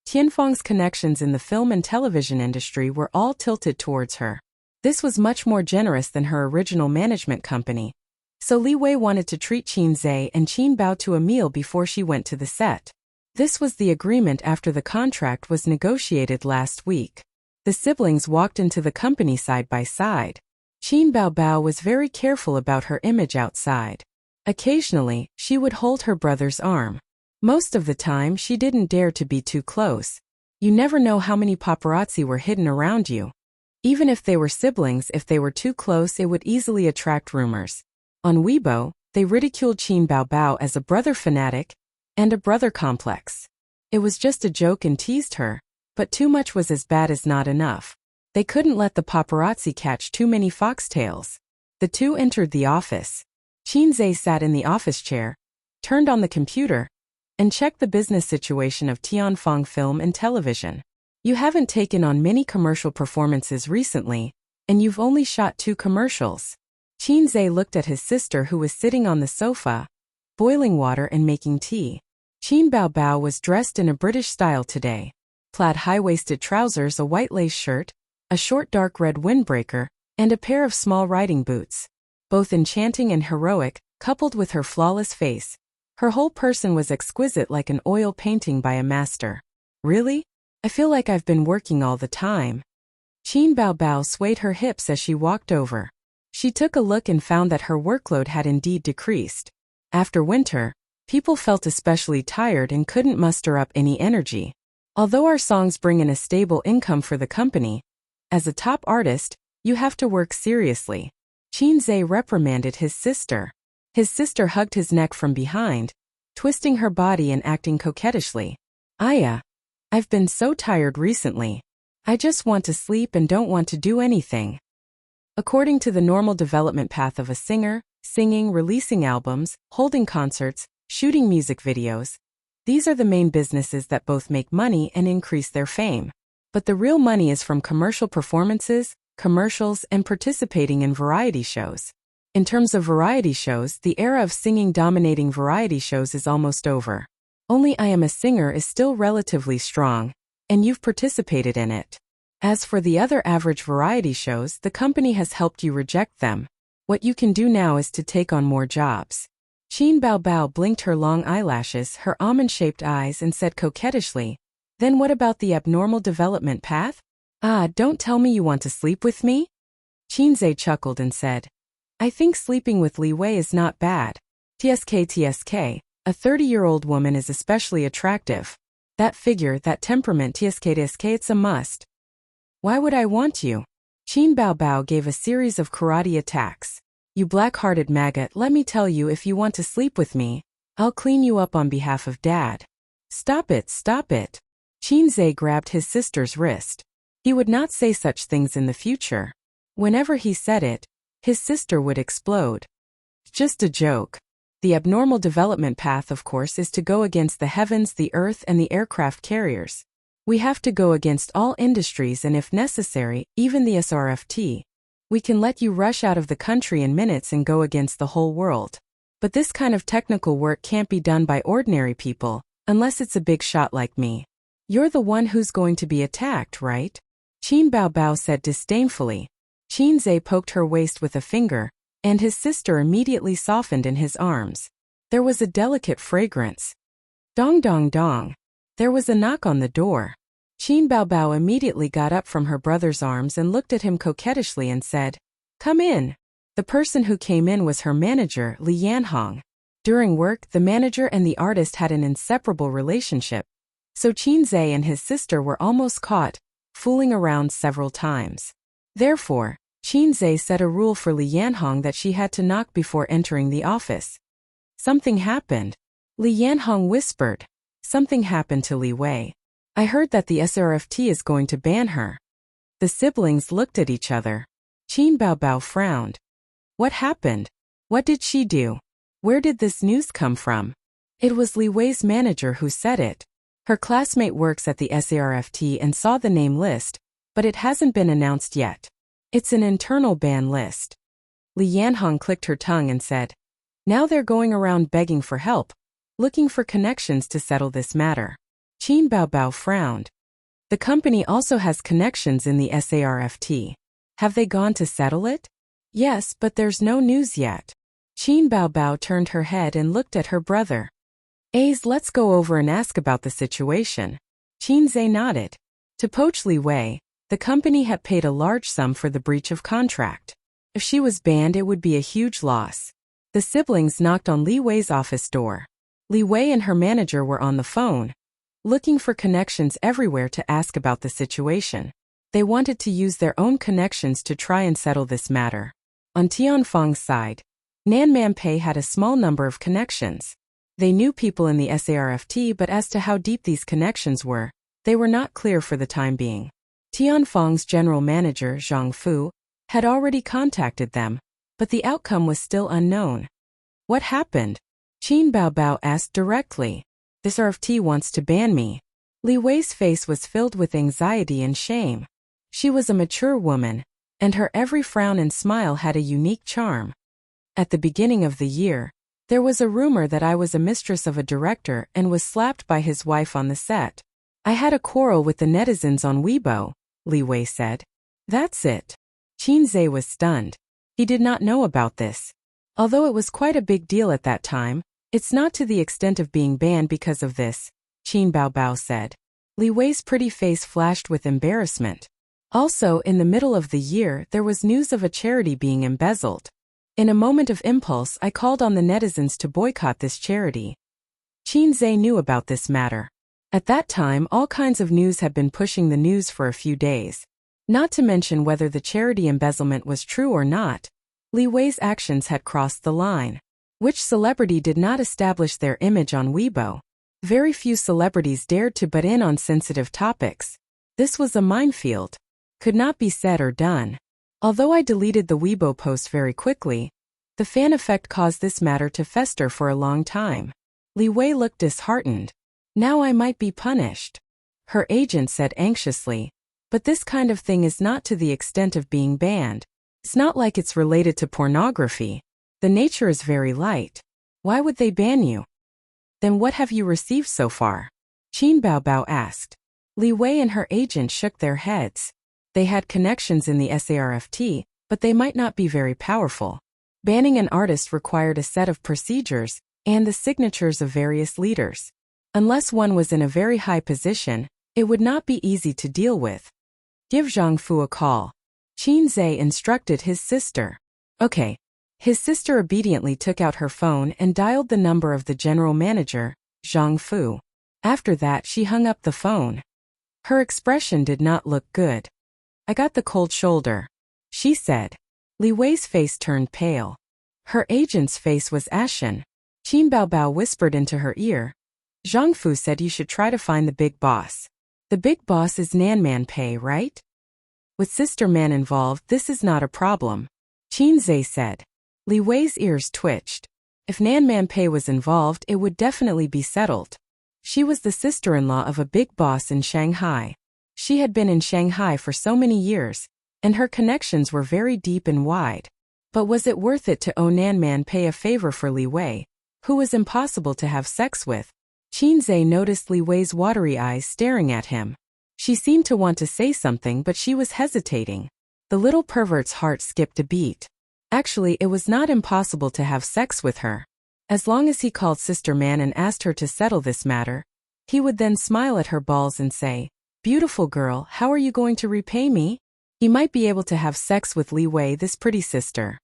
Tianfeng's connections in the film and television industry were all tilted towards her. This was much more generous than her original management company. So Li Wei wanted to treat Qin Zhe and Qin Bao to a meal before she went to the set. This was the agreement after the contract was negotiated last week. The siblings walked into the company side by side. Qin Bao was very careful about her image outside. Occasionally, she would hold her brother's arm. Most of the time, she didn't dare to be too close. You never know how many paparazzi were hidden around you. Even if they were siblings, if they were too close, it would easily attract rumors. On Weibo, they ridiculed Qin Baobao as a brother fanatic and a brother complex. It was just a joke and teased her, but too much was as bad as not enough. They couldn't let the paparazzi catch too many foxtails. The two entered the office. Qinzhe sat in the office chair, turned on the computer, and checked the business situation of Tianfeng Film and Television. You haven't taken on many commercial performances recently, and you've only shot 2 commercials. Qinzhe looked at his sister who was sitting on the sofa, boiling water and making tea. Qin Baobao was dressed in a British style today. Plaid high-waisted trousers, a white lace shirt, a short dark red windbreaker, and a pair of small riding boots. Both enchanting and heroic, coupled with her flawless face. Her whole person was exquisite like an oil painting by a master. Really? I feel like I've been working all the time. Qin Baobao swayed her hips as she walked over. She took a look and found that her workload had indeed decreased. After winter, people felt especially tired and couldn't muster up any energy. Although our songs bring in a stable income for the company, as a top artist, you have to work seriously. Qinzhe reprimanded his sister. His sister hugged his neck from behind, twisting her body and acting coquettishly. Aya, I've been so tired recently. I just want to sleep and don't want to do anything. According to the normal development path of a singer, singing, releasing albums, holding concerts, shooting music videos, these are the main businesses that both make money and increase their fame. But the real money is from commercial performances, commercials, and participating in variety shows. In terms of variety shows, the era of singing dominating variety shows is almost over. Only I Am a Singer is still relatively strong, and you've participated in it. As for the other average variety shows, the company has helped you reject them. What you can do now is to take on more jobs. Qin Baobao blinked her long eyelashes, her almond-shaped eyes, and said coquettishly, "Then what about the abnormal development path? Ah, don't tell me you want to sleep with me?" Qinzhe chuckled and said, "I think sleeping with Li Wei is not bad. TSK, a 30-year-old woman is especially attractive. That figure, that temperament, TSK, it's a must." "Why would I want you?" Qin Baobao gave a series of karate attacks. "You black-hearted maggot, let me tell you, if you want to sleep with me, I'll clean you up on behalf of Dad." Stop it, stop it." Qinzhe grabbed his sister's wrist. He would not say such things in the future. Whenever he said it, his sister would explode. Just a joke. The abnormal development path, of course, is to go against the heavens, the earth, and the aircraft carriers. We have to go against all industries and, if necessary, even the SRFT. We can let you rush out of the country in minutes and go against the whole world. But this kind of technical work can't be done by ordinary people, unless it's a big shot like me. You're the one who's going to be attacked, right? Qin Baobao said disdainfully. Qinzhe poked her waist with a finger, and his sister immediately softened in his arms. There was a delicate fragrance. Dong dong dong. There was a knock on the door. Qin Baobao immediately got up from her brother's arms and looked at him coquettishly and said, "Come in." The person who came in was her manager, Li Yanhong. During work, the manager and the artist had an inseparable relationship, so Qinzhe and his sister were almost caught, fooling around several times. Therefore, Qinzhe set a rule for Li Yanhong that she had to knock before entering the office. Something happened. Li Yanhong whispered. Something happened to Li Wei. I heard that the SRFT is going to ban her. The siblings looked at each other. Qin Baobao frowned. What happened? What did she do? Where did this news come from? It was Li Wei's manager who said it. Her classmate works at the SARFT and saw the name list, but it hasn't been announced yet. It's an internal ban list. Li Yanhong clicked her tongue and said, "Now they're going around begging for help, looking for connections to settle this matter." Qin Baobao frowned. The company also has connections in the SARFT. Have they gone to settle it? Yes, but there's no news yet. Qin Baobao turned her head and looked at her brother. Let's go over and ask about the situation. Qinzhe nodded. To poach Li Wei, the company had paid a large sum for the breach of contract. If she was banned, it would be a huge loss. The siblings knocked on Li Wei's office door. Li Wei and her manager were on the phone, looking for connections everywhere to ask about the situation. They wanted to use their own connections to try and settle this matter. On Tianfang's side, Nan Manpei had a small number of connections. They knew people in the SARFT, but as to how deep these connections were, they were not clear for the time being. Tianfang's general manager, Zhang Fu, had already contacted them, but the outcome was still unknown. What happened? Qin Baobao asked directly. This RFT wants to ban me. Li Wei's face was filled with anxiety and shame. She was a mature woman, and her every frown and smile had a unique charm. At the beginning of the year, there was a rumor that I was a mistress of a director and was slapped by his wife on the set. I had a quarrel with the netizens on Weibo, Li Wei said. That's it. Qin Zhe was stunned. He did not know about this. Although it was quite a big deal at that time, it's not to the extent of being banned because of this, Qin Baobao said. Li Wei's pretty face flashed with embarrassment. Also, in the middle of the year, there was news of a charity being embezzled. In a moment of impulse, I called on the netizens to boycott this charity. Qin Zhe knew about this matter. At that time, all kinds of news had been pushing the news for a few days. Not to mention whether the charity embezzlement was true or not, Li Wei's actions had crossed the line. Which celebrity did not establish their image on Weibo? Very few celebrities dared to butt in on sensitive topics. This was a minefield. Could not be said or done. Although I deleted the Weibo post very quickly, the fan effect caused this matter to fester for a long time. Li Wei looked disheartened. Now I might be punished. Her agent said anxiously. But this kind of thing is not to the extent of being banned. It's not like it's related to pornography. The nature is very light. Why would they ban you? Then what have you received so far? Qin Baobao asked. Li Wei and her agent shook their heads. They had connections in the SARFT, but they might not be very powerful. Banning an artist required a set of procedures and the signatures of various leaders. Unless one was in a very high position, it would not be easy to deal with. Give Zhang Fu a call. Qin Zhe instructed his sister. Okay. His sister obediently took out her phone and dialed the number of the general manager, Zhang Fu. After that, she hung up the phone. Her expression did not look good. I got the cold shoulder, she said. Li Wei's face turned pale. Her agent's face was ashen. Qin Baobao whispered into her ear. Zhang Fu said you should try to find the big boss. The big boss is Nan Manpei, right? With Sister Man involved, this is not a problem, Qin Zhe said. Li Wei's ears twitched. If Nan Manpei was involved, it would definitely be settled. She was the sister-in-law of a big boss in Shanghai. She had been in Shanghai for so many years, and her connections were very deep and wide. But was it worth it to owe Nan Manpei a favor for Li Wei, who was impossible to have sex with? Qin Zhe noticed Li Wei's watery eyes staring at him. She seemed to want to say something, but she was hesitating. The little pervert's heart skipped a beat. Actually, it was not impossible to have sex with her. As long as he called Sister Man and asked her to settle this matter, he would then smile at her balls and say, "Beautiful girl, how are you going to repay me?" He might be able to have sex with Li Wei, this pretty sister.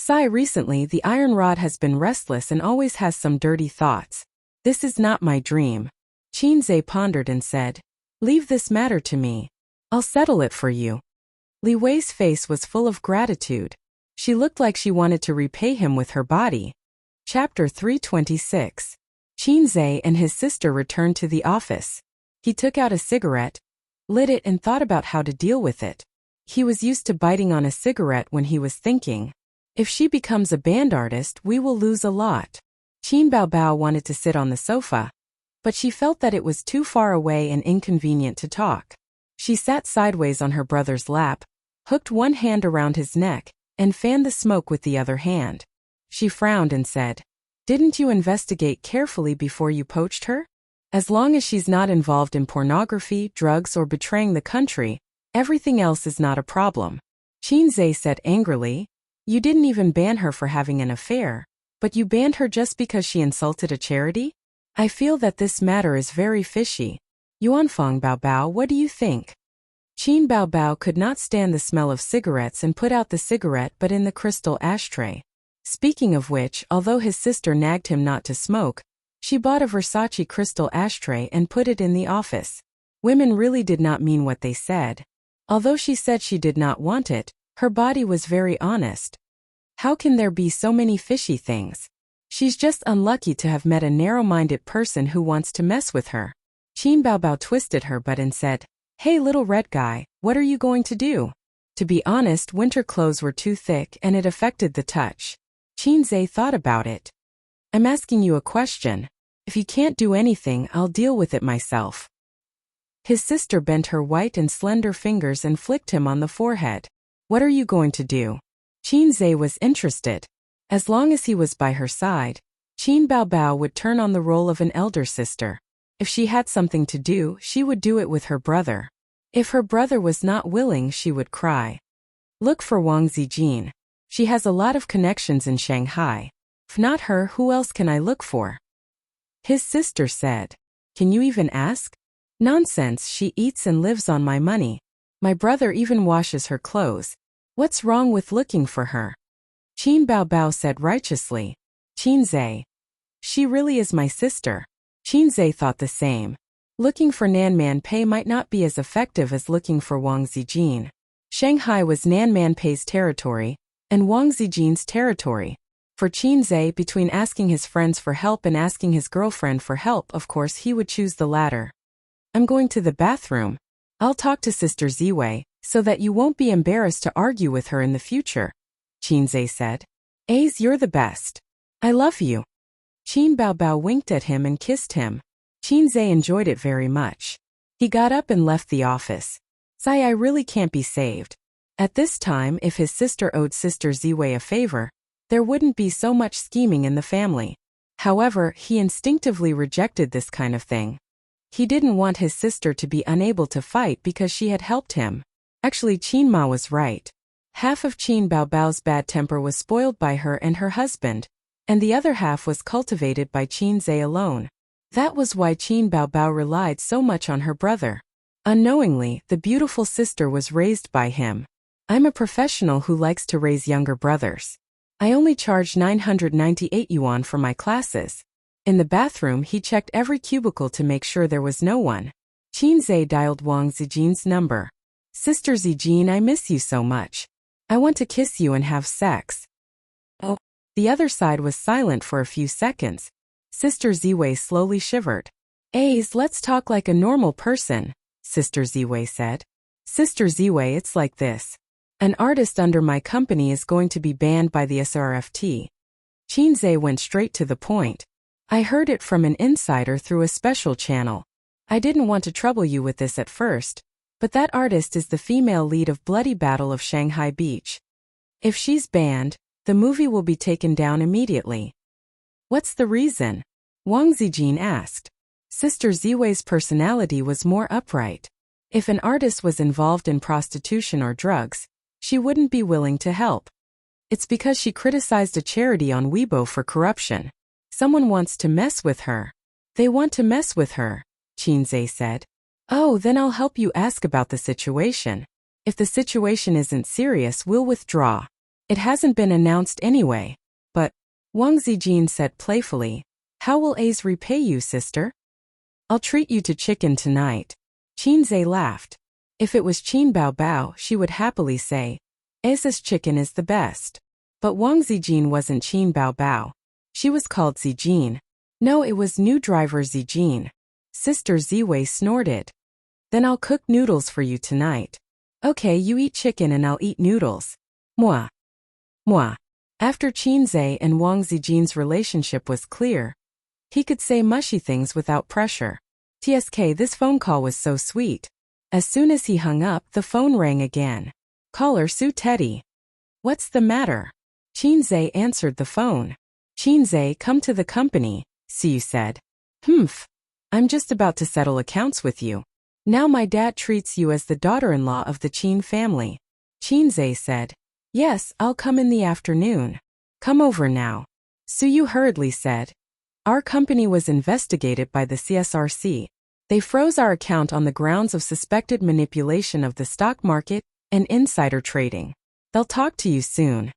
Recently the iron rod has been restless and always has some dirty thoughts. This is not my dream. Qin Zhe pondered and said, "Leave this matter to me. I'll settle it for you." Li Wei's face was full of gratitude. She looked like she wanted to repay him with her body. Chapter 326. Qin Zhe and his sister returned to the office. He took out a cigarette, lit it and thought about how to deal with it. He was used to biting on a cigarette when he was thinking, if she becomes a band artist, we will lose a lot. Qin Baobao wanted to sit on the sofa, but she felt that it was too far away and inconvenient to talk. She sat sideways on her brother's lap, hooked one hand around his neck, and fanned the smoke with the other hand. She frowned and said, "Didn't you investigate carefully before you poached her? As long as she's not involved in pornography, drugs, or betraying the country, everything else is not a problem." Qin Zhe said angrily, "You didn't even ban her for having an affair, but you banned her just because she insulted a charity? I feel that this matter is very fishy. Yuanfang Baobao, what do you think?" Qin Baobao could not stand the smell of cigarettes and put out the cigarette but in the crystal ashtray. Speaking of which, although his sister nagged him not to smoke, she bought a Versace crystal ashtray and put it in the office. Women really did not mean what they said. Although she said she did not want it, her body was very honest. How can there be so many fishy things? She's just unlucky to have met a narrow-minded person who wants to mess with her. Qin Baobao twisted her butt and said, "Hey little red guy, what are you going to do?" To be honest, winter clothes were too thick and it affected the touch. Qin Zhe thought about it. "I'm asking you a question. If you can't do anything, I'll deal with it myself." His sister bent her white and slender fingers and flicked him on the forehead. "What are you going to do?" Qin Zhe was interested. As long as he was by her side, Qin Baobao would turn on the role of an elder sister. If she had something to do, she would do it with her brother. If her brother was not willing, she would cry. "Look for Wang Zijin. She has a lot of connections in Shanghai. If not her, who else can I look for?" His sister said. "Can you even ask?" "Nonsense, she eats and lives on my money. My brother even washes her clothes. What's wrong with looking for her?" Qin Baobao said righteously. "Qin Zhe. She really is my sister." Qin Zhe thought the same. Looking for Nan Pei might not be as effective as looking for Wang Zijin. Shanghai was Nan Pei's territory, and Wang Zijin's territory. For Qin Zhe, between asking his friends for help and asking his girlfriend for help, of course he would choose the latter. "I'm going to the bathroom. I'll talk to Sister Ziwei, so that you won't be embarrassed to argue with her in the future," Qin Zhe said. "Ace, you're the best. I love you." Qin Baobao winked at him and kissed him. Qin Zhe enjoyed it very much. He got up and left the office. I really can't be saved. At this time, if his sister owed Sister Ziwei a favor, there wouldn't be so much scheming in the family. However, he instinctively rejected this kind of thing. He didn't want his sister to be unable to fight because she had helped him. Actually, Qin Ma was right. Half of Qin Baobao's bad temper was spoiled by her and her husband, and the other half was cultivated by Qin Zhe alone. That was why Qin Baobao relied so much on her brother. Unknowingly, the beautiful sister was raised by him. I'm a professional who likes to raise younger brothers. I only charge 998 yuan for my classes. In the bathroom, he checked every cubicle to make sure there was no one. Qin Zhe dialed Wang Zijin's number. "Sister Zijin, I miss you so much. I want to kiss you and have sex." "Oh." The other side was silent for a few seconds. Sister Ziwei slowly shivered. "Ace, let's talk like a normal person," Sister Ziwei said. "Sister Ziwei, it's like this. An artist under my company is going to be banned by the SRFT." Qin Zhe went straight to the point. "I heard it from an insider through a special channel. I didn't want to trouble you with this at first, but that artist is the female lead of Bloody Battle of Shanghai Beach. If she's banned, the movie will be taken down immediately." "What's the reason?" Wang Zijin asked. Sister Ziwei's personality was more upright. If an artist was involved in prostitution or drugs, she wouldn't be willing to help. "It's because she criticized a charity on Weibo for corruption. Someone wants to mess with her." "They want to mess with her," Qin Zhe said. "Oh, then I'll help you ask about the situation. If the situation isn't serious, we'll withdraw. It hasn't been announced anyway." "But," Wang Zijin said playfully, "how will Ace repay you, sister?" "I'll treat you to chicken tonight." Qin Zhe laughed. If it was Qin Baobao, she would happily say, "Ace's chicken is the best." But Wang Zijin wasn't Qin Baobao. She was called Zijin. No, it was new driver Zijin. Sister Ziwei snorted. "Then I'll cook noodles for you tonight." "Okay, you eat chicken and I'll eat noodles." Moi. Moi. After Qin Zhe and Wang Zijin's relationship was clear, he could say mushy things without pressure. TSK, this phone call was so sweet. As soon as he hung up, the phone rang again. "Caller Sue Teddy." "What's the matter?" Qin Zhe answered the phone. "Qin Zhe, come to the company," Sue said. "Humph. I'm just about to settle accounts with you. Now my dad treats you as the daughter-in-law of the Qin family." Qin Zhe said, "Yes, I'll come in the afternoon. Come over now." Suyu hurriedly said, "Our company was investigated by the CSRC. They froze our account on the grounds of suspected manipulation of the stock market and insider trading. They'll talk to you soon."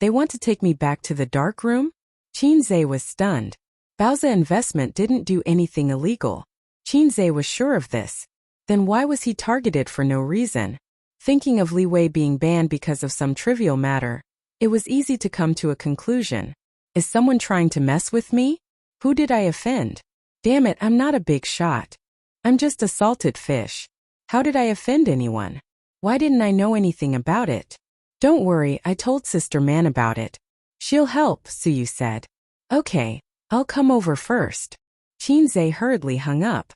They want to take me back to the dark room? Qinzhe was stunned. Baoza Investment didn't do anything illegal. Qinzhe was sure of this. Then why was he targeted for no reason? Thinking of Li Wei being banned because of some trivial matter, it was easy to come to a conclusion. Is someone trying to mess with me? Who did I offend? Damn it, I'm not a big shot. I'm just a salted fish. How did I offend anyone? Why didn't I know anything about it? Don't worry, I told Sister Man about it. She'll help, Suyu said. Okay, I'll come over first. Qinzhe hurriedly hung up.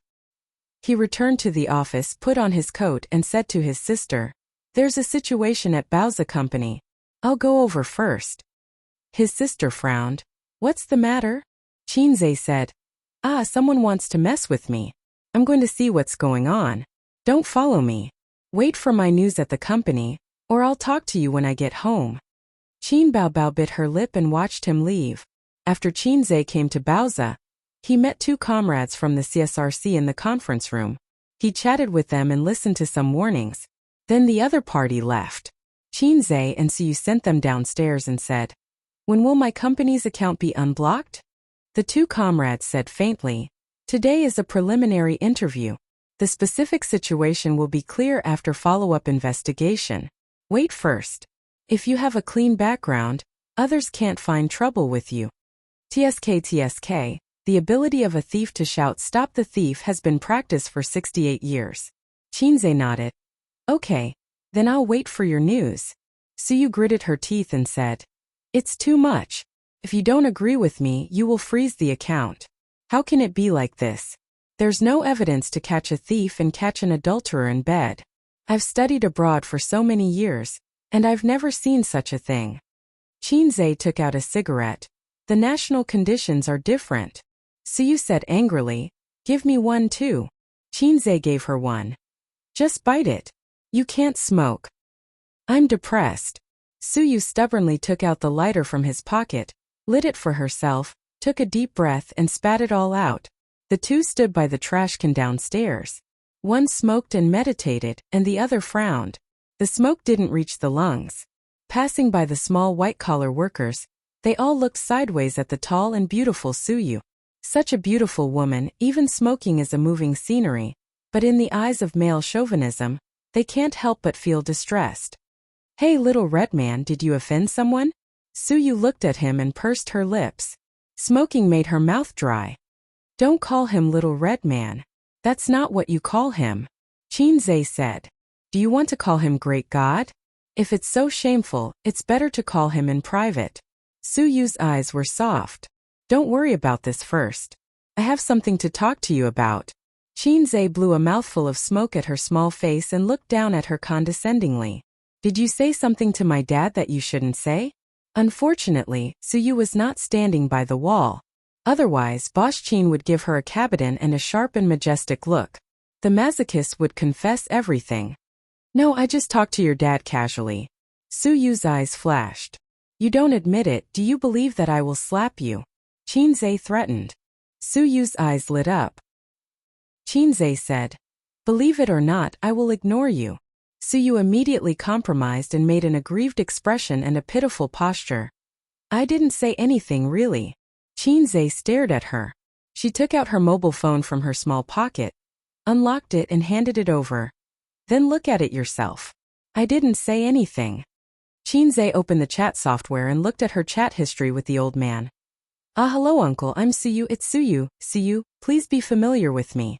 He returned to the office, put on his coat and said to his sister, "There's a situation at Baoza Company. I'll go over first." His sister frowned. "What's the matter?" Qinzhe said, Someone wants to mess with me. I'm going to see what's going on. Don't follow me. Wait for my news at the company, or I'll talk to you when I get home." Qin Baobao bit her lip and watched him leave. After Qinzhe came to Baoza, he met two comrades from the CSRC in the conference room. He chatted with them and listened to some warnings. Then the other party left. Qinzhe and Suyu sent them downstairs and said, "When will my company's account be unblocked?" The two comrades said faintly, "Today is a preliminary interview. The specific situation will be clear after follow-up investigation. Wait first. If you have a clean background, others can't find trouble with you." TSK, the ability of a thief to shout "Stop the thief" has been practiced for 68 years. Qinzhe nodded. "Okay, then I'll wait for your news." Suyu gritted her teeth and said, "It's too much. If you don't agree with me, you will freeze the account. How can it be like this? There's no evidence to catch a thief and catch an adulterer in bed. I've studied abroad for so many years, and I've never seen such a thing." Qinzhe took out a cigarette. "The national conditions are different." Suyu said angrily, "Give me one too." Qinzhe gave her one. "Just bite it. You can't smoke." "I'm depressed." Suyu stubbornly took out the lighter from his pocket, lit it for herself, took a deep breath and spat it all out. The two stood by the trash can downstairs. One smoked and meditated, and the other frowned. The smoke didn't reach the lungs. Passing by the small white-collar workers, they all looked sideways at the tall and beautiful Suyu. Such a beautiful woman, even smoking is a moving scenery, but in the eyes of male chauvinism, they can't help but feel distressed. "Hey little red man, did you offend someone?" Suyu looked at him and pursed her lips. Smoking made her mouth dry. "Don't call him little red man. That's not what you call him," Qinzhe said. "Do you want to call him great god? If it's so shameful, it's better to call him in private." Suyu's eyes were soft. "Don't worry about this first. I have something to talk to you about." Qinzhe blew a mouthful of smoke at her small face and looked down at her condescendingly. "Did you say something to my dad that you shouldn't say?" Unfortunately, Suyu was not standing by the wall. Otherwise, Boss Qin would give her a cabinet and a sharp and majestic look. The masochist would confess everything. "No, I just talked to your dad casually." Suyu's eyes flashed. "You don't admit it, do you believe that I will slap you?" Qinzhe threatened. Suyu's eyes lit up. Qinzhe said, "Believe it or not, I will ignore you." Suyu immediately compromised and made an aggrieved expression and a pitiful posture. "I didn't say anything really." Qinzhe stared at her. She took out her mobile phone from her small pocket, unlocked it and handed it over. "Then look at it yourself. I didn't say anything." Qinzhe opened the chat software and looked at her chat history with the old man. Hello uncle, I'm Suyu, it's Suyu. Suyu, please be familiar with me.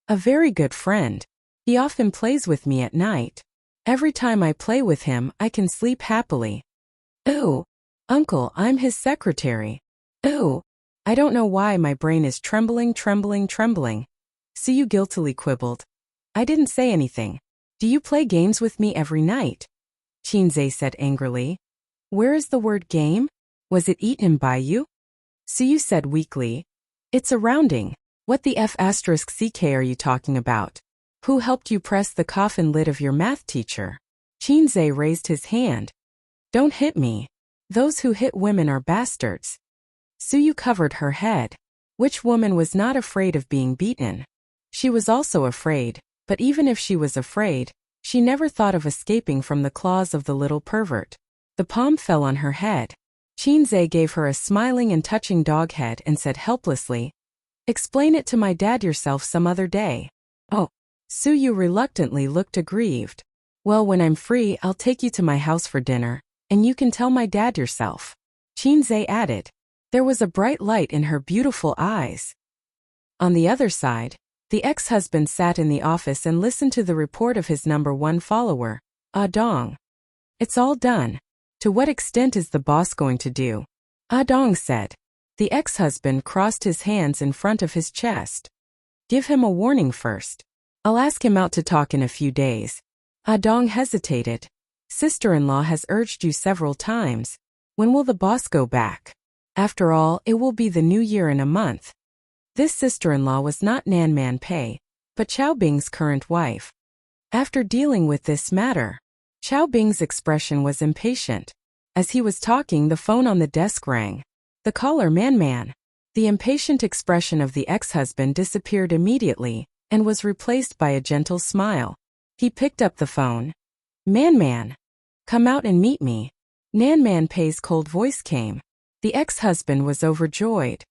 A very good friend. He often plays with me at night. Every time I play with him, I can sleep happily. Ooh. Uncle, I'm his secretary. Ooh. I don't know why my brain is trembling. Suyu guiltily quibbled. I didn't say anything. Do you play games with me every night? Qinzhe said angrily. Where is the word game? Was it eaten by you? Suyu said weakly. It's a rounding. What the F***ck are you talking about? Who helped you press the coffin lid of your math teacher? Qinzhe raised his hand. Don't hit me. Those who hit women are bastards. Suyu covered her head. Which woman was not afraid of being beaten? She was also afraid, but even if she was afraid, she never thought of escaping from the claws of the little pervert. The palm fell on her head. Qinze gave her a smiling and touching dog head and said helplessly, "Explain it to my dad yourself some other day." "Oh." Suyu reluctantly looked aggrieved. "Well, when I'm free, I'll take you to my house for dinner, and you can tell my dad yourself," Qinze added. There was a bright light in her beautiful eyes. On the other side, the ex-husband sat in the office and listened to the report of his #1 follower, Dong. "It's all done. To what extent is the boss going to do?" Dong said. The ex-husband crossed his hands in front of his chest. "Give him a warning first. I'll ask him out to talk in a few days." Dong hesitated. "Sister-in-law has urged you several times. When will the boss go back? After all, it will be the new year in a month." This sister-in-law was not Nanman Pei, but Chao Bing's current wife. After dealing with this matter, Chao Bing's expression was impatient. As he was talking, the phone on the desk rang. The caller, Man. The impatient expression of the ex-husband disappeared immediately and was replaced by a gentle smile. He picked up the phone. Man, come out and meet me." Nanman Pei's cold voice came. The ex-husband was overjoyed.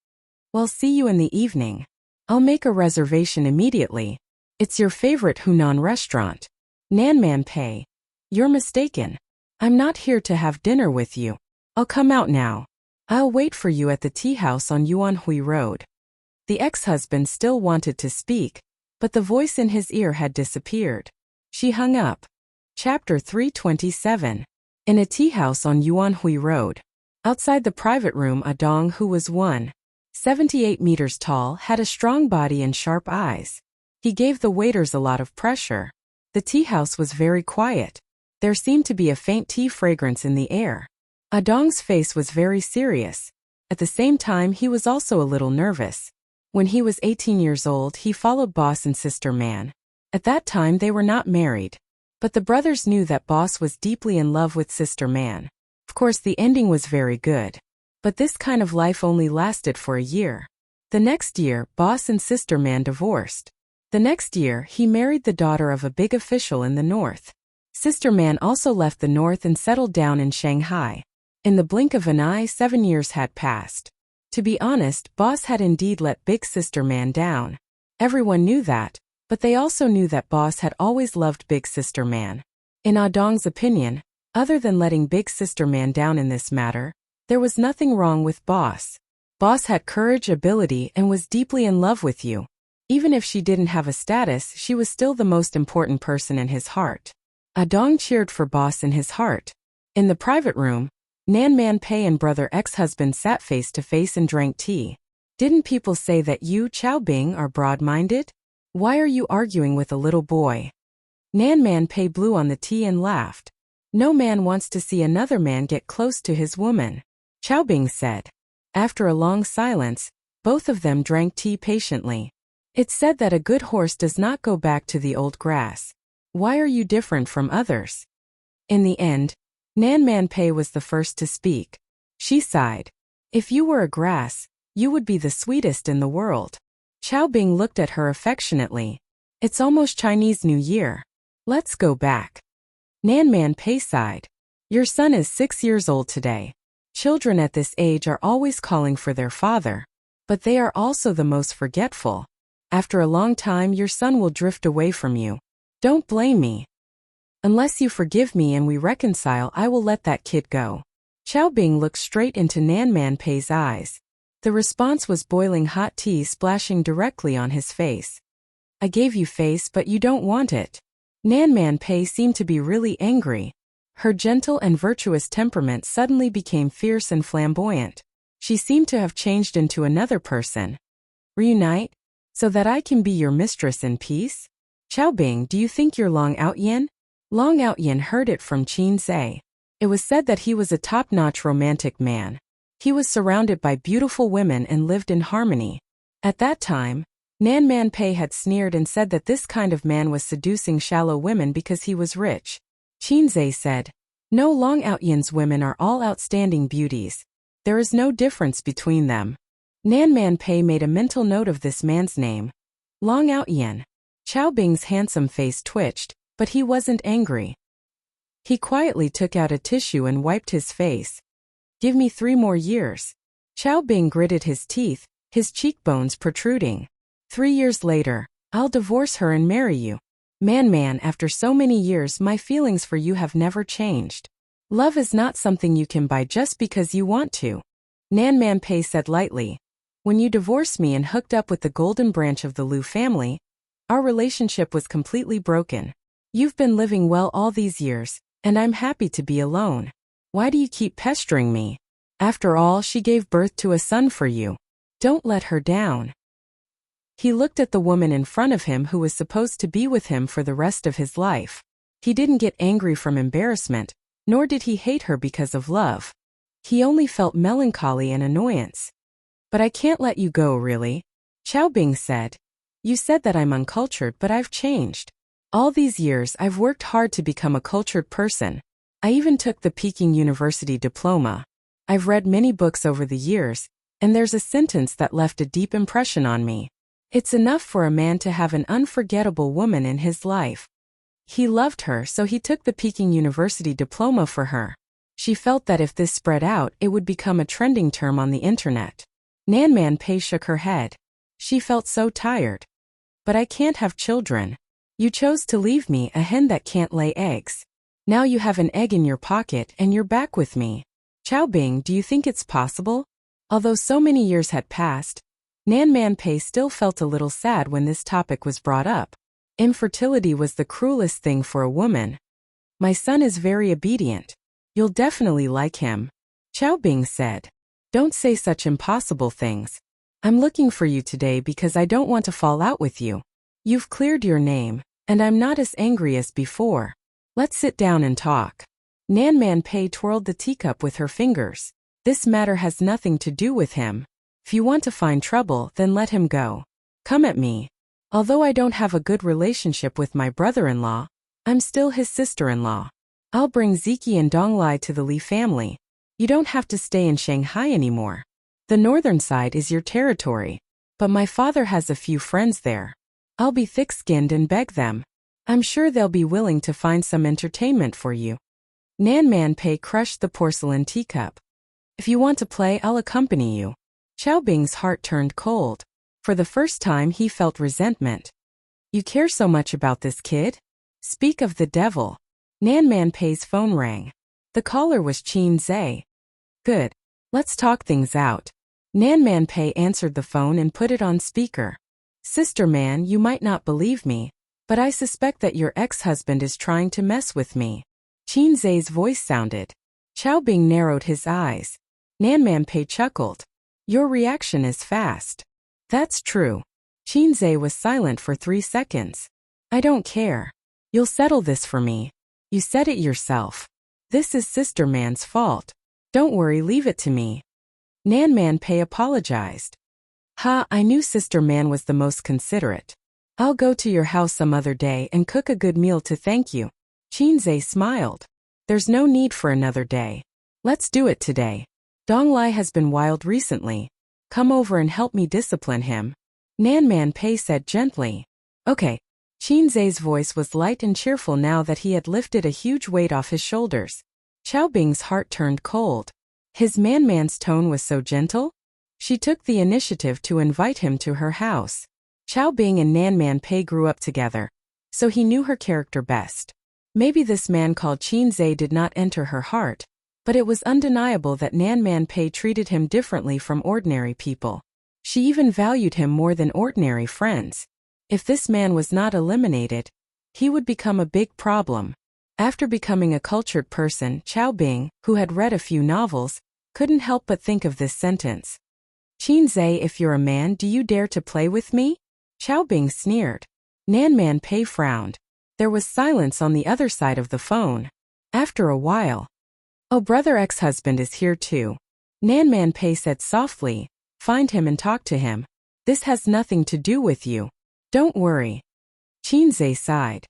"Well, see you in the evening. I'll make a reservation immediately. It's your favorite Hunan restaurant." Nanman Pei, "You're mistaken. I'm not here to have dinner with you. I'll come out now. I'll wait for you at the tea house on Yuanhui Road." The ex-husband still wanted to speak, but the voice in his ear had disappeared. She hung up. Chapter 327. In a tea house on Yuanhui Road. Outside the private room, Dong, who was 1.78 meters tall, had a strong body and sharp eyes. He gave the waiters a lot of pressure. The tea house was very quiet. There seemed to be a faint tea fragrance in the air. Dong's face was very serious. At the same time, he was also a little nervous. When he was 18 years old, he followed Boss and Sister Man. At that time, they were not married. But the brothers knew that Boss was deeply in love with Sister Man. Of course, the ending was very good. But this kind of life only lasted for a year. The next year, Boss and Sister Man divorced. The next year, he married the daughter of a big official in the north. Sister Man also left the north and settled down in Shanghai. In the blink of an eye, 7 years had passed. To be honest, Boss had indeed let Big Sister Man down. Everyone knew that, but they also knew that Boss had always loved Big Sister Man. In Dong's opinion, other than letting Big Sister Man down in this matter, there was nothing wrong with Boss. Boss had courage, ability, and was deeply in love with you. Even if she didn't have a status, she was still the most important person in his heart. Dong cheered for Boss in his heart. In the private room, Nanman Pei and brother ex-husband sat face to face and drank tea. "Didn't people say that you, Chao Bing, are broad-minded? Why are you arguing with a little boy?" Nanman Pei blew on the tea and laughed. "No man wants to see another man get close to his woman," Chao Bing said. After a long silence, both of them drank tea patiently. "It's said that a good horse does not go back to the old grass. Why are you different from others?" In the end, Nanman Pei was the first to speak. She sighed. "If you were a grass, you would be the sweetest in the world." Chao Bing looked at her affectionately. "It's almost Chinese New Year. Let's go back." Nanman Pei sighed. "Your son is 6 years old today. Children at this age are always calling for their father. But they are also the most forgetful. After a long time, your son will drift away from you. Don't blame me. Unless you forgive me and we reconcile, I will let that kid go." Chao Bing looked straight into Nanman Pei's eyes. The response was boiling hot tea splashing directly on his face. "I gave you face, but you don't want it." Nanman Pei seemed to be really angry. Her gentle and virtuous temperament suddenly became fierce and flamboyant. She seemed to have changed into another person. "Reunite? So that I can be your mistress in peace? Chao Bing, do you think you're Long Outyin?" Long Outyin heard it from Qinze. It was said that he was a top-notch romantic man. He was surrounded by beautiful women and lived in harmony. At that time, Nanman Pei had sneered and said that this kind of man was seducing shallow women because he was rich. Qinze said, "No, Long Outyin's women are all outstanding beauties. There is no difference between them." Nanman Pei made a mental note of this man's name. Long Outyin. Chao Bing's handsome face twitched, but he wasn't angry. He quietly took out a tissue and wiped his face. Give me 3 more years. Chao Bing gritted his teeth, his cheekbones protruding. 3 years later, I'll divorce her and marry you. Man, after so many years, my feelings for you have never changed. Love is not something you can buy just because you want to. Nan Man Pei said lightly. When you divorced me and hooked up with the golden branch of the Liu family, our relationship was completely broken. You've been living well all these years, and I'm happy to be alone. Why do you keep pestering me? After all, she gave birth to a son for you. Don't let her down. He looked at the woman in front of him who was supposed to be with him for the rest of his life. He didn't get angry from embarrassment, nor did he hate her because of love. He only felt melancholy and annoyance. But I can't let you go, really, Chao Bing said. You said that I'm uncultured, but I've changed. All these years I've worked hard to become a cultured person. I even took the Peking University diploma. I've read many books over the years, and there's a sentence that left a deep impression on me. It's enough for a man to have an unforgettable woman in his life. He loved her, so he took the Peking University diploma for her. She felt that if this spread out, it would become a trending term on the internet. Nan Man Pei shook her head. She felt so tired. But I can't have children. You chose to leave me, a hen that can't lay eggs. Now you have an egg in your pocket and you're back with me. Chao Bing, do you think it's possible? Although so many years had passed, Nan Man Pei still felt a little sad when this topic was brought up. Infertility was the cruelest thing for a woman. My son is very obedient. You'll definitely like him, Chao Bing said. Don't say such impossible things. I'm looking for you today because I don't want to fall out with you. You've cleared your name, and I'm not as angry as before. Let's sit down and talk. Nan Man Pei twirled the teacup with her fingers. This matter has nothing to do with him. If you want to find trouble, then let him go. Come at me. Although I don't have a good relationship with my brother-in-law, I'm still his sister-in-law. I'll bring Ziki and Donglai to the Li family. You don't have to stay in Shanghai anymore. The northern side is your territory. But my father has a few friends there. I'll be thick-skinned and beg them. I'm sure they'll be willing to find some entertainment for you. Nan Man Pei crushed the porcelain teacup. If you want to play, I'll accompany you. Chao Bing's heart turned cold. For the first time he felt resentment. You care so much about this kid? Speak of the devil. Nan Man Pei's phone rang. The caller was Qin Zhe. Good. Let's talk things out. Nan Man Pei answered the phone and put it on speaker. Sister Man, you might not believe me, but I suspect that your ex-husband is trying to mess with me. Qin Zhe's voice sounded. Chao Bing narrowed his eyes. Nan Man Pei chuckled. Your reaction is fast. That's true. Qin Zhe was silent for 3 seconds. I don't care. You'll settle this for me. You said it yourself. This is Sister Man's fault. Don't worry, leave it to me. Nan Man Pei apologized. I knew Sister Man was the most considerate. I'll go to your house some other day and cook a good meal to thank you. Qin Zhe smiled. There's no need for another day. Let's do it today. Donglai has been wild recently. Come over and help me discipline him. Nan Man Pei said gently. Okay. Qin Zhe's voice was light and cheerful now that he had lifted a huge weight off his shoulders. Chao Bing's heart turned cold. His man's tone was so gentle? She took the initiative to invite him to her house. Chao Bing and Nan Man Pei grew up together, so he knew her character best. Maybe this man called Qin Zhe did not enter her heart, but it was undeniable that Nan Man Pei treated him differently from ordinary people. She even valued him more than ordinary friends. If this man was not eliminated, he would become a big problem. After becoming a cultured person, Chao Bing, who had read a few novels, couldn't help but think of this sentence. Qin Zhe, if you're a man, do you dare to play with me? Chao Bing sneered. Nan Man Pei frowned. There was silence on the other side of the phone. After a while, oh, brother ex-husband is here too. Nan Man Pei said softly, find him and talk to him. This has nothing to do with you. Don't worry. Qin Zhe sighed.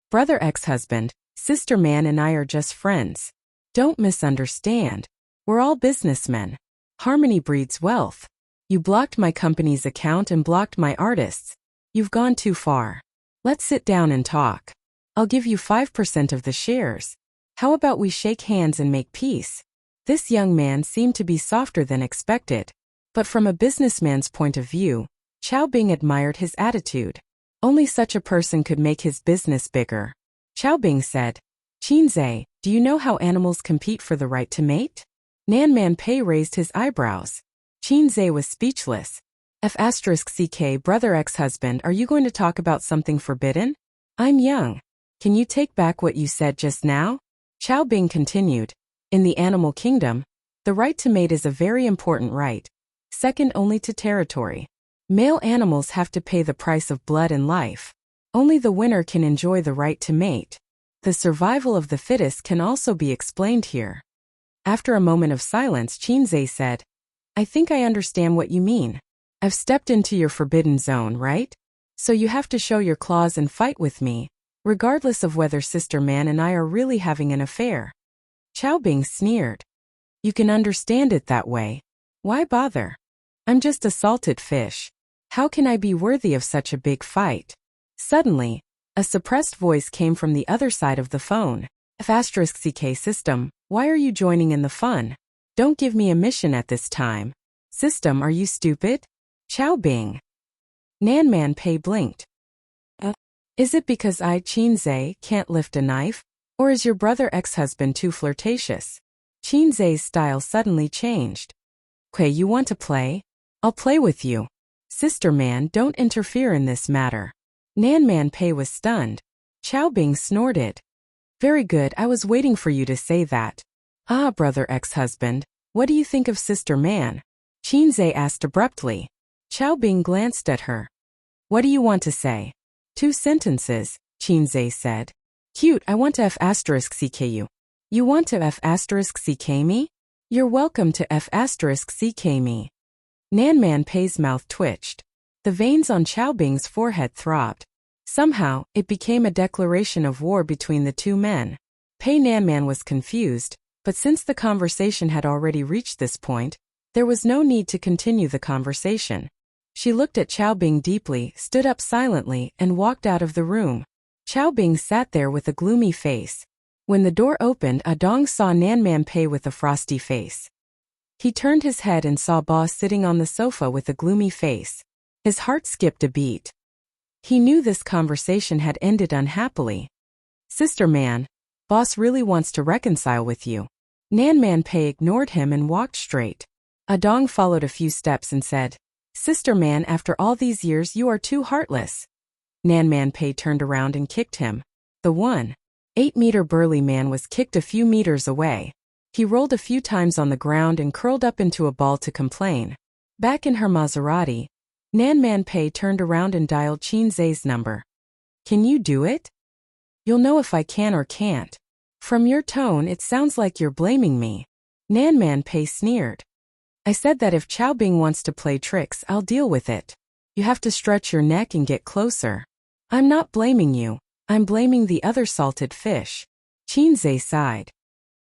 Brother ex-husband, Sister Man and I are just friends. Don't misunderstand. We're all businessmen. Harmony breeds wealth. You blocked my company's account and blocked my artists. You've gone too far. Let's sit down and talk. I'll give you 5% of the shares. How about we shake hands and make peace? This young man seemed to be softer than expected. But from a businessman's point of view, Chao Bing admired his attitude. Only such a person could make his business bigger. Chao Bing said, "Qinzai, do you know how animals compete for the right to mate?" Nan Man Pei raised his eyebrows. Qinzai was speechless. F***ck brother ex-husband, are you going to talk about something forbidden? I'm young. Can you take back what you said just now? Chao Bing continued. In the animal kingdom, the right to mate is a very important right, second only to territory. Male animals have to pay the price of blood and life. Only the winner can enjoy the right to mate. The survival of the fittest can also be explained here. After a moment of silence, Qinzai said, I think I understand what you mean. I've stepped into your forbidden zone, right? So you have to show your claws and fight with me, regardless of whether Sister Man and I are really having an affair. Chao Bing sneered. You can understand it that way. Why bother? I'm just a salted fish. How can I be worthy of such a big fight? Suddenly, a suppressed voice came from the other side of the phone. F***ck system, why are you joining in the fun? Don't give me a mission at this time. System, are you stupid? Chao Bing. Nan Man Pei blinked. Is it because I, Qinzai, can't lift a knife? Or is your brother ex-husband too flirtatious? Qinzai's style suddenly changed. Okay, you want to play? I'll play with you. Sister Man, don't interfere in this matter. Nan Man Pei was stunned. Chao Bing snorted. Very good, I was waiting for you to say that. Ah, brother ex-husband, what do you think of Sister Man? Qinzai asked abruptly. Chao Bing glanced at her. What do you want to say? 2 sentences, Qinzai said. Cute, I want to F***ck you. You want to F***ck me? You're welcome to F***ck me. Nan Man Pei's mouth twitched. The veins on Chao Bing's forehead throbbed. Somehow, it became a declaration of war between the two men. Pei Nan Man was confused, but since the conversation had already reached this point, there was no need to continue the conversation. She looked at Chao Bing deeply, stood up silently, and walked out of the room. Chao Bing sat there with a gloomy face. When the door opened, Dong saw Nan Man Pei with a frosty face. He turned his head and saw Boss sitting on the sofa with a gloomy face. His heart skipped a beat. He knew this conversation had ended unhappily. Sister Man, Boss really wants to reconcile with you. Nan Man Pei ignored him and walked straight. Dong followed a few steps and said, Sister Man, after all these years you are too heartless. Nan Man Pei turned around and kicked him. The 1.8-meter burly man was kicked a few meters away. He rolled a few times on the ground and curled up into a ball to complain. Back in her Maserati, Nan Man Pei turned around and dialed Qinzai's number. Can you do it? You'll know if I can or can't. From your tone it sounds like you're blaming me. Nan Man Pei sneered. I said that if Chao Bing wants to play tricks, I'll deal with it. You have to stretch your neck and get closer. I'm not blaming you. I'm blaming the other salted fish. Qinzai sighed.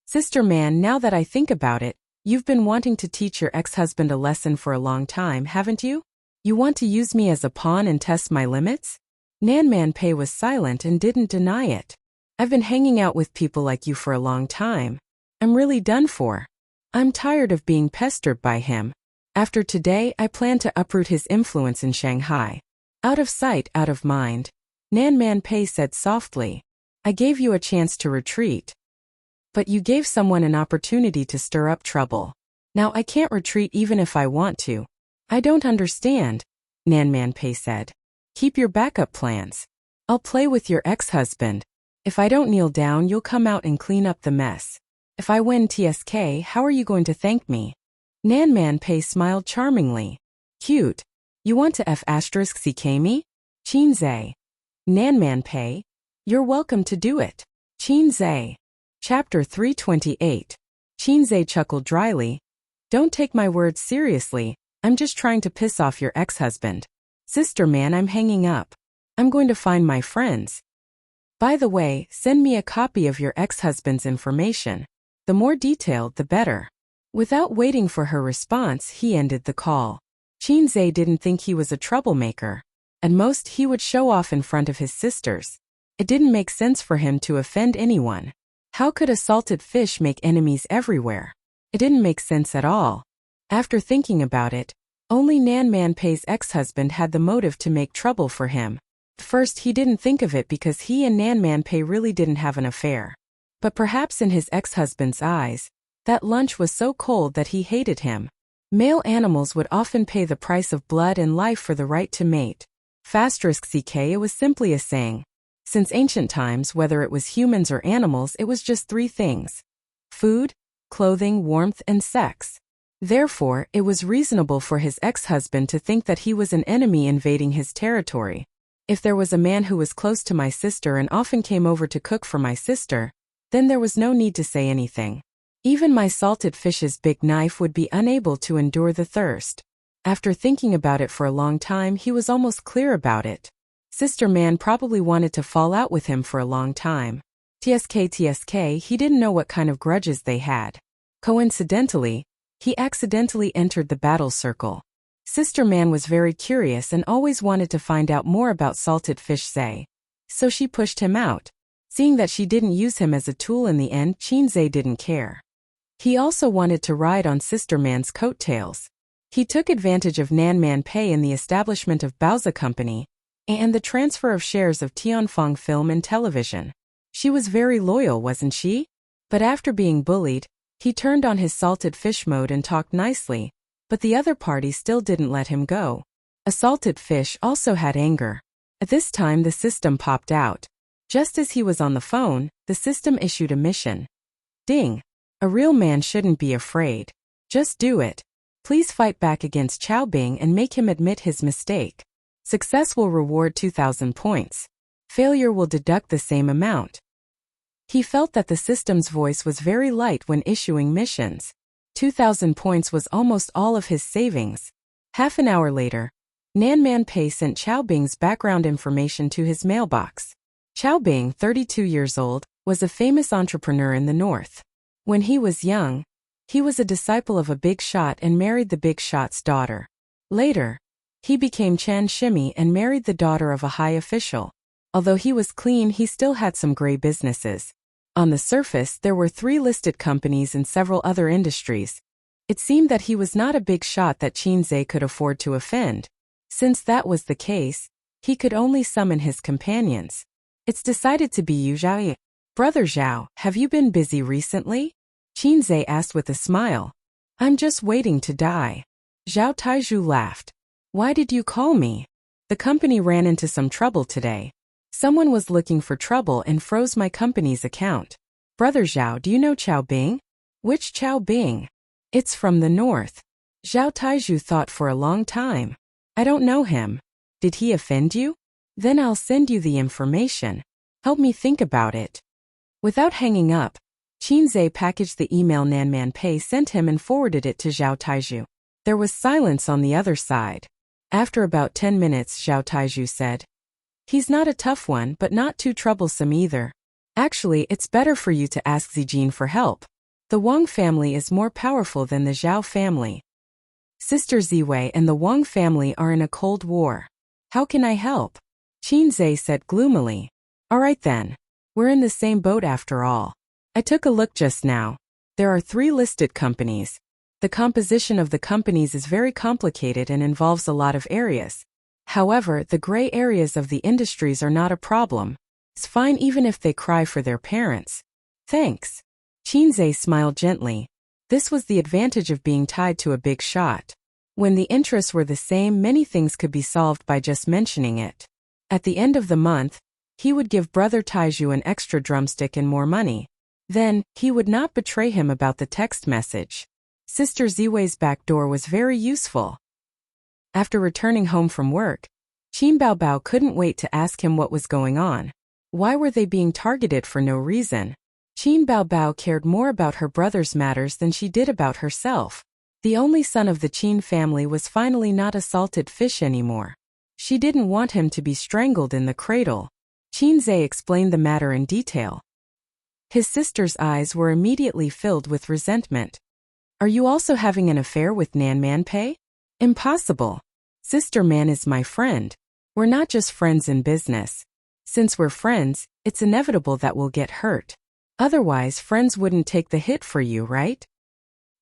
Sister Man, now that I think about it, you've been wanting to teach your ex-husband a lesson for a long time, haven't you? You want to use me as a pawn and test my limits? Nan Man Pei was silent and didn't deny it. I've been hanging out with people like you for a long time. I'm really done for. I'm tired of being pestered by him. After today, I plan to uproot his influence in Shanghai. Out of sight, out of mind. Nan Man Pei said softly. I gave you a chance to retreat. But you gave someone an opportunity to stir up trouble. Now I can't retreat even if I want to. I don't understand, Nan Man Pei said. Keep your backup plans. I'll play with your ex-husband. If I don't kneel down, you'll come out and clean up the mess. If I win TSK, how are you going to thank me? Nan Man Pei smiled charmingly. Cute. You want to F***ck me? Qinzai. Nan Man Pei. You're welcome to do it. Qinzai. Chapter 328. Qinzai chuckled dryly. Don't take my words seriously. I'm just trying to piss off your ex-husband. Sister Man, I'm hanging up. I'm going to find my friends. By the way, send me a copy of your ex-husband's information. The more detailed, the better. Without waiting for her response, he ended the call. Qinzai didn't think he was a troublemaker. At most, he would show off in front of his sisters. It didn't make sense for him to offend anyone. How could a salted fish make enemies everywhere? It didn't make sense at all. After thinking about it, only Nan Man Pei's ex-husband had the motive to make trouble for him. First, he didn't think of it because he and Nan Man Pei really didn't have an affair. But perhaps in his ex-husband's eyes, that lunch was so cold that he hated him. Male animals would often pay the price of blood and life for the right to mate. *CK, it was simply a saying. Since ancient times, whether it was humans or animals, it was just three things: food, clothing, warmth, and sex. Therefore, it was reasonable for his ex-husband to think that he was an enemy invading his territory. If there was a man who was close to my sister and often came over to cook for my sister, then there was no need to say anything. Even my salted fish's big knife would be unable to endure the thirst. After thinking about it for a long time, he was almost clear about it. Sister Man probably wanted to fall out with him for a long time. TSK, he didn't know what kind of grudges they had. Coincidentally, he accidentally entered the battle circle. Sister Man was very curious and always wanted to find out more about salted fish Zay. So she pushed him out. Seeing that she didn't use him as a tool in the end, Qin Zay didn't care. He also wanted to ride on Sister Man's coattails. He took advantage of Nan Man Pei and the establishment of Baozi Company, and the transfer of shares of Tianfeng Film and Television. She was very loyal, wasn't she? But after being bullied, he turned on his salted fish mode and talked nicely, but the other party still didn't let him go. A salted fish also had anger. At this time the system popped out. Just as he was on the phone, the system issued a mission. Ding! A real man shouldn't be afraid. Just do it. Please fight back against Chao Bing and make him admit his mistake. Success will reward 2,000 points. Failure will deduct the same amount. He felt that the system's voice was very light when issuing missions. 2,000 points was almost all of his savings. Half an hour later, Nan Man Pei sent Chao Bing's background information to his mailbox. Chao Bing, 32 years old, was a famous entrepreneur in the north. When he was young, he was a disciple of a big shot and married the big shot's daughter. Later, he became Chan Shimi and married the daughter of a high official. Although he was clean, he still had some gray businesses. On the surface, there were 3 listed companies and several other industries. It seemed that he was not a big shot that Qin Zay could afford to offend. Since that was the case, he could only summon his companions. It's decided to be you, Zhao. Brother Zhao, have you been busy recently? Qin Zay asked with a smile. I'm just waiting to die. Zhao Taizhu laughed. Why did you call me? The company ran into some trouble today. Someone was looking for trouble and froze my company's account. Brother Zhao, do you know Chao Bing? Which Chao Bing? It's from the north. Zhao Taizhu thought for a long time. I don't know him. Did he offend you? Then I'll send you the information. Help me think about it. Without hanging up, Qin Zay packaged the email Nan Man Pei sent him and forwarded it to Zhao Taizhu. There was silence on the other side. After about 10 minutes, Zhao Taizhu said, He's not a tough one, but not too troublesome either. Actually, it's better for you to ask Zijin for help. The Wang family is more powerful than the Zhao family. Sister Ziwei and the Wang family are in a cold war. How can I help? Qin Zay said gloomily. All right then. We're in the same boat after all. I took a look just now. There are 3 listed companies. The composition of the companies is very complicated and involves a lot of areas. However, the gray areas of the industries are not a problem. It's fine even if they cry for their parents. Thanks. Qin Zay smiled gently. This was the advantage of being tied to a big shot. When the interests were the same, many things could be solved by just mentioning it. At the end of the month, he would give Brother Taizhu an extra drumstick and more money. Then, he would not betray him about the text message. Sister Ziwei's back door was very useful. After returning home from work, Qin Baobao couldn't wait to ask him what was going on. Why were they being targeted for no reason? Qin Baobao cared more about her brother's matters than she did about herself. The only son of the Qin family was finally not a salted fish anymore. She didn't want him to be strangled in the cradle. Qin Zay explained the matter in detail. His sister's eyes were immediately filled with resentment. Are you also having an affair with Nan Man Pei? Impossible. Sister Man is my friend. We're not just friends in business. Since we're friends, it's inevitable that we'll get hurt. Otherwise, friends wouldn't take the hit for you, right?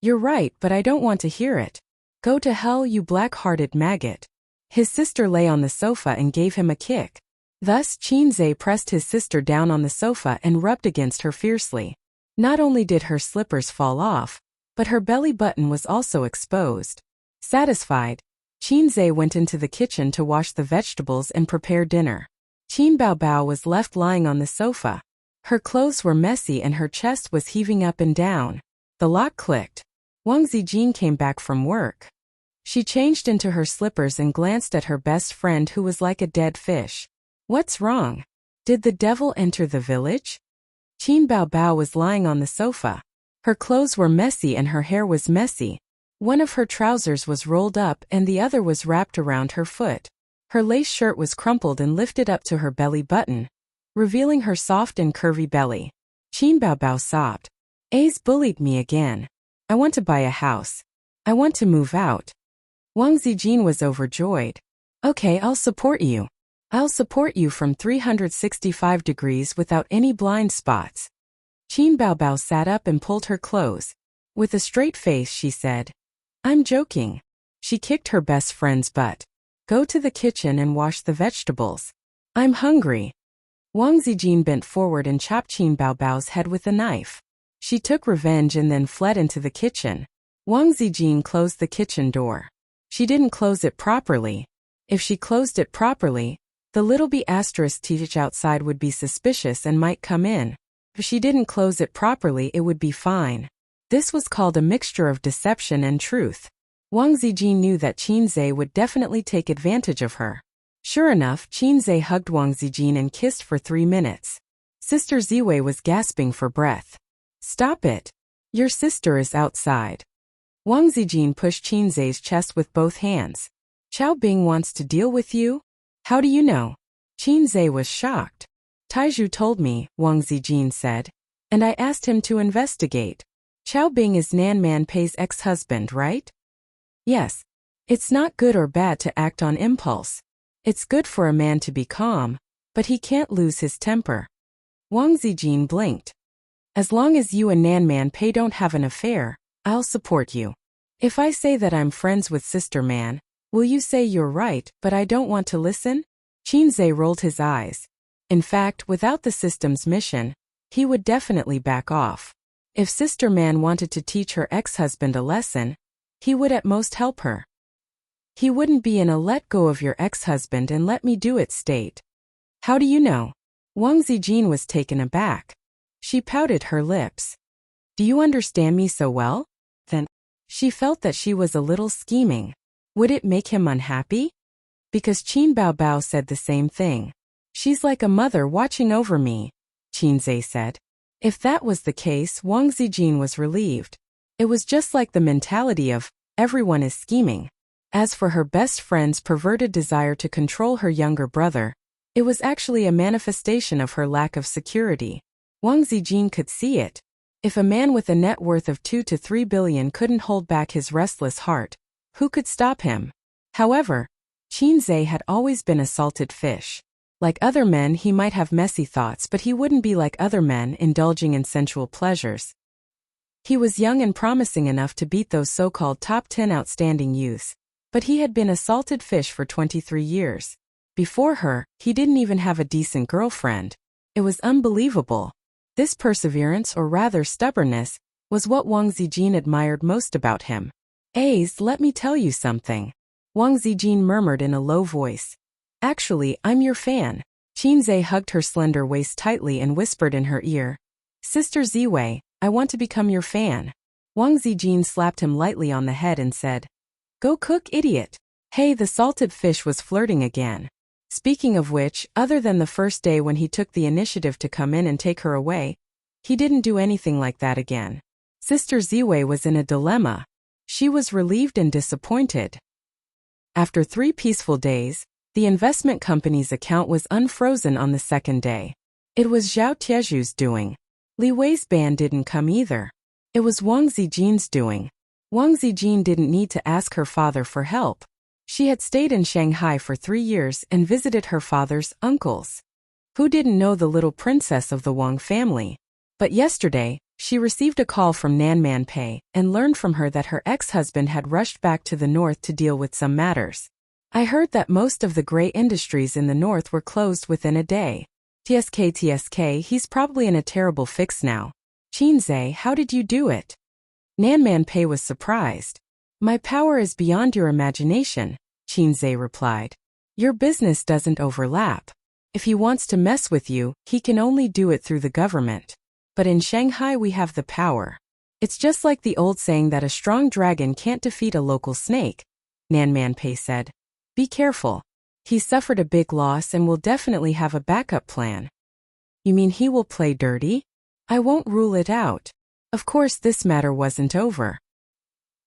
You're right, but I don't want to hear it. Go to hell, you black-hearted maggot. His sister lay on the sofa and gave him a kick. Thus, Chinze pressed his sister down on the sofa and rubbed against her fiercely. Not only did her slippers fall off, but her belly button was also exposed. Satisfied, Chinze went into the kitchen to wash the vegetables and prepare dinner. Qin Baobao was left lying on the sofa. Her clothes were messy and her chest was heaving up and down. The lock clicked. Wang Zijin came back from work. She changed into her slippers and glanced at her best friend who was like a dead fish. What's wrong? Did the devil enter the village? Qin Baobao was lying on the sofa. Her clothes were messy and her hair was messy. One of her trousers was rolled up and the other was wrapped around her foot. Her lace shirt was crumpled and lifted up to her belly button, revealing her soft and curvy belly. Qin Baobao sobbed. A's bullied me again. I want to buy a house. I want to move out. Wang Zijin was overjoyed. Okay, I'll support you. I'll support you from 365 degrees without any blind spots. Qin Baobao sat up and pulled her clothes. With a straight face, she said, I'm joking. She kicked her best friend's butt. Go to the kitchen and wash the vegetables. I'm hungry. Wang Zijin bent forward and chopped Qin Baobao's head with a knife. She took revenge and then fled into the kitchen. Wang Zijin closed the kitchen door. She didn't close it properly. If she closed it properly, the little bee asterisk teach outside would be suspicious and might come in. If she didn't close it properly, it would be fine. This was called a mixture of deception and truth. Wang Zijin knew that Chinze would definitely take advantage of her. Sure enough, Chinze hugged Wang Zijin and kissed for 3 minutes. Sister Ziwei was gasping for breath. Stop it. Your sister is outside. Wang Zijin pushed Chinze's chest with both hands. Qiao Bing wants to deal with you? How do you know? Chinze was shocked. Taizhu told me, Wang Zijin said, and I asked him to investigate. Qiao Bing is Nan Man Pei's ex-husband, right? Yes. It's not good or bad to act on impulse. It's good for a man to be calm, but he can't lose his temper. Wang Zijin blinked. As long as you and Nan Man Pei don't have an affair, I'll support you. If I say that I'm friends with Sister Man, will you say you're right, but I don't want to listen? Chinze rolled his eyes. In fact, without the system's mission, he would definitely back off. If Sister Man wanted to teach her ex-husband a lesson, he would at most help her. He wouldn't be in a let go of your ex-husband and let me do it state. How do you know? Wang Zijin was taken aback. She pouted her lips. Do you understand me so well? Then, she felt that she was a little scheming. Would it make him unhappy? Because Qin Baobao said the same thing. She's like a mother watching over me, Chinze said. If that was the case, Wang Zijin was relieved. It was just like the mentality of, everyone is scheming. As for her best friend's perverted desire to control her younger brother, it was actually a manifestation of her lack of security. Wang Zijin could see it. If a man with a net worth of 2 to 3 billion couldn't hold back his restless heart, who could stop him? However, Chinze had always been a salted fish. Like other men, he might have messy thoughts, but he wouldn't be like other men indulging in sensual pleasures. He was young and promising enough to beat those so-called top 10 outstanding youths, but he had been a salted fish for 23 years. Before her, he didn't even have a decent girlfriend. It was unbelievable. This perseverance, or rather stubbornness, was what Wang Zijin admired most about him. Ace, let me tell you something. Wang Zijin murmured in a low voice. Actually, I'm your fan. Chinze hugged her slender waist tightly and whispered in her ear. Sister Ziwei, I want to become your fan. Wang Zijin slapped him lightly on the head and said, Go cook, idiot. Hey, the salted fish was flirting again. Speaking of which, other than the first day when he took the initiative to come in and take her away, he didn't do anything like that again. Sister Ziwei was in a dilemma. She was relieved and disappointed. After 3 peaceful days, the investment company's account was unfrozen on the second day. It was Zhao Tieju's doing. Li Wei's band didn't come either. It was Wang Zijin's doing. Wang Zijin didn't need to ask her father for help. She had stayed in Shanghai for 3 years and visited her father's uncles. Who didn't know the little princess of the Wang family? But yesterday, she received a call from Nan Pei and learned from her that her ex-husband had rushed back to the north to deal with some matters. I heard that most of the gray industries in the north were closed within a day. TSK, he's probably in a terrible fix now. Qinze, how did you do it? Nan Pei was surprised. My power is beyond your imagination, Qinze replied. Your business doesn't overlap. If he wants to mess with you, he can only do it through the government. But in Shanghai we have the power. It's just like the old saying that a strong dragon can't defeat a local snake, Nan Pei said. Be careful. He suffered a big loss and will definitely have a backup plan. You mean he will play dirty? I won't rule it out. Of course this matter wasn't over.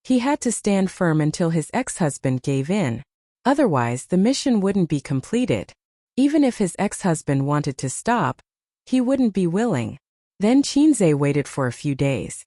He had to stand firm until his ex-husband gave in. Otherwise the mission wouldn't be completed. Even if his ex-husband wanted to stop, he wouldn't be willing. Then Qinze waited for a few days.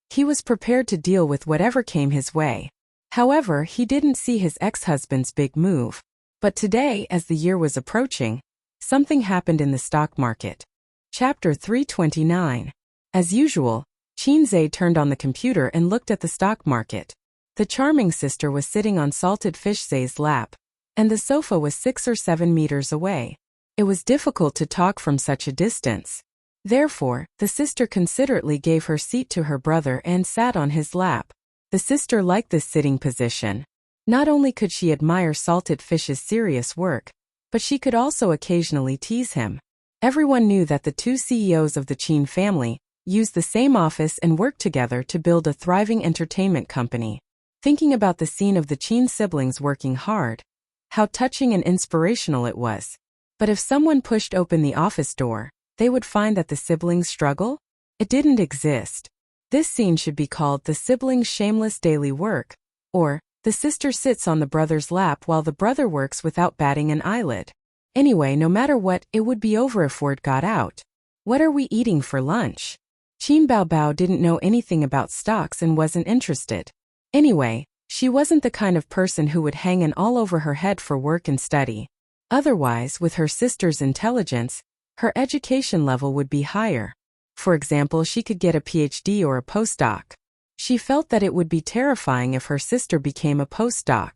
He was prepared to deal with whatever came his way. However, he didn't see his ex-husband's big move. But today, as the year was approaching, something happened in the stock market. Chapter 329. As usual, Qinze turned on the computer and looked at the stock market. The charming sister was sitting on Salted Fish's lap, and the sofa was 6 or 7 meters away. It was difficult to talk from such a distance. Therefore, the sister considerately gave her seat to her brother and sat on his lap. The sister liked this sitting position. Not only could she admire Salted Fish's serious work, but she could also occasionally tease him. Everyone knew that the two CEOs of the Qin family used the same office and worked together to build a thriving entertainment company. Thinking about the scene of the Qin siblings working hard, how touching and inspirational it was. But if someone pushed open the office door, they would find that the siblings' struggle? It didn't exist. This scene should be called the siblings' shameless daily work, or the sister sits on the brother's lap while the brother works without batting an eyelid. Anyway, no matter what, it would be over if word got out. What are we eating for lunch? Qin Baobao didn't know anything about stocks and wasn't interested. Anyway, she wasn't the kind of person who would hang an all over her head for work and study. Otherwise, with her sister's intelligence, her education level would be higher. For example, she could get a PhD or a postdoc. She felt that it would be terrifying if her sister became a postdoc.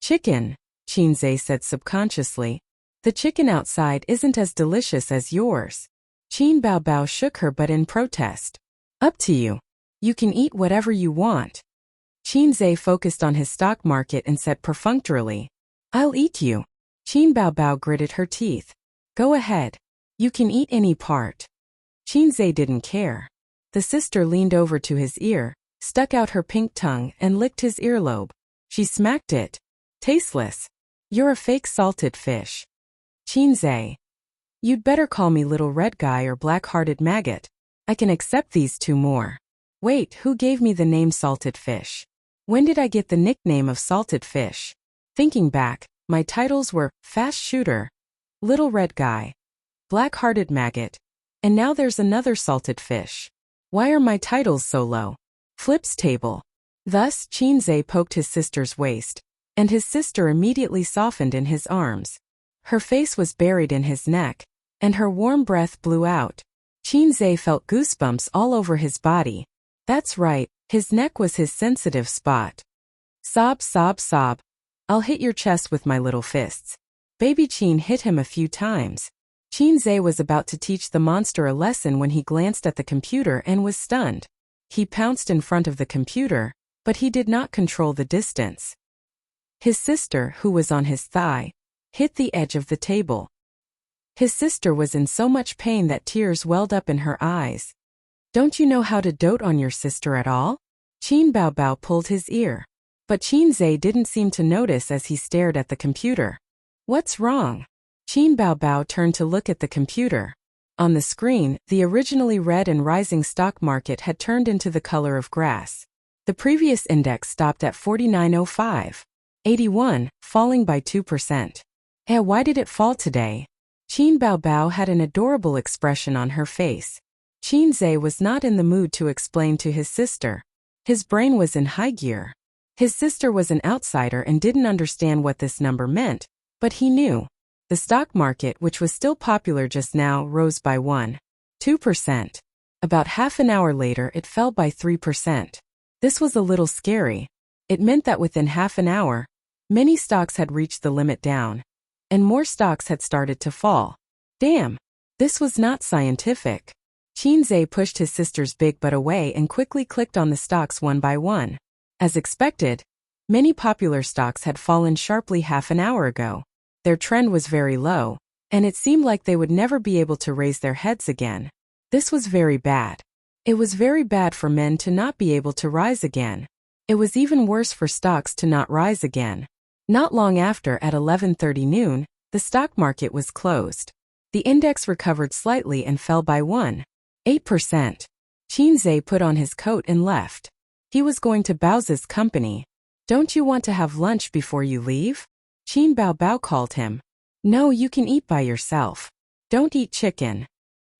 Chicken, Qinze said subconsciously. The chicken outside isn't as delicious as yours. Qin Baobao shook her butt in protest. Up to you. You can eat whatever you want. Qinze focused on his stock market and said perfunctorily, I'll eat you. Qin Baobao gritted her teeth. Go ahead. You can eat any part. Qinze didn't care. The sister leaned over to his ear, stuck out her pink tongue and licked his earlobe. She smacked it. Tasteless. You're a fake salted fish. Qinze. You'd better call me little red guy or black-hearted maggot. I can accept these two more. Wait, who gave me the name salted fish? When did I get the nickname of salted fish? Thinking back, my titles were fast shooter, little red guy, black-hearted maggot, and now there's another salted fish. Why are my titles so low? Flips table. Thus, Qinze poked his sister's waist, and his sister immediately softened in his arms. Her face was buried in his neck, and her warm breath blew out. Qinze felt goosebumps all over his body. That's right, his neck was his sensitive spot. Sob, sob, sob. I'll hit your chest with my little fists. Baby Qin hit him a few times. Qinze was about to teach the monster a lesson when he glanced at the computer and was stunned. He pounced in front of the computer, but he did not control the distance. His sister, who was on his thigh, hit the edge of the table. His sister was in so much pain that tears welled up in her eyes. Don't you know how to dote on your sister at all? Qin Baobao pulled his ear. But Qinze didn't seem to notice as he stared at the computer. What's wrong? Qin Baobao turned to look at the computer. On the screen, the originally red and rising stock market had turned into the color of grass. The previous index stopped at 4905. 81, falling by 2%. Why did it fall today? Qin Baobao had an adorable expression on her face. Qinze was not in the mood to explain to his sister. His brain was in high gear. His sister was an outsider and didn't understand what this number meant, but he knew. The stock market, which was still popular just now, rose by 1.2%. About half an hour later it fell by 3%. This was a little scary. It meant that within half an hour, many stocks had reached the limit down, and more stocks had started to fall. Damn! This was not scientific. Qinze pushed his sister's big butt away and quickly clicked on the stocks one by one. As expected, many popular stocks had fallen sharply half an hour ago. Their trend was very low, and it seemed like they would never be able to raise their heads again. This was very bad. It was very bad for men to not be able to rise again. It was even worse for stocks to not rise again. Not long after, at 11:30 noon, the stock market was closed. The index recovered slightly and fell by 1.8%. Qinze put on his coat and left. He was going to Bao's company. Don't you want to have lunch before you leave? Qin Bao called him. No, you can eat by yourself. Don't eat chicken.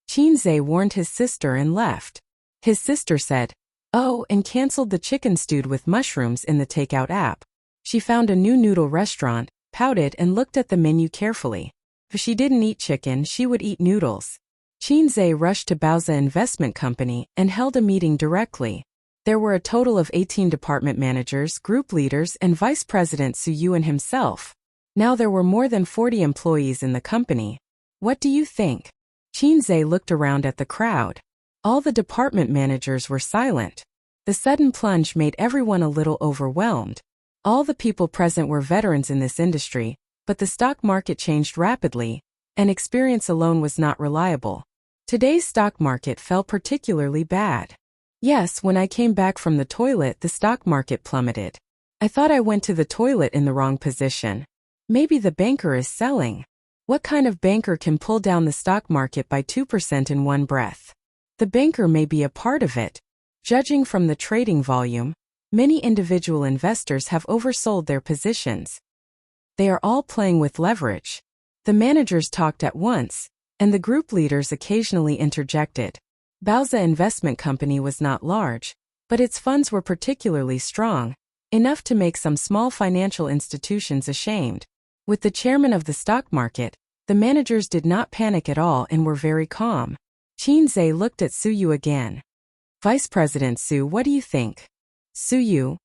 Qinze warned his sister and left. His sister said, "Oh," and canceled the chicken stewed with mushrooms in the takeout app. She found a new noodle restaurant, pouted and looked at the menu carefully. If she didn't eat chicken, she would eat noodles. Qinze rushed to Bao's investment company and held a meeting directly. There were a total of 18 department managers, group leaders, and Vice President Su Yuan himself. Now there were more than 40 employees in the company. What do you think? Qinze looked around at the crowd. All the department managers were silent. The sudden plunge made everyone a little overwhelmed. All the people present were veterans in this industry, but the stock market changed rapidly, and experience alone was not reliable. Today's stock market fell particularly bad. Yes, when I came back from the toilet, the stock market plummeted. I thought I went to the toilet in the wrong position. Maybe the banker is selling. What kind of banker can pull down the stock market by 2% in one breath? The banker may be a part of it. Judging from the trading volume, many individual investors have oversold their positions. They are all playing with leverage. The managers talked at once, and the group leaders occasionally interjected. Bao's investment company was not large, but its funds were particularly strong, enough to make some small financial institutions ashamed. With the chairman of the stock market, the managers did not panic at all and were very calm. Qinze looked at Su Yu again. Vice President Su, what do you think? Su Yu.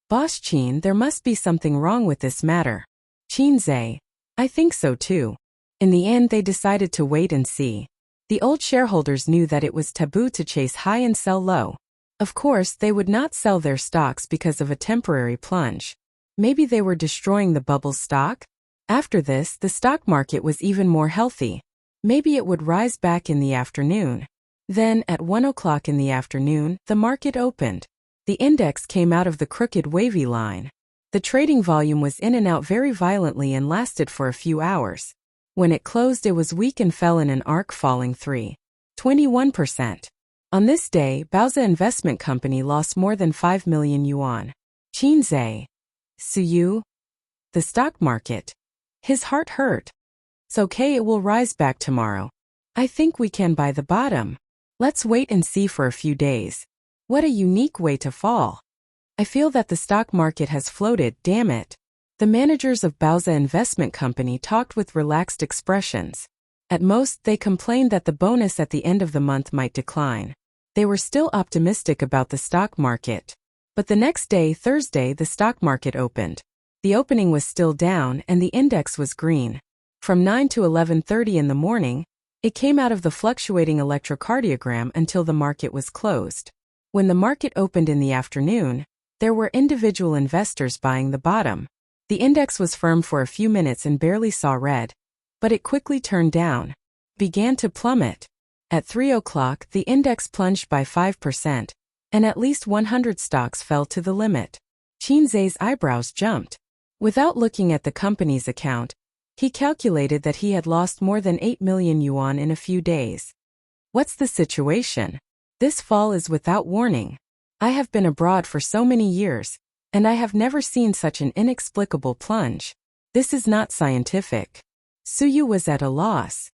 Boss Qin, there must be something wrong with this matter. Qinze. I think so too. In the end, they decided to wait and see. The old shareholders knew that it was taboo to chase high and sell low. Of course, they would not sell their stocks because of a temporary plunge. Maybe they were destroying the bubble stock? After this, the stock market was even more healthy. Maybe it would rise back in the afternoon. Then, at 1 o'clock in the afternoon, the market opened. The index came out of the crooked wavy line. The trading volume was in and out very violently and lasted for a few hours. When it closed, it was weak and fell in an arc, falling 3.21%. On this day, Bao's investment company lost more than 5 million yuan. Qinze. Su Yu. The stock market. His heart hurt. It's okay, it will rise back tomorrow. I think we can buy the bottom. Let's wait and see for a few days. What a unique way to fall. I feel that the stock market has floated, damn it. The managers of Bao's investment company talked with relaxed expressions. At most, they complained that the bonus at the end of the month might decline. They were still optimistic about the stock market. But the next day, Thursday, the stock market opened. The opening was still down and the index was green. From 9 to 11:30 in the morning, it came out of the fluctuating electrocardiogram until the market was closed. When the market opened in the afternoon, there were individual investors buying the bottom. The index was firm for a few minutes and barely saw red, but it quickly turned down, began to plummet. At 3 o'clock, the index plunged by 5%, and at least 100 stocks fell to the limit. Qinze's eyebrows jumped. Without looking at the company's account, he calculated that he had lost more than 8 million yuan in a few days. What's the situation? This fall is without warning. I have been abroad for so many years, and I have never seen such an inexplicable plunge. This is not scientific. Su Yu was at a loss.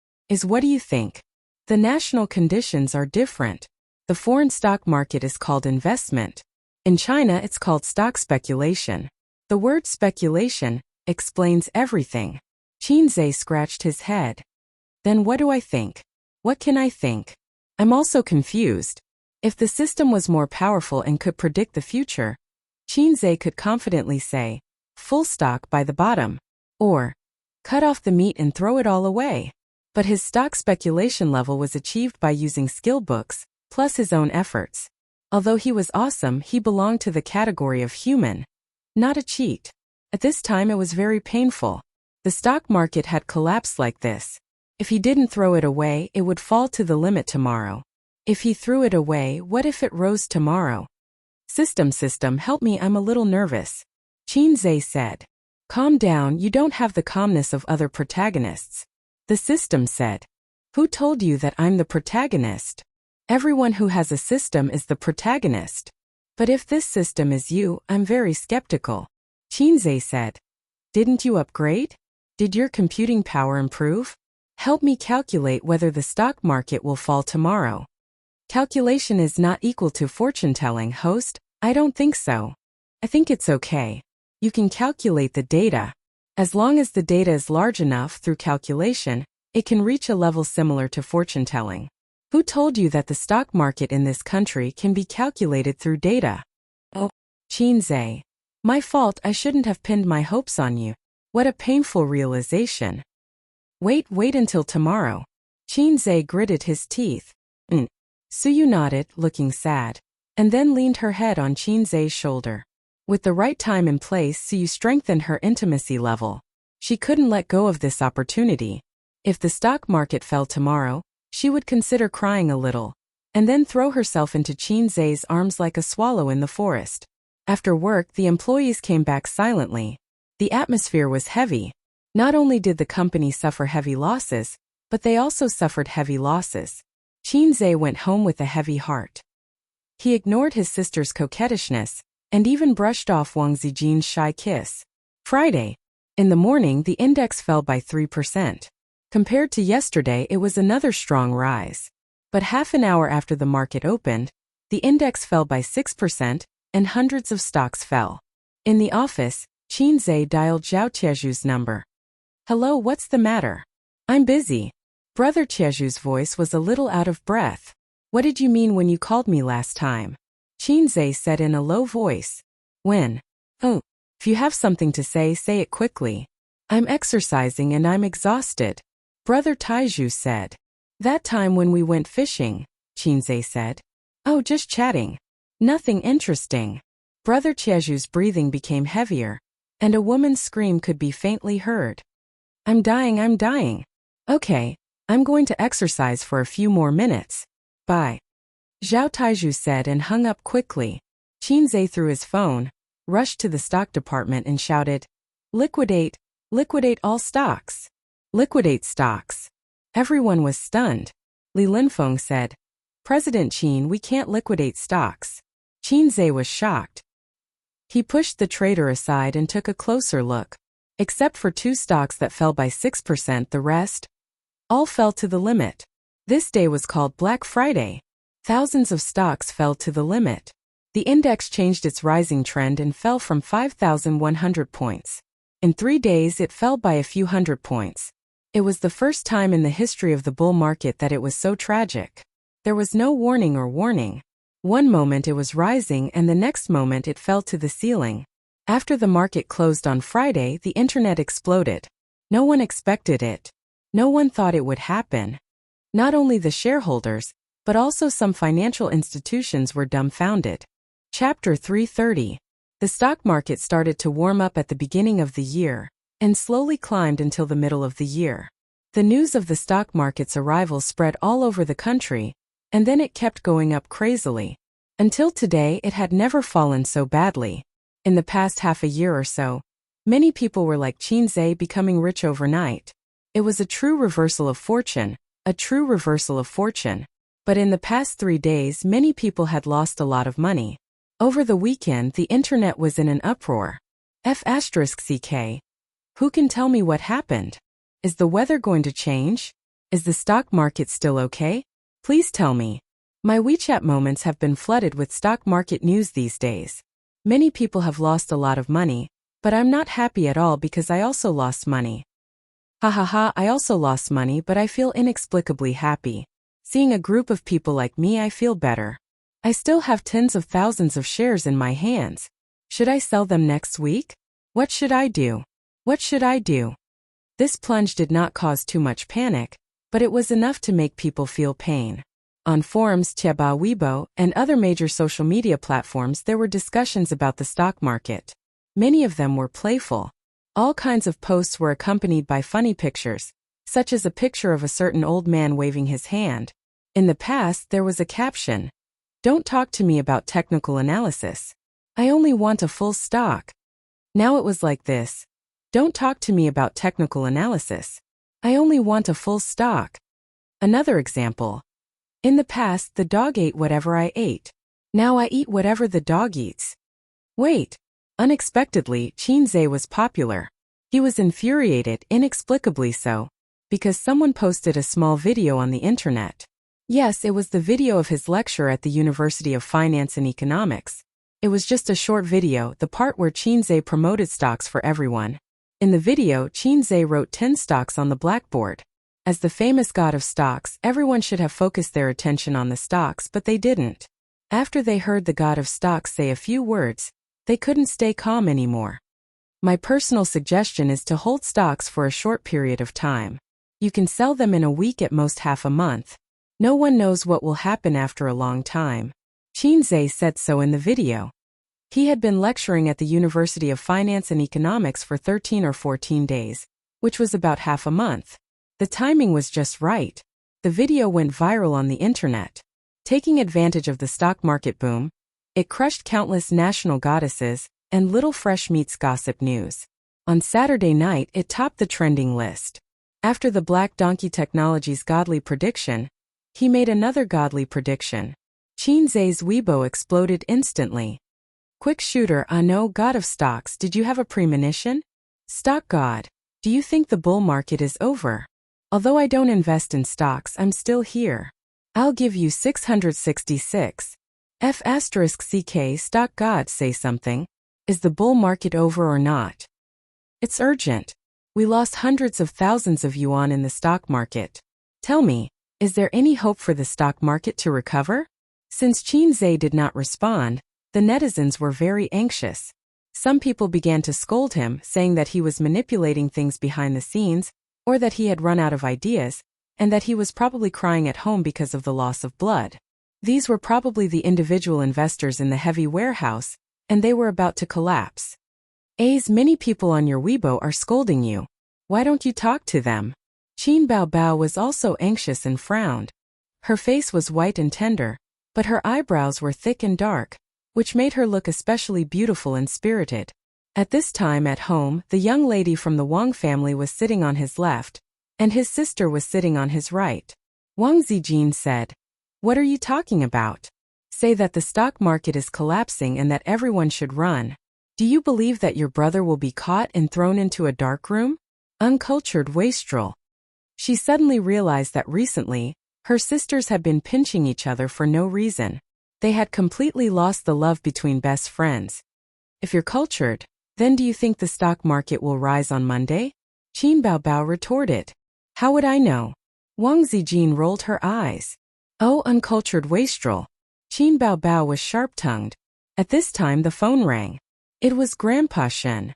What do you think? The national conditions are different. The foreign stock market is called investment. In China, it's called stock speculation. The word speculation explains everything. Qinze scratched his head. Then what do I think? What can I think? I'm also confused. If the system was more powerful and could predict the future, Qinze could confidently say, full stock by the bottom, or cut off the meat and throw it all away. But his stock speculation level was achieved by using skill books, plus his own efforts. Although he was awesome, he belonged to the category of human, not a cheat. At this time it was very painful. The stock market had collapsed like this. If he didn't throw it away, it would fall to the limit tomorrow. If he threw it away, what if it rose tomorrow? System, help me, I'm a little nervous. Qinze said. Calm down, you don't have the calmness of other protagonists. The system said. Who told you that I'm the protagonist? Everyone who has a system is the protagonist. But if this system is you, I'm very skeptical. Qinze said. Didn't you upgrade? Did your computing power improve? Help me calculate whether the stock market will fall tomorrow. Calculation is not equal to fortune-telling, host. I don't think so. I think it's okay. You can calculate the data. As long as the data is large enough through calculation, it can reach a level similar to fortune-telling. Who told you that the stock market in this country can be calculated through data? Oh, Qinze. My fault, I shouldn't have pinned my hopes on you. What a painful realization. Wait until tomorrow. Qinze gritted his teeth. Suyu nodded, looking sad, and then leaned her head on Qinze's shoulder. With the right time in place, Suyu strengthened her intimacy level. She couldn't let go of this opportunity. If the stock market fell tomorrow, she would consider crying a little, and then throw herself into Qinze's arms like a swallow in the forest. After work, the employees came back silently. The atmosphere was heavy. Not only did the company suffer heavy losses, but they also suffered heavy losses. Qinze went home with a heavy heart. He ignored his sister's coquettishness, and even brushed off Wang Zijin's shy kiss. Friday. In the morning, the index fell by 3%. Compared to yesterday, it was another strong rise. But half an hour after the market opened, the index fell by 6%, and hundreds of stocks fell. In the office, Qinze dialed Zhao Tieju's number. Hello, what's the matter? I'm busy. Brother Tieju's voice was a little out of breath. What did you mean when you called me last time? Qinze said in a low voice. When? Oh, if you have something to say it quickly. I'm exercising and I'm exhausted. Brother Taiju said. That time when we went fishing, Qinze said. Oh, just chatting. Nothing interesting. Brother Tieju's breathing became heavier, and a woman's scream could be faintly heard. I'm dying. Okay, I'm going to exercise for a few more minutes. Bye. Zhao Taiju said and hung up quickly. Qinze threw his phone, rushed to the stock department and shouted, Liquidate all stocks. Liquidate stocks. Everyone was stunned. Li Linfeng said, President Qin, we can't liquidate stocks. Qinze was shocked. He pushed the trader aside and took a closer look. Except for 2 stocks that fell by 6%, the rest all fell to the limit. This day was called Black Friday. Thousands of stocks fell to the limit. The index changed its rising trend and fell from 5,100 points. In 3 days it fell by a few hundred points. It was the first time in the history of the bull market that it was so tragic. There was no warning. One moment it was rising and the next moment it fell to the ceiling. After the market closed on Friday, the internet exploded. No one expected it. No one thought it would happen. Not only the shareholders, but also some financial institutions were dumbfounded. Chapter 330. The stock market started to warm up at the beginning of the year, and slowly climbed until the middle of the year. The news of the stock market's arrival spread all over the country, and then it kept going up crazily. Until today, it had never fallen so badly. In the past half a year or so, many people were like Qinze, becoming rich overnight. It was a true reversal of fortune. But in the past 3 days, many people had lost a lot of money. Over the weekend, the internet was in an uproar. F***ck. Who can tell me what happened? Is the weather going to change? Is the stock market still okay? Please tell me. My WeChat moments have been flooded with stock market news these days. Many people have lost a lot of money, but I'm not happy at all because I also lost money. I also lost money, but I feel inexplicably happy. Seeing a group of people like me, I feel better. I still have tens of thousands of shares in my hands. Should I sell them next week? What should I do? What should I do? This plunge did not cause too much panic, but it was enough to make people feel pain. On forums, Tieba Weibo, and other major social media platforms, there were discussions about the stock market. Many of them were playful. All kinds of posts were accompanied by funny pictures, such as a picture of a certain old man waving his hand. In the past, there was a caption, "Don't talk to me about technical analysis. I only want a full stock." Now it was like this, "Don't talk to me about technical analysis. I only want a full stock." Another example. In the past, the dog ate whatever I ate. Now I eat whatever the dog eats. Wait. Unexpectedly, Chinze was popular. He was infuriated, inexplicably so, because someone posted a small video on the internet. Yes, it was the video of his lecture at the University of Finance and Economics. It was just a short video, the part where Chinze promoted stocks for everyone. In the video, Chinze wrote 10 stocks on the blackboard. As the famous god of stocks, everyone should have focused their attention on the stocks, but they didn't. After they heard the god of stocks say a few words, they couldn't stay calm anymore. My personal suggestion is to hold stocks for a short period of time. You can sell them in a week, at most half a month. No one knows what will happen after a long time. Chinze said so in the video. He had been lecturing at the University of Finance and Economics for 13 or 14 days, which was about half a month. The timing was just right. The video went viral on the internet. Taking advantage of the stock market boom, it crushed countless national goddesses and little fresh meats gossip news. On Saturday night, it topped the trending list. After the Black Donkey Technologies godly prediction, he made another godly prediction. Chinze's Weibo exploded instantly. Quick shooter, no, god of stocks, did you have a premonition? Stock god, do you think the bull market is over? Although I don't invest in stocks, I'm still here. I'll give you 666. F***CK stock god, say something. Is the bull market over or not? It's urgent. We lost hundreds of thousands of yuan in the stock market. Tell me, is there any hope for the stock market to recover? Since Chinze did not respond, the netizens were very anxious. Some people began to scold him, saying that he was manipulating things behind the scenes, or that he had run out of ideas, and that he was probably crying at home because of the loss of blood. These were probably the individual investors in the heavy warehouse, and they were about to collapse. Many people on your Weibo are scolding you. Why don't you talk to them? Qin Baobao was also anxious and frowned. Her face was white and tender, but her eyebrows were thick and dark, which made her look especially beautiful and spirited. At this time at home, the young lady from the Wang family was sitting on his left, and his sister was sitting on his right. Wang Zijin said, "What are you talking about? Say that the stock market is collapsing and that everyone should run. Do you believe that your brother will be caught and thrown into a dark room? Uncultured wastrel." She suddenly realized that recently, her sisters had been pinching each other for no reason. They had completely lost the love between best friends. If you're cultured, then do you think the stock market will rise on Monday? Qin Baobao retorted. How would I know? Wang Zijin rolled her eyes. Oh, uncultured wastrel. Qin Baobao was sharp-tongued. At this time the phone rang. It was Grandpa Shen.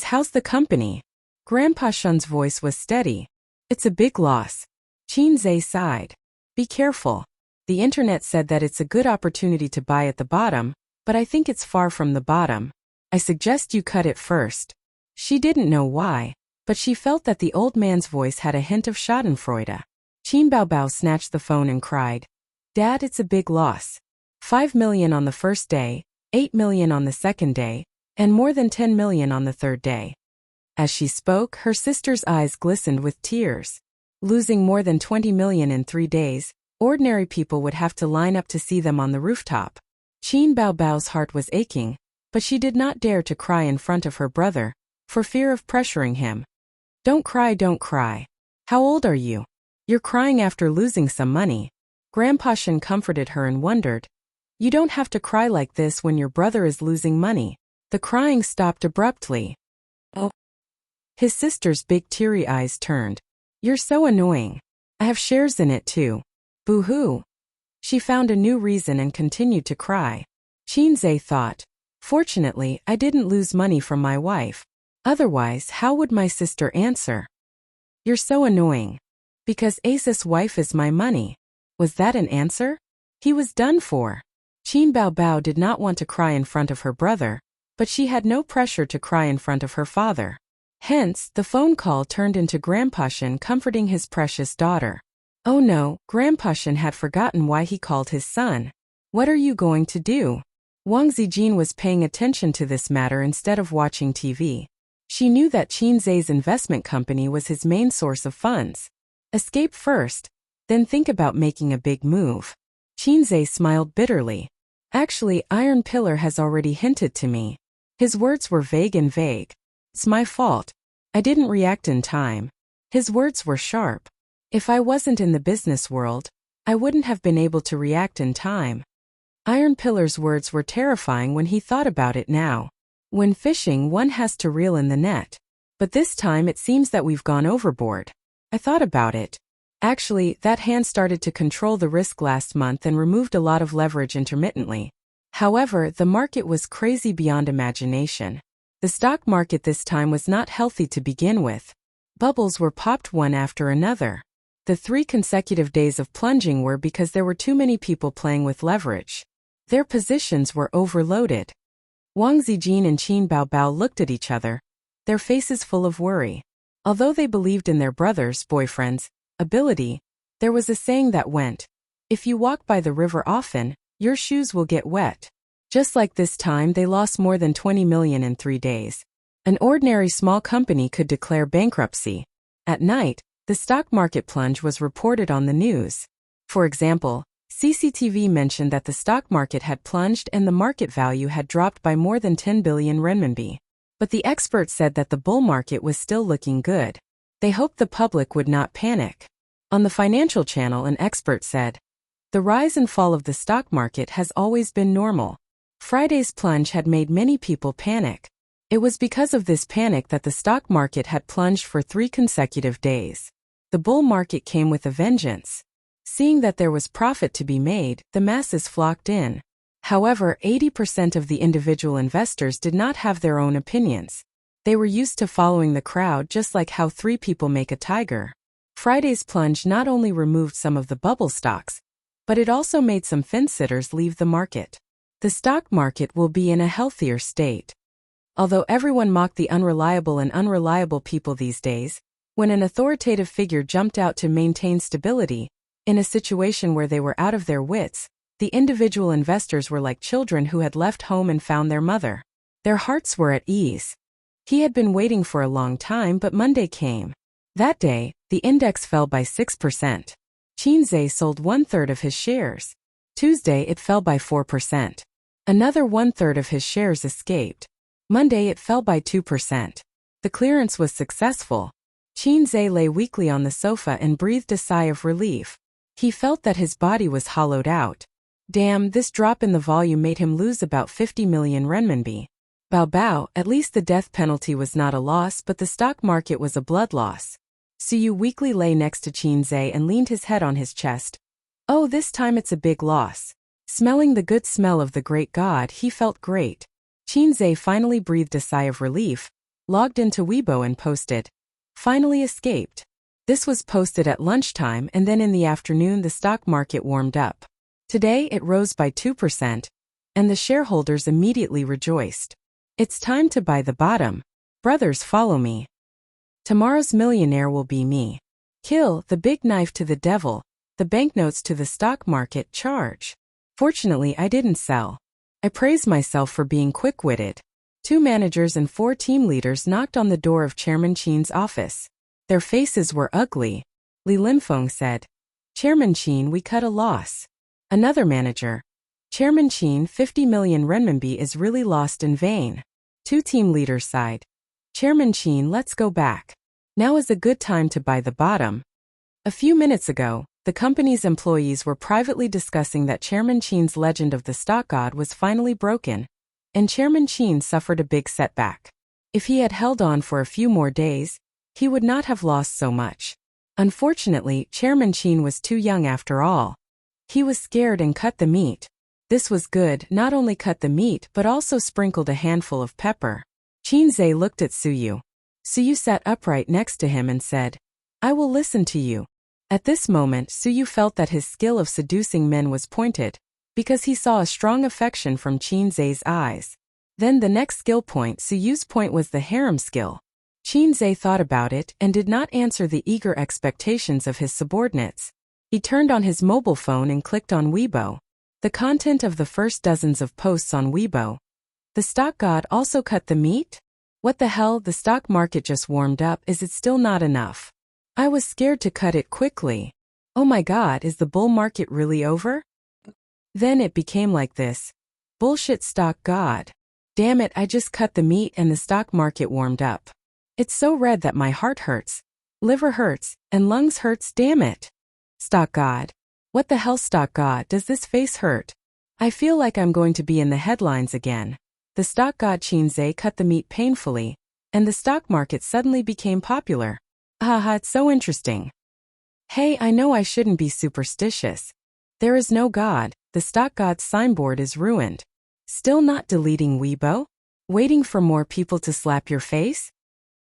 How's the company? Grandpa Shen's voice was steady. It's a big loss. Chinze sighed. Be careful. The internet said that it's a good opportunity to buy at the bottom, but I think it's far from the bottom. I suggest you cut it first. She didn't know why, but she felt that the old man's voice had a hint of schadenfreude. Qin Baobao snatched the phone and cried, Dad, it's a big loss. 5 million on the first day, 8 million on the second day, and more than 10 million on the third day. As she spoke, her sister's eyes glistened with tears. Losing more than 20 million in 3 days, ordinary people would have to line up to see them on the rooftop. Qin Baobao's heart was aching, but she did not dare to cry in front of her brother, for fear of pressuring him. Don't cry, don't cry. How old are you? You're crying after losing some money. Grandpa Shen comforted her and wondered. You don't have to cry like this when your brother is losing money. The crying stopped abruptly. Oh. His sister's big teary eyes turned. You're so annoying. I have shares in it too. Boo-hoo. She found a new reason and continued to cry. Qinzhe thought, fortunately, I didn't lose money from my wife. Otherwise, how would my sister answer? You're so annoying. Because Ace's wife is my money. Was that an answer? He was done for. Qin Baobao did not want to cry in front of her brother, but she had no pressure to cry in front of her father. Hence, the phone call turned into Grandpa Shen comforting his precious daughter. Oh no, Grandpa Shen had forgotten why he called his son. What are you going to do? Wang Zijin was paying attention to this matter instead of watching TV. She knew that Qinzhe's investment company was his main source of funds. Escape first, then think about making a big move. Qinzhe smiled bitterly. Actually, Iron Pillar has already hinted to me. His words were vague and vague. It's my fault. I didn't react in time. His words were sharp. If I wasn't in the business world, I wouldn't have been able to react in time. Iron Pillar's words were terrifying when he thought about it now. When fishing, one has to reel in the net. But this time it seems that we've gone overboard. I thought about it. Actually, that hand started to control the risk last month and removed a lot of leverage intermittently. However, the market was crazy beyond imagination. The stock market this time was not healthy to begin with. Bubbles were popped one after another. The 3 consecutive days of plunging were because there were too many people playing with leverage. Their positions were overloaded. Wang Zijin and Qin Baobao looked at each other, their faces full of worry. Although they believed in their brother's, boyfriend's, ability, there was a saying that went, if you walk by the river often, your shoes will get wet. Just like this time, they lost more than 20 million in 3 days. An ordinary small company could declare bankruptcy. At night, the stock market plunge was reported on the news. For example, CCTV mentioned that the stock market had plunged and the market value had dropped by more than 10 billion renminbi. But the experts said that the bull market was still looking good. They hoped the public would not panic. On the financial channel, an expert said, the rise and fall of the stock market has always been normal. Friday's plunge had made many people panic. It was because of this panic that the stock market had plunged for 3 consecutive days. The bull market came with a vengeance. Seeing that there was profit to be made, the masses flocked in. However, 80% of the individual investors did not have their own opinions. They were used to following the crowd just like how 3 people make a tiger. Friday's plunge not only removed some of the bubble stocks, but it also made some fence-sitters leave the market. The stock market will be in a healthier state. Although everyone mocked the unreliable and unreliable people these days, when an authoritative figure jumped out to maintain stability, in a situation where they were out of their wits, the individual investors were like children who had left home and found their mother. Their hearts were at ease. He had been waiting for a long time, but Monday came. That day, the index fell by 6%. Qinzhe sold 1/3 of his shares. Tuesday it fell by 4%. Another 1/3 of his shares escaped. Monday it fell by 2%. The clearance was successful. Qinzhe lay weakly on the sofa and breathed a sigh of relief. He felt that his body was hollowed out. Damn, this drop in the volume made him lose about 50 million renminbi. Baobao, at least the death penalty was not a loss, but the stock market was a blood loss. Suyu weakly lay next to Qinzhe and leaned his head on his chest. Oh, this time it's a big loss. Smelling the good smell of the great god, he felt great. Qinzhe finally breathed a sigh of relief, logged into Weibo and posted, finally escaped. This was posted at lunchtime, and then in the afternoon the stock market warmed up. Today it rose by 2%, and the shareholders immediately rejoiced. It's time to buy the bottom. Brothers, follow me. Tomorrow's millionaire will be me. Kill, the big knife to the devil, the banknotes to the stock market, charge. Fortunately, I didn't sell. I praise myself for being quick-witted. 2 managers and 4 team leaders knocked on the door of Chairman Qin's office. Their faces were ugly. Li Linfeng said, Chairman Qin, we cut a loss. Another manager, Chairman Qin, 50 million renminbi is really lost in vain. 2 team leaders sighed. Chairman Qin, let's go back. Now is a good time to buy the bottom. A few minutes ago, the company's employees were privately discussing that Chairman Qin's legend of the stock god was finally broken, and Chairman Qin suffered a big setback. If he had held on for a few more days, he would not have lost so much. Unfortunately, Chairman Qin was too young after all. He was scared and cut the meat. This was good, not only cut the meat but also sprinkled a handful of pepper. Qinzhe looked at Suyu. Suyu sat upright next to him and said, "I will listen to you." At this moment Suyu felt that his skill of seducing men was pointed, because he saw a strong affection from Qinzhe's eyes. Then the next skill point, Suyu's point, was the harem skill. Qinzhe thought about it and did not answer the eager expectations of his subordinates. He turned on his mobile phone and clicked on Weibo. The content of the first dozens of posts on Weibo. The stock god also cut the meat? What the hell, the stock market just warmed up, is it still not enough? I was scared to cut it quickly. Oh my god, is the bull market really over? Then it became like this. Bullshit stock god. Damn it, I just cut the meat and the stock market warmed up. It's so red that my heart hurts, liver hurts, and lungs hurts, damn it. Stock god. What the hell, stock god, does this face hurt? I feel like I'm going to be in the headlines again. The stock god Qinzhe cut the meat painfully, and the stock market suddenly became popular. Haha, it's so interesting. Hey, I know I shouldn't be superstitious. There is no god, the stock god's signboard is ruined. Still not deleting Weibo? Waiting for more people to slap your face?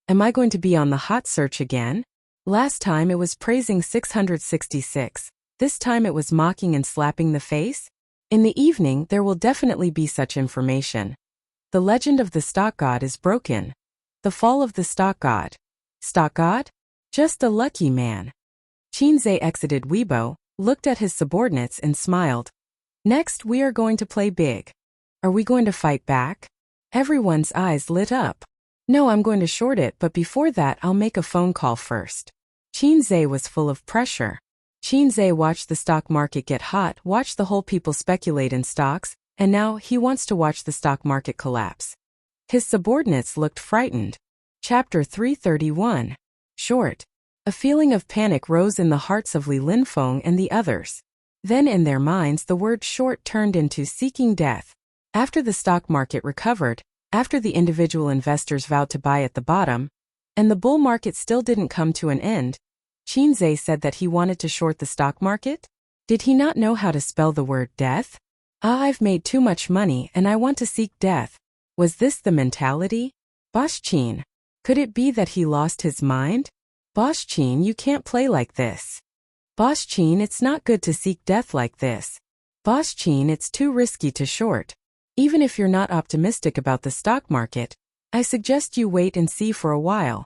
Am I going to be on the hot search again? Last time it was praising 666. This time it was mocking and slapping the face? In the evening there will definitely be such information. The legend of the stock god is broken. The fall of the stock god. Stock god? Just a lucky man. Qinzhe exited Weibo, looked at his subordinates and smiled. Next we are going to play big. Are we going to fight back? Everyone's eyes lit up. No, I'm going to short it, but before that I'll make a phone call first. Qinzhe was full of pressure. Qinzhe watched the stock market get hot, watched the whole people speculate in stocks, and now he wants to watch the stock market collapse. His subordinates looked frightened. Chapter 331. Short. A feeling of panic rose in the hearts of Li Linfeng and the others. Then in their minds the word short turned into seeking death. After the stock market recovered, after the individual investors vowed to buy at the bottom, and the bull market still didn't come to an end, Qinzhe said that he wanted to short the stock market? Did he not know how to spell the word death? I've made too much money and I want to seek death. Was this the mentality? Boss Qin. Could it be that he lost his mind? Boss Qin, you can't play like this. Boss Qin, it's not good to seek death like this. Boss Qin, it's too risky to short. Even if you're not optimistic about the stock market, I suggest you wait and see for a while.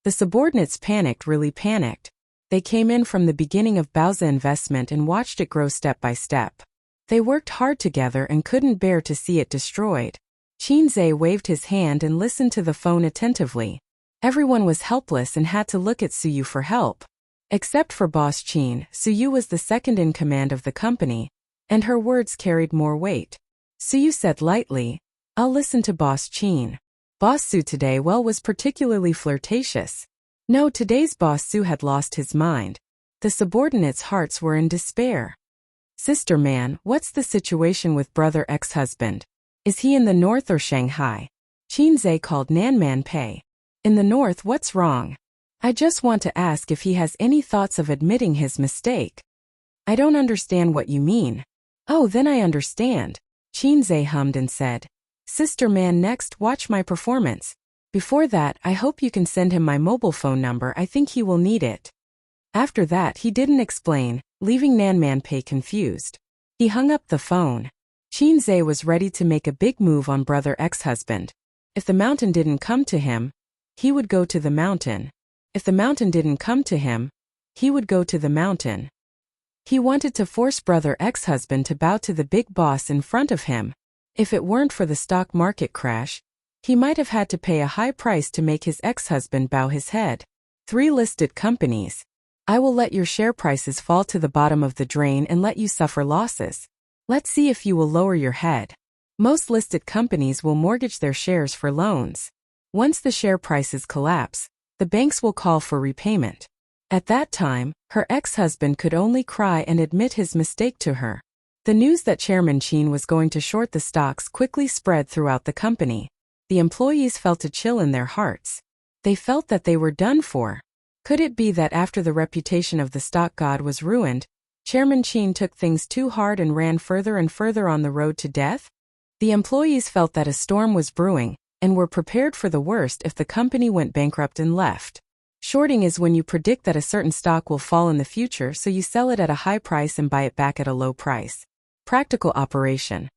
The subordinates panicked, really panicked. They came in from the beginning of Baozi investment and watched it grow step by step. They worked hard together and couldn't bear to see it destroyed. Qinzhe waved his hand and listened to the phone attentively. Everyone was helpless and had to look at Suyu for help. Except for Boss Qin, Suyu was the second in command of the company, and her words carried more weight. Suyu said lightly, "I'll listen to Boss Qin." Boss Su today was particularly flirtatious. No, today's Boss Su had lost his mind. The subordinates' hearts were in despair. "Sister man, what's the situation with brother ex-husband? Is he in the north or Shanghai?" Qinzhe called Nanman Pei. "In the north, what's wrong? I just want to ask if he has any thoughts of admitting his mistake." "I don't understand what you mean." "Oh, then I understand." Qinzhe hummed and said, "Sister man, next, watch my performance. Before that, I hope you can send him my mobile phone number, I think he will need it." After that he didn't explain, leaving Nanman Pei confused. He hung up the phone. Qinzhe was ready to make a big move on brother ex-husband. If the mountain didn't come to him, he would go to the mountain. If the mountain didn't come to him, he would go to the mountain. He wanted to force brother ex-husband to bow to the big boss in front of him. If it weren't for the stock market crash, he might have had to pay a high price to make his ex-husband bow his head. 3 listed companies. I will let your share prices fall to the bottom of the drain and let you suffer losses. Let's see if you will lower your head. Most listed companies will mortgage their shares for loans. Once the share prices collapse, the banks will call for repayment. At that time, her ex-husband could only cry and admit his mistake to her. The news that Chairman Qin was going to short the stocks quickly spread throughout the company. The employees felt a chill in their hearts. They felt that they were done for. Could it be that after the reputation of the stock god was ruined, Chairman Qin took things too hard and ran further and further on the road to death? The employees felt that a storm was brewing, and were prepared for the worst if the company went bankrupt and left. Shorting is when you predict that a certain stock will fall in the future, so you sell it at a high price and buy it back at a low price. Practical operation.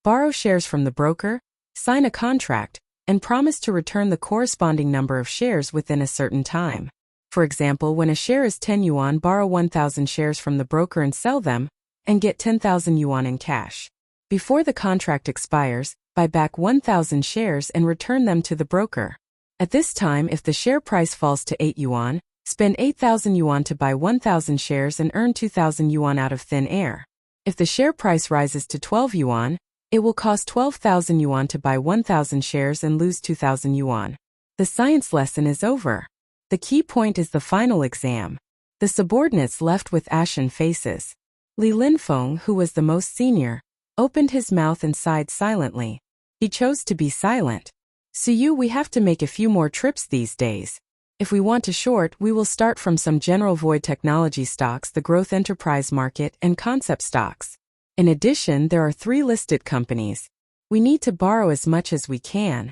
Borrow shares from the broker, sign a contract, and promise to return the corresponding number of shares within a certain time. For example, when a share is 10 yuan, borrow 1,000 shares from the broker and sell them, and get 10,000 yuan in cash. Before the contract expires, buy back 1,000 shares and return them to the broker. At this time, if the share price falls to 8 yuan, spend 8,000 yuan to buy 1,000 shares and earn 2,000 yuan out of thin air. If the share price rises to 12 yuan, it will cost 12,000 yuan to buy 1,000 shares and lose 2,000 yuan. The science lesson is over. The key point is the final exam. The subordinates left with ashen faces. Li Linfeng, who was the most senior, opened his mouth and sighed silently. He chose to be silent. Suyu, we have to make a few more trips these days. If we want to short, we will start from some general void technology stocks, the growth enterprise market, and concept stocks. In addition, there are 3 listed companies. We need to borrow as much as we can.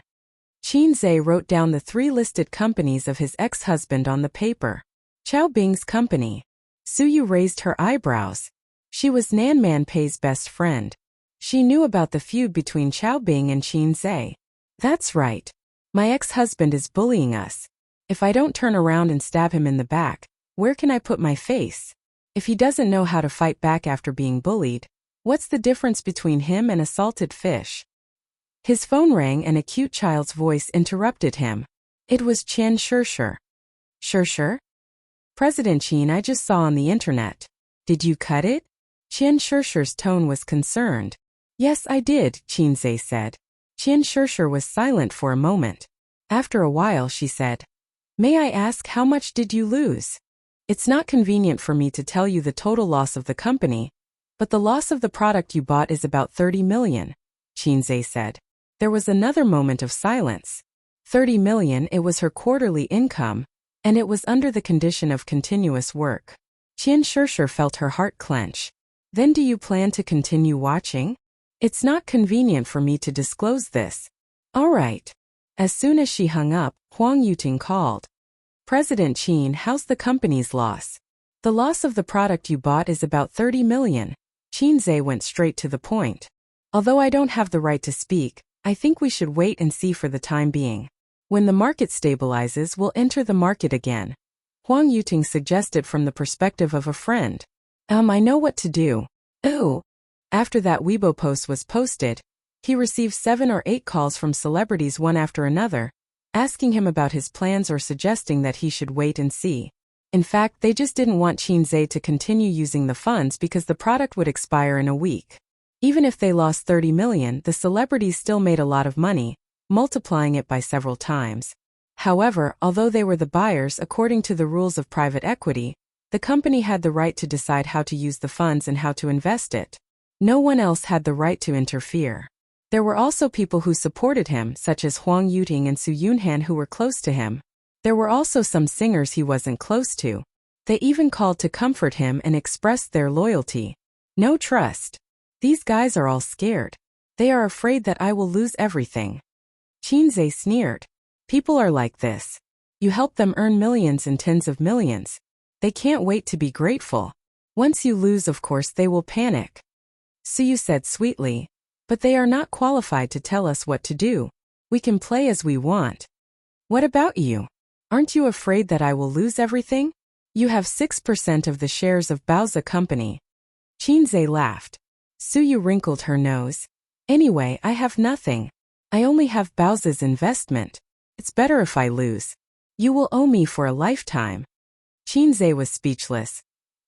Qin Zhe wrote down the 3 listed companies of his ex-husband on the paper. Chao Bing's company. Suyu raised her eyebrows. She was Nanman Pei's best friend. She knew about the feud between Chao Bing and Qin Zhe. That's right. My ex-husband is bullying us. If I don't turn around and stab him in the back, where can I put my face? If he doesn't know how to fight back after being bullied, what's the difference between him and a salted fish? His phone rang and a cute child's voice interrupted him. It was Qian Shishir. Shishir? President Qin, I just saw on the internet. Did you cut it? Qian Shishir's tone was concerned. Yes, I did, Qin Zhe said. Qian Shishir was silent for a moment. After a while she said, May I ask, how much did you lose? It's not convenient for me to tell you the total loss of the company, but the loss of the product you bought is about 30 million, Qin Zhe said. There was another moment of silence. 30 million, it was her quarterly income, and it was under the condition of continuous work. Qian Shishir felt her heart clench. Then do you plan to continue watching? It's not convenient for me to disclose this. All right. As soon as she hung up, Huang Yuting called. President Qin, how's the company's loss? The loss of the product you bought is about 30 million. Qin Zhe went straight to the point. Although I don't have the right to speak, I think we should wait and see for the time being. When the market stabilizes, we'll enter the market again. Huang Yuting suggested from the perspective of a friend. I know what to do. Ooh. After that Weibo post was posted, he received 7 or 8 calls from celebrities one after another, asking him about his plans or suggesting that he should wait and see. In fact, they just didn't want Qin Zhe to continue using the funds because the product would expire in a week. Even if they lost 30 million, the celebrities still made a lot of money, multiplying it by several times. However, although they were the buyers according to the rules of private equity, the company had the right to decide how to use the funds and how to invest it. No one else had the right to interfere. There were also people who supported him, such as Huang Yuting and Su Yunhan, who were close to him. There were also some singers he wasn't close to. They even called to comfort him and expressed their loyalty. No trust. These guys are all scared. They are afraid that I will lose everything. Qin Zhe sneered. People are like this. You help them earn millions and tens of millions. They can't wait to be grateful. Once you lose, of course, they will panic. Suyu said sweetly, but they are not qualified to tell us what to do. We can play as we want. What about you? Aren't you afraid that I will lose everything? You have 6% of the shares of Baozi Company. Qin Zhe laughed. Suyu wrinkled her nose. Anyway, I have nothing. I only have Baozi's investment. It's better if I lose. You will owe me for a lifetime. Qin Zhe was speechless.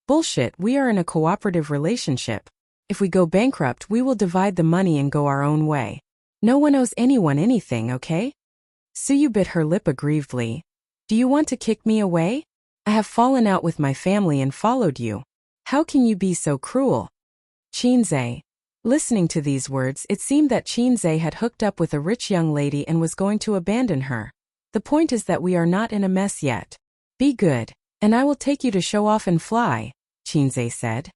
Bullshit, we are in a cooperative relationship. If we go bankrupt, we will divide the money and go our own way. No one owes anyone anything, okay? Suyu bit her lip aggrievedly. Do you want to kick me away? I have fallen out with my family and followed you. How can you be so cruel? Qin Zhe. Listening to these words, it seemed that Qin Zhe had hooked up with a rich young lady and was going to abandon her. The point is that we are not in a mess yet. Be good, and I will take you to show off and fly, Qinze said.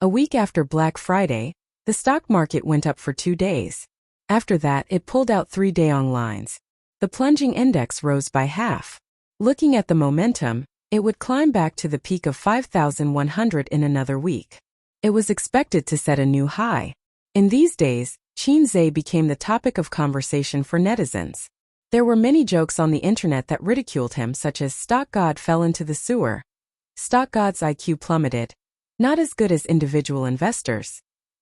A week after Black Friday, the stock market went up for 2 days. After that, it pulled out 3-day lines. The plunging index rose by half. Looking at the momentum, it would climb back to the peak of 5,100 in another week. It was expected to set a new high. In these days, Qinze became the topic of conversation for netizens. There were many jokes on the internet that ridiculed him, such as "Stock God fell into the sewer," "Stock God's IQ plummeted," "Not as good as individual investors,"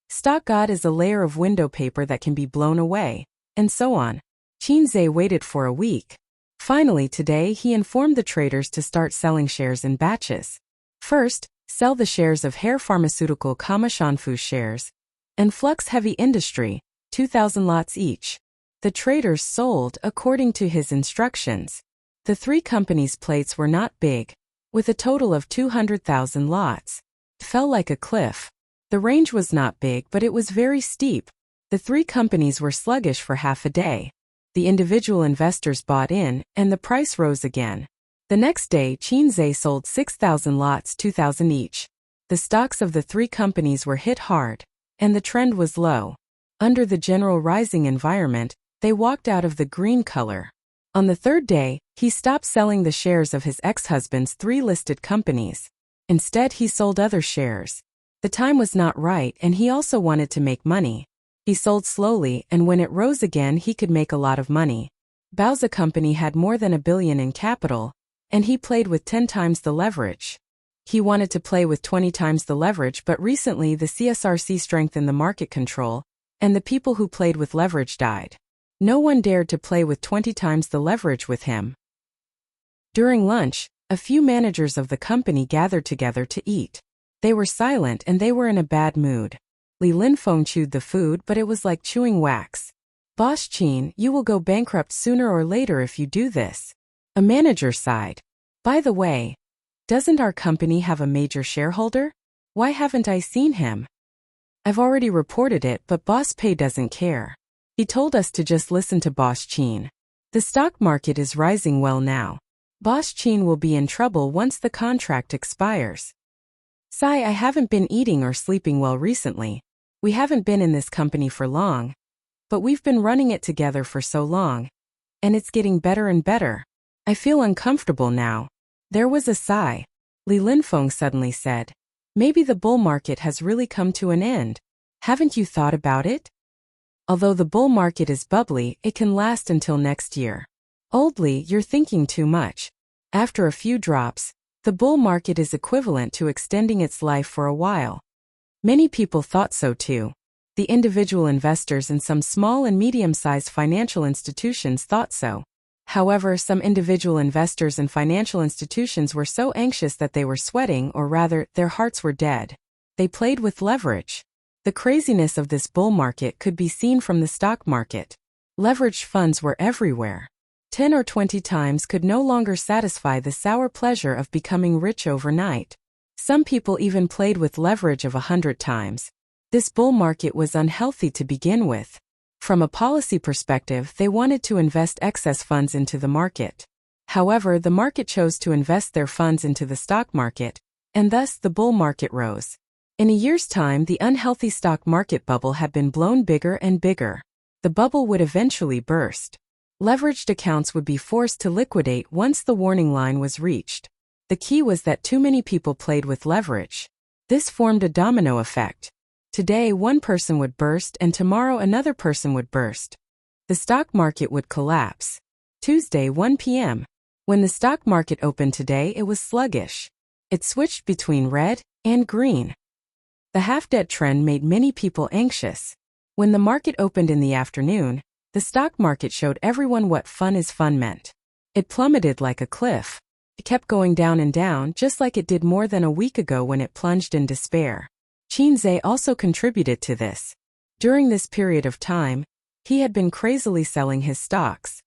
"Stock God is a layer of window paper that can be blown away," and so on. Qinze waited for a week. Finally today he informed the traders to start selling shares in batches. First, sell the shares of Hair Pharmaceutical, Shanfu shares, and Flux Heavy Industry, 2,000 lots each. The traders sold according to his instructions. The 3 companies' plates were not big, with a total of 200,000 lots. It fell like a cliff. The range was not big, but it was very steep. The 3 companies were sluggish for half a day. The individual investors bought in, and the price rose again. The next day, Qinze sold 6,000 lots, 2,000 each. The stocks of the 3 companies were hit hard, and the trend was low. Under the general rising environment, they walked out of the green color. On the 3rd day, he stopped selling the shares of his ex-husband's 3 listed companies. Instead, he sold other shares. The time was not right, and he also wanted to make money. He sold slowly, and when it rose again he could make a lot of money. Bao's company had more than $1 billion in capital, and he played with 10 times the leverage. He wanted to play with 20 times the leverage, but recently the CSRC strengthened the market control, and the people who played with leverage died. No one dared to play with 20 times the leverage with him. During lunch, a few managers of the company gathered together to eat. They were silent and they were in a bad mood. Li Linfeng chewed the food, but it was like chewing wax. "Boss Qin, you will go bankrupt sooner or later if you do this." A manager sighed. "By the way, doesn't our company have a major shareholder? Why haven't I seen him?" "I've already reported it, but Boss Pei doesn't care. He told us to just listen to Boss Qin. The stock market is rising well now. Boss Qin will be in trouble once the contract expires." "Sai, I haven't been eating or sleeping well recently. We haven't been in this company for long, but we've been running it together for so long, and it's getting better and better. I feel uncomfortable now." There was a sigh. Li Linfeng suddenly said, "Maybe the bull market has really come to an end. Haven't you thought about it? Although the bull market is bubbly, it can last until next year." "Old Li, you're thinking too much. After a few drops, the bull market is equivalent to extending its life for a while." Many people thought so too. The individual investors in some small and medium-sized financial institutions thought so. However, some individual investors in financial institutions were so anxious that they were sweating, or rather, their hearts were dead. They played with leverage. The craziness of this bull market could be seen from the stock market. Leveraged funds were everywhere. 10 or 20 times could no longer satisfy the sour pleasure of becoming rich overnight. Some people even played with leverage of 100 times. This bull market was unhealthy to begin with. From a policy perspective, they wanted to invest excess funds into the market. However, the market chose to invest their funds into the stock market, and thus the bull market rose. In a year's time, the unhealthy stock market bubble had been blown bigger and bigger. The bubble would eventually burst. Leveraged accounts would be forced to liquidate once the warning line was reached. The key was that too many people played with leverage. This formed a domino effect. Today one person would burst and tomorrow another person would burst. The stock market would collapse. Tuesday 1 p.m. When the stock market opened today, it was sluggish. It switched between red and green. The half-dead trend made many people anxious. When the market opened in the afternoon, the stock market showed everyone what fun is fun meant. It plummeted like a cliff. It kept going down and down, just like it did more than a week ago when it plunged in despair. Qinze also contributed to this. During this period of time, he had been crazily selling his stocks.